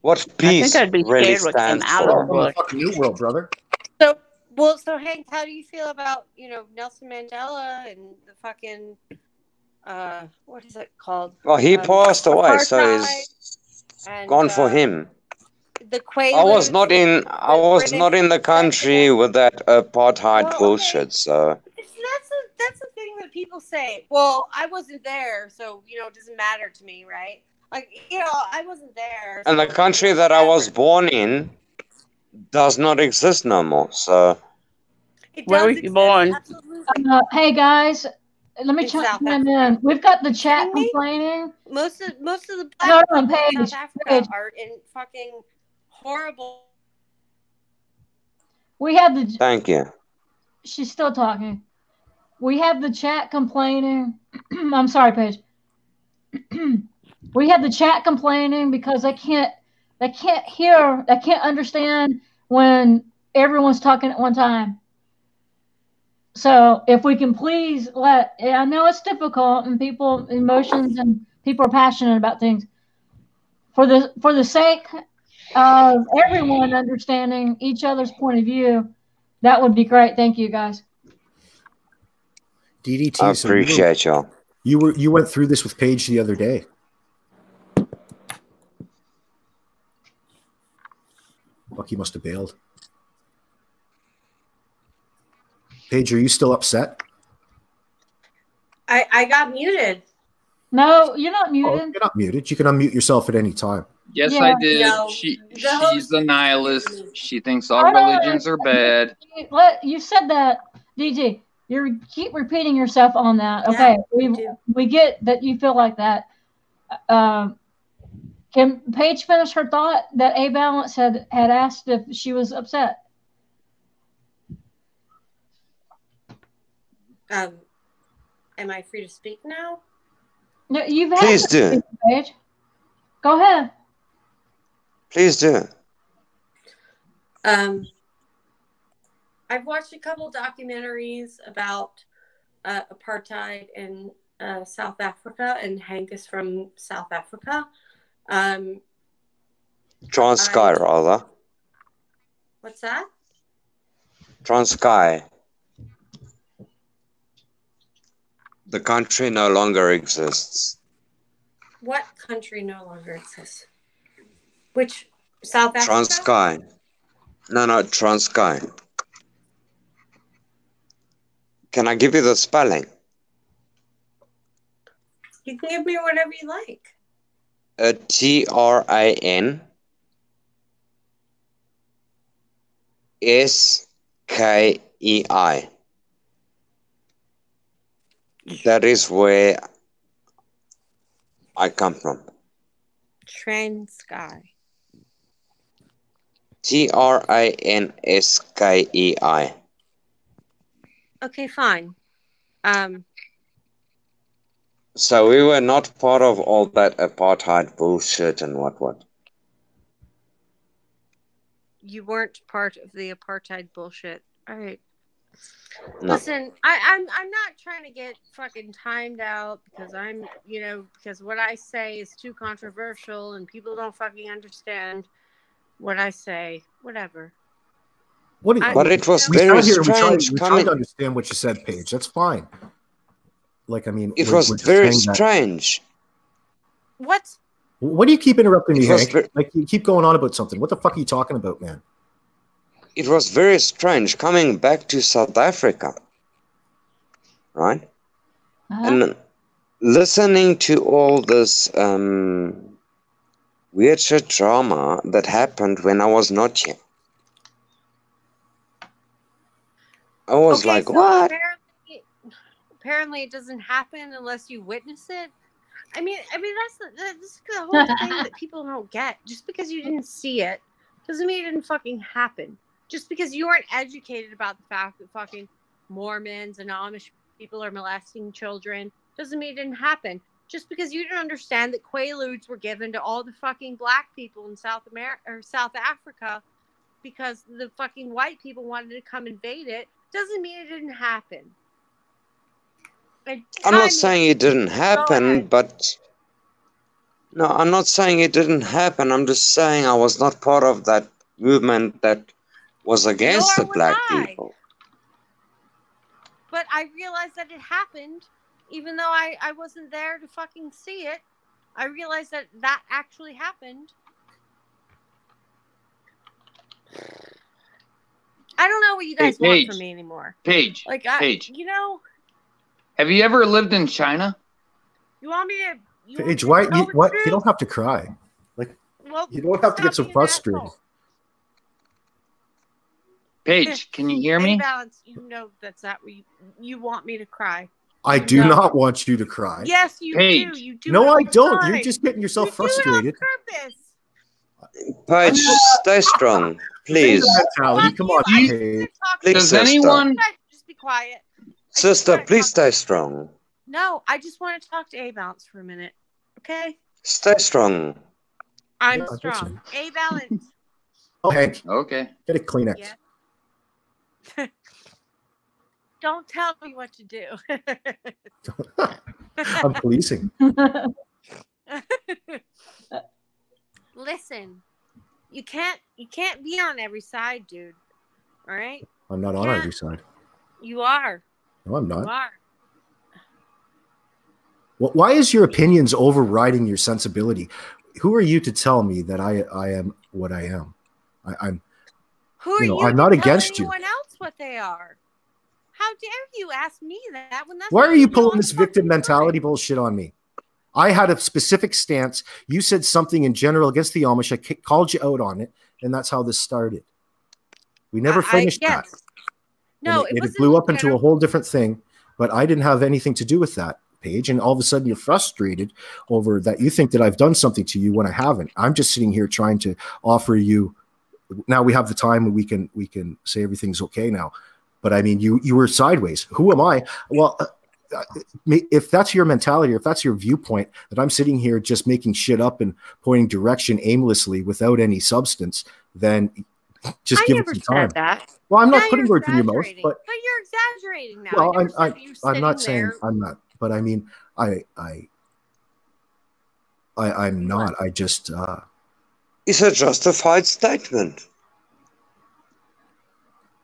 What peace I'd be really scared what came stands out for. of the bush. Fucking New World, brother. So Hank, how do you feel about, Nelson Mandela and the fucking, what is it called? Well, he passed away, so apartheid it's and, gone for him. the Quaaludes. I was not in. I was not in the country with that apartheid bullshit. So That's the thing that people say. Well, I wasn't there, so it doesn't matter to me, right? Like I wasn't there. and the country that I was born in does not exist no more. So Where were you born? Hey guys, let me chime in. We've got the chat complaining. Most of the Hold black on, people in Paige, South Africa Paige. are in fucking horrible. We have the. thank you. She's still talking. We have the chat complaining. I'm sorry, Paige. We have the chat complaining because they can't hear, they can't understand when everyone's talking at one time. So if we can please I know it's difficult and emotions and people are passionate about things. For the sake of everyone understanding each other's point of view, that would be great. Thank you, guys. DDT. I appreciate y'all. You went through this with Paige the other day. Bucky must have bailed. Paige, are you still upset? I got muted. No, you're not muted. Oh, you're not muted. You can unmute yourself at any time. Yes, Yeah. I did. No, She's a nihilist. She thinks all religions are bad. You said that, DG. You keep repeating yourself on that. Yeah, Okay, we get that you feel like that. Can Paige finish her thought that A Balance had asked if she was upset? Am I free to speak now? No, you've had Please to do. speak, Paige. Go ahead. Please do. I've watched a couple documentaries about apartheid in South Africa, and Hank is from South Africa. Transkei, rather. What's that? Transkei. The country no longer exists. What country no longer exists? Which South Africa? Transkei. No, Transkei. Can I give you the spelling? You can give me whatever you like. TRANSKEI. That is where I come from. Transkei. TRANSKEI. Okay, fine. So we were not part of all that apartheid bullshit and what. You weren't part of the apartheid bullshit. All right. No. Listen, I'm not trying to get fucking timed out because because what I say is too controversial and people don't fucking understand what I say. Whatever. But it was we very sat here, strange we tried coming. to understand what you said, Paige. That's fine. Like, I mean, It we're was just very saying that. strange. What? What do you keep interrupting me, It was Hank? Like, you keep going on about something. What the fuck are you talking about, man? It was very strange coming back to South Africa, right? And listening to all this weird shit drama that happened when I was not here. I was like, what? Apparently it doesn't happen unless you witness it. I mean that's the whole thing that people don't get. Just because you didn't see it doesn't mean it didn't fucking happen. Just because you weren't educated about the fact that fucking Mormons and Amish people are molesting children doesn't mean it didn't happen. Just because you didn't understand that Quaaludes were given to all the fucking black people in South America or South Africa because the fucking white people wanted to come invade it doesn't mean it didn't happen. I'm not saying it didn't happen, but no, I'm not saying it didn't happen. I'm just saying I was not part of that movement that was against the black people. But I realized that it happened, even though I wasn't there to fucking see it. I realized that actually happened. I don't know what you guys Hey, want Paige. from me anymore. Paige. Like, Paige. you know, Have you ever lived in China? you want me to. Paige, why you don't have to cry. Like, Well, you don't have to get so stop being an frustrated. asshole. Paige, can you hear Hey, me? Balance, you know that's not what you want me to cry. I You do know. not want you to cry. Yes, you Paige. do. You do. No, it all I the don't. time. You're just getting yourself You frustrated. do it on purpose. Paige, stay strong, please. Mentality. Come on, Paige. Please, Does sister. anyone? Just be quiet. Sister, please stay strong. No, I just want to talk to A Balance for a minute. Okay? Stay strong. I'm Yeah, that's strong. A Balance. Oh, Hank. Okay. Get a Kleenex. Yeah. Don't tell me what to do. I'm policing. Listen, you can't be on every side, dude. All right? I'm not on every side. You are. No, I'm You not. are. Well, why is your opinions overriding your sensibility? Who are you to tell me that I am what I am? I'm. Who are you? I'm not against you. Anyone else what they are? How dare you ask me that when that's Why what are you do pulling all this the victim mentality bullshit on me? I had a specific stance. You said something in general against the Amish. I called you out on it, and that's how this started. We never finished that. No, And it blew up into a whole different thing, but I didn't have anything to do with that, Paige. And all of a sudden you're frustrated over that. You think that I've done something to you when I haven't. I'm just sitting here trying to offer you. Now we have the time and we can say everything's okay now. But I mean, you were sideways. Who am I? Well, if that's your mentality, or if that's your viewpoint, that I'm sitting here just making shit up and pointing direction aimlessly without any substance, then just give it some time. That. Well, I'm Now not putting you're words in your mouth, exaggerating. but you're exaggerating now. well, I never said you I'm not sitting saying there. I'm not, but I mean, I'm not. I just. It's a justified statement.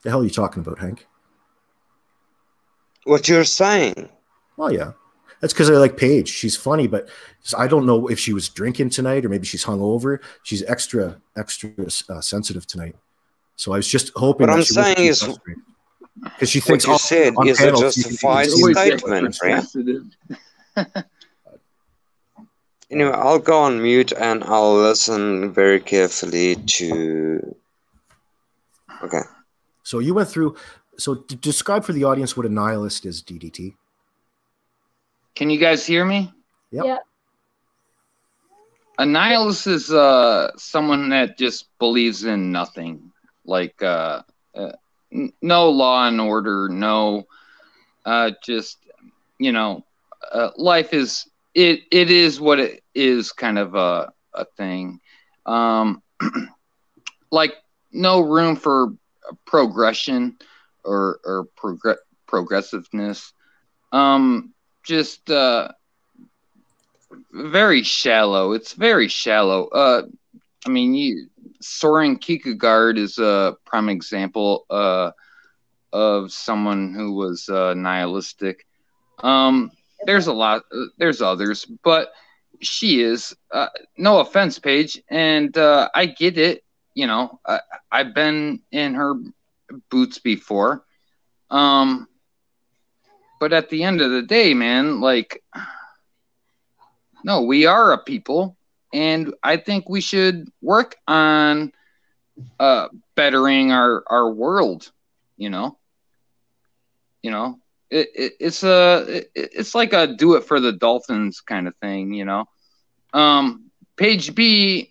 The hell are you talking about, Hank? What you're saying. Well, yeah. That's because I like Paige. She's funny, but I don't know if she was drinking tonight or maybe she's hungover. She's extra sensitive tonight. So I was just hoping. What I'm saying is, because she thinks what you said is a justified statement, right? Anyway, I'll go on mute and I'll listen very carefully to. Okay. So you went through. So describe for the audience what a nihilist is, DDT. Can you guys hear me? Yep. Yeah. A nihilist is someone that just believes in nothing, like no law and order, no, just life is it is what it is, kind of a thing, like no room for progression or progressiveness, just very shallow. It's very shallow. I mean, Soren Kierkegaard is a prime example of someone who was nihilistic. There's a lot. There's others, but she is. No offense, Paige, and I get it. I've been in her boots before. But at the end of the day, man, like, no, we are a people, and I think we should work on bettering our world. It's like a do it for the Dolphins kind of thing. Page B,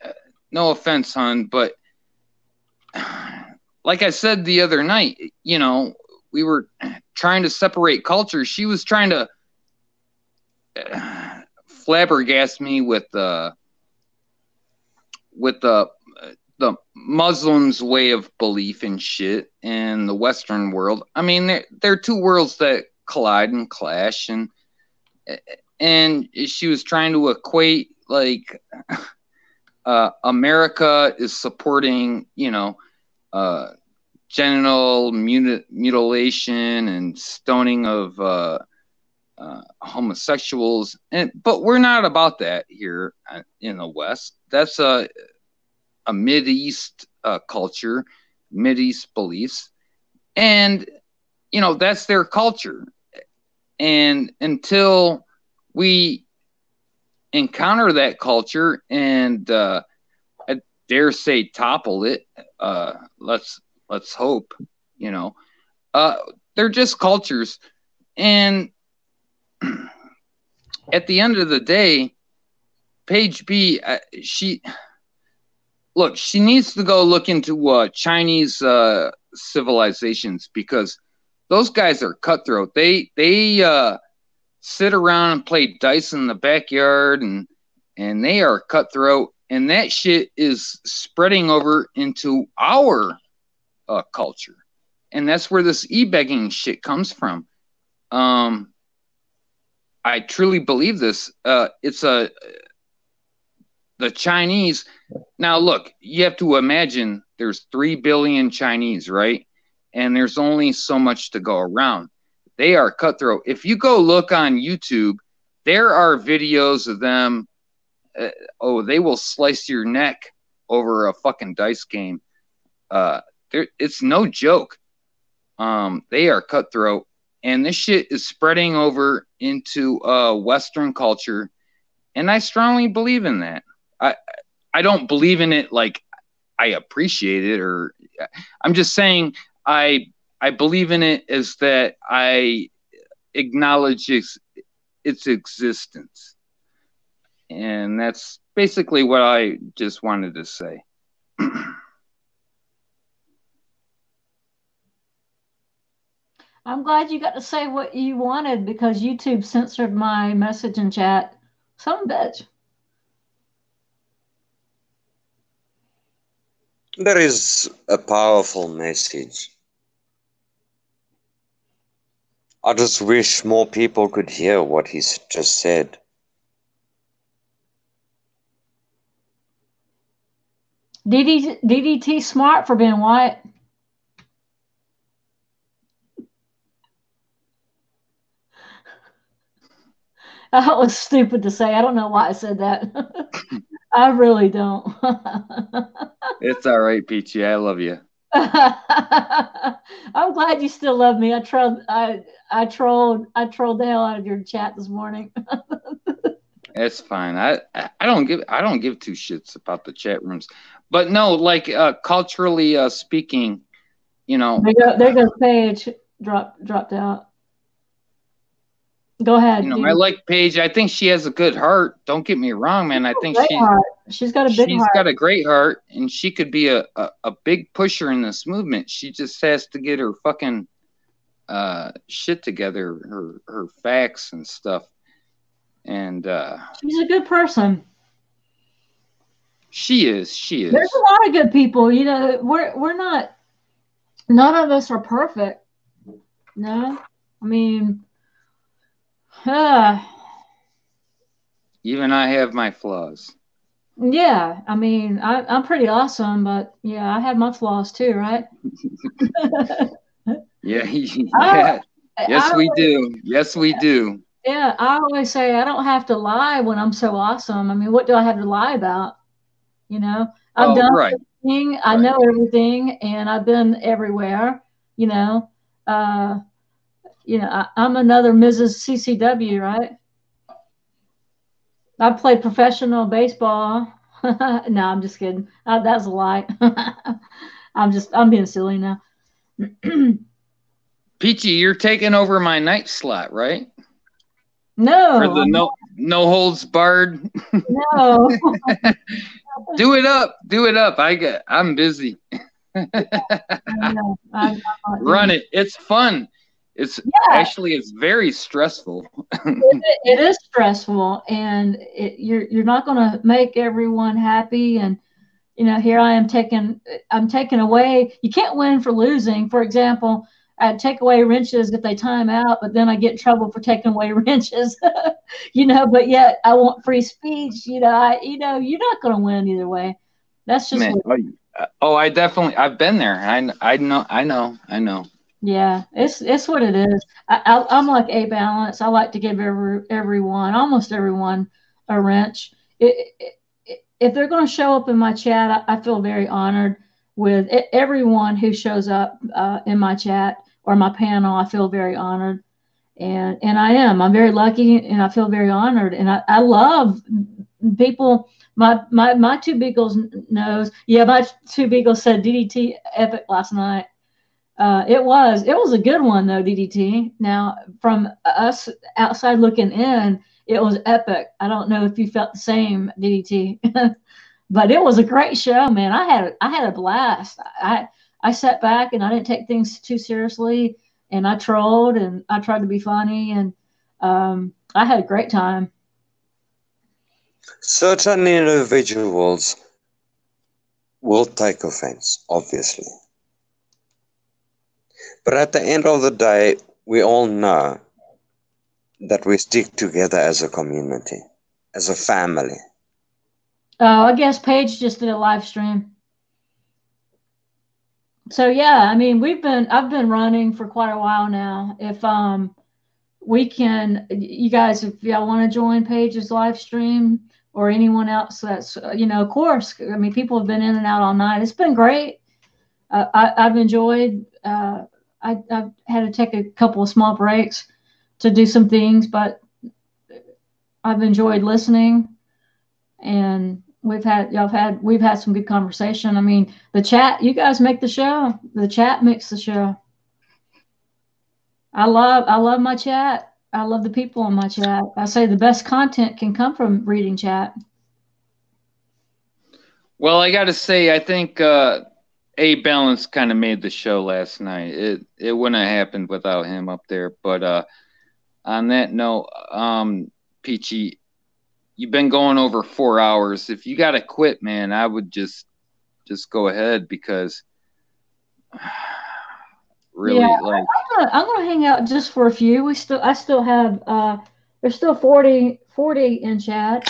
no offense, hon, but like I said the other night, we were trying to separate cultures. She was trying to flabbergast me with the Muslims' way of belief and shit and the Western world. I mean, they're two worlds that collide and clash, and she was trying to equate, like, America is supporting, genital mutilation and stoning of homosexuals, but we're not about that here in the West. That's a Mideast culture, Mideast beliefs, And, you know, that's their culture. And until we encounter that culture and I dare say topple it, let's hope, you know, they're just cultures. And at the end of the day, Paige B, she needs to go look into Chinese civilizations, because those guys are cutthroat. They sit around and play dice in the backyard, and they are cutthroat, and that shit is spreading over into our culture, and that's where this e-begging shit comes from. I truly believe this. It's the Chinese. Now, look, you have to imagine there's 3 billion Chinese, right? And there's only so much to go around. They are cutthroat. If you go look on YouTube, there are videos of them. They will slice your neck over a fucking dice game. It's no joke. They are cutthroat. And this shit is spreading over into Western culture. And I strongly believe in that. I don't believe in it like I appreciate it, or I'm just saying I believe in it as that I acknowledge its existence. And that's basically what I just wanted to say. I'm glad you got to say what you wanted, because YouTube censored my message in chat. Some bitch. That is a powerful message. I just wish more people could hear what he's just said. DDT smart for being white. That was stupid to say. I don't know why I said that. I really don't. It's all right, Peachy. I love you. I'm glad you still love me. I trolled the hell out of your chat this morning. It's fine. I don't give two shits about the chat rooms. But no, like culturally speaking, you know. There goes Paige. Dropped out. Go ahead. You know, I like Paige. I think she has a good heart. Don't get me wrong, man. I think she's got a big heart. She's got a great heart, and she could be a big pusher in this movement. She just has to get her fucking shit together, her facts and stuff. And she's a good person. She is. There's a lot of good people. You know, we're not. None of us are perfect. No, I mean. Even I have my flaws. Yeah, I mean, I'm pretty awesome, but yeah, I have my flaws too, right? Yeah. Yes, we do. Yes, we do. Yeah, I always say I don't have to lie when I'm so awesome. I mean, what do I have to lie about? You know, I've done everything. I know everything, and I've been everywhere. You know, I'm another Mrs. CCW, right? I played professional baseball. No, I'm just kidding. That's a lie. I'm being silly now. Peachy, you're taking over my night slot, right? No. For the no holds barred. No. Do it up. I'm busy. Run it. It's fun. It's very stressful. It is stressful, and you're not going to make everyone happy. And you know, here I am taking away. You can't win for losing. For example, I take away wrenches if they time out, but then I get in trouble for taking away wrenches. You know, but yet I want free speech. You know, you're not going to win either way. That's just. I've been there. I know. Yeah, it's what it is. I'm like A Balance. I like to give almost everyone, a wrench. If they're going to show up in my chat, I feel very honored with everyone who shows up in my chat or my panel. I feel very honored, and I'm very lucky, and I feel very honored, and I love people. My two beagles knows. Yeah, my two beagles said DDT epic last night. It was a good one though, DDT. Now, from us outside looking in, it was epic. I don't know if you felt the same, DDT, but it was a great show, man. I had a blast. I sat back and I didn't take things too seriously, and I trolled and I tried to be funny, and I had a great time. Certain individuals will take offense, obviously. But at the end of the day, we all know that we stick together as a community, as a family. I guess Paige just did a live stream. So yeah, I mean, I've been running for quite a while now. If we can, you guys, if y'all want to join Paige's live stream or anyone else that's, of course, I mean, people have been in and out all night. It's been great. I've enjoyed, I've had to take a couple of small breaks to do some things, but I've enjoyed listening, and we've had some good conversation. I mean, the chat, you guys make the show. The chat makes the show. I love my chat. I love the people in my chat. I say the best content can come from reading chat. Well, I got to say, I think A Balance kind of made the show last night. It wouldn't have happened without him up there. But on that note, Peachy, you've been going over 4 hours. If you got to quit, man, I would just go ahead, because really, yeah, I'm gonna hang out just for a few. I still have there's still 40 in chat.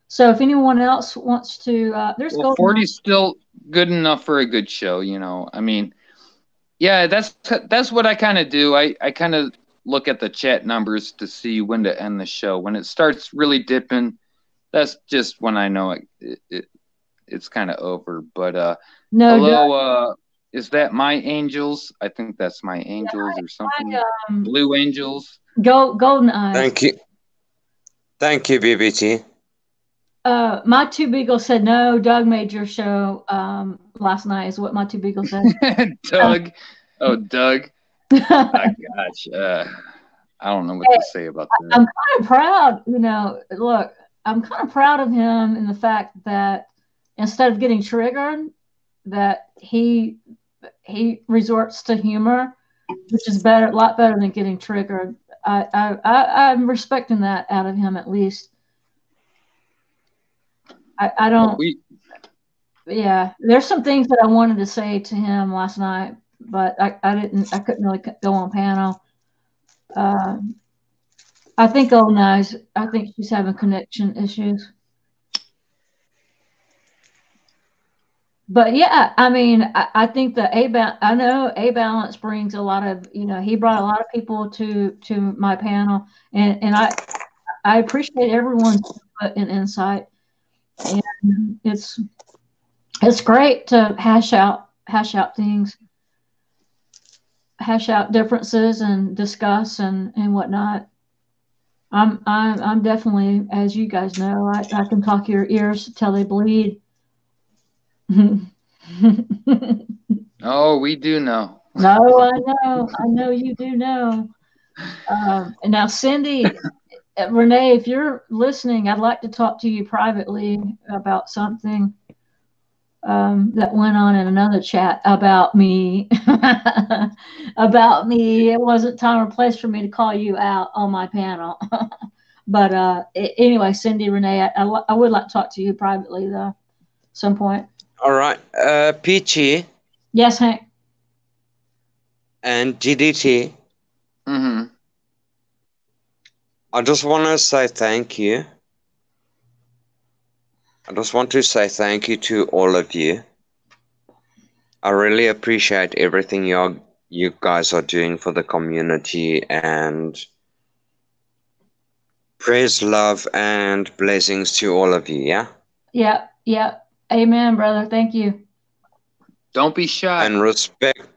So if anyone else wants to, there's 40 is still good enough for a good show, I mean, yeah, that's what I kind of do. I kind of look at the chat numbers to see when to end the show. When it starts really dipping, that's just when I know it's kind of over. But no, hello, is that My Angels? I think that's My Angels or something. Blue Angels. Golden Eyes. Thank you, BBT. My two beagles said no. Doug made your show last night, is what my two beagles said. Doug. Doug. My gosh. I don't know what to say about that. I'm kind of proud, look, I'm kind of proud of him in the fact that instead of getting triggered, that he resorts to humor, which is a lot better than getting triggered. I'm respecting that out of him, at least. I don't. Yeah, there's some things that I wanted to say to him last night, but I couldn't really go on panel. I think I think she's having connection issues. But yeah, I mean, I think I know A Balance brings a lot of, he brought a lot of people to my panel, and I appreciate everyone's input and insight. And it's great to hash out things, hash out differences, and discuss and whatnot. I'm definitely, as you guys know, I can talk your ears till they bleed. Oh, we do know. No, I know you do know. And now, Cindy, Renee, if you're listening, I'd like to talk to you privately about something that went on in another chat about me. About me. It wasn't time or place for me to call you out on my panel. But anyway, Cindy, Renee, I would like to talk to you privately, though, some point. All right. Peachy. Yes, Hank. And GDT. Mm-hmm. I just want to say thank you. I just want to say thank you to all of you. I really appreciate everything you guys are doing for the community, and praise, love, and blessings to all of you, yeah? Yeah. Amen, brother. Thank you. Don't be shy. And respect.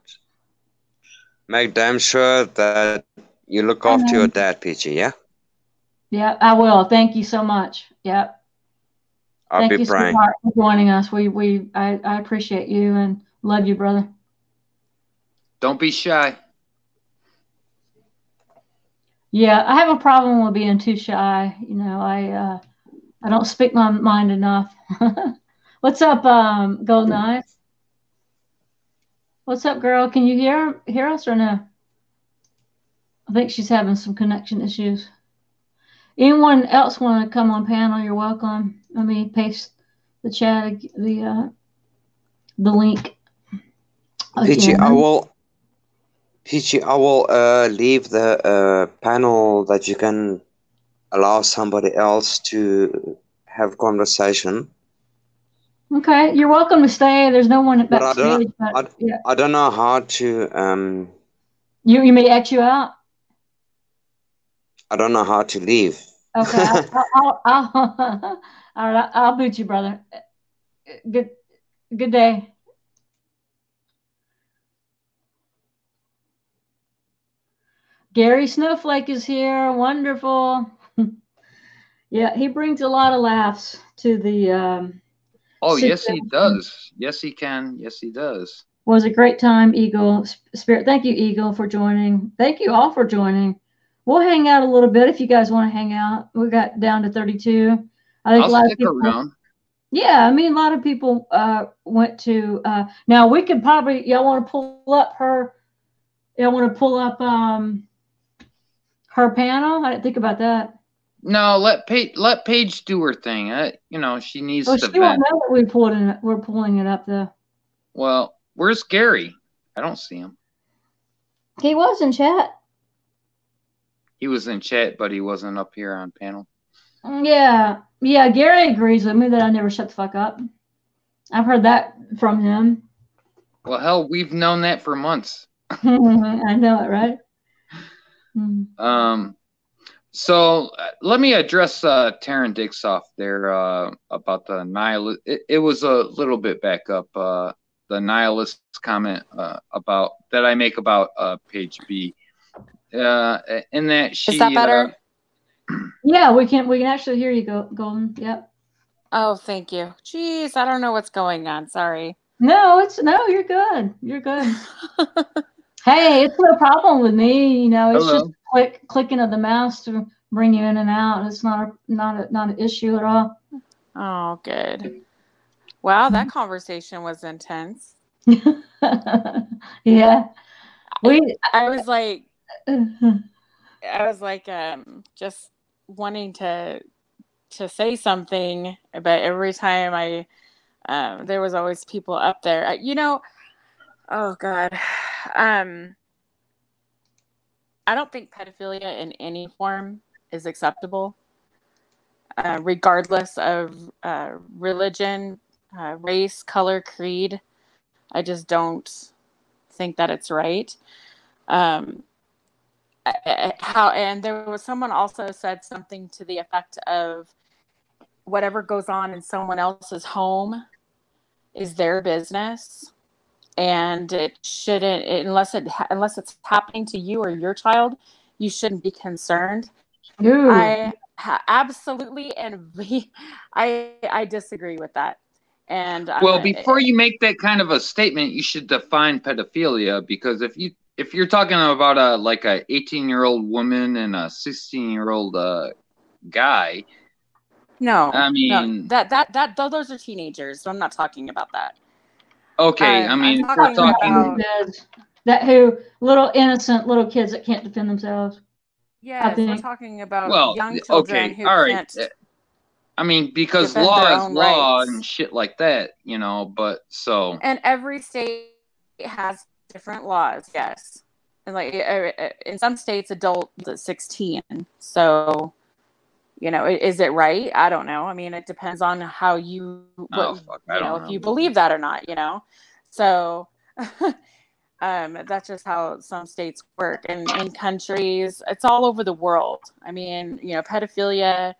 Make damn sure that you look after your dad, Peachy, yeah? Yeah, I will. Thank you so much. Yep. I'll Thank be you, praying. sweetheart, for joining us. I appreciate you and love you, brother. Don't be shy. Yeah, I have a problem with being too shy. You know, I don't speak my mind enough. What's up, Golden Eyes? What's up, girl? Can you hear us or no? I think she's having some connection issues. Anyone else want to come on panel? You're welcome. Let me paste the chat, the link. Peachy, Again. I will leave the panel that you can allow somebody else to have conversation. Okay, you're welcome to stay. There's no one But backstage, but yeah. I don't know how to You may X you out. I don't know how to leave. Okay, I'll boot you, brother. Good day. Gary Snowflake is here. Wonderful. Yeah, he brings a lot of laughs to the. Oh, yes, he does. Yes, he can. Yes, he does. Was a great time, Eagle Spirit. Thank you, Eagle, for joining. Thank you all for joining. We'll hang out a little bit if you guys want to hang out. We got down to 32. I think I'll a lot stick of people. around. Yeah, I mean, a lot of people went to. Now we could probably. Y'all want to pull up her? Y'all want to pull up her panel? I didn't think about that. No, let Paige do her thing. You know, she needs Well, to she won't vent. know that we're pulling it up though. Well, where's Gary? I don't see him. He was in chat. He was in chat, but he wasn't up here on panel. Yeah. Gary agrees with me that I never shut the fuck up. I've heard that from him. Well, hell, we've known that for months. I know it, right? So let me address Taryn Dixoff there about the nihilist. It was a little bit back up. The nihilist comment about that I make about page B. In that she Is that better? Yeah, we can actually hear you, Golden. Yep. Oh, thank you. Jeez, I don't know what's going on. Sorry. No, you're good. You're good. Hey, it's no problem with me. You know, it's Hello. just clicking of the mouse to bring you in and out. It's not an issue at all. Oh, good. Wow, that conversation was intense. Yeah. I was like just wanting to say something, but every time there was always people up there. Oh God. I don't think pedophilia in any form is acceptable, regardless of religion, race, color, creed. I just don't think that it's right. And there was someone also said something to the effect of whatever goes on in someone else's home is their business, and it shouldn't, unless it's happening to you or your child, you shouldn't be concerned. Ooh. Absolutely, and I disagree with that. And well, before you make that kind of a statement, you should define pedophilia, because if you're talking about a 18-year-old woman and a 16-year-old guy, no, I mean that those are teenagers, so I'm not talking about that. Okay, I mean, if we're talking that who little innocent little kids that can't defend themselves. Yes, we're talking about young children who can't. I mean, because law is law and shit like that, you know. But so. And every state has different laws, yes. And in some states, adult is 16. So, is it right? I don't know. I mean, it depends on how you, if you believe that or not, So, that's just how some states work. And in countries, it's all over the world. I mean, pedophilia,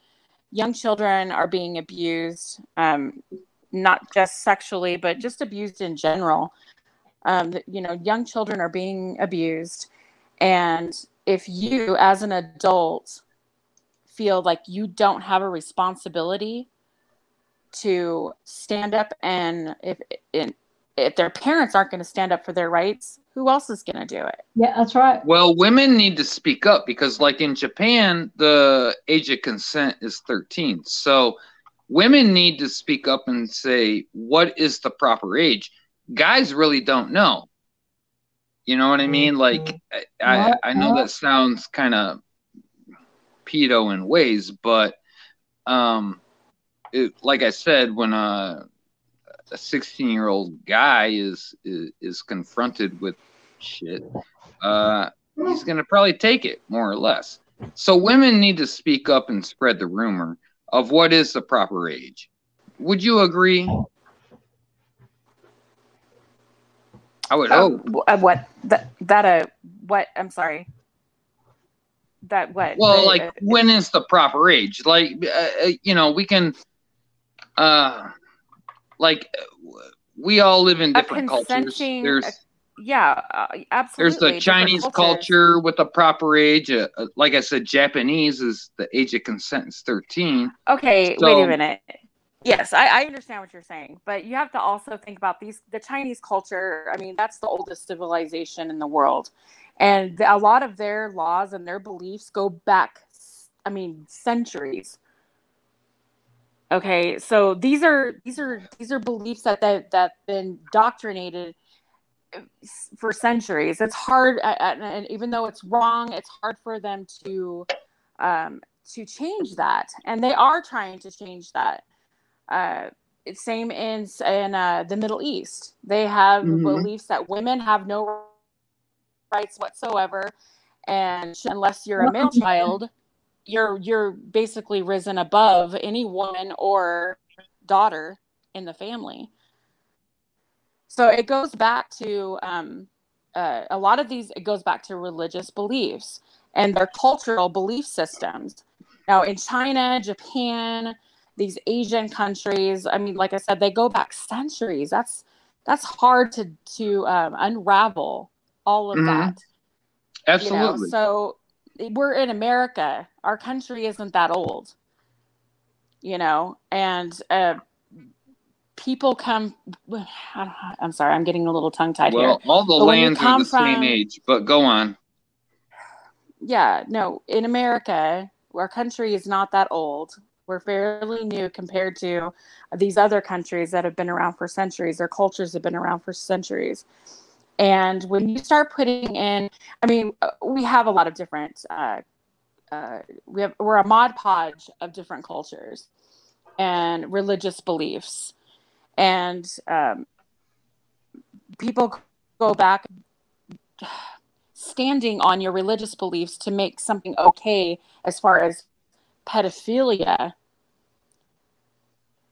young children are being abused. not just sexually, but just abused in general. You know, young children are being abused. And if you, as an adult, feel like you don't have a responsibility to stand up, and if their parents aren't going to stand up for their rights, who else is going to do it? Yeah, that's right. Well, women need to speak up because, like in Japan, the age of consent is 13. So women need to speak up and say, what is the proper age? Guys really don't know. You know what I mean? Like, I know that sounds kind of pedo in ways, but like I said, when a 16-year-old guy is confronted with shit, he's gonna probably take it more or less. So women need to speak up and spread the rumor of what is the proper age. Would you agree? I would hope. What I'm sorry. That what? Well, like, when is the proper age? Like, you know, we can, like, we all live in different cultures. There's absolutely. There's the Chinese culture with a proper age. Like I said, Japanese is the age of consent is 13. Okay, So, wait a minute. Yes, I understand what you're saying, but you have to also think about the Chinese culture. I mean, that's the oldest civilization in the world. And a lot of their laws and their beliefs go back, I mean, centuries. Okay, so these are beliefs that have been indoctrinated for centuries. It's hard, and even though it's wrong, it's hard for them to change that, and they are trying to change that. It's same in the Middle East. They have beliefs that women have no rights whatsoever, and unless you're a male child, you're basically risen above any woman or daughter in the family. So it goes back to a lot of these. It goes back to religious beliefs and their cultural belief systems. Now, in China, Japan, these Asian countries, I mean, like I said, they go back centuries. That's hard to unravel all of that. Absolutely. You know? So we're in America. Our country isn't that old, you know, and people come. I'm sorry, I'm getting a little tongue-tied here. Well, all the lands are the same age, but go on. Yeah, no, in America, our country is not that old. We're fairly new compared to these other countries that have been around for centuries. Their cultures have been around for centuries. And when you start putting in, I mean, we have a lot of different, we're a mod podge of different cultures and religious beliefs. And people go back standing on your religious beliefs to make something okay as far as pedophilia.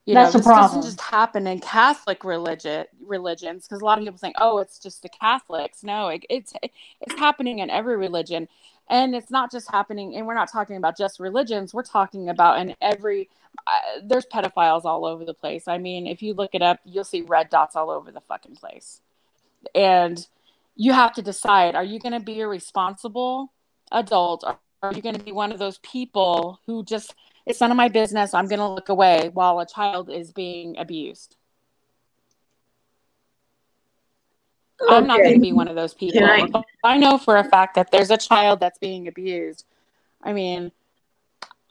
That's a this problem. doesn't just happen in Catholic religions, because a lot of people think, oh, it's just the Catholics. No, it's happening in every religion. And it's not just happening, and we're not talking about just religions, we're talking about in every, there's pedophiles all over the place. I mean, if you look it up, you'll see red dots all over the fucking place. And you have to decide, are you going to be a responsible adult, or are you going to be one of those people who just, it's none of my business, I'm going to look away while a child is being abused? I'm not going to be one of those people. If I know for a fact that there's a child that's being abused, I mean,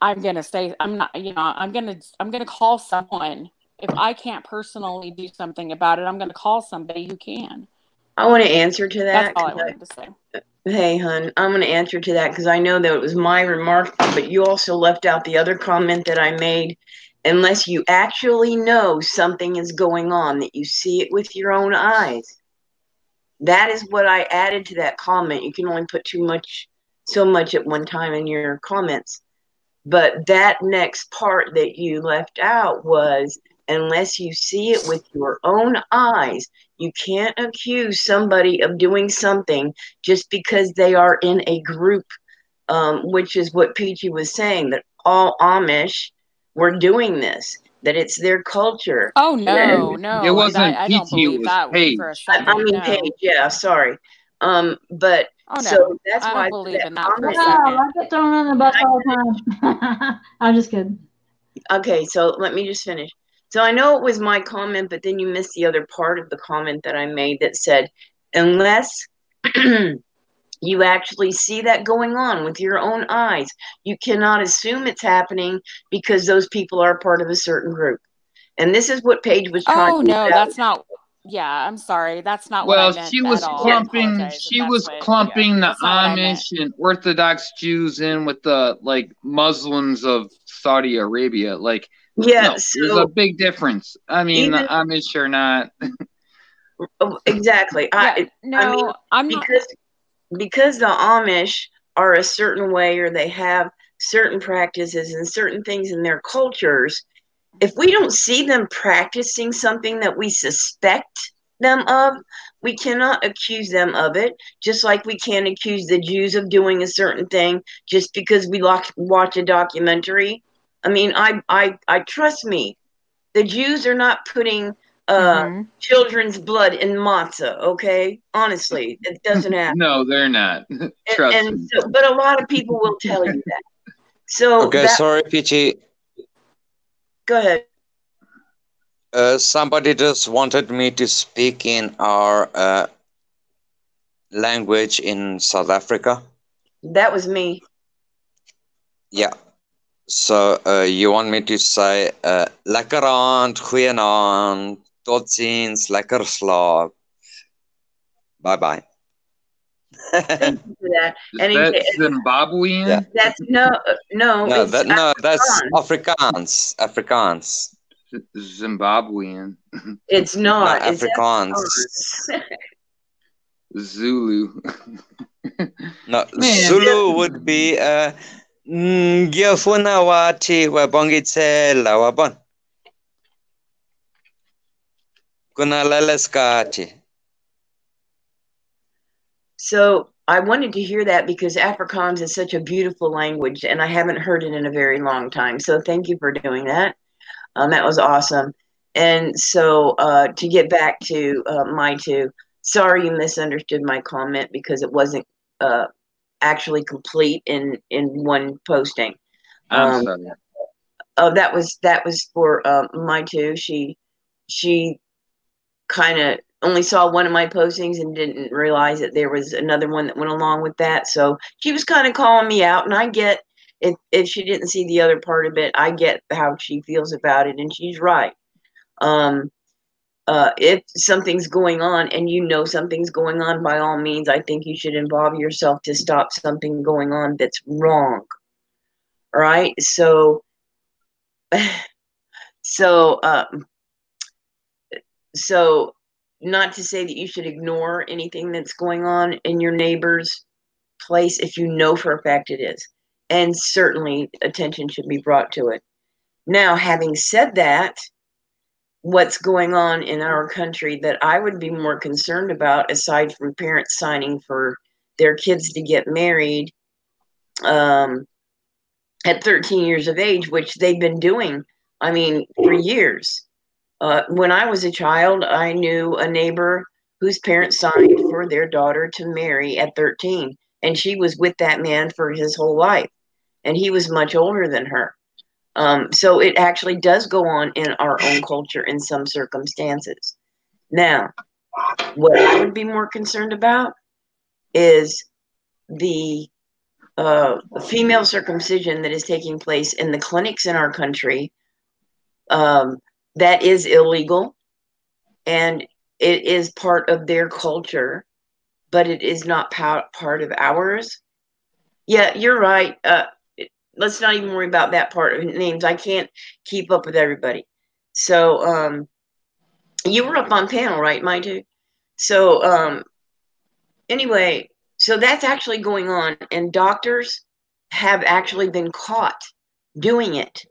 I'm going to say, I'm not, you know, I'm going to call someone. If I can't personally do something about it, I'm going to call somebody who can. I want to answer to that. That's all I wanted to say. Hey, hun, I'm going to answer to that because I know that it was my remark, but you also left out the other comment that I made. Unless you actually know something is going on, that you see it with your own eyes. That is what I added to that comment. You can only put so much at one time in your comments. But that next part that you left out was, unless you see it with your own eyes, you can't accuse somebody of doing something just because they are in a group, which is what Peachy was saying, that all Amish were doing this. that it's their culture. Oh no, no, It wasn't I don't Peachy, it believe was that Paige. for a I second. mean, No. Paige, yeah, sorry. But Oh so no, that's I why don't believe that in that for a Amish. Yeah, second. I get thrown in the bus all the time. I'm just kidding. Okay, so let me just finish. So I know it was my comment, but then you missed the other part of the comment that I made that said, unless you actually see that going on with your own eyes, you cannot assume it's happening because those people are part of a certain group. And this is what Paige was trying Oh to no, get out. that's not. Yeah, I'm sorry. That's not what I Well, meant she at was all. I clumping. apologize if She that's was what. clumping the That's not what I meant. Amish and Orthodox Jews in with the like Muslims of Saudi Arabia. Like, Yeah, no, there's a so big difference. I mean, the even Amish are not. exactly. Yeah, I mean, no, I'm not. because the Amish are a certain way, or they have certain practices and certain things in their cultures, if we don't see them practicing something that we suspect them of, we cannot accuse them of it, just like we can't accuse the Jews of doing a certain thing just because we watch a documentary. I mean, I trust me, the Jews are not putting children's blood in matzah, okay? Honestly, it doesn't happen. No, they're not. Trust me. So, but a lot of people will tell you that. So Okay, sorry, Peachy. Go ahead. Somebody just wanted me to speak in our language in South Africa. That was me. Yeah. So you want me to say lekker aand, goeienaand, tot ziens, lekker slaap. Bye bye. Thank you for that. Is that Zimbabwean? Yeah. That's no, No, it's that's Afrikaans. Afrikaans. Zimbabwean. It's not. No, It's Afrikaans. Zulu. No, Man. Zulu would be ngiyafuna wathi wabongithela wabona. Kunalala skati. So I wanted to hear that because Afrikaans is such a beautiful language, and I haven't heard it in a very long time. So thank you for doing that. That was awesome. And so to get back to my two, sorry you misunderstood my comment because it wasn't actually complete in one posting. I'm sorry. Oh, that was for my two. She kind of only saw one of my postings and didn't realize that there was another one that went along with that. So she was kind of calling me out, and I get if she didn't see the other part of it, I get how she feels about it, and she's right. If something's going on and you know something's going on, by all means, I think you should involve yourself to stop something going on that's wrong. All right. So not to say that you should ignore anything that's going on in your neighbor's place if you know for a fact it is. And certainly attention should be brought to it. Now, having said that, what's going on in our country that I would be more concerned about, aside from parents signing for their kids to get married at 13 years of age, which they've been doing, I mean, for years. When I was a child, I knew a neighbor whose parents signed for their daughter to marry at 13, and she was with that man for his whole life, and he was much older than her. So it actually does go on in our own culture in some circumstances. Now, what I would be more concerned about is the female circumcision that is taking place in the clinics in our country. That is illegal, and it is part of their culture, but it is not part of ours. Yeah, you're right. Let's not even worry about that part of names. I can't keep up with everybody. So you were up on panel, right, my dude? So anyway, so that's actually going on, and doctors have actually been caught doing it.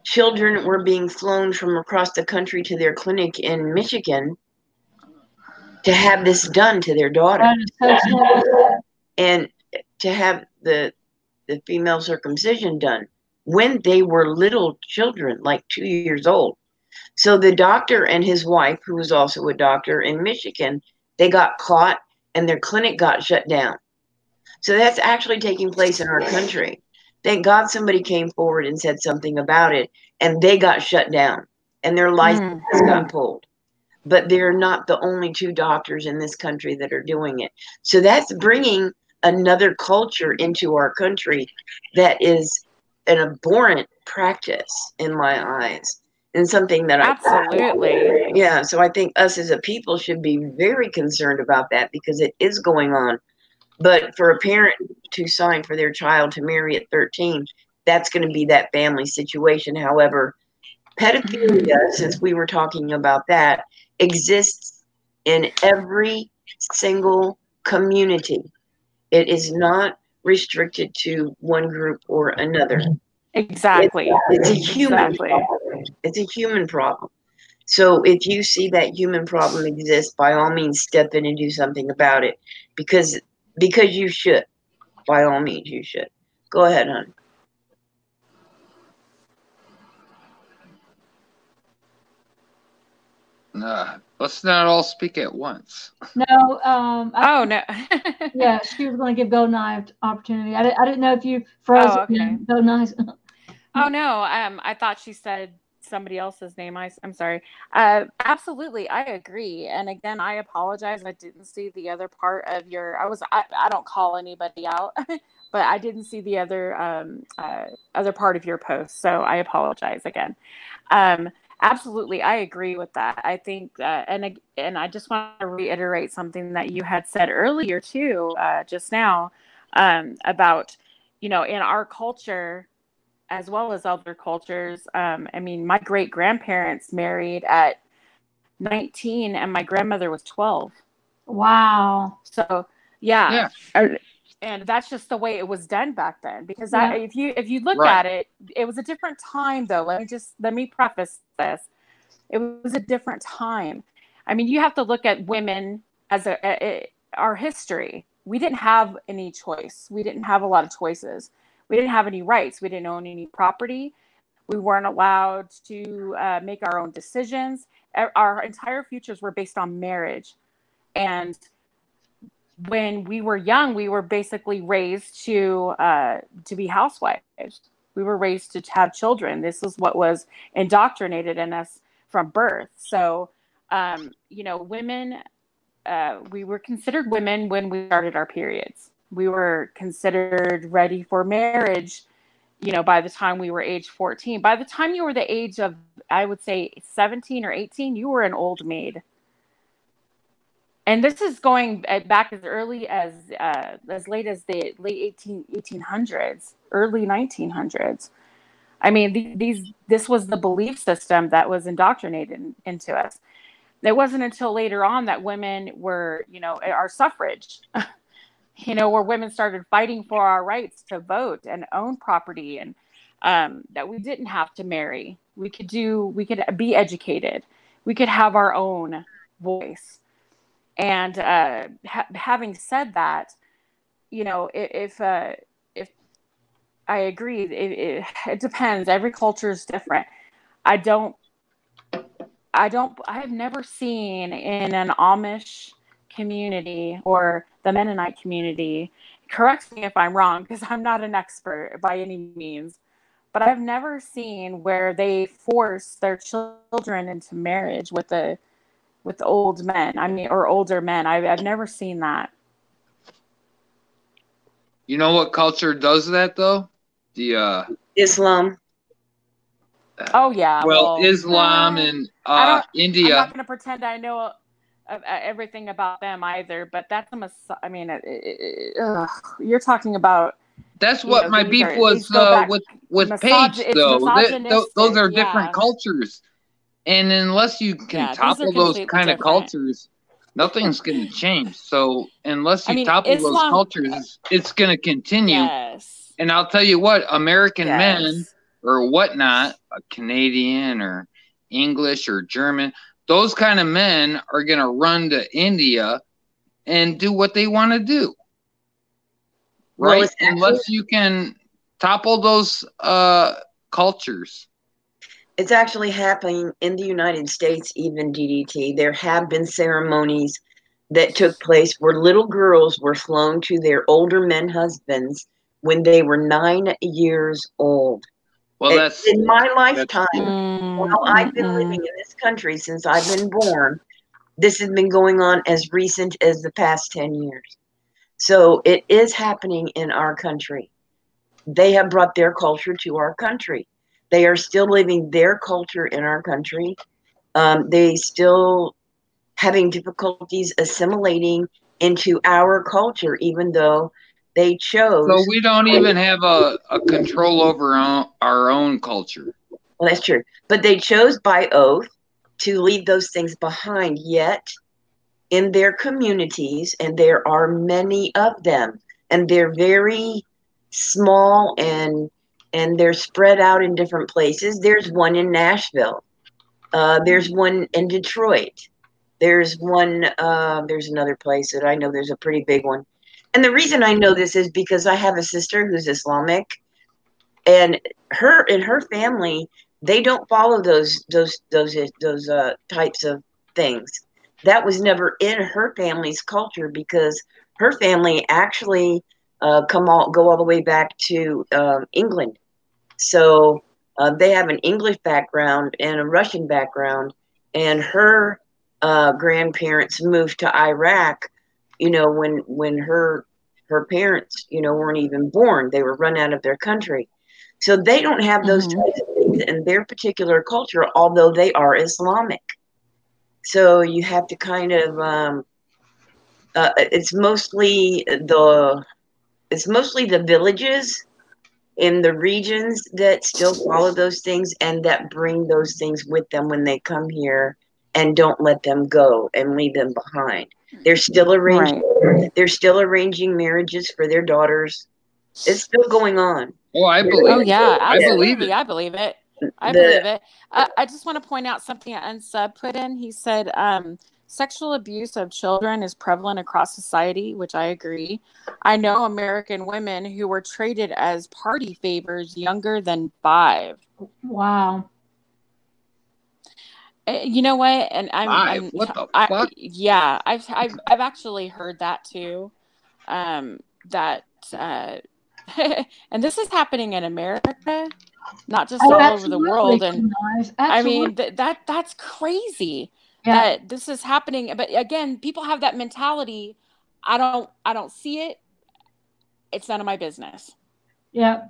Children were being flown from across the country to their clinic in Michigan to have this done to their daughter. And to have the female circumcision done. when they were little children, like 2 years old. So the doctor and his wife, who was also a doctor in Michigan, they got caught and their clinic got shut down. So that's actually taking place in our country. Thank God somebody came forward and said something about it, and they got shut down and their licenses got pulled. But they're not the only 2 doctors in this country that are doing it. So that's bringing another culture into our country that is an abhorrent practice in my eyes, and something that absolutely, yeah. So I think us as a people should be very concerned about that, because it is going on. But for a parent to sign for their child to marry at 13, that's going to be that family situation. However, pedophilia, since we were talking about that, exists in every single community. It is not restricted to one group or another. Exactly. It's a human problem. It's a human problem. So if you see that human problem exist, by all means, step in and do something about it, because you should. By all means, you should. Go ahead, hon. Let's not all speak at once. No. Oh no. Yeah, she was going to give Golden Eye an opportunity. I didn't know if you froze. Oh, okay. Golden Eyes. Oh no. I thought she said somebody else's name. I'm sorry. Absolutely, I agree. And again, I apologize. I didn't see the other part of your. I don't call anybody out, but I didn't see the other part of your post. So I apologize again. Absolutely, I agree with that. I think, and I just want to reiterate something that you had said earlier too, just now, about, in our culture, as well as other cultures. I mean, my great grandparents married at 19, and my grandmother was 12. Wow. So yeah. And that's just the way it was done back then. Because if you look at it, it was a different time, though. Let me preface this. It was a different time. I mean, you have to look at women as our history. We didn't have any choice. We didn't have a lot of choices. We didn't have any rights. We didn't own any property. We weren't allowed to make our own decisions. Our entire futures were based on marriage. And when we were young, we were basically raised to be housewives. We were raised to have children. This is what was indoctrinated in us from birth. So, women, we were considered women when we started our periods. We were considered ready for marriage, by the time we were age 14. By the time you were the age of, I would say, 17 or 18, you were an old maid. And this is going back as early as late as the late 1800s, early 1900s. I mean, this was the belief system that was indoctrinated into us. It wasn't until later on that women were, our suffrage, where women started fighting for our rights to vote and own property, and that we didn't have to marry. We could be educated. We could have our own voice. And having said that, if I agree, it depends. Every culture is different. I have never seen in an Amish community or the Mennonite community, correct me if I'm wrong, because I'm not an expert by any means, but I've never seen where they force their children into marriage with old men, or older men. I've never seen that. You know what culture does that, though? The Islam. Oh yeah. Well, Islam and India. I'm not going to pretend I know everything about them either, but that's you're talking about. That's what my beef was with Paige, though. Those are different cultures. And unless you can topple those kind of cultures, nothing's going to change. So unless you topple those cultures, it's going to continue. Yes. And I'll tell you what, American men or whatnot, a Canadian or English or German, those kind of men are going to run to India and do what they want to do. Right? Unless you can topple those cultures. It's actually happening in the United States, even DDT. There have been ceremonies that took place where little girls were flown to their older men husbands when they were 9 years old. Well, that's in my lifetime, while I've been living in this country since I've been born, this has been going on as recent as the past 10 years. So it is happening in our country. They have brought their culture to our country. They are still living their culture in our country. They still having difficulties assimilating into our culture, even though they chose. So we don't even have a control over our own culture. Well, that's true. But they chose by oath to leave those things behind, yet in their communities, and there are many of them, and they're very small and they're spread out in different places. There's one in Nashville. There's one in Detroit. There's one, there's another place that I know there's a pretty big one. And the reason I know this is because I have a sister who's Islamic, and her family, they don't follow those types of things. That was never in her family's culture, because her family actually go all the way back to England. So they have an English background and a Russian background, and her grandparents moved to Iraq, when her parents, weren't even born. They were run out of their country. So they don't have those types of things in their particular culture, although they are Islamic. So you have to kind of, it's mostly the villages in the regions that still follow those things and that bring those things with them when they come here, and don't let them go and leave them behind. They're still arranging. Right. They're still arranging marriages for their daughters. It's still going on. Oh, I believe. Oh yeah, absolutely. I believe it. I believe it. I just want to point out something that Unsub put in. He said, sexual abuse of children is prevalent across society, which I agree. I know American women who were traded as party favors younger than 5. Wow. You know what? And I'm what the fuck? Yeah, I've actually heard that too. That and this is happening in America, not just all over the world. And I mean that's crazy. Yeah. That this is happening. But again, people have that mentality. I don't see it. It's none of my business. Yeah.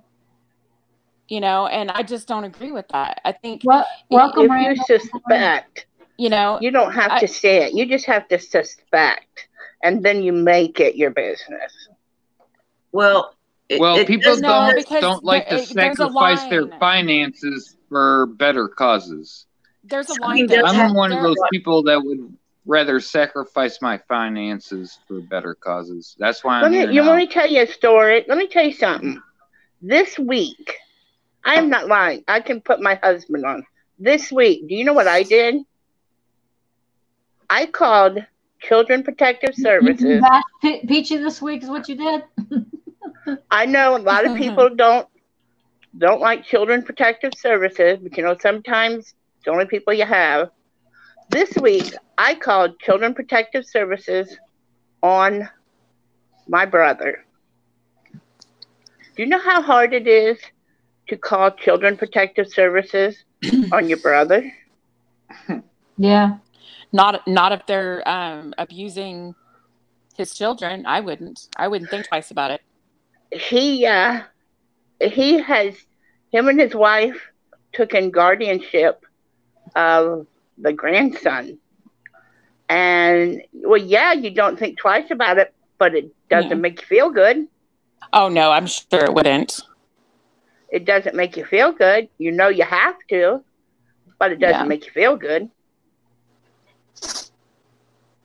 And I just don't agree with that. I think if you suspect, you don't have to say it. You just have to suspect, and then you make it your business. Well, people don't like to sacrifice their finances for better causes. There's a line. I'm one of those people that would rather sacrifice my finances for better causes. That's why I'm here now. Let me tell you a story. Let me tell you something. This week, I'm not lying. I can put my husband on. This week, do you know what I did? I called Children Protective Services. Peachy, this week is what you did? I know a lot of people don't like Children Protective Services, but sometimes it's the only people you have. This week, I called Children Protective Services on my brother. Do you know how hard it is to call Children Protective Services on your brother? Yeah. Not if they're abusing his children. I wouldn't think twice about it. Him and his wife took in guardianship of the grandson. And you don't think twice about it, but it doesn't make you feel good. Oh no, I'm sure it wouldn't. It doesn't make you feel good. You have to, but it doesn't make you feel good.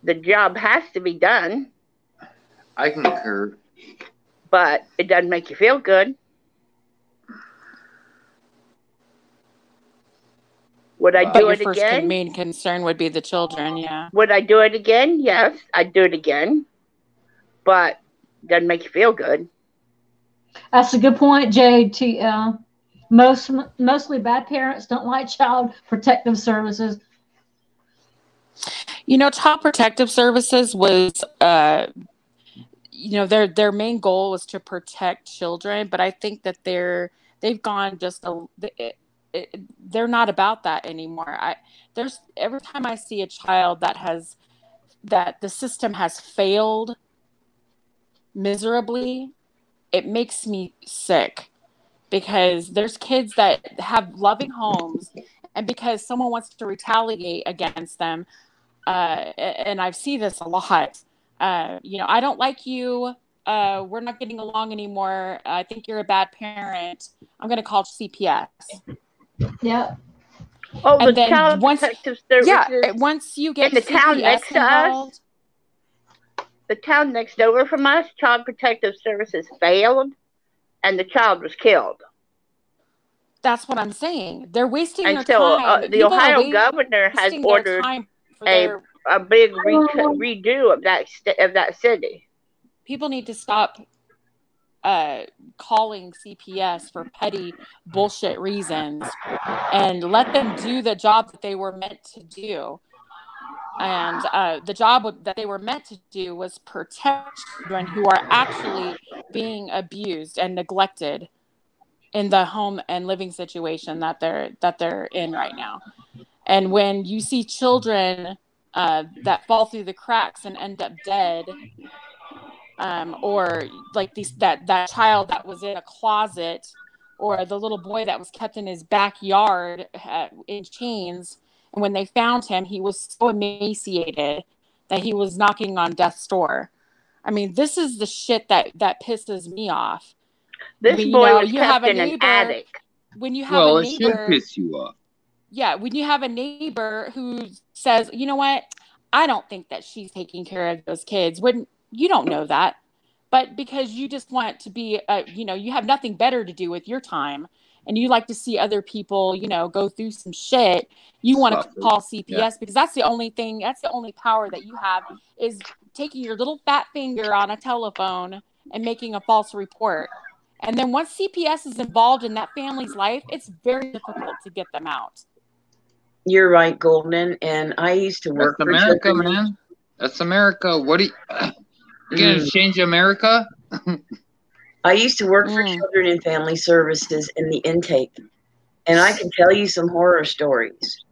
The job has to be done. I concur. But it doesn't make you feel good. Would I do it again? Your first main concern would be the children, yeah. Would I do it again? Yes, I'd do it again. But it doesn't make you feel good. That's a good point, JTL. Mostly bad parents don't like child protective services. You know, Child Protective Services was, you know, their main goal was to protect children, but I think that they've gone just they're not about that anymore. There's every time I see a child that the system has failed miserably, it makes me sick, because there's kids that have loving homes, and because someone wants to retaliate against them, and I see this a lot. You know, I don't like you. We're not getting along anymore. I think you're a bad parent. I'm going to call CPS. Yeah. Oh, And the then Child Protective Services. once you get in the town CPS next to involved, us, the town next over from us, Child Protective Services failed, and the child was killed. that's what I'm saying. They're wasting And their so time. the People are Ohio governor has wasting their ordered time for a big redo of that city. people need to stop calling CPS for petty bullshit reasons and let them do the job that they were meant to do. And the job that they were meant to do was protect children who are actually being abused and neglected in the home and living situation that they're in right now. And when you see children that fall through the cracks and end up dead, or like that child that was in a closet, or the little boy that was kept in his backyard in chains, and when they found him, he was so emaciated that he was knocking on death's door. I mean, this is the shit that pisses me off. This boy was kept in an attic. When you have a neighbor, it should piss you off. Yeah, when you have a neighbor who says, you know what, I don't think that she's taking care of those kids. You don't know that, but because you just want to be, you know, you have nothing better to do with your time, and you like to see other people, you know, go through some shit. You want to call CPS because that's the only power that you have, is taking your little fat finger on a telephone and making a false report. And then once CPS is involved in that family's life, it's very difficult to get them out. You're right, Golden. And I used to work That's for America, children. man. That's America. What are you gonna change America? I used to work for children and family services in the intake, and I can tell you some horror stories.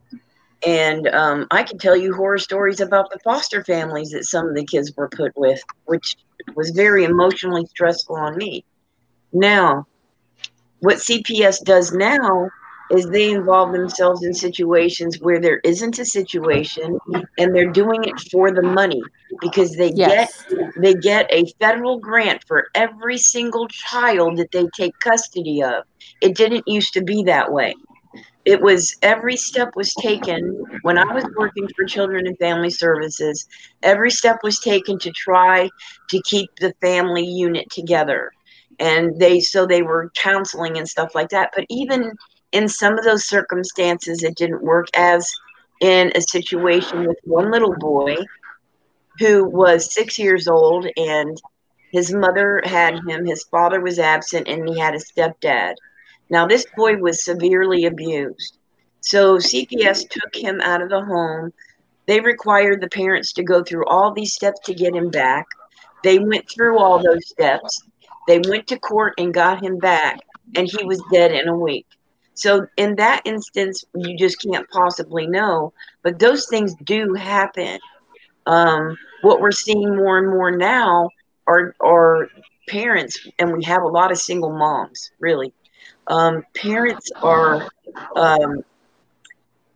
And I can tell you horror stories about the foster families that some of the kids were put with, which was very emotionally stressful on me. Now, what CPS does now is they involve themselves in situations where there isn't a situation, and they're doing it for the money, because they get a federal grant for every single child that they take custody of. It didn't used to be that way. It was every step was taken when I was working for Children and Family Services. Every step was taken to try to keep the family unit together. And they were counseling and stuff like that. But even in some of those circumstances, it didn't work, as in a situation with one little boy who was 6 years old, and his mother had him. His father was absent, and he had a stepdad. Now, this boy was severely abused. So CPS took him out of the home. They required the parents to go through all these steps to get him back. They went through all those steps. They went to court and got him back, and he was dead in a week. So in that instance, you just can't possibly know. But those things do happen. What we're seeing more and more now are parents, and we have a lot of single moms, really. Parents are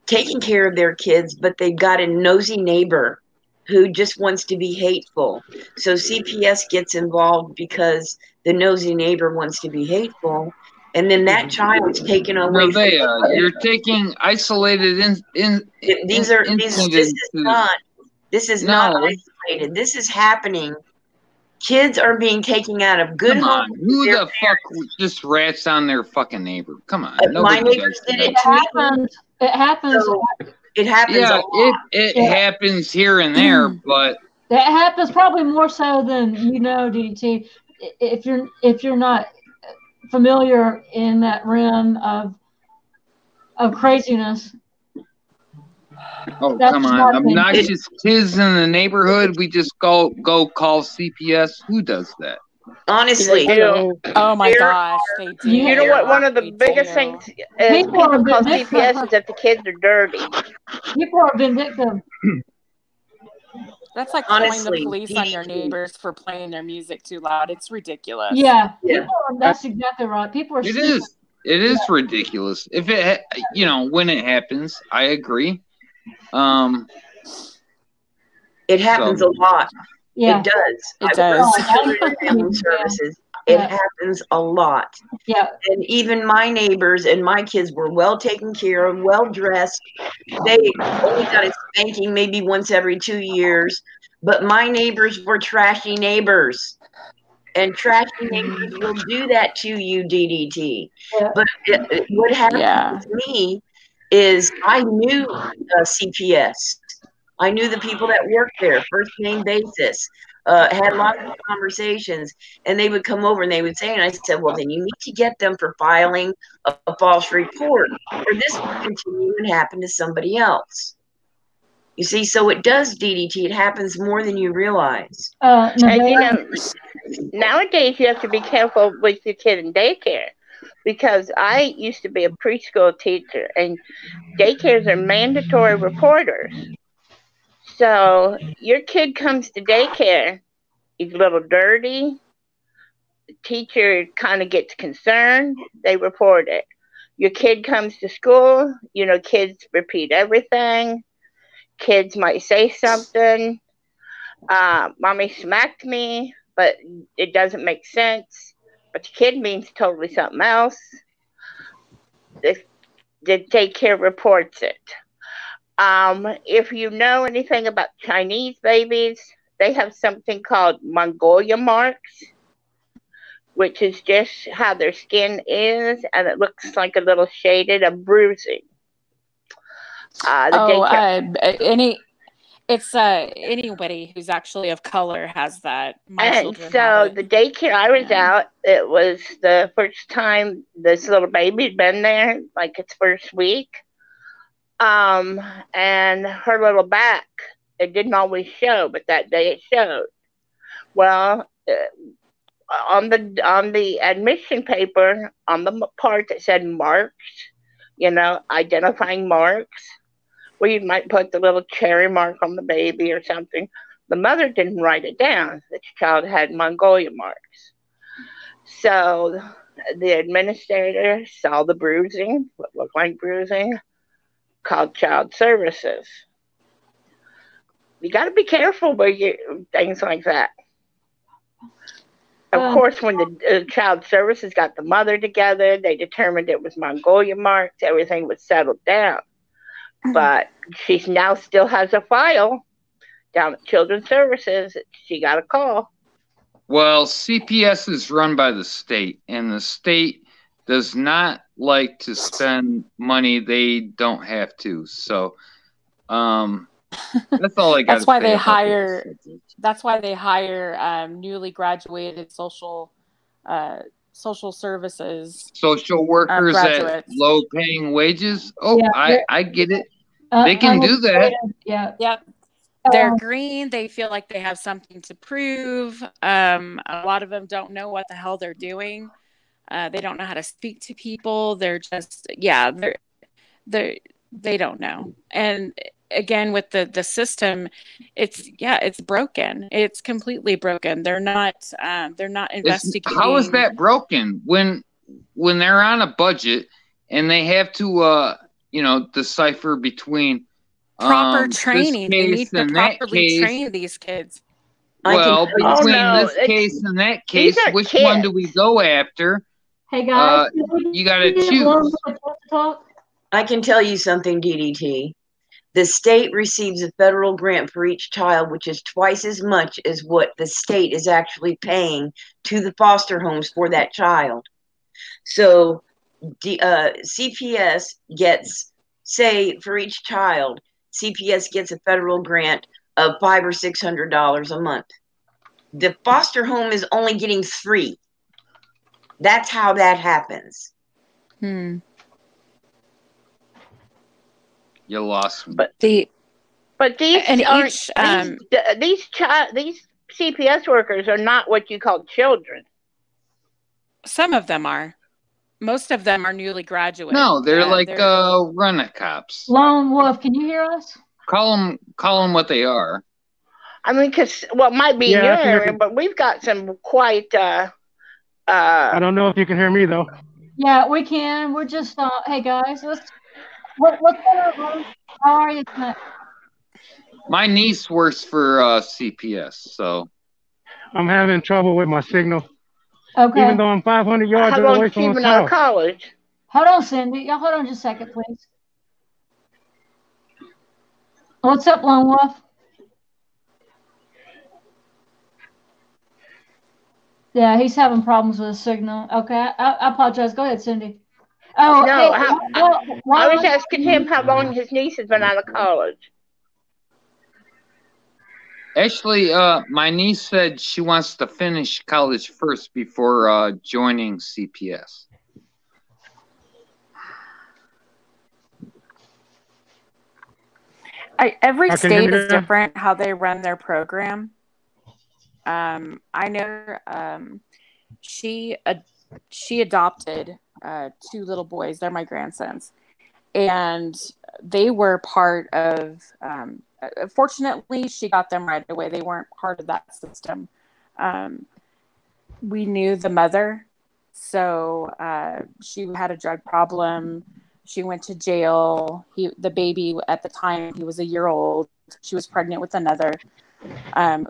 taking care of their kids, but they've got a nosy neighbor who just wants to be hateful. So CPS gets involved because the nosy neighbor wants to be hateful, and then that child's taken away. You're taking isolated This is not isolated. This is happening. Kids are being taken out of good homes. Who the fuck just rats on their fucking neighbor? Come on. My neighbors did it to me. It happens. So it happens. Yeah, it happens here and there, but that happens probably more so than you know, DDT. If you're not familiar in that realm of craziness. Oh, That's come just on. my opinion. Obnoxious kids in the neighborhood, we just go call CPS. Who does that? Honestly, Oh my gosh, they do. You know what? One of the biggest do. things is People are people call vindictive. CPS is that the kids are dirty. People are vindictive. That's like calling the Honestly, police on your neighbors for playing their music too loud. It's ridiculous. Yeah, that's exactly right. People are It stupid. is. It is ridiculous. If it, when it happens, I agree. It happens a lot. Yeah. It does. It I work does. with Children and Family Services. It happens a lot. Yeah. And even my neighbors and my kids were well taken care of, well dressed. They only got a spanking maybe once every 2 years. But my neighbors were trashy neighbors. And trashy neighbors will do that to you, DDT. Yeah. But what happened with me is I knew CPS. I knew the people that worked there, first name basis, had lots of conversations, and they would come over and they would say, and I said, well, then you need to get them for filing a false report, or this will continue and happen to somebody else. You see, so it does, DDT. It happens more than you realize. And nowadays you have to be careful with your kid in daycare, because I used to be a preschool teacher, and daycares are mandatory reporters. So your kid comes to daycare, he's a little dirty, the teacher kind of gets concerned, they report it. Your kid comes to school, kids repeat everything. Kids might say something, mommy smacked me, but it doesn't make sense. But the kid means totally something else. The daycare reports it. If you know anything about Chinese babies, they have something called Mongolia marks, which is just how their skin is, and it looks like a little shaded of bruising. Anybody who's actually of color has that. And so the daycare I was out, it was the first time this little baby had been there, like its first week. And her little back, it didn't always show, but that day it showed. Well, on the admission paper, on the part that said marks, identifying marks, where you might put the little cherry mark on the baby or something, the mother didn't write it down that the child had Mongolia marks. So the administrator saw the bruising, what looked like bruising, called child services. You got to be careful with things like that. Of course, when the child services got the mother together, they determined it was Mongolia marks. Everything was settled down. But she now still has a file down at Children's Services. She got a call. Well, CPS is run by the state, and the state does not like to spend money they don't have to. So, that's all I got. That's why they hire. That's why they hire newly graduated social services, social workers at low-paying wages. Oh, yeah, I get it. They can do that. Yeah. Yep. They're green. They feel like they have something to prove. A lot of them don't know what the hell they're doing. They don't know how to speak to people. They're just, they don't know. And again, with the system, it's broken. It's completely broken. They're not investigating. How is that broken when they're on a budget and they have to decipher between proper training? They need to properly train these kids. Well, between this case and that case, which one do we go after? Hey guys, you got to choose. I can tell you something, DDT. The state receives a federal grant for each child, which is twice as much as what the state is actually paying to the foster homes for that child. So CPS gets, say, for each child, CPS gets a federal grant of $500 or $600 a month. The foster home is only getting $3. That's how that happens. Hmm. You lost me. But these And aren't each, these CPS workers are not what you call children. some of them are. Most of them are newly graduate. No, they're like run-a-cops. Lone Wolf, can you hear us? Call them what they are. I mean, because what might be Yeah, your I can hear area, you. but we've got some quite. I don't know if you can hear me though. Yeah, we can. We're just hey guys, what's going on? How are you tonight? My niece works for CPS, so I'm having trouble with my signal. Okay. Even though I'm 500 yards How long away has from she his been out of house. college? Hold on, Cindy. Y'all hold on just a second, please. What's up, Lone Wolf? Yeah, he's having problems with his signal. Okay, I apologize. Go ahead, Cindy. Oh, No, hey, I was asking him how long his niece has been out of college. actually, my niece said she wants to finish college first before joining CPS. Every Can you hear state me is now? different how they run their program. I know she adopted 2 little boys. They're my grandsons, and they were part of. Fortunately, she got them right away. They weren't part of that system. We knew the mother, so she had a drug problem. She went to jail. The baby at the time, he was a year old. She was pregnant with another.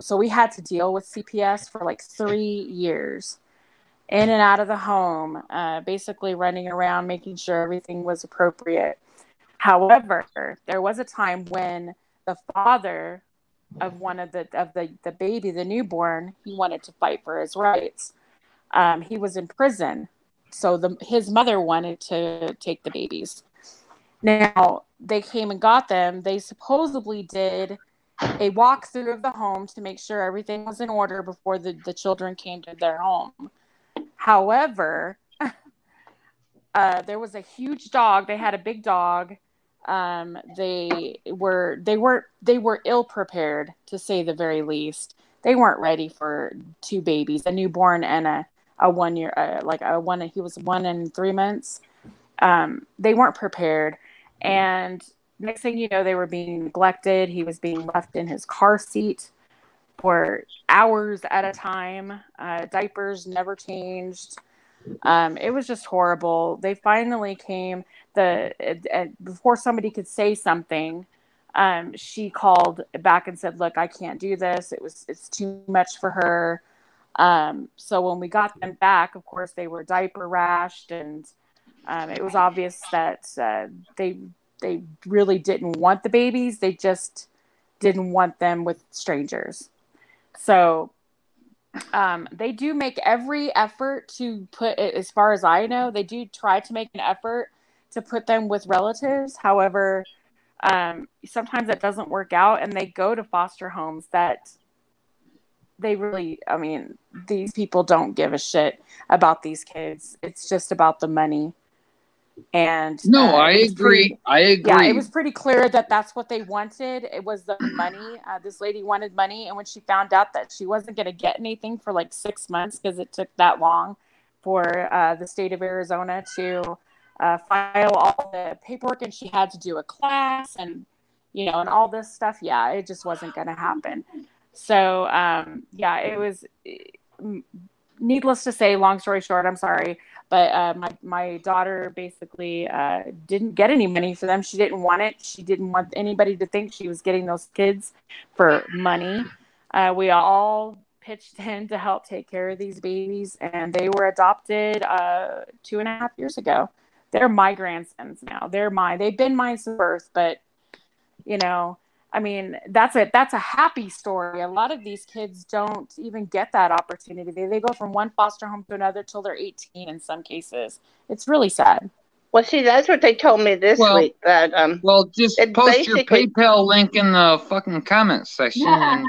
So we had to deal with CPS for like 3 years, in and out of the home, basically running around, making sure everything was appropriate. However, there was a time when the father of one of the baby, the newborn, he wanted to fight for his rights. He was in prison, so his mother wanted to take the babies. Now they came and got them. They supposedly did a walkthrough of the home to make sure everything was in order before the children came to their home. However, there was a huge dog. They had a big dog. They were ill prepared, to say the very least. They weren't ready for 2 babies, a newborn and a 1 year, he was 1 and 3 months. They weren't prepared. And next thing you know, they were being neglected. He was being left in his car seat for hours at a time. Diapers never changed. It was just horrible. They finally came. Before somebody could say something, she called back and said, "Look, I can't do this. It's too much for her." So when we got them back, of course, they were diaper rashed, and it was obvious that they really didn't want the babies. They just didn't want them with strangers. So they do make every effort to put, as far as I know, they do try to make an effort to put them with relatives. However, sometimes that doesn't work out, and they go to foster homes that they really, I mean, these people don't give a shit about these kids. It's just about the money. And no, I agree. Yeah, it was pretty clear that that's what they wanted. It was the money. This lady wanted money, and when she found out that she wasn't going to get anything for like 6 months, because it took that long for the state of Arizona to file all the paperwork, and she had to do a class and and all this stuff. Yeah, it just wasn't going to happen. So yeah, it was. Needless to say, long story short, I'm sorry, but my daughter basically didn't get any money for them. She didn't want it. She didn't want anybody to think she was getting those kids for money. We all pitched in to help take care of these babies, and they were adopted 2.5 years ago. They're my grandsons now. They've been mine since birth, but I mean, that's a happy story. A lot of these kids don't even get that opportunity. They go from one foster home to another till they're 18 in some cases. It's really sad. Well, see, that's what they told me this week. That just post your PayPal link in the fucking comment section. And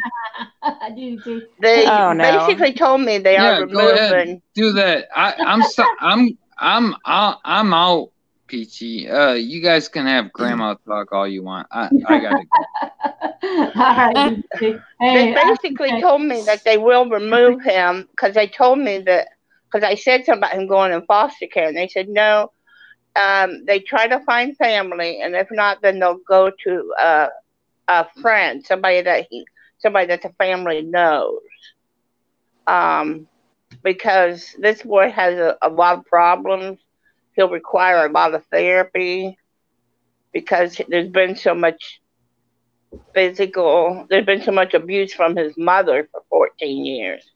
They Oh, no. basically told me they are Yeah, go ahead. removing. Do that. I'm out, Peachy. You guys can have grandma talk all you want. I gotta go. All right. They Hey, basically told me that they will remove him because they told me that because I said something about him going in foster care, and they said no. They try to find family, and if not, then they'll go to a friend, somebody that the family knows. Because this boy has a lot of problems. He'll require a lot of therapy because there's been so much abuse from his mother for 14 years.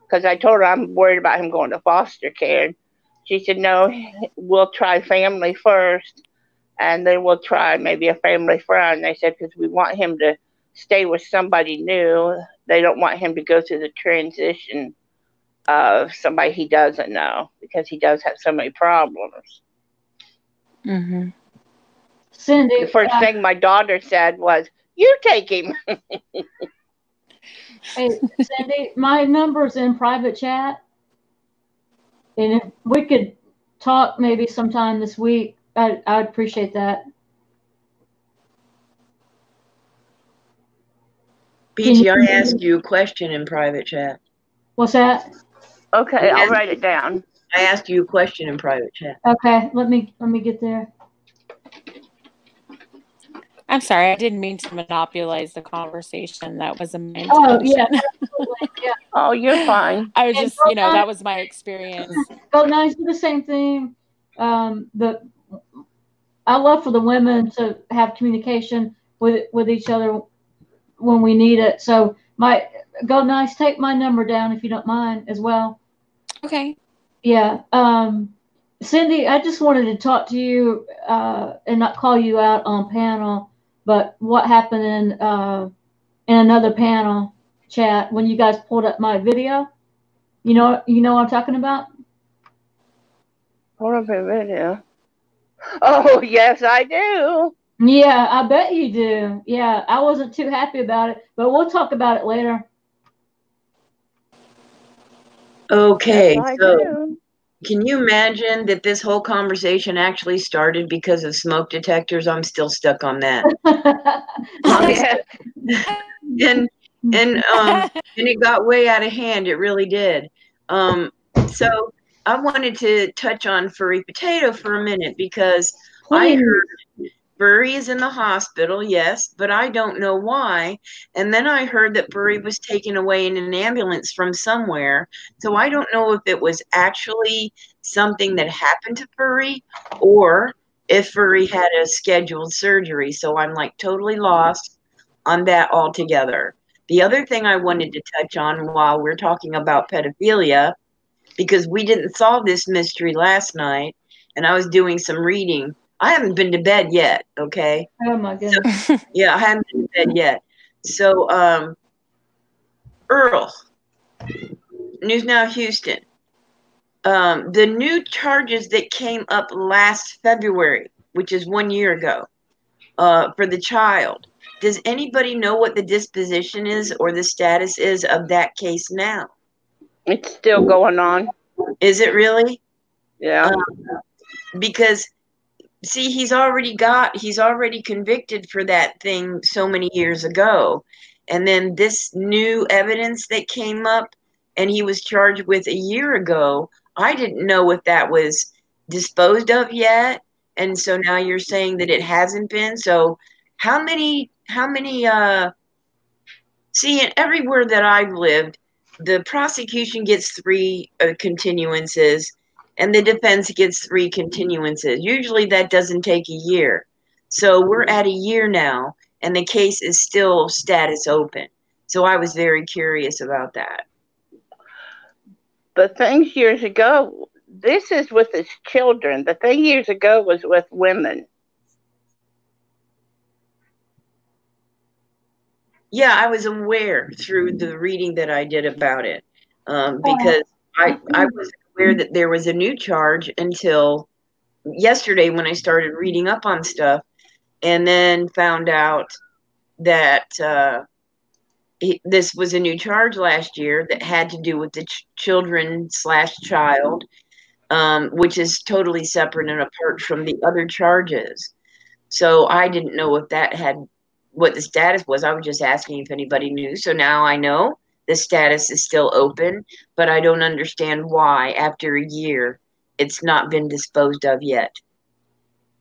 Because I told her I'm worried about him going to foster care. She said, no, we'll try family first, and then we'll try maybe a family friend. They said, because we want him to stay with somebody new. They don't want him to go through the transition of somebody he doesn't know, because he does have so many problems. Mm-hmm. Cindy, the first thing my daughter said was, you take him. Hey, Cindy, my number's in private chat. And if we could talk maybe sometime this week, I'd appreciate that. Peachy, I asked you a question in private chat. What's that? Okay, I'll write it down. I asked you a question in private chat. Okay, let me get there. I'm sorry, I didn't mean to monopolize the conversation. That was a my intention. Oh yeah, absolutely. Yeah. Oh, you're fine. I was just, that was my experience. Go nice do the same thing. I love for the women to have communication with each other when we need it. So go nice, take my number down if you don't mind as well. Okay. Yeah. Cindy, I just wanted to talk to you and not call you out on panel, but what happened in another panel chat when you guys pulled up my video. You know what I'm talking about? Pulled up a video. Oh yes, I do. Yeah, I bet you do. Yeah, I wasn't too happy about it, but we'll talk about it later. Okay, Yes, I so do. can you imagine that this whole conversation actually started because of smoke detectors? I'm still stuck on that. and it got way out of hand. It really did. So I wanted to touch on Furry Potato for a minute because I heard Furry is in the hospital, yes, but I don't know why. And then I heard that Furry was taken away in an ambulance from somewhere. So I don't know if it was actually something that happened to Furry or if Furry had a scheduled surgery. So I'm like totally lost on that altogether. The other thing I wanted to touch on while we're talking about pedophilia, because we didn't solve this mystery last night, and I was doing some reading. I haven't been to bed yet, okay? Oh my goodness. So, yeah, I haven't been to bed yet. So, Earl, News Now Houston, the new charges that came up last February, which is 1 year ago, for the child, does anybody know what the disposition is or the status is of that case now? It's still going on. Is it really? Yeah. Because see, he's already convicted for that thing so many years ago. And then this new evidence that came up and he was charged with a year ago, I didn't know if that was disposed of yet. And so now you're saying that it hasn't been. So how many see, everywhere that I've lived, the prosecution gets 3 continuances and the defense gets 3 continuances. Usually that doesn't take a year. So we're at a year now, and the case is still status open. So I was very curious about that. The things years ago, this is with his children. The thing years ago was with women. Yeah, I was aware through the reading that I did about it, because I wasn't aware that there was a new charge until yesterday when I started reading up on stuff, and then found out that this was a new charge last year that had to do with the children/child, which is totally separate and apart from the other charges. So I didn't know if that had what the status was. I was just asking if anybody knew. So now I know the status is still open, but I don't understand why after a year it's not been disposed of yet.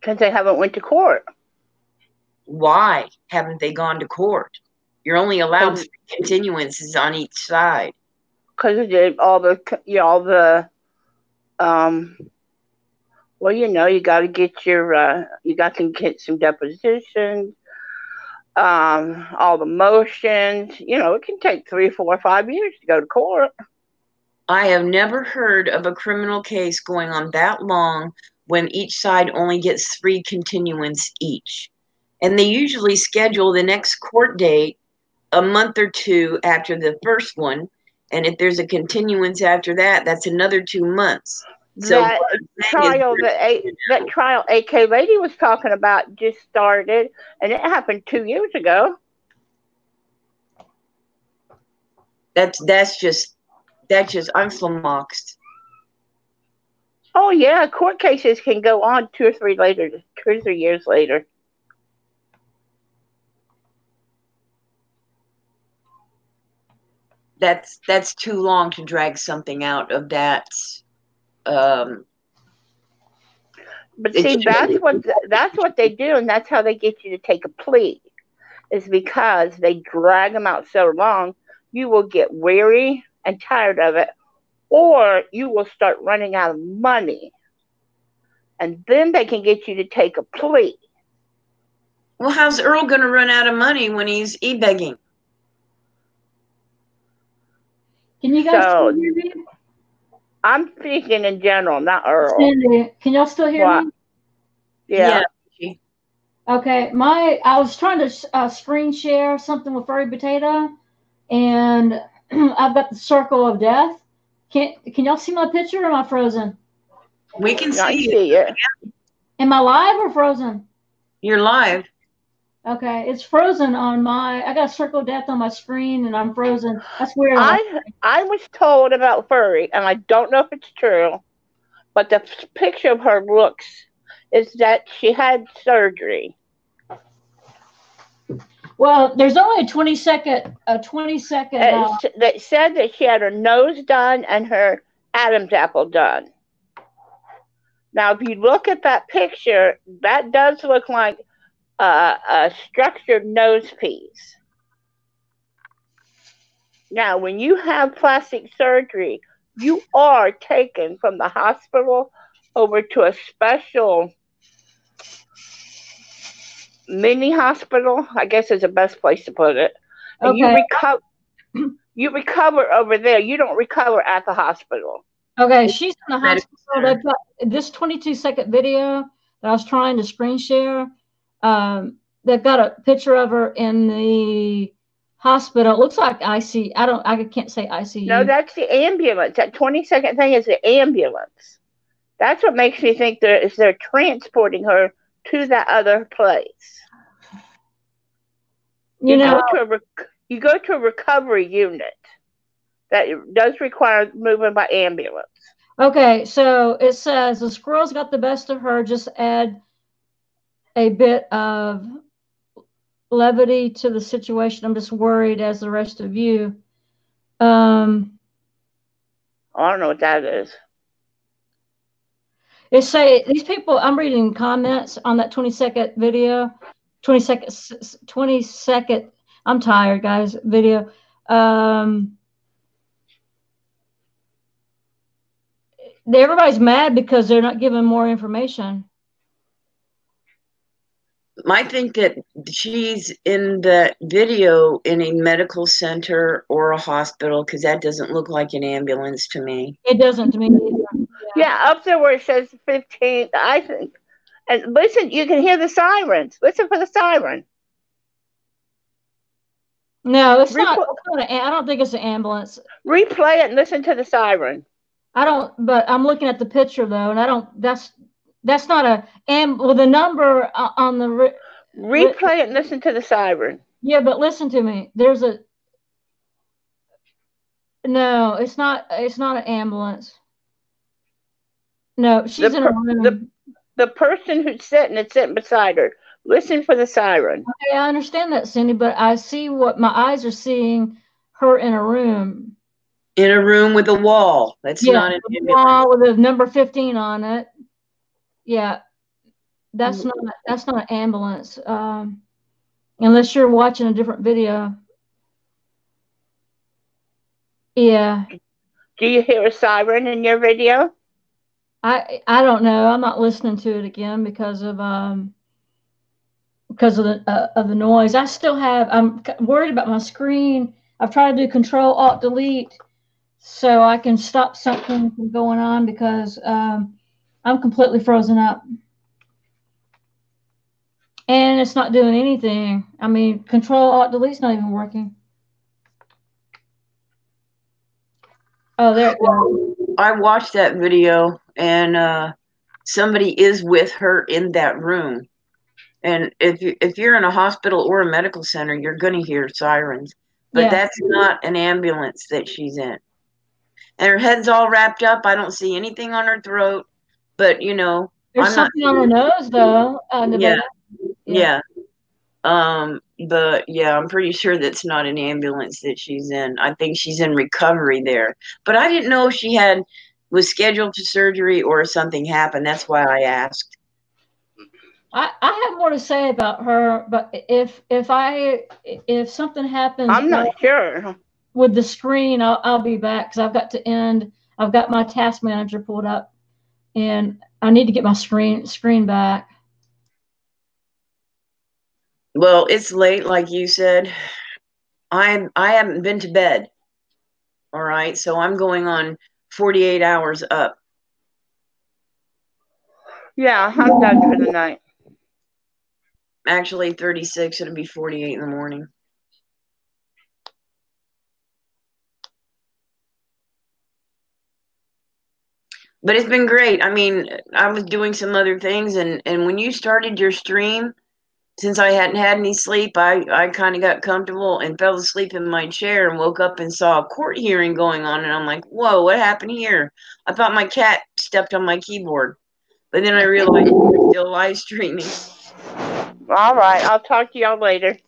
Because they haven't went to court. Why haven't they gone to court? You're only allowed 3 continuances on each side. Because all the well, you got to get your you got to get some depositions, all the motions. It can take 3, 4, 5 years to go to court. I have never heard of a criminal case going on that long when each side only gets 3 continuance each. And they usually schedule the next court date a month or 2 after the first one. And if there's a continuance after that, that's another 2 months. So That trial AK lady was talking about just started, and it happened 2 years ago. That's just I'm flummoxed. Oh yeah, court cases can go on 2 or 3 years later. That's too long to drag something out of that. But see, that's what they do, and that's how they get you to take a plea. Is because they drag them out so long, you will get weary and tired of it, or you will start running out of money, and then they can get you to take a plea. Well, how's Earl going to run out of money when he's e-begging? Can you guys still hear me? I'm speaking in general, not Earl. Cindy, can y'all still hear me? Yeah. Okay, I was trying to screen share something with Furry Potato, and I've got the circle of death. Can y'all see my picture, or am I frozen? We can see it. Am I live or frozen? You're live. Okay, it's frozen on I got a circle of death on my screen, and I'm frozen. That's weird. I was told about Furry, and I don't know if it's true, but the picture of her looks is that she had surgery. Well, there's only a 20-second. That said that she had her nose done and her Adam's apple done. Now, if you look at that picture, that does look like a structured nose piece. Now, when you have plastic surgery, you are taken from the hospital over to a special mini hospital, I guess is the best place to put it. And you recover over there. You don't recover at the hospital. Okay, she's in the hospital. They've got this 22-second video that I was trying to screen share. They've got a picture of her in the hospital. It looks like I can't say ICU. No, that's the ambulance. That 20-second thing is the ambulance. That's what makes me think they're transporting her to that other place. You go to a recovery unit that does require moving by ambulance. Okay, so it says the squirrels got the best of her. Just add a bit of levity to the situation. I'm just worried as the rest of you. I don't know what that is. They say these people, I'm reading comments on that 20-second video, 20-second, I'm tired, guys, video. Everybody's mad because they're not giving more information. I think that she's in the video in a medical center or a hospital, because that doesn't look like an ambulance to me. It doesn't to me either. Yeah, up there where it says 15th, I think. And listen, you can hear the sirens. Listen for the siren. No, it's not. I don't think it's an ambulance. Replay it and listen to the siren. But I'm looking at the picture though, and that's not the number on the replay it and listen to the siren. Yeah, but listen to me. There's a No, it's not. It's not an ambulance. No, she's The in a room. the person who's sitting beside her. Listen for the siren. Okay, I understand that, Cindy, but I see what my eyes are seeing. Her in a room. In a room with a wall. That's Yeah, not an a ambulance. wall with a number 15 on it. Yeah, that's not an ambulance. Unless you're watching a different video. Yeah. Do you hear a siren in your video? I don't know. I'm not listening to it again because of the noise. I still have. I'm worried about my screen. I've tried to do Control Alt Delete so I can stop something from going on because I'm completely frozen up. And it's not doing anything. I mean, Control Alt Delete's not even working. Oh, there it goes. I watched that video, and somebody is with her in that room. And if you're in a hospital or a medical center, you're going to hear sirens. But Yeah. that's not an ambulance that she's in. And her head's all wrapped up. I don't see anything on her throat. But, you know, There's I'm not. something on her nose, though. Yeah. Yeah. But yeah, I'm pretty sure that's not an ambulance that she's in. I think she's in recovery there. But I didn't know if she was scheduled for surgery or something happened. That's why I asked. I have more to say about her, but if something happens, I'm not sure. With the screen, I'll be back because I've got to end. I've got my task manager pulled up, and I need to get my screen back. Well, it's late, like you said. I haven't been to bed. All right, so I'm going on 48 hours up. Yeah, I'm done for the night. Actually, 36. It'll be 48 in the morning. But it's been great. I mean, I was doing some other things, and when you started your stream, since I hadn't had any sleep, I kind of got comfortable and fell asleep in my chair and woke up and saw a court hearing going on, and I'm like, whoa, what happened here? I thought my cat stepped on my keyboard. But then I realized we're still live streaming. All right, I'll talk to y'all later.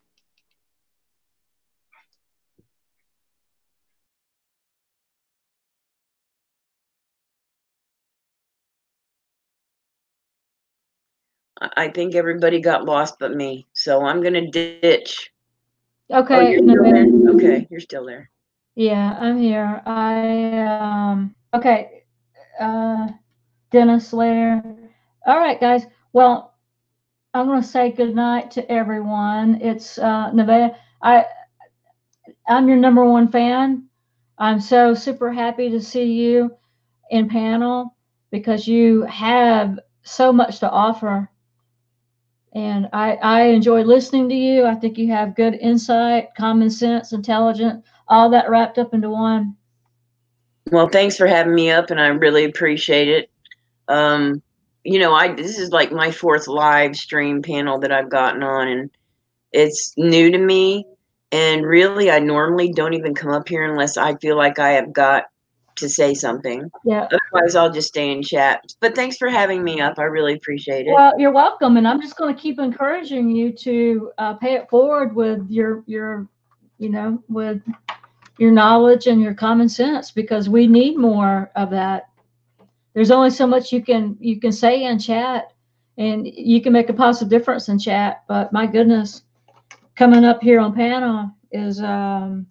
I think everybody got lost but me, so I'm gonna ditch. Okay. Oh, you're still there? Okay, you're still there. Yeah, I'm here. Okay. Dennis later. All right, guys. Well, I'm going to say good night to everyone. It's Nevaeh. I'm your number one fan. I'm so super happy to see you in panel because you have so much to offer. And I enjoy listening to you. I think you have good insight, common sense, intelligent, all that wrapped up into one. Well, thanks for having me up, and I really appreciate it. You know, this is like my 4th live stream panel that I've gotten on, and it's new to me. And really, I normally don't even come up here unless I feel like I have got to say something. Yeah. Otherwise, I'll just stay in chat. But thanks for having me up. I really appreciate it. Well, you're welcome, and I'm just going to keep encouraging you to pay it forward with your with your knowledge and your common sense because we need more of that. There's only so much you can say in chat, and you can make a positive difference in chat. But my goodness, coming up here on panel is a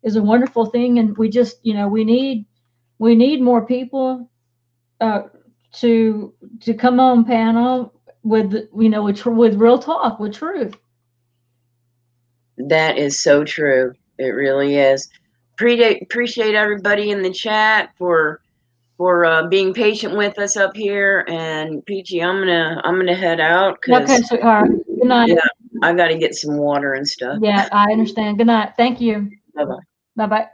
wonderful thing, and we just we need more people to come on panel with with real talk, with truth. That is so true. It really is. Appreciate everybody in the chat for being patient with us up here. And Peachy, I'm gonna head out. Okay, sweetheart. Good night. Yeah, I got to get some water and stuff. Yeah, I understand. Good night. Thank you. Bye-bye. Bye-bye.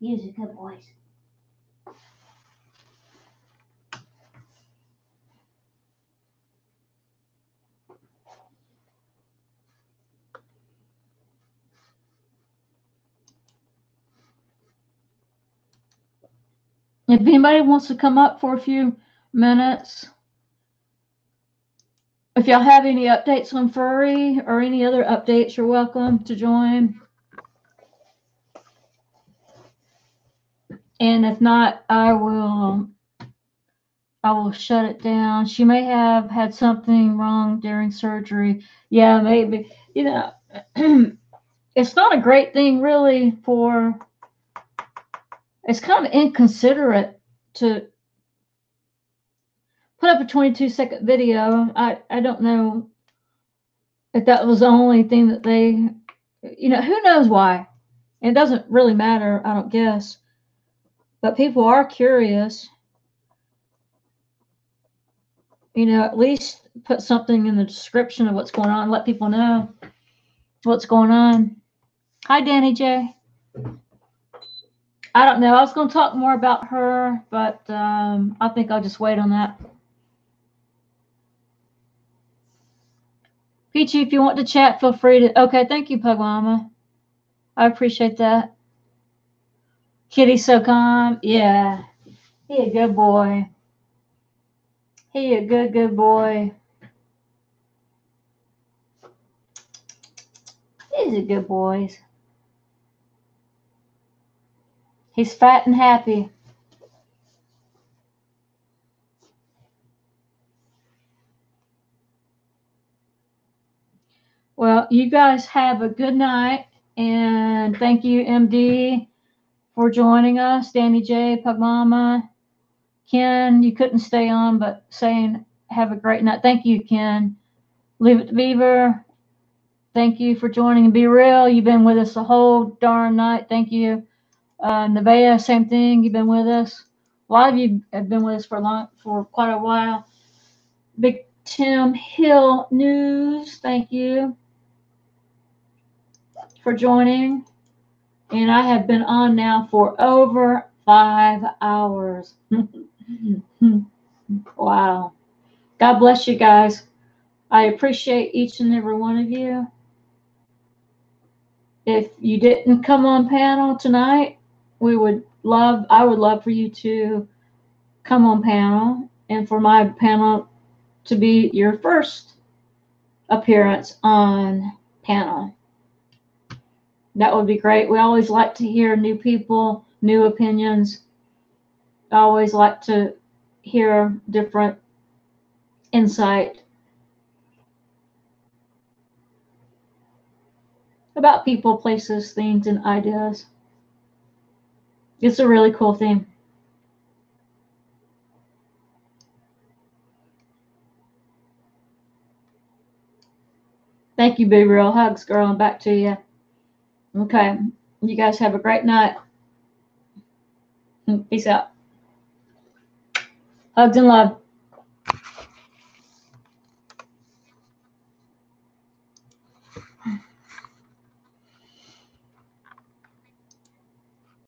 He is a good boy. If anybody wants to come up for a few minutes, if y'all have any updates on furry or any other updates, you're welcome to join. And if not, I will shut it down. She may have had something wrong during surgery. Yeah, maybe. You know, it's not a great thing really for, it's kind of inconsiderate to put up a 22-second video. I don't know if that was the only thing that they, you know, who knows why. It doesn't really matter, I don't guess. But people are curious. You know, at least put something in the description of what's going on. Let people know what's going on. Hi, Danny J. I don't know. I was going to talk more about her, but I think I'll just wait on that. Peachy, if you want to chat, feel free to. Okay, thank you, Pug Mama. I appreciate that. Kitty's so calm. Yeah. He a good boy. He a good boy. He's a good boy. He's fat and happy. Well, you guys have a good night, and thank you, MD, for joining us. Danny J, Pug Mama, Ken, you couldn't stay on, but saying have a great night. Thank you, Ken. Leave It to Beaver, thank you for joining. Be Real, you've been with us the whole darn night. Thank you. Nevaeh, same thing. You've been with us. A lot of you have been with us for quite a while. Big Tim Hill News, thank you for joining. And I have been on now for over 5 hours. Wow. God bless you guys. I appreciate each and every one of you. If you didn't come on panel tonight, I would love for you to come on panel and for my panel to be your first appearance on panel. That would be great. We always like to hear new people, new opinions. I always like to hear different insight about people, places, things, and ideas. It's a really cool thing. Thank you, Be Real. Hugs, girl, and back to you. Okay. You guys have a great night. Peace out. Hugs and love.